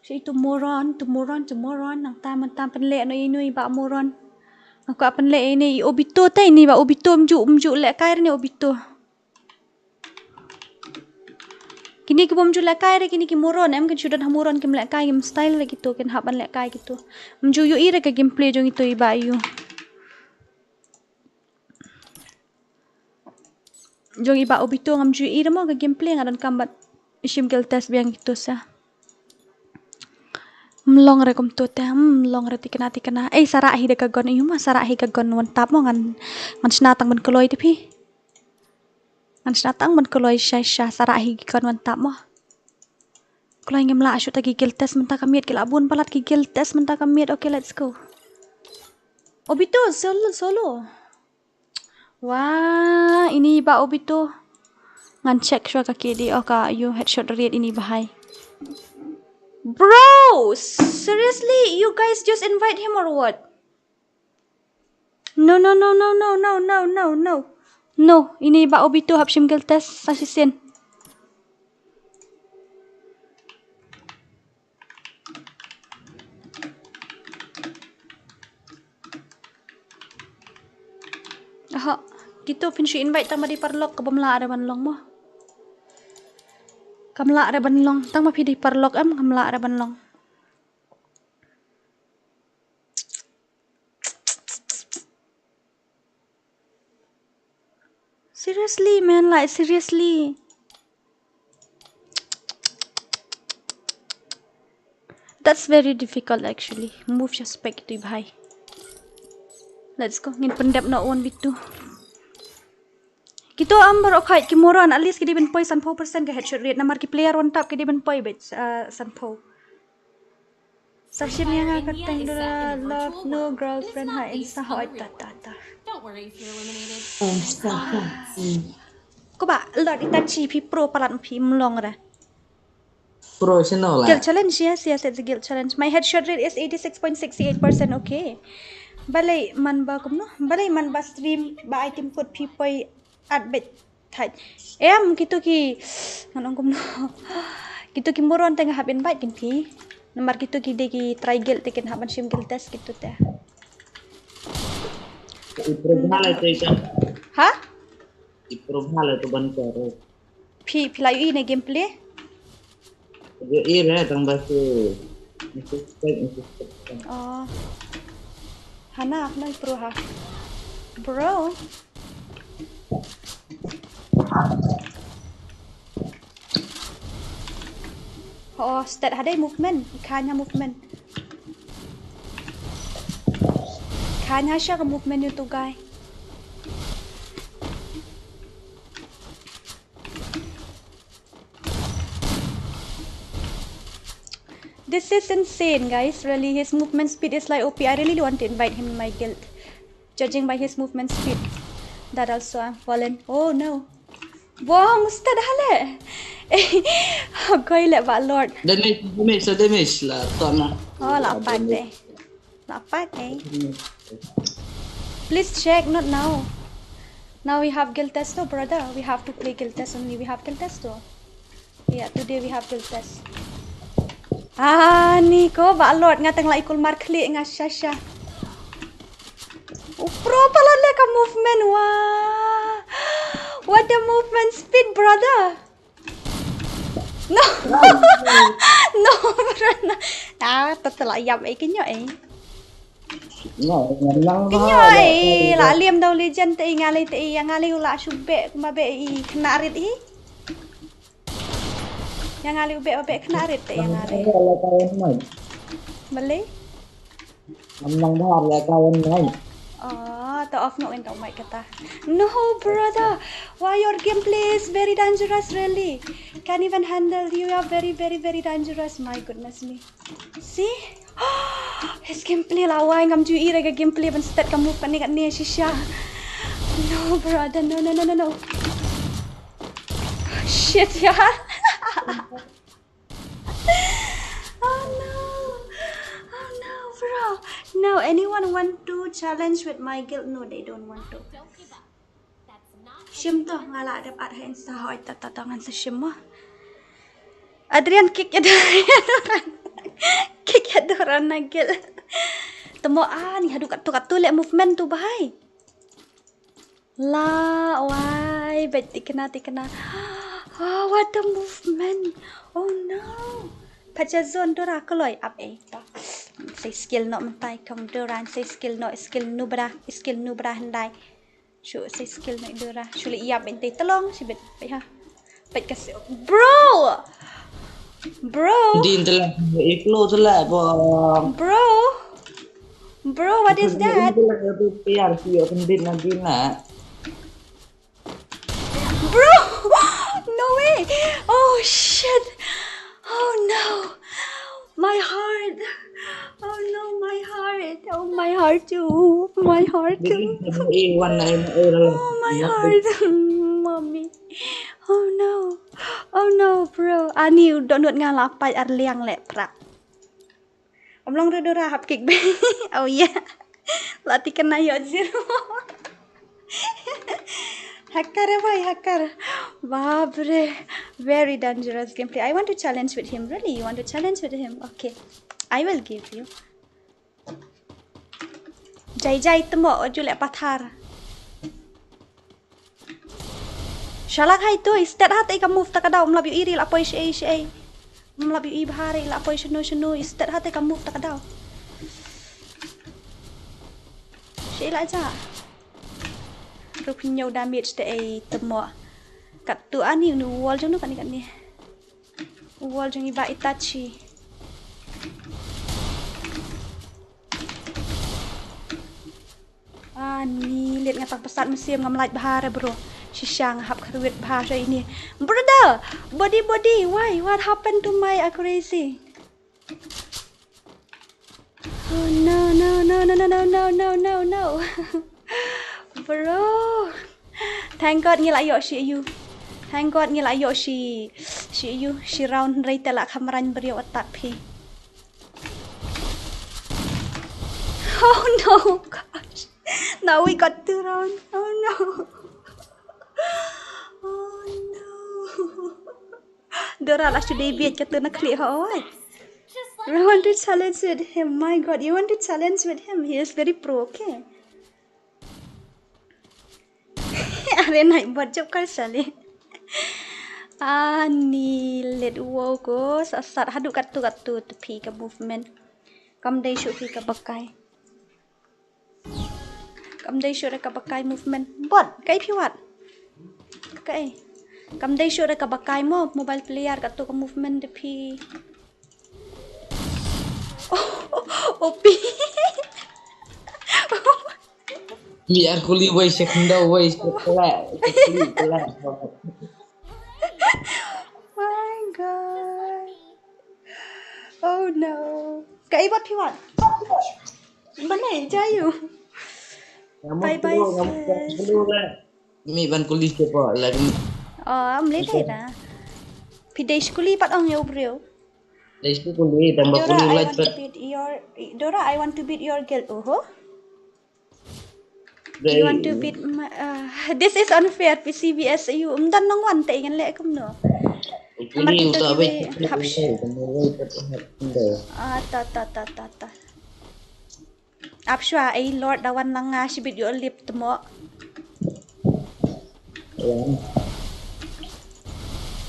si itu moron nang tam penlek no inui ba moron. Aku apan lek ini obito tai ni ba obito mju lek kair ni obito. Kini ki bom ju lek kair kini ki moron em kan sudah moron kim lek kair kim style lek gitu kan haban lek kair gitu. Mju yu ire ka gameplay jong itu iba yu. Jong iba obito ngam ju ire mo ka gameplay ngadan kambat isim gel test biang gitu sa. Mlong re kom tu teh mlong re tikena sarah hi de ka gon iu ma sarah hi ka gon wan tap mo ngan snatang ben koloi ti pi. Ngan snatang ben koloi sha sarah hi gon wan tap mo. Koloi ngem la asyu ta gi gel test menta kamiet gel abun palat gi gel test menta kamiet. Okay, let's go. Obito solo. Wah, ini ba obito. Ngan check shwa ka kidi o ka you headshot rate ini bahai. Bro, seriously, you guys just invite him or what? No. No, ini ba obito hapshim gel test asisin. Aha, gitu pinsu invite tang di parlok ke bamla ada banlong mo. Kamla ada banlong, tang mapi di parlok kamla ada banlong. Seriously, man, like seriously. That's very difficult actually. Move your spec to bhai. Let's go. Ngin pendap na on bitu. Kito ambar okay ki moron at least kidi ben poi 100% ka headshot rate namar ki player on top kidi ben poi bet 100. Sarshim yang kateng dora love no girlfriend ha insta ha ta. Don't worry if you're eliminated. Ko ba lord itachi pi pro palat pi mlong ra. Professional lah. Guild challenge, yes, it's a guild challenge. My headshot rate is 86.68%, okay. Balay man ba kum no? Balay man ba stream ba item code pipoy at bet thai. Kito ki anong kum no? Kito ki moron tengah habin bait kin pi. Nomor kito ki de ki try guild tekin haban sim guild test kito teh. Improve itu ikan. Ha? Improve itu banter. Pi layu ini gameplay. Yo ira tang basu. Oh. Hana no pro ha. Bro. Oh, stat ada movement, ikannya movement. Ikannya siya ka movement itu guys. This is insane, guys. Really, his movement speed is like OP. I really want to invite him in my guild. Judging by his movement speed. That also I'm fallen. Oh no. Wow, mustad hale. Koi le ba lord. Damage lah. Tama. Oh, lapat eh. Lapat eh. Please check, not now. Now we have guild test, no brother. We have to play guild test only. We have guild test though. Yeah, today we have guild test. Ni ko ba lord ngateng la ikul mar klik nga shasha. Pro pala le ka movement wah. What the movement speed, brother? No. No, brother. Tatala yap kinyo eh. No, lang Kinyo eh la liam daw legend te ngalay te ngalay ula subbe kumabe knarit eh. Yang ngali ube kena arit yang ngali. Beli? Amlang bahar lah kawan lain. Oh, kata off no and mic kata. No brother, why your gameplay is very dangerous really. Can't even handle you are very dangerous. My goodness me. See? His gameplay lah why ngam ju ira ga gameplay ban start kamu panik ni shisha. No brother, no. Shit yaar. Oh no bro. No, anyone want to challenge with my guild? No, they don't want to. Don't give up. That's not Shim to ngala ada at Insta hoy tatangan sa Shim mo. Adrian kick ya Doran. Kick ya Doran na guild. Temo ni hadu kat tu le movement tu bahai. La why bet tikna. Oh, what a movement. Oh no. Pacha zone Dora kaloi up say skill not mentai kam Dora say skill nu bra handai. Shu say skill no Dora. Shuli iya bente tolong si bet ha. Bet kas bro. Din telah iklo telah bang. Bro, what is that? Biar siap kendin lagi nak. Bro, no way. Oh shit. Oh no. My heart. Oh no, my heart. Oh my heart too. My heart too. Oh my heart. Mommy. Oh no, bro. Ani don't ngalapai ar liang le prak. Omlong Dora hap kick. Oh yeah. Latih kena yo zero. Hacker. Babre. Very dangerous gameplay. I want to challenge with him. Really? You want to challenge with him? Okay. I will give you. Jai temo ojule pathar. Shalak hai tu istat hat ka move takadaw mlab yu iri la poi shay. Mlab yu ibhari la poi shnu istat hat ka move takadaw. Shay la ja. Ruk nhiều damage te temo. Kat tu ani nu wall jong nu kan ni. Wall jong iba Itachi. Ani lihat ngatang pesat mesin ngamlaj bahara bro. Shisha ngahap karuit bahasa ini. Brother, body. Why? What happened to my accuracy? Oh no. Bro. Thank God ngila yo si you. Thank God ngila yo si you. Si round rate la kamaran beriyo atat pi. Oh no, gosh. Now we got 2 rounds. Oh no. Dora lah sudah biar kata nak klik hoi. I want to challenge with him. My God, you want to challenge with him? He is very pro, okay? Are naik buat job kali sali. Ni let wo go sasar hadu katu tepi ke movement. Kam dai shoot ke bakai. Kam dai shoot ke bakai movement. Bot, kai piwat. Kai. Kam dai shoot ke bakai mo mobile player katu ke movement tepi. OP. Biar kuli wei sekenda wei sekelak. My God. Oh no. Kai buat piwat. Mana jayu? Bye. Mi ban kuli cepat lagi. Oh, boleh dah. Pidai sekuli pat ong yo bro. Dari situ kuli tambah kuli lagi. Dora, I want to beat your guild. Oh. You want to beat my, this is unfair PCBS you umdan nang wan te ngan le kum no. Kuli uta wei. Ta. Apshwa ai lord dawan nang nga si beat your lip temo.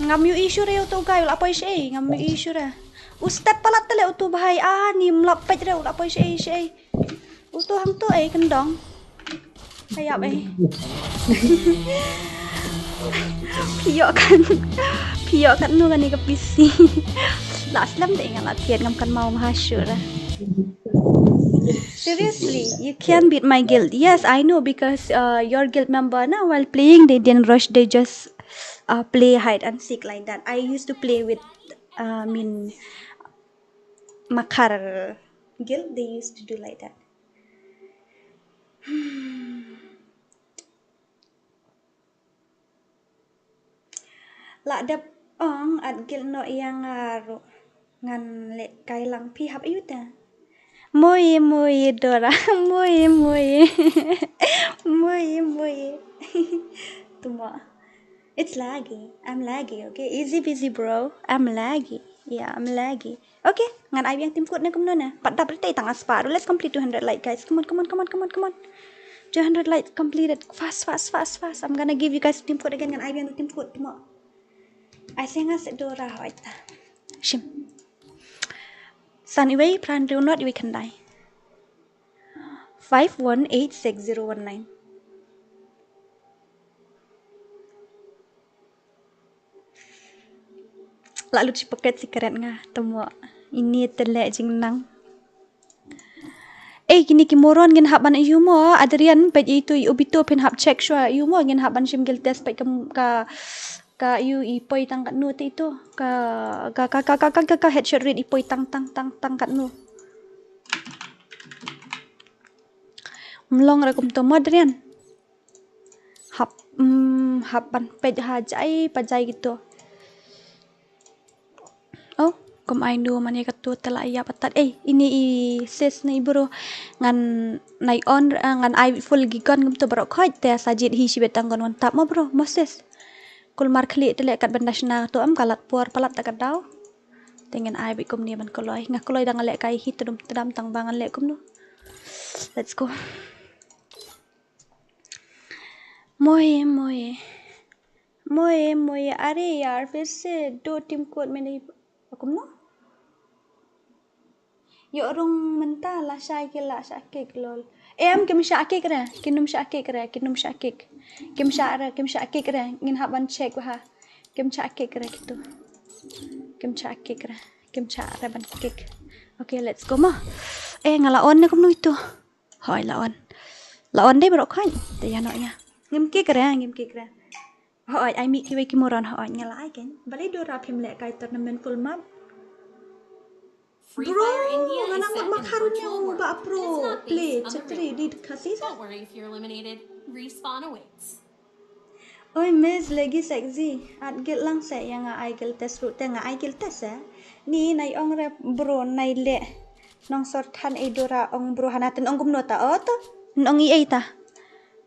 Ngam yu issue re to gayo la poi sei ngam yu issue re. Ustad palat tele utu bahai ni mlapet re la poi sei. Utu hang tu ai kendong. Ayap Piyok kan nu kan ni ke PC. Last lam tak ingat latihan ngam kan mau mahasur lah. Seriously, you can't beat my guild. Yes, I know because your guild member now while playing they didn't rush. They just play hide and seek like that. I used to play with Makar guild. They used to do like that. Lah ada at guild no yang ngaro ngan le kai lang pi hap ayuta. Moye moye Dora, moye moye, moye moye. Tuma. It's laggy. I'm laggy, okay? Easy busy, bro. I'm laggy. Yeah, I'm laggy. Okay, ngan ai yang tim code na kumno na. Patda bertai tang asparu. Let's complete 200 light, guys. Come on, come on, come on, come on, come on. 200 light completed. Fast, fast, fast, fast. I'm gonna give you guys tim code again ngan ai yang tim code tuma. I think as Dora hoita. Shim. Sunway plan do not we can die. 51866019. Lalu cipoket si keren nga temu ini telek jing nang gini ki moron gin haban yumo adrian pej itu ubito pin hab check shwa yumo gin haban shim gil test pej ka yu ipoi tang kat nu itu ka headshot rate ipoi tang kat nu mlong rekum to adrian haban pej hajai pajai gitu. Oh, kum aindo man ya katu telaya patat. Ini sis na ibro ngan nai on ngan I full gigon gum to barok khoi te sajid hi sibetang gon wan tap mo bro. Mo sis. Kul mar khli telek kat bandas na to am kalat puar palat tak daw. Tengen I bi kum ni man koloi. Ngak koloi dang lek kai hi tudum tedam tang bangan lek kum no. Let's go. Moye moye. Moye moye अरे यार फिर से 2 team code में नहीं Aku no. Yo orang mentah lah syakik lol. Am kim syakik ra, kinum syakik. Kim syakik ra, ngin haban check ha. Kim syakik ra gitu. Kim syakik ban kick. Okay, let's go ma. Ngalaon na kumno itu. Hoy laon. Laon dai barok khan. Te ya no ya. Ngim kick ra. Hoy ai mi ki moron hoy ngalai ken. Balai Dora phim lek kai tournament full map. FreeFire India is anak set in a makarunya virtual world. ba pro It's not play based on the cetri real di world. KHASI. Don't worry if you're eliminated. Respawn awaits. Oi miss lagi sexy. At gil lang sa yang ai gil test route nga ai gil test ni nai ong rep bro nai le nong sortan Dora ong bro hanatin ong gumno ta to nong i ta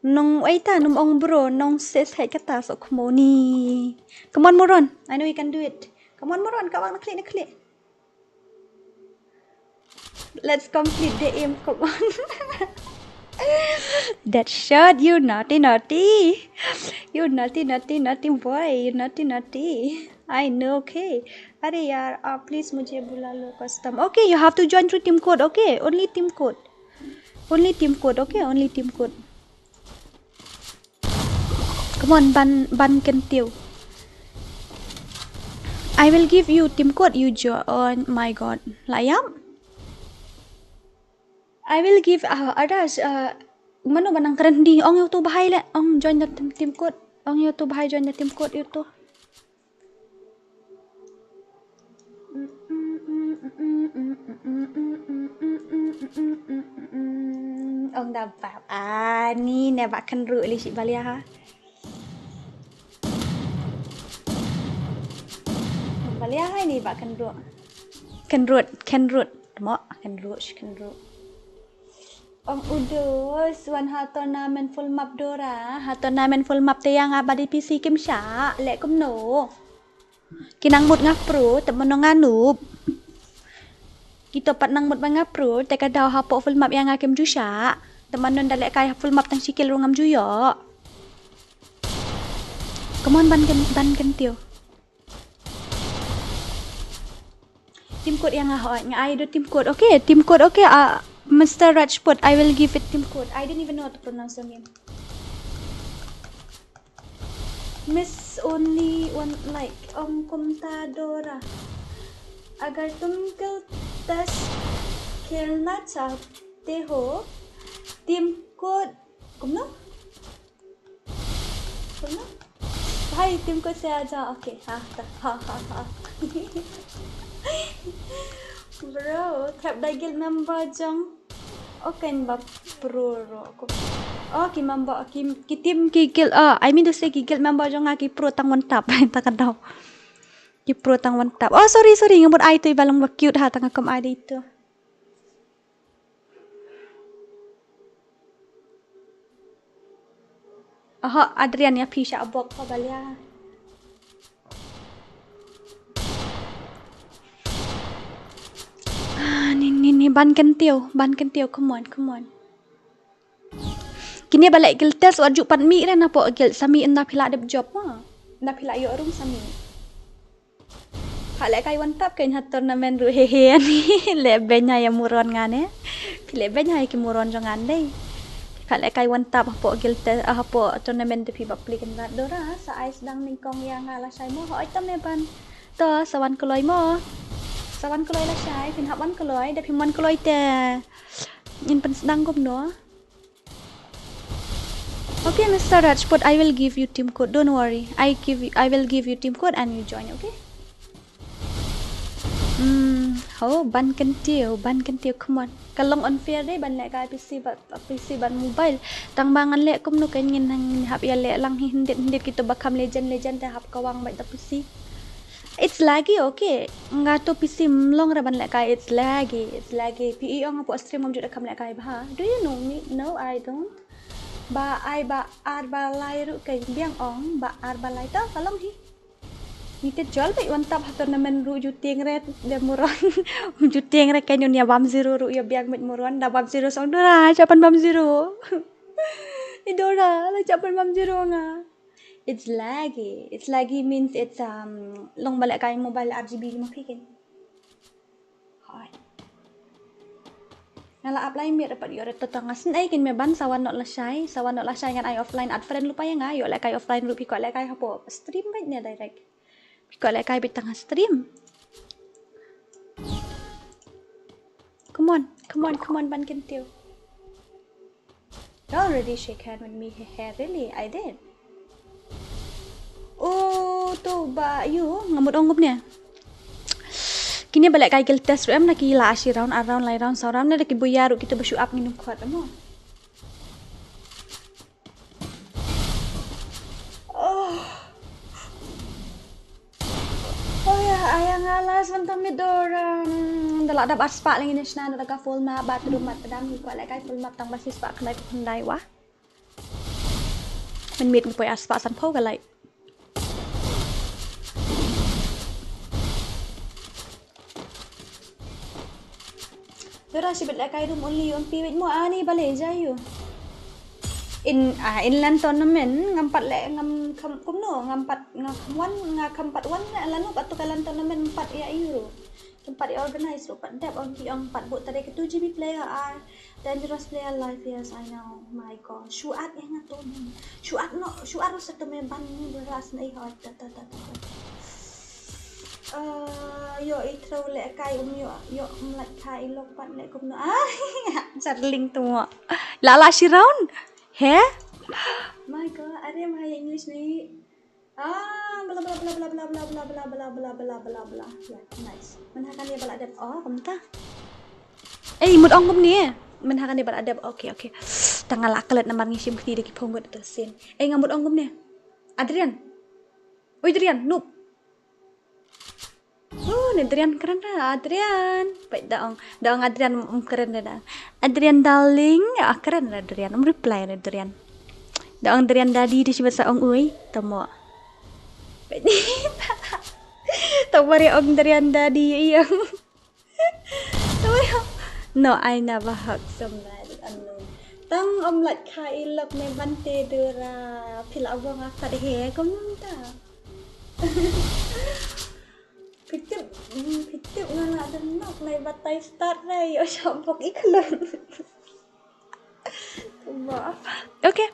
nong ta num ong bro nong ses hai kata so kumoni. Come on Moron, I know you can do it. Come on Moron, kawang na click. Let's complete the aim. Come on. That shot, you naughty. You naughty boy. You naughty. I know, okay. Are yaar, please mujhe bula lo custom. Okay, you have to join through team code. Okay, only team code. Okay, only team code. Come on, ban kentiu. I will give you team code. You join. Oh my god. Layam. I will give others mano banang keren di ong yo tu bahai le ong join the team code ong yo tu bahai join the team code itu ong dapat ni nebak kenru li si balia ha balia ha ni bak kenru mo kenru Ong udos wan ha tournament full map Dora ha tournament full map te yang abadi PC kim sya lek kum no kinang mut ngap pro te menong anup kita pat nang mut bang pro te ka daw ha po full map yang akim ju sya te manon dalek kai full map tang sikil rungam ju yo come on ban tio tim code yang ha nga ai do tim code okay Mr. Rajput, I will give it team code. I didn't even know how to pronounce your name. Miss only one like Dora. Agar तुम को 10 खेलना Teho tim code kumno भाई तुमको से आ जाओ ओके हाँ हाँ bro tap dagil member jong okay ba pro ko ki member ki tim gigil I mean to say gigil member jong ki pro tang one tap ta kan daw ki pro tang one tap sorry ngamut ai tu balang ba cute ha tang kam ai itu Adrian ya pisha abok pa balya ni ban kentiu come on kini balik gil test waju pat mi ren apa gil sami enda pila ada job na pila yo room sami hale kai one tap kai hat tournament ru hehe ni le benya ya muron ngane pile benya ki muron jangan dei hale kai one tap apa gil test apa tournament de pi bapli kan DORA sa ice dang ning kong yang ala sai mo hoi tam ne ban to sawan koloi mo sawan koloi la sai pin haban koloi de piman koloi te in pen sedang gom no okay Mr. Rajput I will give you team code don't worry I will give you team code and you join okay ban kentiu come on kalong on fair deh ban lek ka PC ban mobile tang bangan lek kum no kan ngin hang hap ya lek lang hindet kita bakam legend te hap kawang bai ta PC it's laggy okay ngato PC mlong ra ban lek ka it's laggy PE ong apo stream mom jut kam lek ka ba do you know me no I don't ba ar ba lai ru kai biang ong ba ar ba lai ta kalong hi ni te jual bai one tap tournament ru juting red de muron juting red kan dunia bam zero ru ya biang mit muron da bam zero song DORA capan bam zero DORA la capan bam zero nga it's laggy means it's long balik kai mobile RGB makikin hai ngala apply mi dapat yo ret tetangga sin ai kin me ban sawan nok lasai ngan ai offline ad friend lupa ya nga yo lek kai offline ru pi ko lek kai hapo stream bai ne direct pi ko lek kai bitang stream come on ban kentiu you already shake hand with me here really I did tu ba you ngamut onggup ni kini balik kai gil test em nak la si round lai round so round nak buya ru kita bersu up nginum kuat amo ya ayang alas bentam mi DORA dalak dap aspak lagi national daga full map bathroom mat pedang ko lek kai full map tang basis pak kendai kendai wah men mit poi aspak san phau ga lai DORA si bet kai room only on piwit mo ani balai jayu inland tournament ngampat le ngam kumno ngampat ngawan ngakampat wan lanu patu kalan tournament 4 ya euro tempat organize ro pat dap on ki ong 4 bot tadi ke 2GB player are dangerous player life yes I know my god shuat yang ngaton shuat ro satu memban ni beras nai hot ta yo itro le kai yo mlat kai lok pat le kumno charling tu lala si round he my god are my English ni bla bla bla bla bla bla bla bla bla bla bla bla bla ya nice menhakan dia balak adab kamta mut ong kum ni menhakan dia balak adab okay tangal aklet namar ngisi bukti de ki phongot tersin ngamut ong kum ni Adrian noob ni Adrian keren dah Adrian baik daong Adrian keren dah Adrian darling keren dah Adrian reply Adrian daong Adrian dadi di sibasa ong ui tamo Tawari ong Adrian dadi iya no I never hug somebody unknown tang lat kai lok me bante DORA pila abang akad he komenta Pitip ngala denok nai batai start rai o shampok iklan. Maaf. Okay.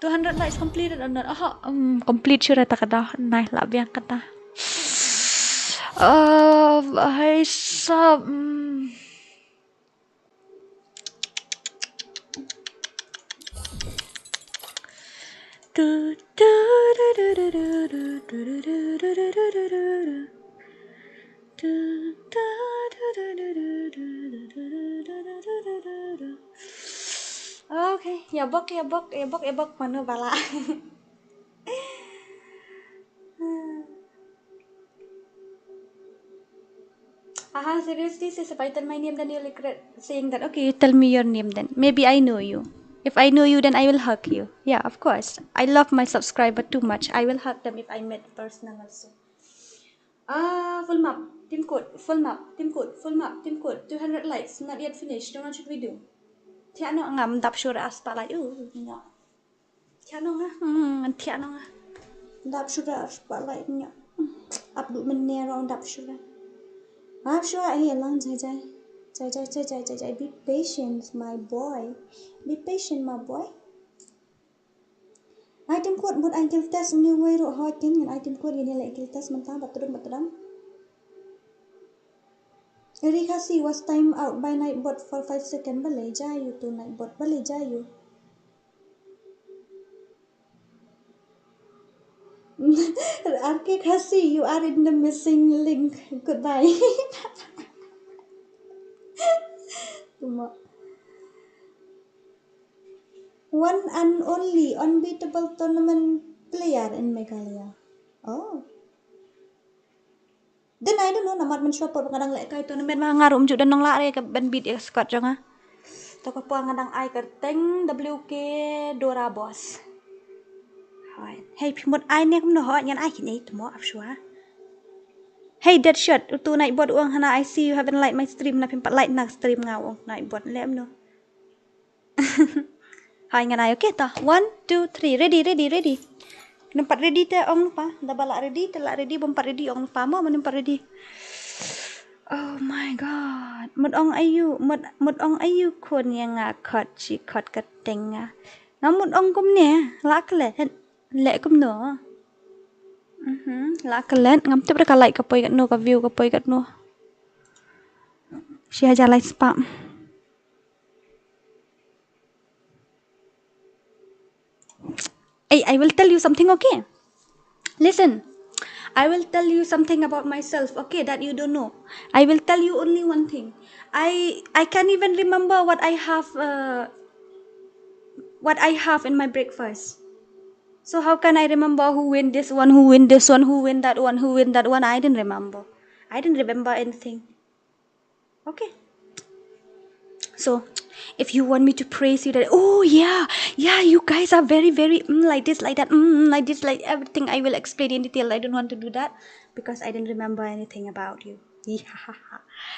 200 likes completed or not? Complete sure ta kada. Nai la biang kata. Hai sab. Du, du, du, du, du, du, du, du, du, du, du, du, du, du, du. Du, du, du, du, du, du, du, du, du, du, du, du, du, du. Okay, ya bok mana bala. Seriously, sis, if I tell my name, then you'll regret saying that. Okay, you tell me your name then. Maybe I know you. If I know you, then I will hug you. Yeah, of course. I love my subscriber too much. I will hug them if I met personal also. Full map, team code, full map, team code, full map, team code. 200 likes, not yet finished. Don't know what should we do. Tiano ngam dap sure aspa like nya. Tiano nga, tiano nga. Dap sure aspa like nya. Abdu menero dap sure. Dap sure I long jai. Be patient, my boy. Be patient, my boy. Item code buat kill test new way ro hoitin yang item code ini like kill test mentah batudam. KHASI was time out by Nightbot for 5 seconds. Balai jayu tu Nightbot. Balai jayu. KHASI, you are in the missing link. Goodbye. One and only unbeatable tournament player in Meghalaya. Oh. Then I don't know namat mensyapot pengadang lek kai tournament mah ngarum juk dan nong lare ke ben beat ya squad janga. Toko puang ngadang ai kerteng WK DORA boss. Hai. Hey pimut ai ne kum no hot ngan ai kini temo afshwa. Hey Deadshot, tu Nightbot uang hana I see you haven't liked my stream na pimpat like nak stream ngau Nightbot let no. Hai ngan ai okay ta. 1 2 3 ready. Nampak ready te ong lupa. Dah balak ready, telak ready, bompat ready ong lupa mau nampak ready. Oh my god. Mud ong ayu kon yang ngakot chi kot ketenga. Ngamut ong kum ne lak le kum no. Lak le ngam tep ka like ka poi kat no ka view ka poi kat no. Shi haja like spam. Hey, I will tell you something, okay? Listen. I will tell you something about myself, okay, that you don't know. I will tell you only one thing. I can't even remember what I have in my breakfast. So how can I remember who win this one, who win this one, who win that one, who win that one? I didn't remember. I didn't remember anything. Okay. So, if you want me to praise you, that oh yeah, you guys are very like this, like that, like this, like everything, I will explain in detail. I don't want to do that because I didn't remember anything about you.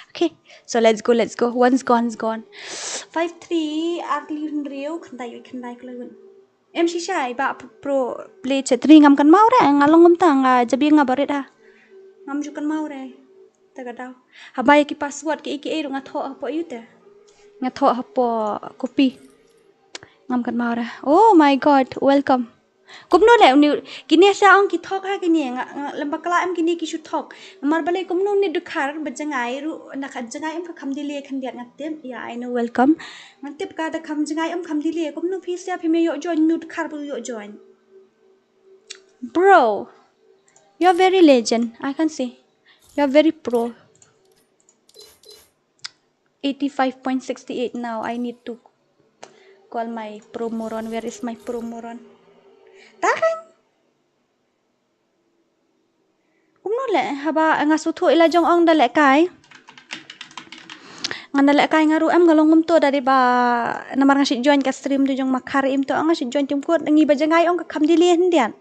Okay, so let's go. One's gone. 5-3. Arli Rio kandai kelun. Em shisha ba pro play chatri ngam kan mau re ngalong ngam ta nga jabi ngabaret ha. Ngam jukan mau re. Tagadau. Habai ki password ki iki ru ngatho apa yute. Ngatho apa kopi. Ngam kan mau re. Oh my god, welcome. Kumno le ni kini sa ong ki thok ha kini lamba kala em kini ki shu thok. Mar balai kumno ni dukhar bajangai ru nak jangai em ka khamdile khan diat ngatem. Yeah, I know, welcome. Ngantip ka da kham jangai em khamdile kumno phi sia phi me yo join nu dukhar bu yo join. Bro, you're very legend. I can see. You're very pro. 85.68 now. I need to call my pro moron. Where is my pro moron? Tahan. Kumno le haba ngasutho ila jong ong dale kai. Ngandale kai ngaru em galong to dari ba namar ngasi join ka stream tu jong makar im to ngasi join tim ko ngi ba jangai ong ka khamdili hendian.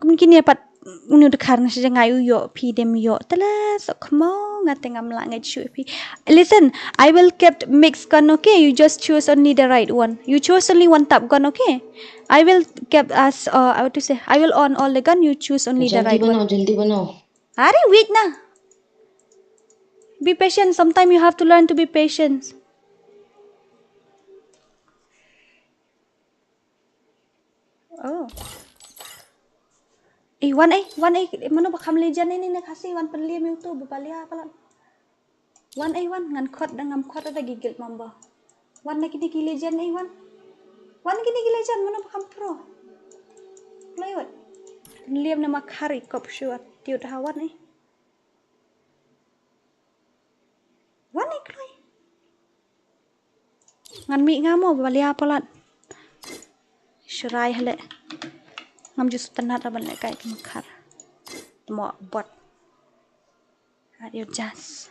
Mungkin ya pat unu dekhar ngasi jangai yo pi dem yo tala sok mo ngatengam la ngai chu pi. Listen, I will kept mix gun, okay? You just choose only the right one. You choose only one tap gun, okay? I will kept as I want to say I will on all the gun, you choose only the right one. Jaldi banao. Are wait na. Be patient. Sometimes you have to learn to be patient. Oh. One A. Mana bakam legend ini nak kasih one penliam itu berpalia apa lah. 1A ngan kot ngam kot ada gigil mamba. One lagi ni legend A1. One lagi ni legend mana bakam pro. Lewat. Liam nama kari kop syuat tiut hawan ni. Wan ni kloi. Ngan mi ngamo bali apa lat. Syurai hale. Ngam jus tenat aban le kai makar. Mo bot. Adio jas.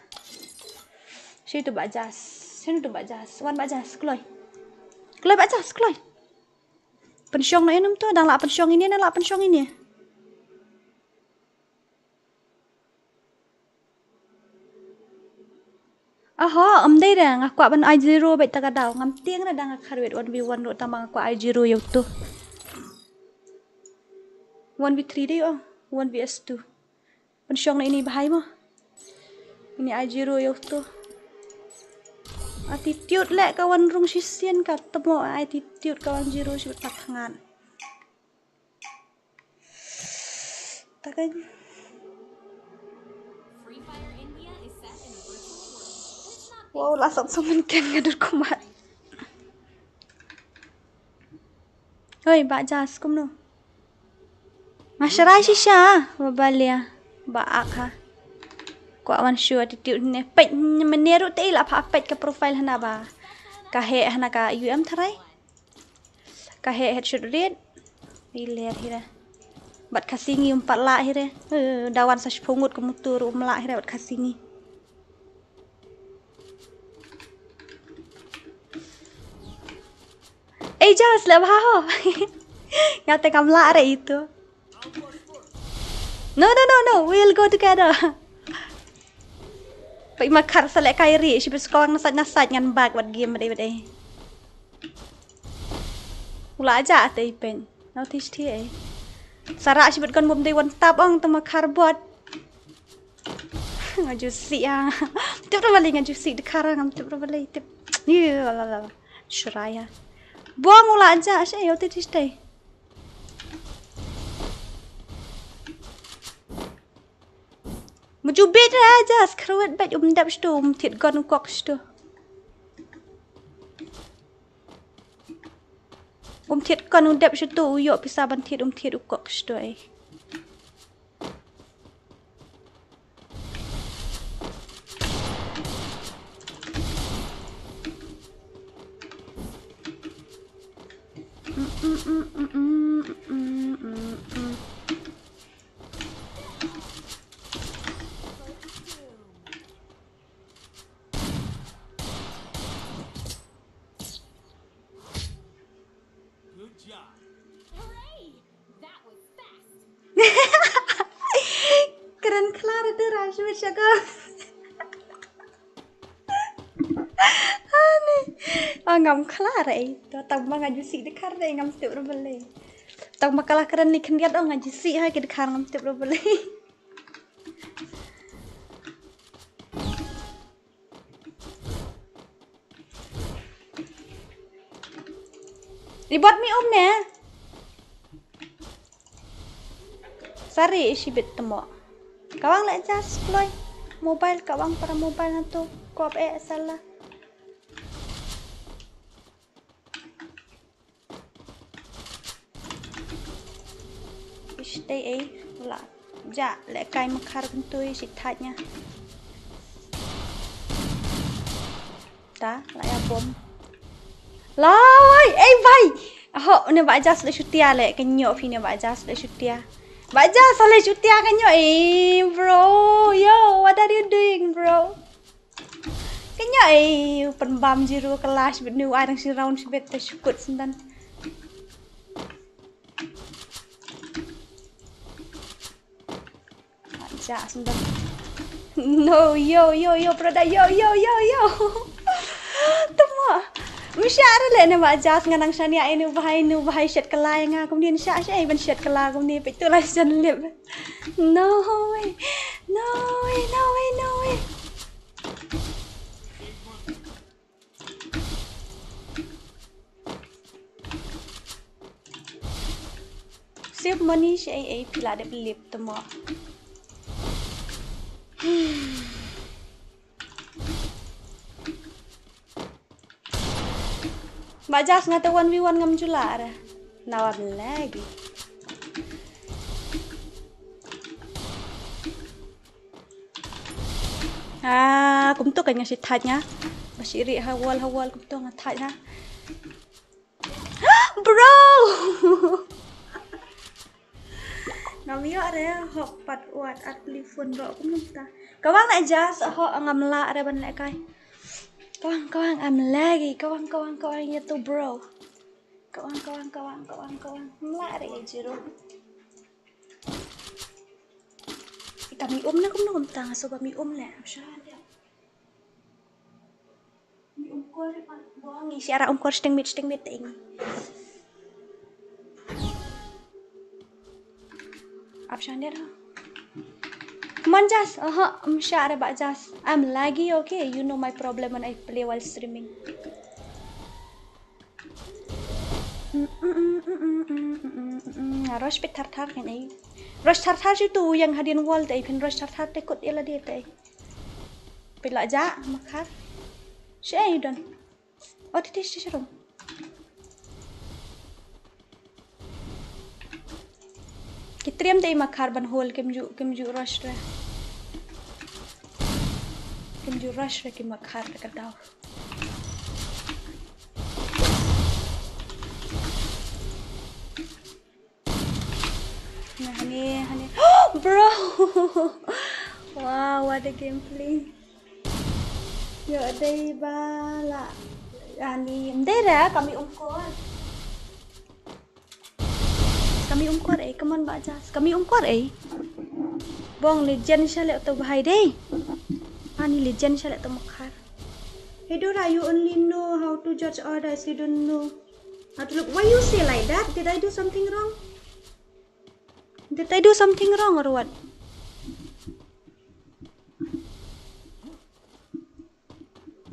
Situ bajas. Sini tu bajas. Wan bajas kloi. Kloi bajas kloi. Pensyong na enam tu dang la pensyong ini na la pensyong ini. Aha, dei dah ngaku ban I0 bet tak ada. Ngam tiang dah dang karwet 1v1 do tambang aku I0 yo tu. 1v3 deh oh. 1vs2. Pensyong na ini bahai mah. Ini I0 yo tu. Attitude lek kawan rung sisian ka temo attitude kawan 0 si tak tangan. Takkan FreeFire India is set in a virtual world, and it's not wow, lasat sumen ken ngadur kumat. Hoi, bak jas kum no. Masyarai sisha, babalia, baak ha. Ko awan sure attitude ne pet meneru te la pa pet ke profile hana ba. Ka he hana ka tharai. Ka he headshot red. Iler hira. Bat kasingi 4 la hira. Dawan sa pungut ke mutur la hira bat kasingi. Jas lah ho. Ngate kam la re itu. No. We'll go together. Pak makar selek kairi, si bersekolah nasat ngan bag buat game bade. Ula aja ate ipen. Notice tie. Sarak si berkon bom dei wan tap ong tama karbot. Ngaju si ah. Tip ra balik ngaju si dekara ngam tip ra balik tip. Ni la. Shuraya. Buang ula aja si yo titis dei. Muju bet aja skrawat bet dap stu tit gon kok stu. Tit gon dap stu yo pisa ban tit tit kok stu ai. hooray! That was fast. Keren kelar itu rasa macam Aneh. Ngam kelar itu. Tak mau ngaju si dekar deh ngam setiap berbeli. Tak mau kalah keren ni kendiat oh ngaju si hai ke dekar ngam setiap berbeli. Dibuat mi ne. Sari isi bet temo. Kawang lek jas kloy. Mobile kawang para mobile nanto. Kop salah. Stay la. Ja lek kai makar kentui si tatnya. Ta la ya bom. Lawai, vai. Ho ne ba jas le syutia le kenyo fi ne ba jas le syutia. Ba jas le syutia kenyo bro. Yo, what are you doing, bro? Kenyo penbam jiru kelas benu arang si round si bet syukut sendan. Aja sendan. No, yo, brother, yo. Temo. Misyara le ne ba jas nganang shania ini bahai shet kelai nga kemudian syak ban shet kelai kemudian pe itulah jan lip. No way. Sip money shay pila de lip temo. Mbak Jas ngata 1v1 ngam julara. Nawar lagi. cũng tôi cái nhà xịt thạch nhá. Bà sĩ rị hawal cũng tôi ngặt thạch ha. Bro. Ngamiyo ada hok pat uat at telefon ro cũng không ta. Kawang nak jas hok ngamla ada ban lek kai. Kawang I'm lagi. Kawang ya tu bro. Kawang. Mla ada jero. Kami na cũng nó không ta so kami lek. Syah. Mi ko ri pan bongi siara ko sting mit ini. Option dia. Come on, Jas. I'm sure about Jas. I'm laggy, okay? You know my problem when I play while streaming. Rush pit thar kan ai. Rush thar itu yang hadian wall tai pin rush thar tekut ela dia tai. Pila ja makar. Shay don. Oh, titis rom. Kitriam tay makar ban hole kemju rush ra. Kemju rush ra ki makar ka daw. Nah, hani. Bro. Wow, what a gameplay. Yo day bala. Ani, ndera kami ungkor. Kami ungkor come on Mbak Jas. Kami ungkor Bong legend siya lek to bahai deh. Ani legend siya lek to makar. Hey Dora, you only know how to judge others, you don't know how to look. Why you say like that? Did I do something wrong? Did I do something wrong or what?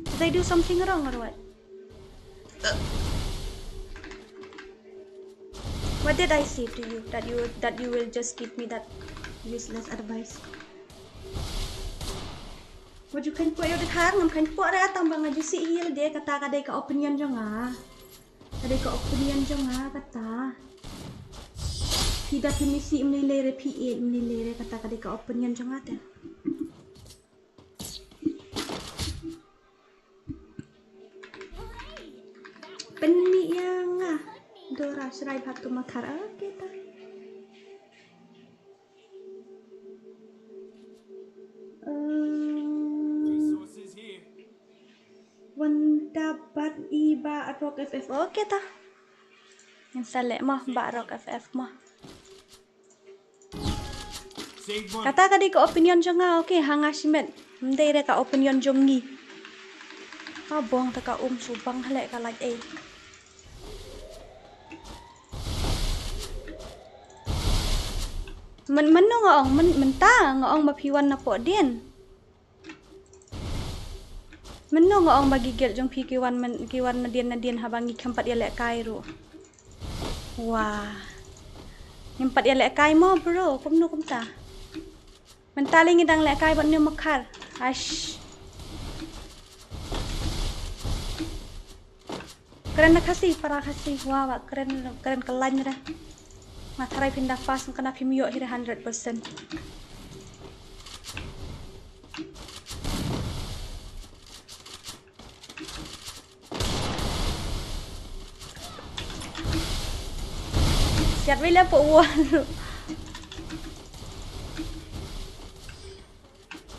Did I do something wrong or what? What did I say to you that you will just give me that useless advice? What you can put your car ngam kan put ra tambang ngaju si hil dia kata kadai ka opinion jonga. Kadai ka opinion jonga kata. Tidak misi menilai PA menilai kata kadai ka opinion jonga ta. Penmi yang Dora serai batu makar kita. Dapat iba rock FF oke ta. Yang selek mah mbak rock FF mah. Kata kadi ke opinion jonga oke hangasimet. Mdai ka opinion jongi. Abong ta ka subang halek ka like Mano ngong mentah ngong mapiwan na po din. Mano ngong magigil jong pikiwan na din habang ikampat yalek kairo. Wah. Impat yalek kai mo bro, kumno kumta. Mentaling idang lek kai bat ni makar. Ash. Keren na kasih para kasih. Wah, keren kelan dah. Matarai pindah pas kena pimio hira 100%. Siap bila po uwan.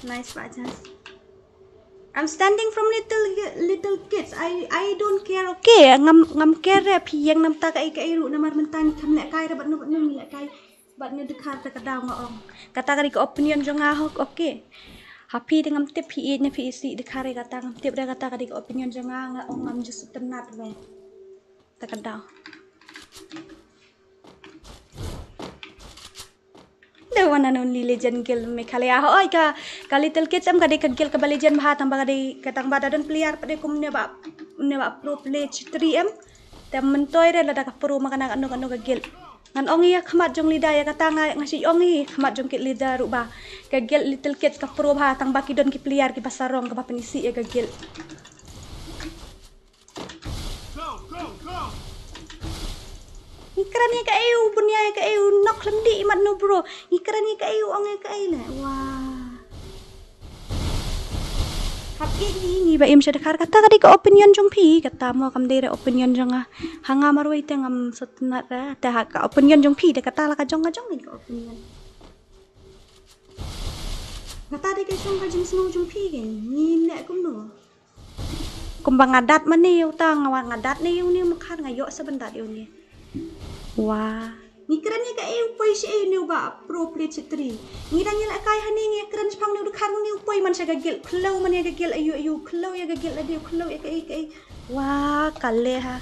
Nice Pak Jas. I'm standing from little kids. I don't care. Okay, ngam care pi yang nam ta kai ru namar mentan tham lek kai rabat no lek kai bat ne dekat ta kadaw ngong. Kata kari ke opinion jong ngahok okay. Happy dengan tip pi ne pi isi dekare kata ngam tip dia kata kari ke opinion jong ngam just tenat we. Ta kadaw. The one and only legend kill me khalaya oi ka little kids am kadi ka kill ka legend bha tamba kadi katang bada don player pade kum ne ba pro play 3M tam mentoy re lada ka pro makana anu ka gil ngan ongi ya khamat jong lida ya kata ngasi ongi khamat jong kit lida ruba ka gil little kids ka pro bha tang baki don ki player ki pasarong ka penisi ya ka gil Ikran ni ka ayu bunya ka ayu nok lendi imat no bro. Ikran ni ka ayu ong ka ayu lah. Wah. Ini ba im sedekar kata kadi ke opinion jong pi kata mo kam dere opinion jong hanga marwai te ngam sotnat ra ta ka opinion jong pi de kata la ka jong ni ke opinion. Kata de ke jong ka jing sno jong pi ke ni ne kum no. Kumbang ngadat mani uta ngadat ni yung ni makan ngayo sebentar yung ni. Wah. Ni keren ni ka upoi si ni ba pro plate citri. Ni dan yela kai hani ni keren spang ni kan ni upoi man sa gagil klau man ya gagil ayu klau ya gagil adi klau ya kai. Wah, kale ha.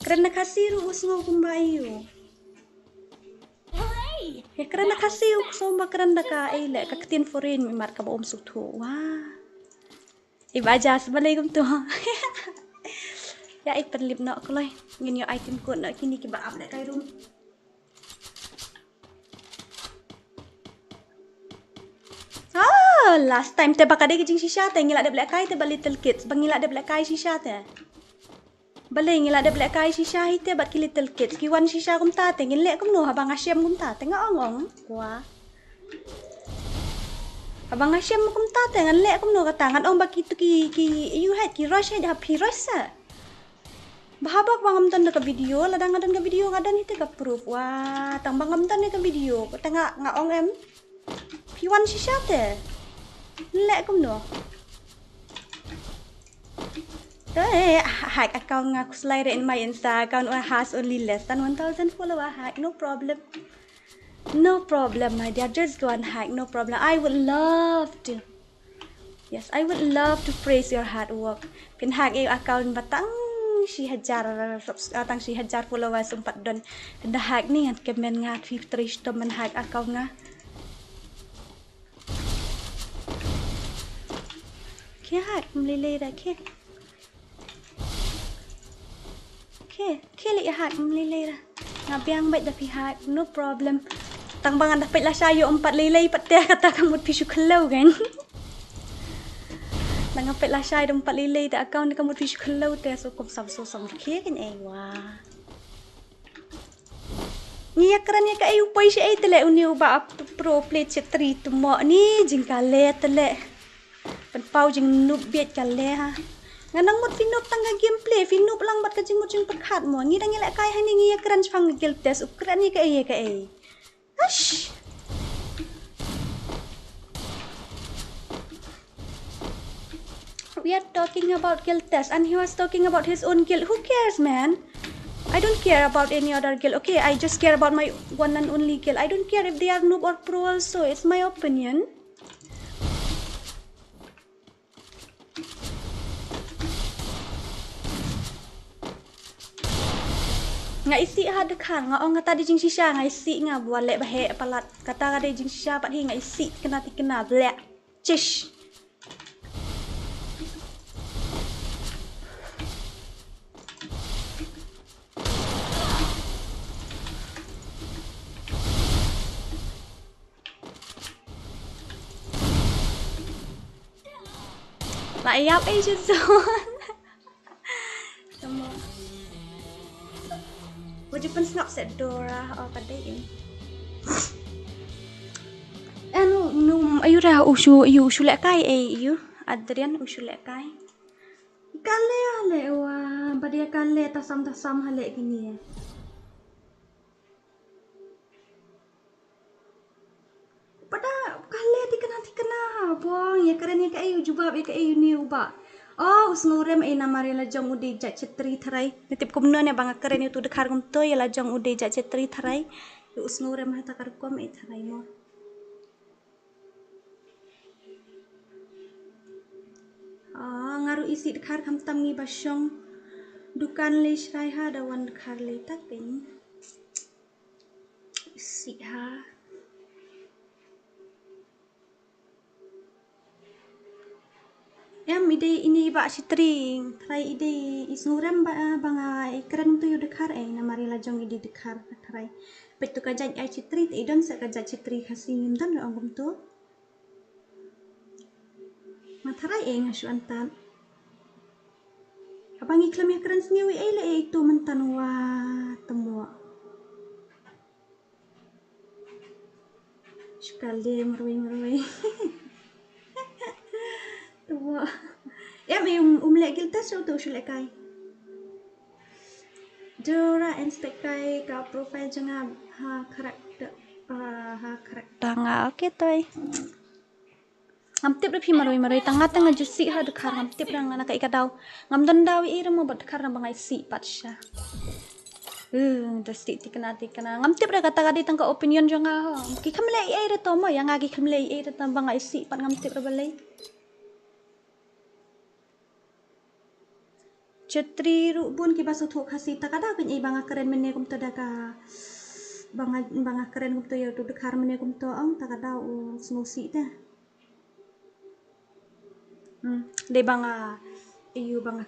Keren na kasi ru usngo kumba ayu. Hooray! Ya keren na kasi so makeren da ka le ka ketin foreign mi mar ka ba suthu. Wah. Iba aja assalamualaikum tu. Ya perlip nak kulai. Ngin yo item code nak kini ki ba up nak kai room. Last time te bakade ke jing shisha te ngila de black kai te ba little kids. Bang ngila de black kai shisha te. Bale ngila de black kai shisha hite ba ki little kids. Ki wan shisha kum ta te ngin le kum no habang asyam kum ta te ngong. Wah. Abang asyam kum ta te ngan le kum no kata ngan ong ba ki tu ki you had ki rush had happy rush sa. Bahabak bangam tan ka video ladang ngadan ka video ngadan hite ka proof. Wah, tang bangam tan ka video ko tanga ngaong em. Piwan shisha te. Le kum no. Hack account nga slide in my Insta account has only less than 1,000 follower. Hack, no problem. No problem, my dear. Just go and hack, no problem. I would love to. Yes, I would love to praise your hard work. Pin hack yung account batang si hajar tang si hajar followers umpat don. Pin hack ni at kemen nga 53 to man hack account nga. Kaya hack mlilay da ke. Kili hack mlilay da. Ngabiang bait da pi hack, no problem. Tang bangan dapat lah sayo 4 lilay patya kata kamut pisu kelaw kan. Nangapit lah sayo 4 lilay da account kamut pisu kelaw te so kum sam ke kan wah. Ni akran ya ka ay upay si ay tele uni uba pro plate si 3 tumo ni jingkale tele. Penpau jing noob biat kale ha. Nganang mut finup tangga gameplay finup lang bat ka jing mut jing perkat mo. Ngi dang ila kai hani ngi akran spang gel test ukran ni ka ay. Hush. We are talking about guild test and he was talking about his own guild. Who cares, man? I don't care about any other guild. Okay, I just care about my one and only guild. I don't care if they are noob or pro also. It's my opinion. Nga isi ha dekan nga ong ngata di jing shisha nga isi nga bualek bahe palat kata nga di jing shisha pat hi nga isi kena tikena blek cish Layap Asian zone. Semua Wajib snap set DORA kadai no ayu dah usu lek kai ayu Adrian usu lek kai kale ale wah badia kale tasam hale gini ya pada kale tikena bong ya keren ya ayu jubab ya ayu ni uba Oh, usnurem ay namari la jong ude jat cetri tharai. Nitip ko muna ne bang keren itu dekhar kum to ya la jong ude jat cetri tharai. Usnurem hata kar kom ay tharai mo. Ngaru isi dekhar kam tam ngi basyong. Dukan le shrai ha da wan dekhar le taking. Isi ha. Ide ini ba sitring try ide isnuram ba banga ikran tu yu dekhar namari la jong ide dekhar try petu ka jaj ai sitri te idon sa ka jaj sitri khasi ngimdan lo angum tu matharai ngasu antan abang iklam ikran sniwi le itu mentan wa temu sekali merui Tunggu. Ya, may lagi tas tu sulai. Dora inspect kai ka profile jangan karakter nga okay toy. Ngamtip pi maroi tanga jusi ha dekar ngamtip rang anak ikadaw. Ngam dandawi ira mo bat kar bangai si patsha. Dasti tikana ngamtip ra kata kadi tangka opinion janga ha. Ki kamle ira to mo yang agi kamle ira tam bangai si pat ngamtip ra balai. Cetri rubun ki basu thok khasi takada kan i banga keren mene kum to daka banga keren kum to ya tu dekar mene kum to ang takada snusi ta. De banga banga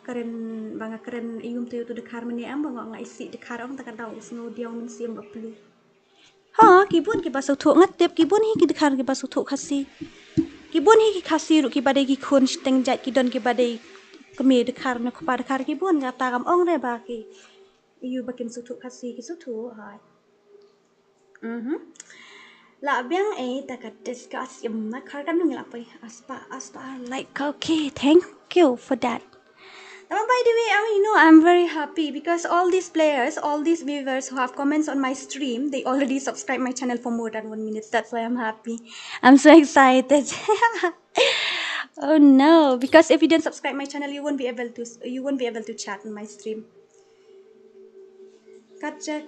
keren iyum tu dekar mene am banga ngai si dekar ang takada snu diang min siam bapli. Ha kibun ki basu thok ngatep kibun hi ki dekar ki basu thok khasi. Kibun hi ki khasi ru ki badai ki khun steng jat ki don ki badai kami dekar na kupa dekar ki bun ngata kam ong re ba ki iyu bakin sutu kasi ki sutu hai la biang takat discuss yum na kar kan nung la pai aspa like okay thank you for that. By the way, I'm very happy because all these players, all these viewers who have comments on my stream, they already subscribe my channel for more than 1 minute. That's why I'm happy. I'm so excited. Oh no, because if you didn't subscribe my channel, you won't be able to chat on my stream. Kaca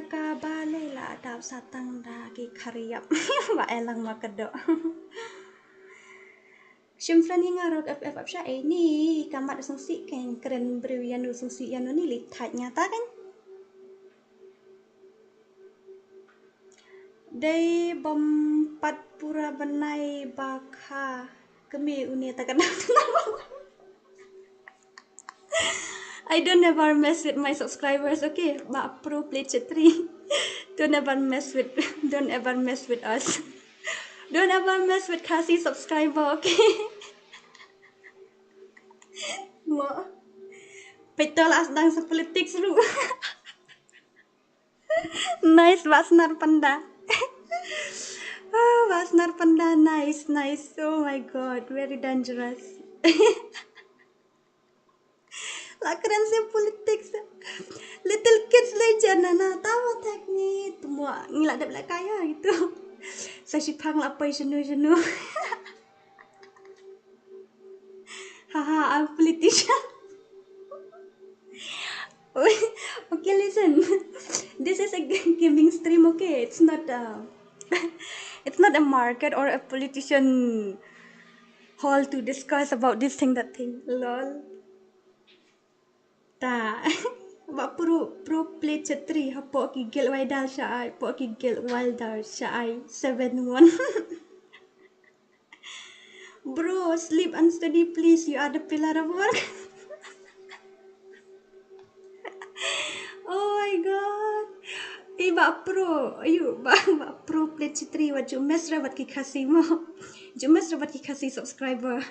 ka bale la dap satang da ki kariyap ba elang makado. Shimfrani ngarok FF sya ni kamat sungsi kan keren berian sungsi yan ni lihat nyata kan. Day bompat pura benai baka kemi uni takkan. I don't ever mess with my subscribers, okay? Ma pro play chetri. Don't ever mess with us. Don't ever mess with KHASI subscriber, okay? Ma petol asdang sa politics lu. Nice Wasnar Panda. Wasnar Panda nice. Oh my god, very dangerous. Lakaran sa politics. Little kids legend na tawa teknik semua ngilak dak belak kaya gitu. Saya sipang lapai jenu. Haha, I'm politician. Okay, listen. This is a gaming stream, okay? It's not a market or a politician hall to discuss about this thing that thing. Lol. Ta. Ba pro play chetri hapo ki gel waidal syai po ki gel wildar syai 7-1. Bro, sleep and study please. You are the pillar of work. Oh my god. Ba pro play chetri wa jumes rawat ki KHASI mo. Jumes rawat ki KHASI subscriber.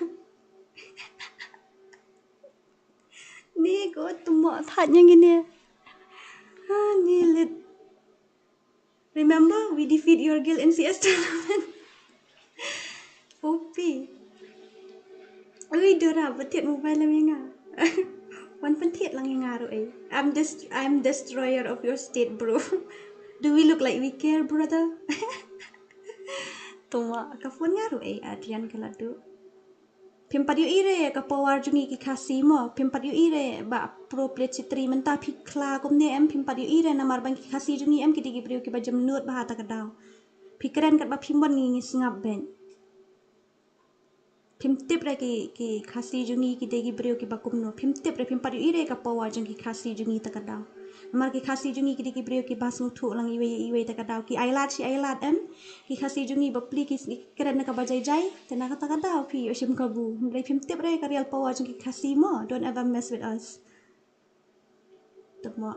Ni ko tumo that yang gini. Nilit. Remember we defeat your guild in CS tournament. OP. Ui Dora betit mobile lang nga. Wan pentit lang nga ro eh. I'm destroyer of your state, bro. Do we look like we care, brother? Tuma ka phone nga ro eh Adrian kalado. Pimpat yu ire ka power jungi ki KHASI mo. Pimpat yu ire ba pro play citri menta pikla kum ne em pimpat yu ire namar bang ki KHASI jungi em kiti ki priu ki ba jam nut ba hata kadaw. Pikiran kat ba pimbon ngi singap ben. Pimtip ra ki KHASI jungi ki degi priu ki ba kumno. Pimtip ra pimpat yu ire ka power jungi KHASI jungi ta kadaw. Namar ki KHASI jungi ki degi priu ki ba sung thu lang iwe ta kadaw ki ailat em ki KHASI jungi ba pli ki keren ka ba jai tena kata kadaw pi oshim kabu. Mulai pimtip ra ka real power jungi KHASI mo. Don't ever mess with us. Temo.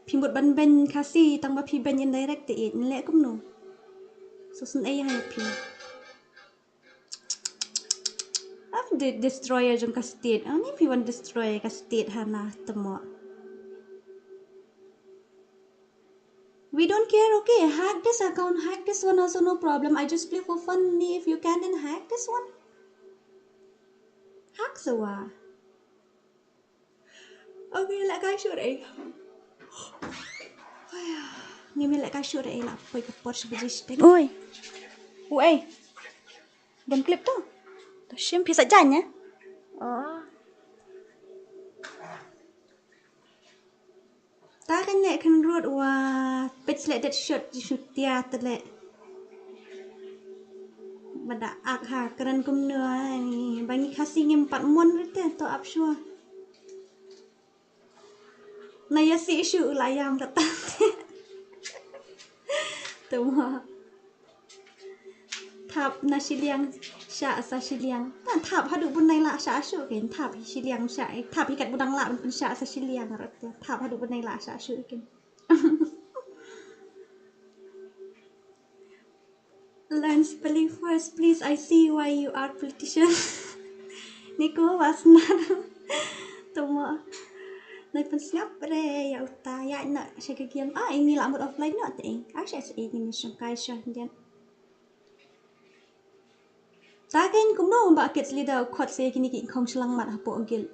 Pimbut ban ben KHASI tang ba pi ben in direct te it nle kum no. Susun ai ha pi. I've destroyer jung ka state. Ani pi wan destroyer ka state hana temo. We don't care, okay? Hack this account, hack this one also no problem. I just play for fun. If you can, then hack this one. Hack semua. Okay, lại cái shoot ấy. Nghe mình lại cái shoot ấy là phải cái Porsche position. Ui. Ui. Don't clip tu. Tu sim bisa jalan ya. Oh. Ta kan lek kan road wa pitch lek that shoot dia tu lek. Bada ak ha keren kum nua ni. Bangi KHASI ngem 4 mon rete to up sure. Na ya si issue layam kata. Tu ma. Thap na siliang sya sa siliang. Ta thap hadu bun nai la sya syu ken thap siliang sya. Thap ikat budang la bun sya sa siliang rete. Thap hadu bun nai la sya syu ken. Learn spelling first, please. I see why you are politician. Nico was not. Tuma. Nai pen snap re ya uta ya nak saya kegian. Ini lah mood offline nak ting. Saya ingin sungkai syahidian. Takin kumno mbak kit selida khot saya kini ki khong selang mat hapo gil.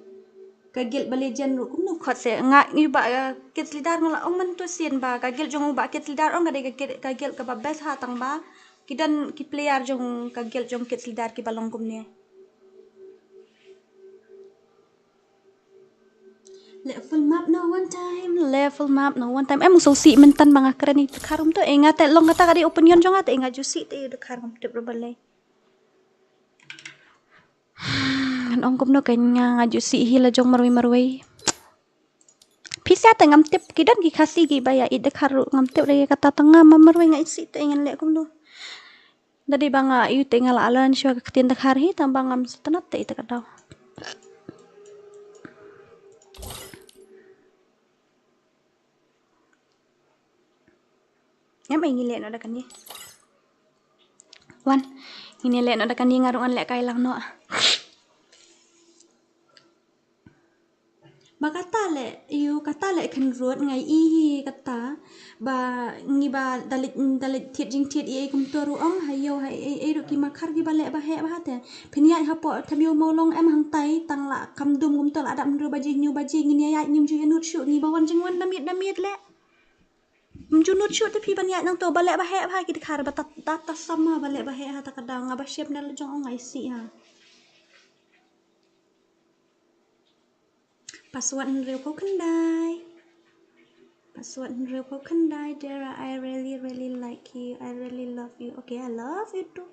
Kagil balejan ru kumno khot saya ngak ni ba kit selidar ngola ong man tu sien ba kagil jong ba kit selidar ong gade kagil ka ba best ha tang ba kidan ki player jong kagil jong kit selidar ki balong kumne. Level map no one time. Level map no one time. Em so si mentan bang akren itu karum tu ingat long kata kadi opinion jong ate ingat jusi te de karum te berbale. Kan ongkom no kanya ngaju si hila jong marwai. Pisa te ngam tip kidan ki KHASI ki baya ide karu ngam tip re kata tengah marwai ngai si te ingin lek kom no. Dadi banga yu te ngala alan syua ketin tak hari tambang ngam setenat te ite kadau. Em ingin lek no da kan ni. Wan, ini lek no da kan ni ngarungan lek kai lang no. Ba kata le you kata le kan road ngai i kata ba ngi ba dalit thiet jing thiet i kum toru ong hayo hai e ru ki makhar ki ba le ba he ba te phenia ha po thamyo molong em hang tai tang la kam dum kum to la dam ru ba jing nyu ba jing ni ya nyum ju nut shu ni ba wan jing wan damit le ju nut shu te phi ban ya nang to ba le ba he ba ki khar ba ta sama ba le ba he ha ta kadang ba shep na jong ong ai si ha. Password real kendai. Password real kendai. Dara, I really like you. I really love you. Okay, I love you too.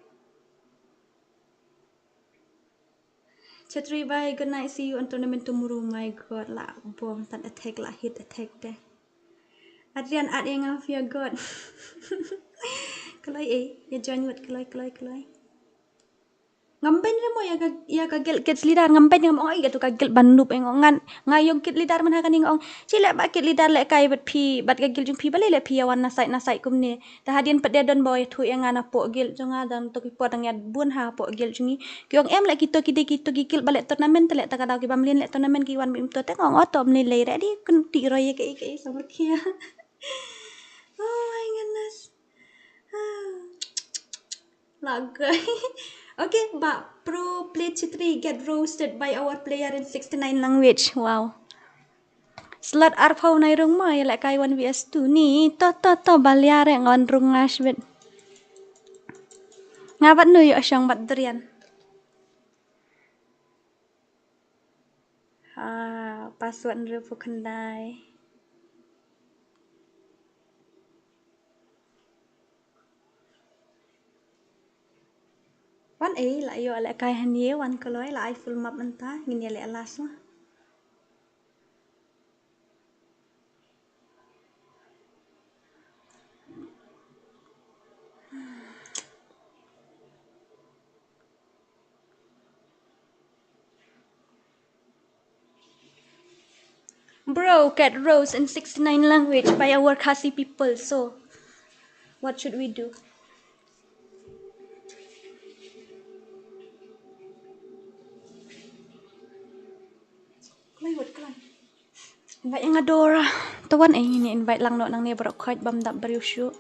Chatri, bye. Good night. See you on tournament tomorrow. My God, lah, bomb tan attack lah, hit attack deh. Adrian, ad yang of your God. Kalai ya join what kalai. Ngampen mo ya kagil kit lidar ngampen ngam ong tu kagil banup engongan ngayong kit lidar man hakan ngong sila ba kit lidar lek kai bat phi bat kagil jung phi bale le phi awan nasai kumne ta hadien pede don boy thu yang ana po gil jonga dan to ki podang yat bun ha po gil jungi kyong em lek kito gikil bale tournament lek ta kadau ki bamlin lek tournament ki wan bim to te ngong otom ni le re di kun ti roy ke samar kia. Oh my goodness. Lagai. Okay, but pro play Chitri get roasted by our player in 69 language. Wow. Slat arpau nai rung mo ya lek kai 1vs2 ni to baliare ngon rung ngasbet. Ngabat nu yo asyang bat durian. Password refu kendai. Wan la yo lek kai han ye wan koloi la I full map enta ngin ye lek alas mah. Bro, get roast in 69 language by our KHASI people. So, what should we do? Kelai. Mbak yang DORA. tawan ini invite lang no nang ne barok khaj bam dap bariusyu.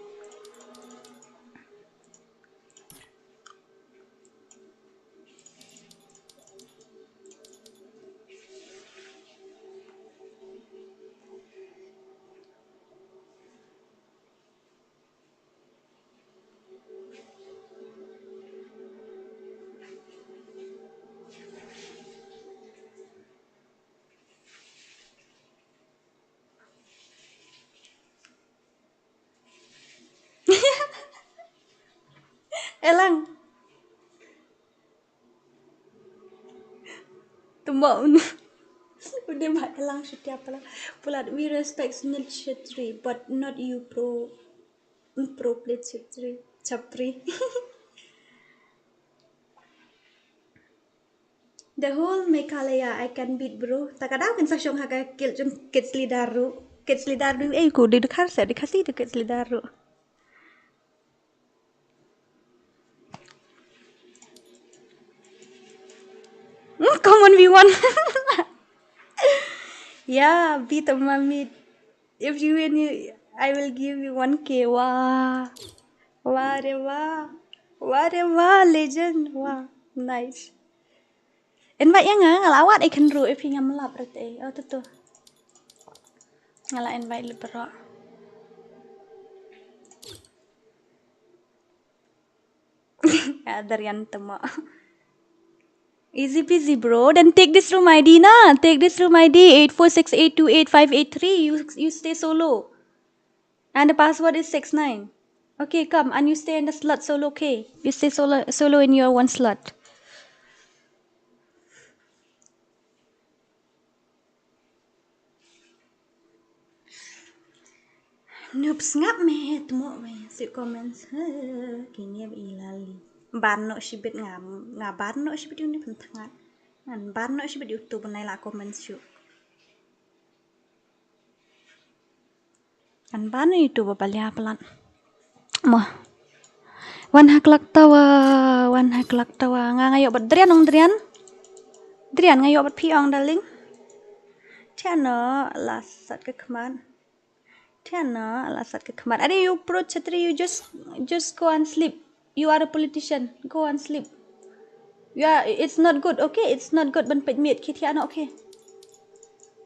Elang. Tumbok. Udah mak elang setiap lah. Pulat we respect Sunil Chetri but not you pro play Chetri. Chapri. The whole Meghalaya I can beat bro. Takadaw kan sa syong haga kitsli daru. Kitsli daru ko di dekhar sa dikhasi de kitsli daru. Come on V1. Yeah, beat the mummy. If you win, I will give you 1K. Wow. Wow, re wow. Wow, re wow, legend. Wow, nice. Invite yang ngalawat ikan ru if yang melap berarti. Oh, tu. Ngala invite libero. Darian temo. Easy peasy bro. Then take this room ID na. Take this room ID 846828583. You stay solo. And the password is 69. Okay, come and you stay in the slot solo. Okay, you stay solo in your one slot. Noobs ngap me temo me. Si comments. Kini ilali. Barno shibit ngam. Barno shibit ini pentangan. Nan barno shibit YouTube nai la comments syu. An barno YouTube balia pelan. Mah. Wan hak lak tawa. Nga ngayo bat Drian. Drian ngayo bat piong darling. Tiana lasat ke keman. Are you pro Chetri? You just go and sleep. You are a politician. Go and sleep. Yeah, it's not good. Okay, it's not good. Ban pet meet kit Tiana. Okay.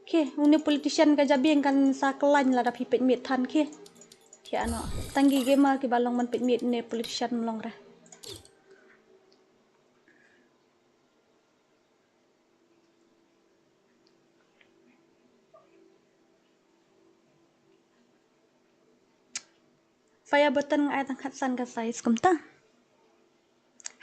Okay, uni politician ka jabi kan sakelan lah dapi pet meet tan ke. Tiana. Tanggi gema ki balong ban pet meet ne politician melong ra. Fire button ngai tangkat san ka size kumta.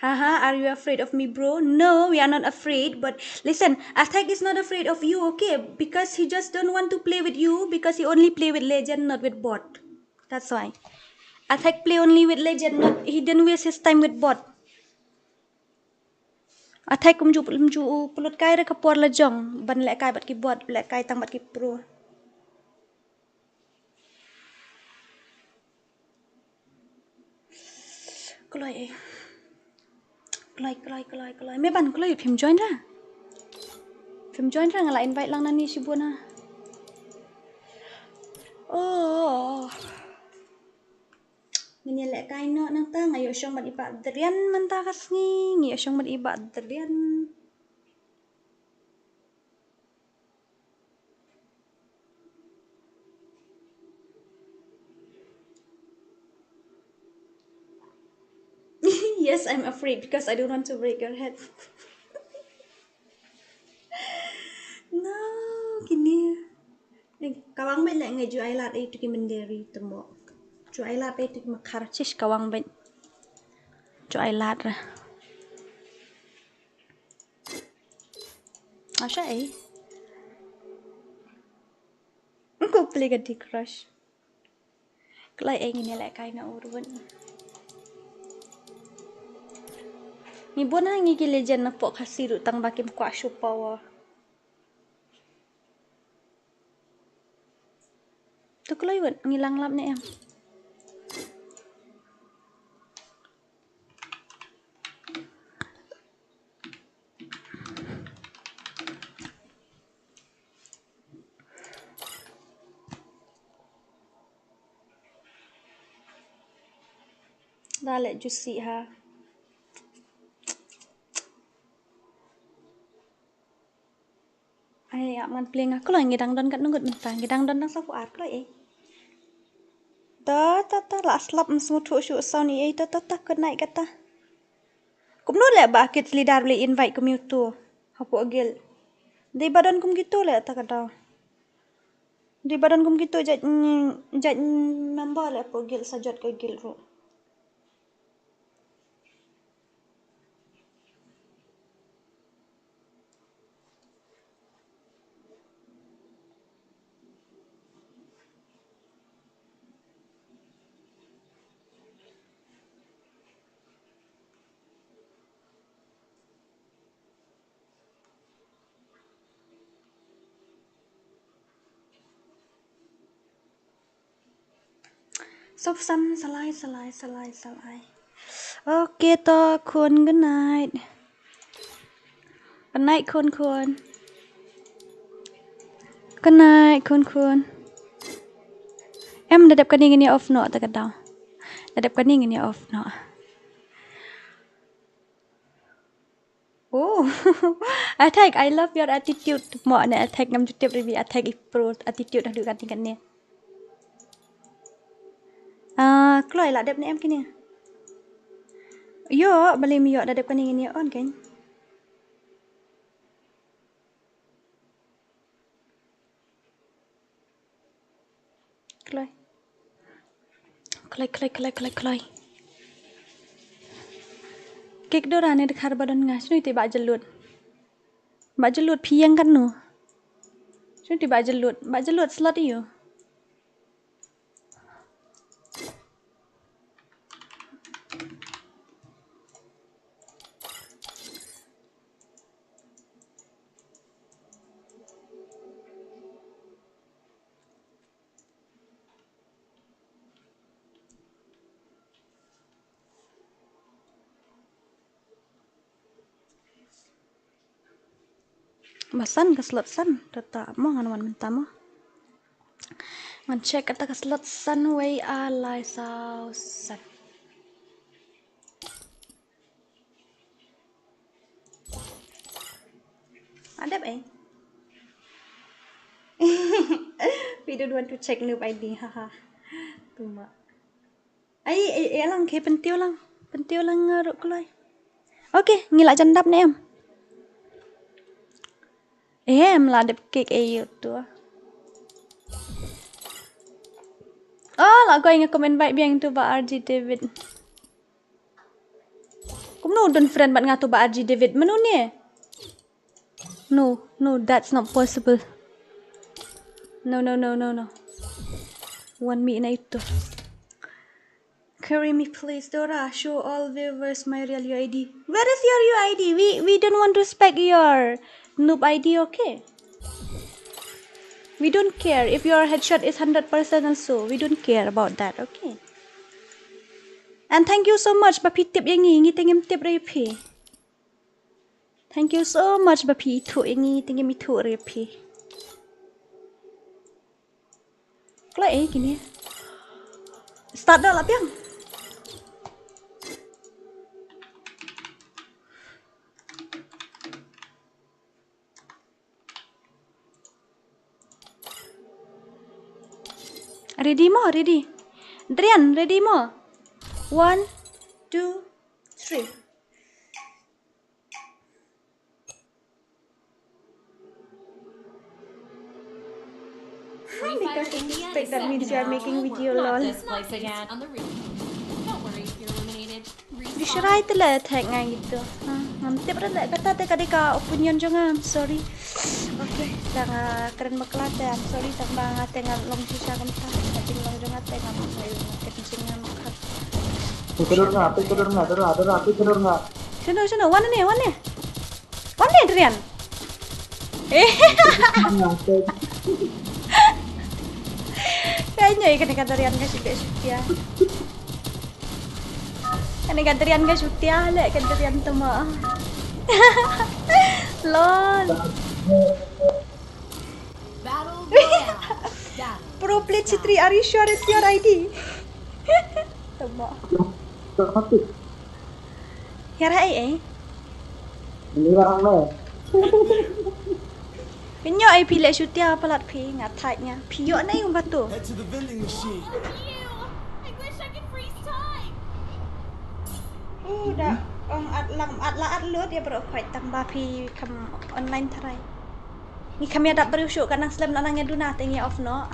Haha, are you afraid of me, bro? No, we are not afraid. But listen, Attack is not afraid of you, okay? Because he just don't want to play with you because he only play with legend, not with bot. That's why. Attack play only with legend, not he didn't waste his time with bot. Attack kumju pulut kai re kapor la jong ban lek kai bat ki bot, lek kai tang bat ki pro. Keloi. Me ban keloi phim join ra. Phim join ra ngala invite lang nani si buana. Oh. Ngini lek kai no nang ta ngayo syong bat iba Drian menta kasngi, ngayo syong bat iba Drian. Yes, I'm afraid because I don't want to break your head. No, gini. Kawang ben lek ngeju ailat itu ki menderi temo. Ju ailat itu ki makar cis kawang ben. Ju ailat ra. Asya Aku play gadi crush. Kelai ngini lek kai na urun. Ni bona ngi ki legend na pok khasi tang bakim kwa shu power. Tu kelai wan ngilang lap ne em. Dah lek juicy ha. Ai yak man pling aku lah ngidang don kat nunggut mentang. Ngidang don nang sapu art lo Ta la slap msu thu shu sound ni ta kat naik kata. Kum no lek ba kit lidar boleh invite kum tu. Hapu agil. Di badan kum gitu lek ta kata. Di badan kum gitu jat member lek hapu agil sajat ke agil ru. Sof sam salai. Okay to kun good night. Good night kun. Good night kun. Em dadap kaning ini off no ta kata. Dadap kaning ini off no. Oh, attack! I love your attitude. Mo na attack ngam jutip ribi attack pro attitude dah kan tingkat ni. Kloi lah dap ni em kini. Yo, boleh mi yo dadap kaning ini on kan? Kloi. Kek DORA ni dekhar badan ngah. Sini ti bak jelut. Bak jelut piang kan nu. Sini ti bak jelut. Bak jelut slot iyo. Basan ke slot san. Tetap mo ngan wan minta mo. Ngan check kata ke slot san way alai sao san. Adap We don't want to check noob ID. Haha. Tuma. Lang ke pentiu lang. Pentiu lang ngaruk kelai. Okay, ngilak jandap ni em. Em lah dep kek ayo tu. Oh, lah kau ingat komen baik biang tu ba RG David. Kum no don friend bat ngatu ba RG David. Menu ni? No, that's not possible. No. 1 minute na itu. Carry me please, Dora. Show all viewers my real UID. Where is your UID? We don't want to spec your noob ID, okay? We don't care if your headshot is 100% also. We don't care about that, okay? And thank you so much bapi tip yang ngi tengem tip repi. Thank you so much bapi itu yang ngi tengem itu repi. Kalau gini. Start dah lah piang. Ready mo, ready. Drian, ready mo. 1, 2, 3. Because I suspect that means you are making video lol. Disyarai tu lah tag ngan gitu. Tiap dah lah kata teka opinion jangan. Sorry. Okay, jangan keren maklate. I'm sorry tambah ngatengan long sisa kamta. Ngating long jangan tengan ngayon ketingan makat. Tidur nggak? Sana, mana ni? Drian. Kayaknya ikan Drian ka sudah setia. Kan Drian ka setia lek kan Drian tama. Lol. Pro play Citri, are you sure it's your ID? Tama. Satu. Yarai eh. Ini orang no. Pinyo ay pila syutia palat pi ngatanya. Piyo na yung bato. Ew! I wish I could freeze time! Udah at lut ya bro fight tambah pi kam online tarai. Ni kami ada berusuk kanang slam nanangnya duna tengi off no.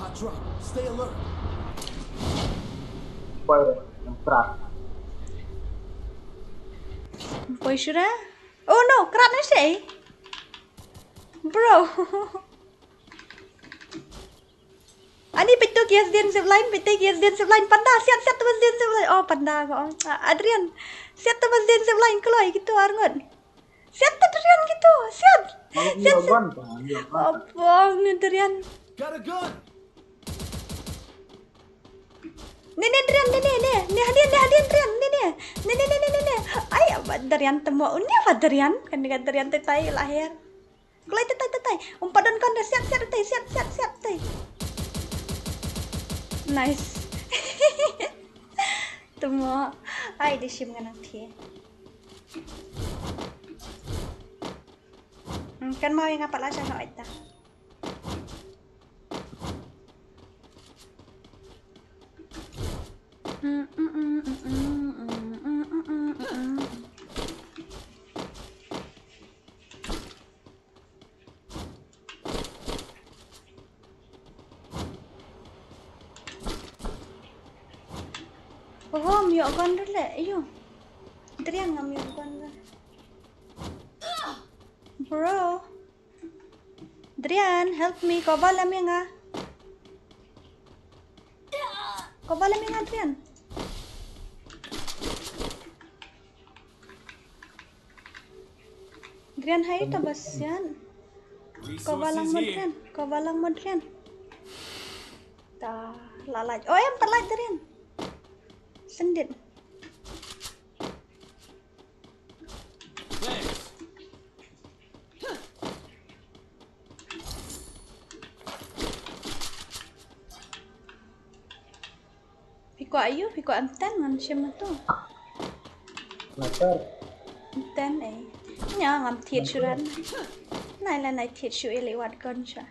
Hot drop. Stay alert. Fire yang keras. Boy syura. Oh no, kerat na siya eh. Bro. Ani pitu kias din zipline, panda siat tebas din zipline. Oh panda ko. Adrian, siat tebas din zipline keloy gitu arngon. Siat Adrian gitu, siat. Abang Adrian. Got a gun. Nene Adrian, nene hadian Adrian, nene. Ay, Adrian temu unya Adrian, kan dengan Adrian tetai lahir. Kelai tetai. Umpadan kan dah siap tetai. Nice. Temu. Ay, disim kan nanti. Kan mau yang apa lah saya itu. Oh, mio gun dulu. Ayo. Adrian ngam mio gun dulu. Bro. Adrian, help me. Kau balam yang ah? Kau balam yang Adrian? Adrian, hai tu basian. Kau balang Adrian. Dah, lalaj. Oh, yang terlaj Adrian. Sendit. Piko anten ngan siapa tu? Motor. Anten eh. Nya ngam thiet suran. Nai la nai thiet su lewat gon sha.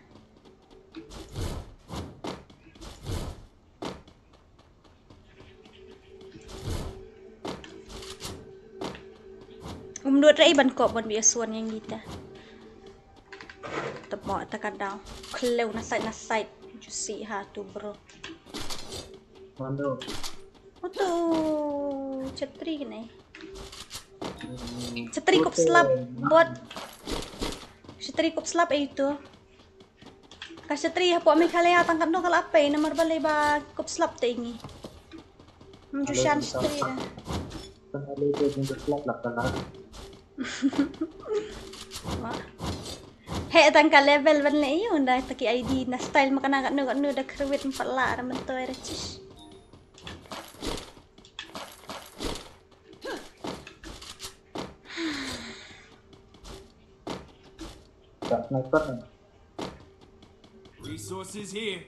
Umdut rai ban kop ban biasuan yang kita. Tepok takadau. Klau na side. Juicy ha tu bro. Mando. Itu cetri ni. Cetri kup slap buat. Cetri kup slap itu. Kas cetri apa mi khalaya tangkat no kal apa nomor balai ba kup slap tingi. Menjusan cetri dah. Kan ada itu untuk slot lah kan. Hei tangkal level ban le iyo dah taki ID na style makana kat no dah kerwit empala ramen to era cis. Sniper. Resources here.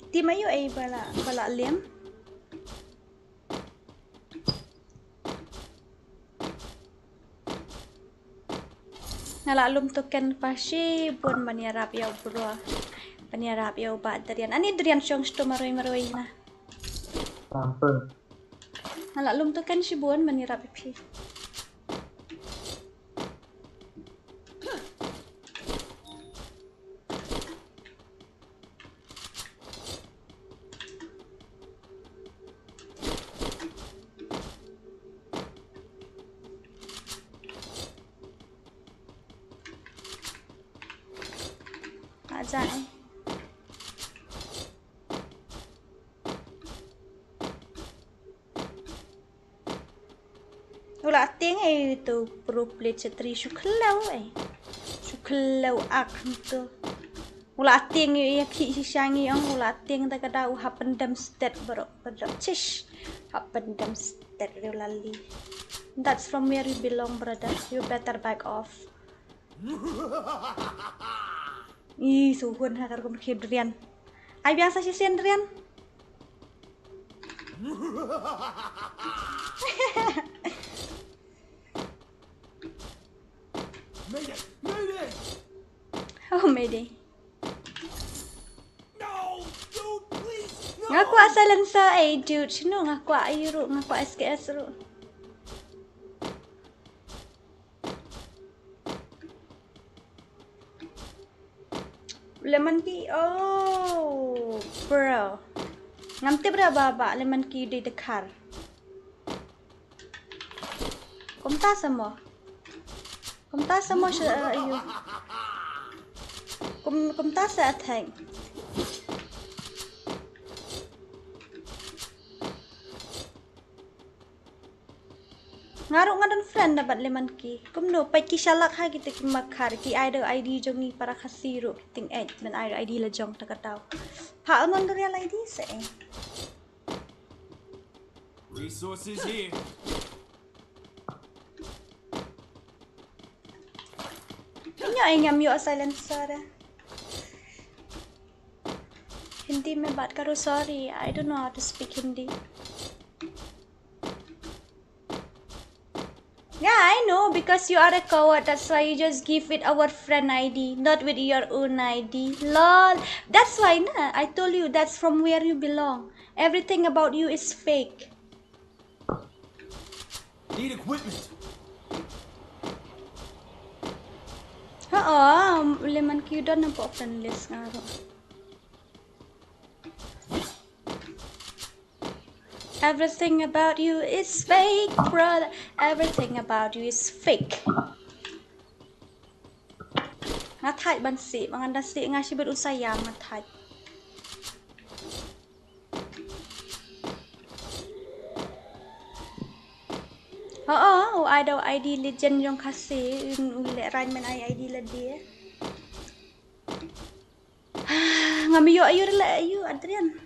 Tim ayo bala lem. Nalalum token pasi bun maniarap yaw bro. Paniarap yaw ba darian. Ani darian syong sto maroy na. Sampai. Nalalum token si bun maniarap pi. Aja eh. Ula ting eh tu pro plate cetri suklau eh. Suklau ak tu. Ula ting ya ki sisangi ang ula ting ta kada u hapendam stat bro. Cish. Hapendam stat lali. That's from where you belong, brother. You better back off. Ih, suhun ha karkom kibdrian. Ai biasa si sendrian. Mayday! Mayday! Oh, mayday. No! Dude, please! No! Ngaku silencer dude. Sino ngaku iru, ngaku SKS ru. Lemon key. Oh, bro. Ngamti berapa lemon key di dekar. Kumta semua. Kumta semua iyo. Kumta sa athang. Ngaruk ngadan friend dapat lemon key. Kumno pai ki shalak ha kita ki makar ki ada ID jongi para khasiru ting dan ada ID la jong ta katau. Pa almon real ID se. Resources here. Nyo ay ngam yo silencer. Hindi mein baat karo, sorry. I don't know how to speak Hindi. Yeah, I know, because you are a coward. That's why you just give with our friend ID, not with your own ID. Lol. That's why, nah. I told you, that's from where you belong. Everything about you is fake. Need equipment. Lemon Q doon po friend list nga ro. Everything about you is fake, brother. Everything about you is fake. Ngatay bansi, mga dasi nga siya berusayang ngatay. Oo, ada ID legend yung kasi ule ramen ay ID la dia. Ngamiyo ayo rela ayo Adrian.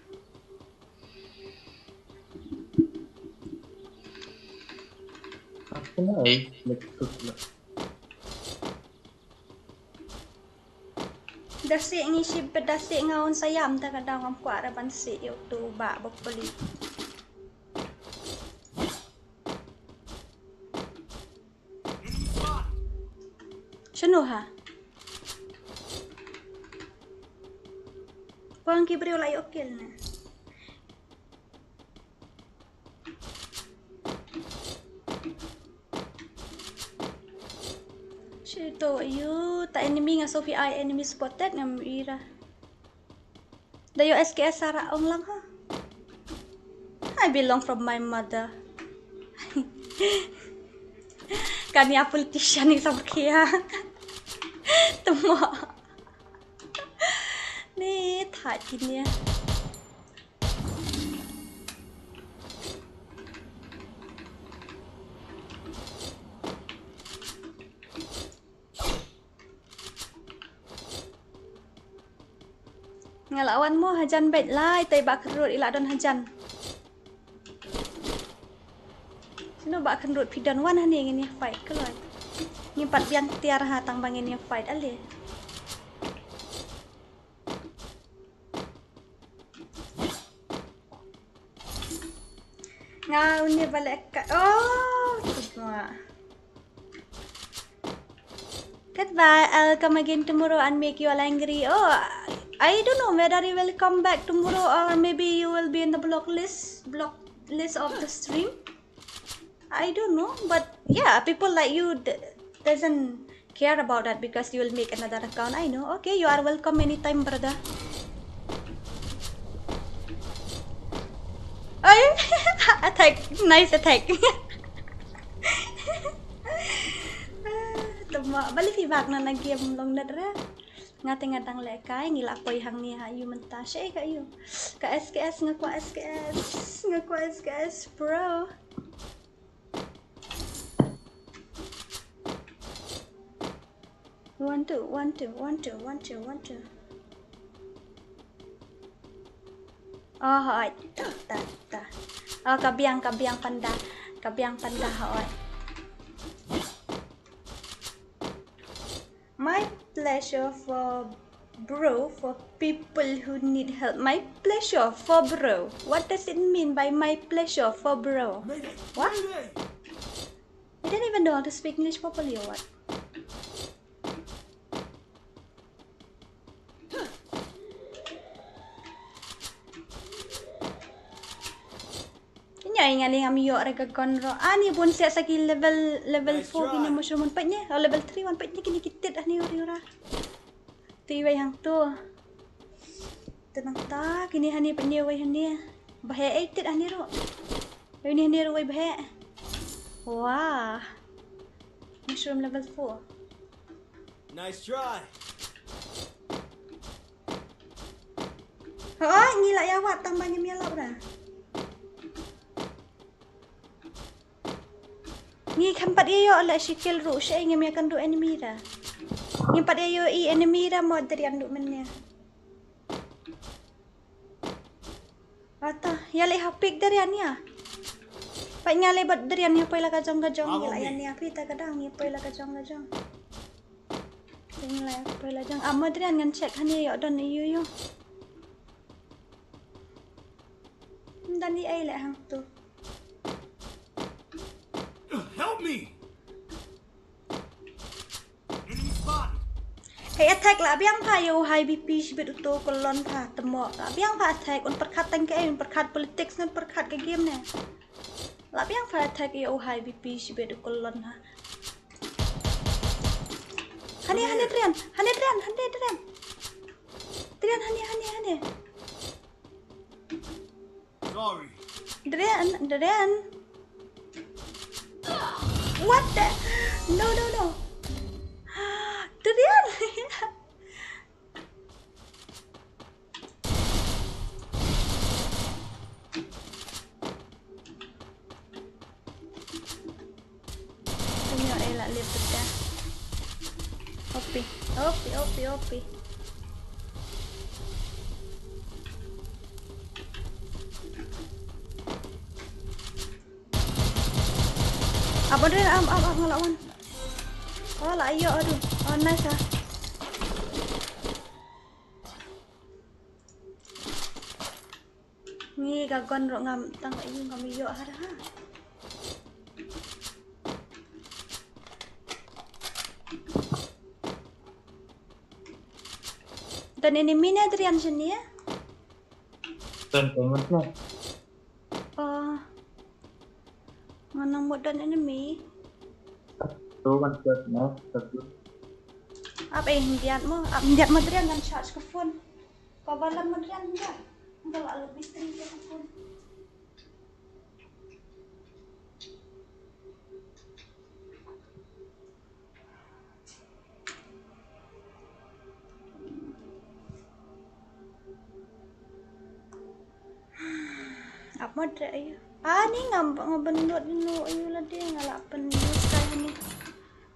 Dasi ngisi pedasi ngaon sayam ta kadang am kuara bansi yo tu ba bokoli. Sino ha? Pang kibriyo lay okil na. Shito, ayo, ta enemy nga Sophie I enemy spotted ngam ira. Dayo SKS saraong lang ha. I belong from my mother. Kanya politician ni sa kaya. Tumo. Ni tatin niya. Ngalawan mo hajan bait lai tay ba kerut ila don hajan. Sino ba kerut pidan wan hani ngini fight keloy. Ngimpat biang tiar ha tang bangin ni fight ale. Ngau ni balik ka. Oh, semua. Goodbye. I'll come again tomorrow and make you all angry. Oh, I don't know whether you will come back tomorrow or maybe you will be in the block list of the stream. I don't know, but yeah, people like you doesn't care about that because you will make another account. I know. Okay, you are welcome anytime, brother. Oh, attack! Nice attack. Tama, balik feedback na nag-game long na dra. Ngating-ngatang lekay, ngilakoy hang niya hayu menta. Siya kayo. Ka SKS, nga kwa SKS. Nga kwa SKS, bro. One, two. Oh, hoy. Ta. Oh, kabiang panda. Kabiang panda, hoy. My pleasure for bro, for people who need help. My pleasure for bro. What does it mean by my pleasure for bro? Mayday! What? Mayday! You don't even know how to speak English properly or what? Nyai ngali ngam yo rega konro. Ani pun siap saki level Nice 4 kini try. mushroom empatnya. Oh, level 3 empatnya kini kitit dah ni ora. Tiwai hang tu. Tenang ta kini hani penye wai hani. Bahaya tit hani ro. Ini hani ro wai bahaya. Wah. Mushroom level 4. Nice try. Oh, ngilak ya awak tambahnya mielap dah. Ni kampat yo ala shikil ru shay ngam ya kan ru enemy dah. Ni pat yo I enemy dah mod dari anduk mennya. Ata, ya le hapik dari ania. Pak ngale bat dari ania poi la kajong-kajong ngilak ya nia pita kadang ni poi la kajong-kajong. Ngilak poi la jong amma dari ngan check hani yo don yo. Dan di ai le hang tu. Help me! Enemy spotted. Hey attack lah biang pa yo high BP sibet uto kolon pa temok lah biang pa attack un perkat tang ke un perkat politik nan perkat ke game ne lah biang pa attack yo high BP sibet kolon ha hani Drian Sorry. Drian what the no Drian Tengok elak lihat dah. Opi. Apa dia am ngelawan. Oh lah ayo aduh. Oh nice ah. Ni gagon ro ngam tang ayu ngam yo har ha. Dan enemy ni Adrian sini ya? Tonton lah. Oh. Mana dan enemy? Tu kan kuatnya, tapi Apa yang Indiat mo Adrian kan charge ke phone. Pabalan mo Adrian enggak? Enggak lah lebih string ke phone. Apa ada ayu? Ni ngabendot dulu ayu lah dia ngalapan ni sekali ni.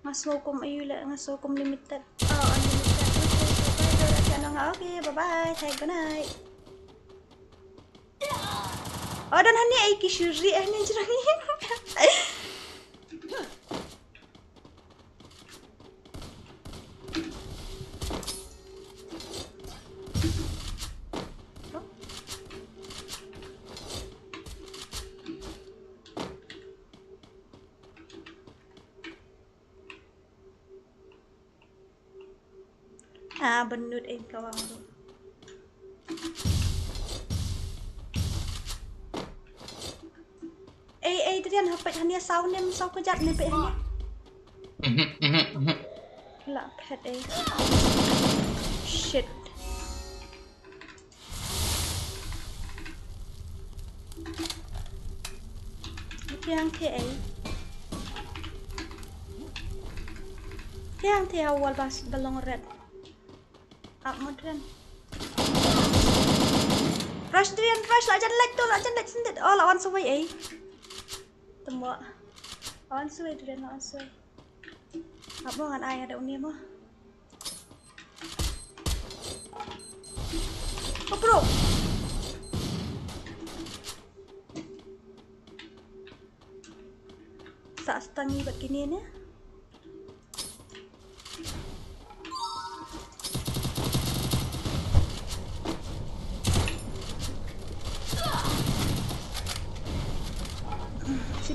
Ngasukum ayu lah ngasukum limited. Oh unlimited. Okay, bye-bye. Say good night. Oh dan hani ay kishuri ni jerangin. Benut kawang tu. Adrian hapet hanya sound nem sound kejap ni pet hanya. Lah pet Shit. Yang awal pas belong red. Up modern. Rush lah jangan like sendiri. Oh lawan suai Tembak. Lawan suai Drian lawan suai. Apa ngan ayah ada unia mah? Oh bro. Sak setangi buat gini ni.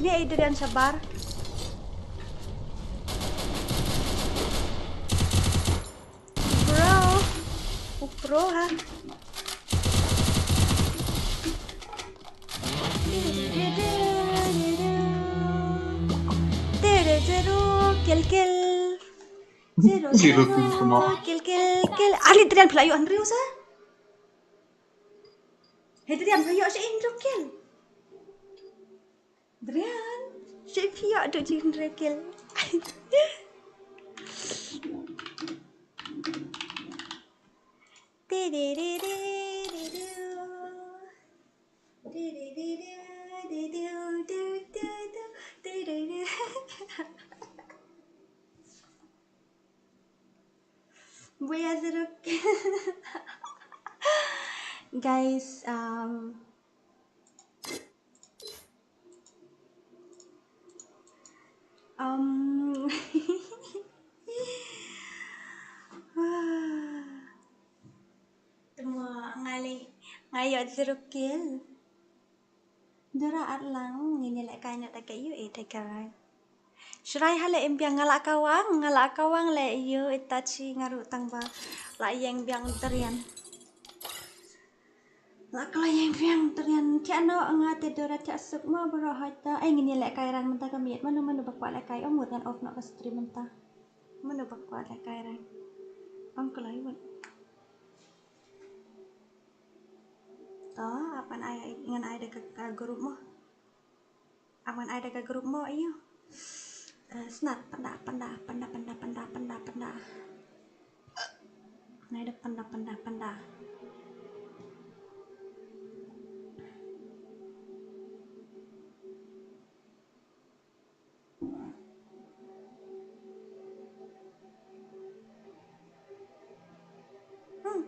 Ni Adrian sabar. Bro ha. Kill. Zero Zero kill semua. Kill. Adrian pelayu Andrew sa. Adrian pelayu si Andrew kill. Adrian, si pelayu tu Andrew kill. Where's it okay? Guys, Tunggu ngayot zero kill. Dora at lang ngini lek kanya tak yu karai. Shrai hale embiang ngalak kawang le yu itachi ngaru tangba la yang biang terian. La kalau yang biang terian tiano ngate Dora tak sukma bro hata ngini lek kairan mentah kamiet mana bakwa lek kai omut kan off nak stream mentah. Mana bakwa lek kairan. Angkel ayu. Apan ayah dengan ayah dekat grup mo. Aman ayah dekat grup mo iyo. Snap panda. Nah ada panda.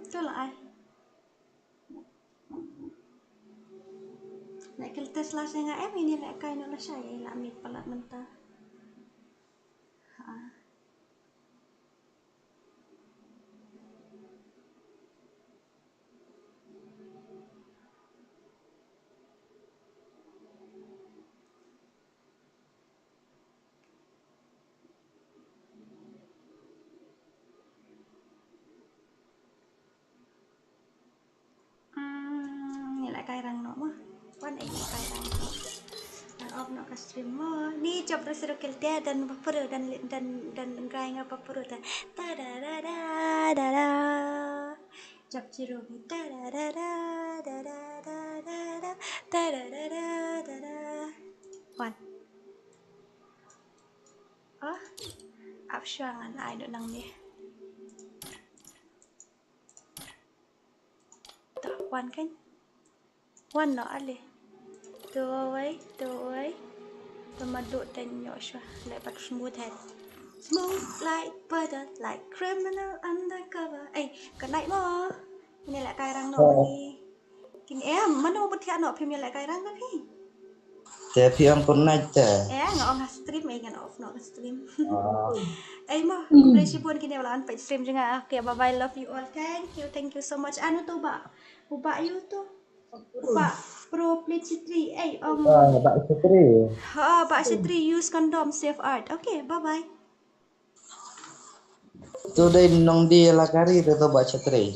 Tu lah ay. Nak keltes lah saya ngak ini nak kain nak saya nak ambil pelat mentah. Ni lah kairang nok mah. Wan kairang nok. Dan op nok stream mo. Ni job reseru kelte dan papuru dan gray ngapa papuru dan ta da. Job ciru ta da. Wan. Apsyangan ai dok nang ni. Tak wan kan? Wan no ale. Tu oi. Pemaduk dan Joshua lepas smooth head. Smooth like butter, like criminal undercover. Kenai mo. Ini lek kairang no ni. Kini mana mau bertiak no film lek kairang kan hi. Tapi ampun aja. Ngak stream kan off no stream. Mo, presi pun kini walan pa stream juga. Okay, bye love you all. Thank you so much. Anu tu ba? Uba you tu. Uba pro play citri. Mbak Istri. Pak Citri use condom save art. Okay, bye. Tu dah nong dia lah kari tu Mbak Istri.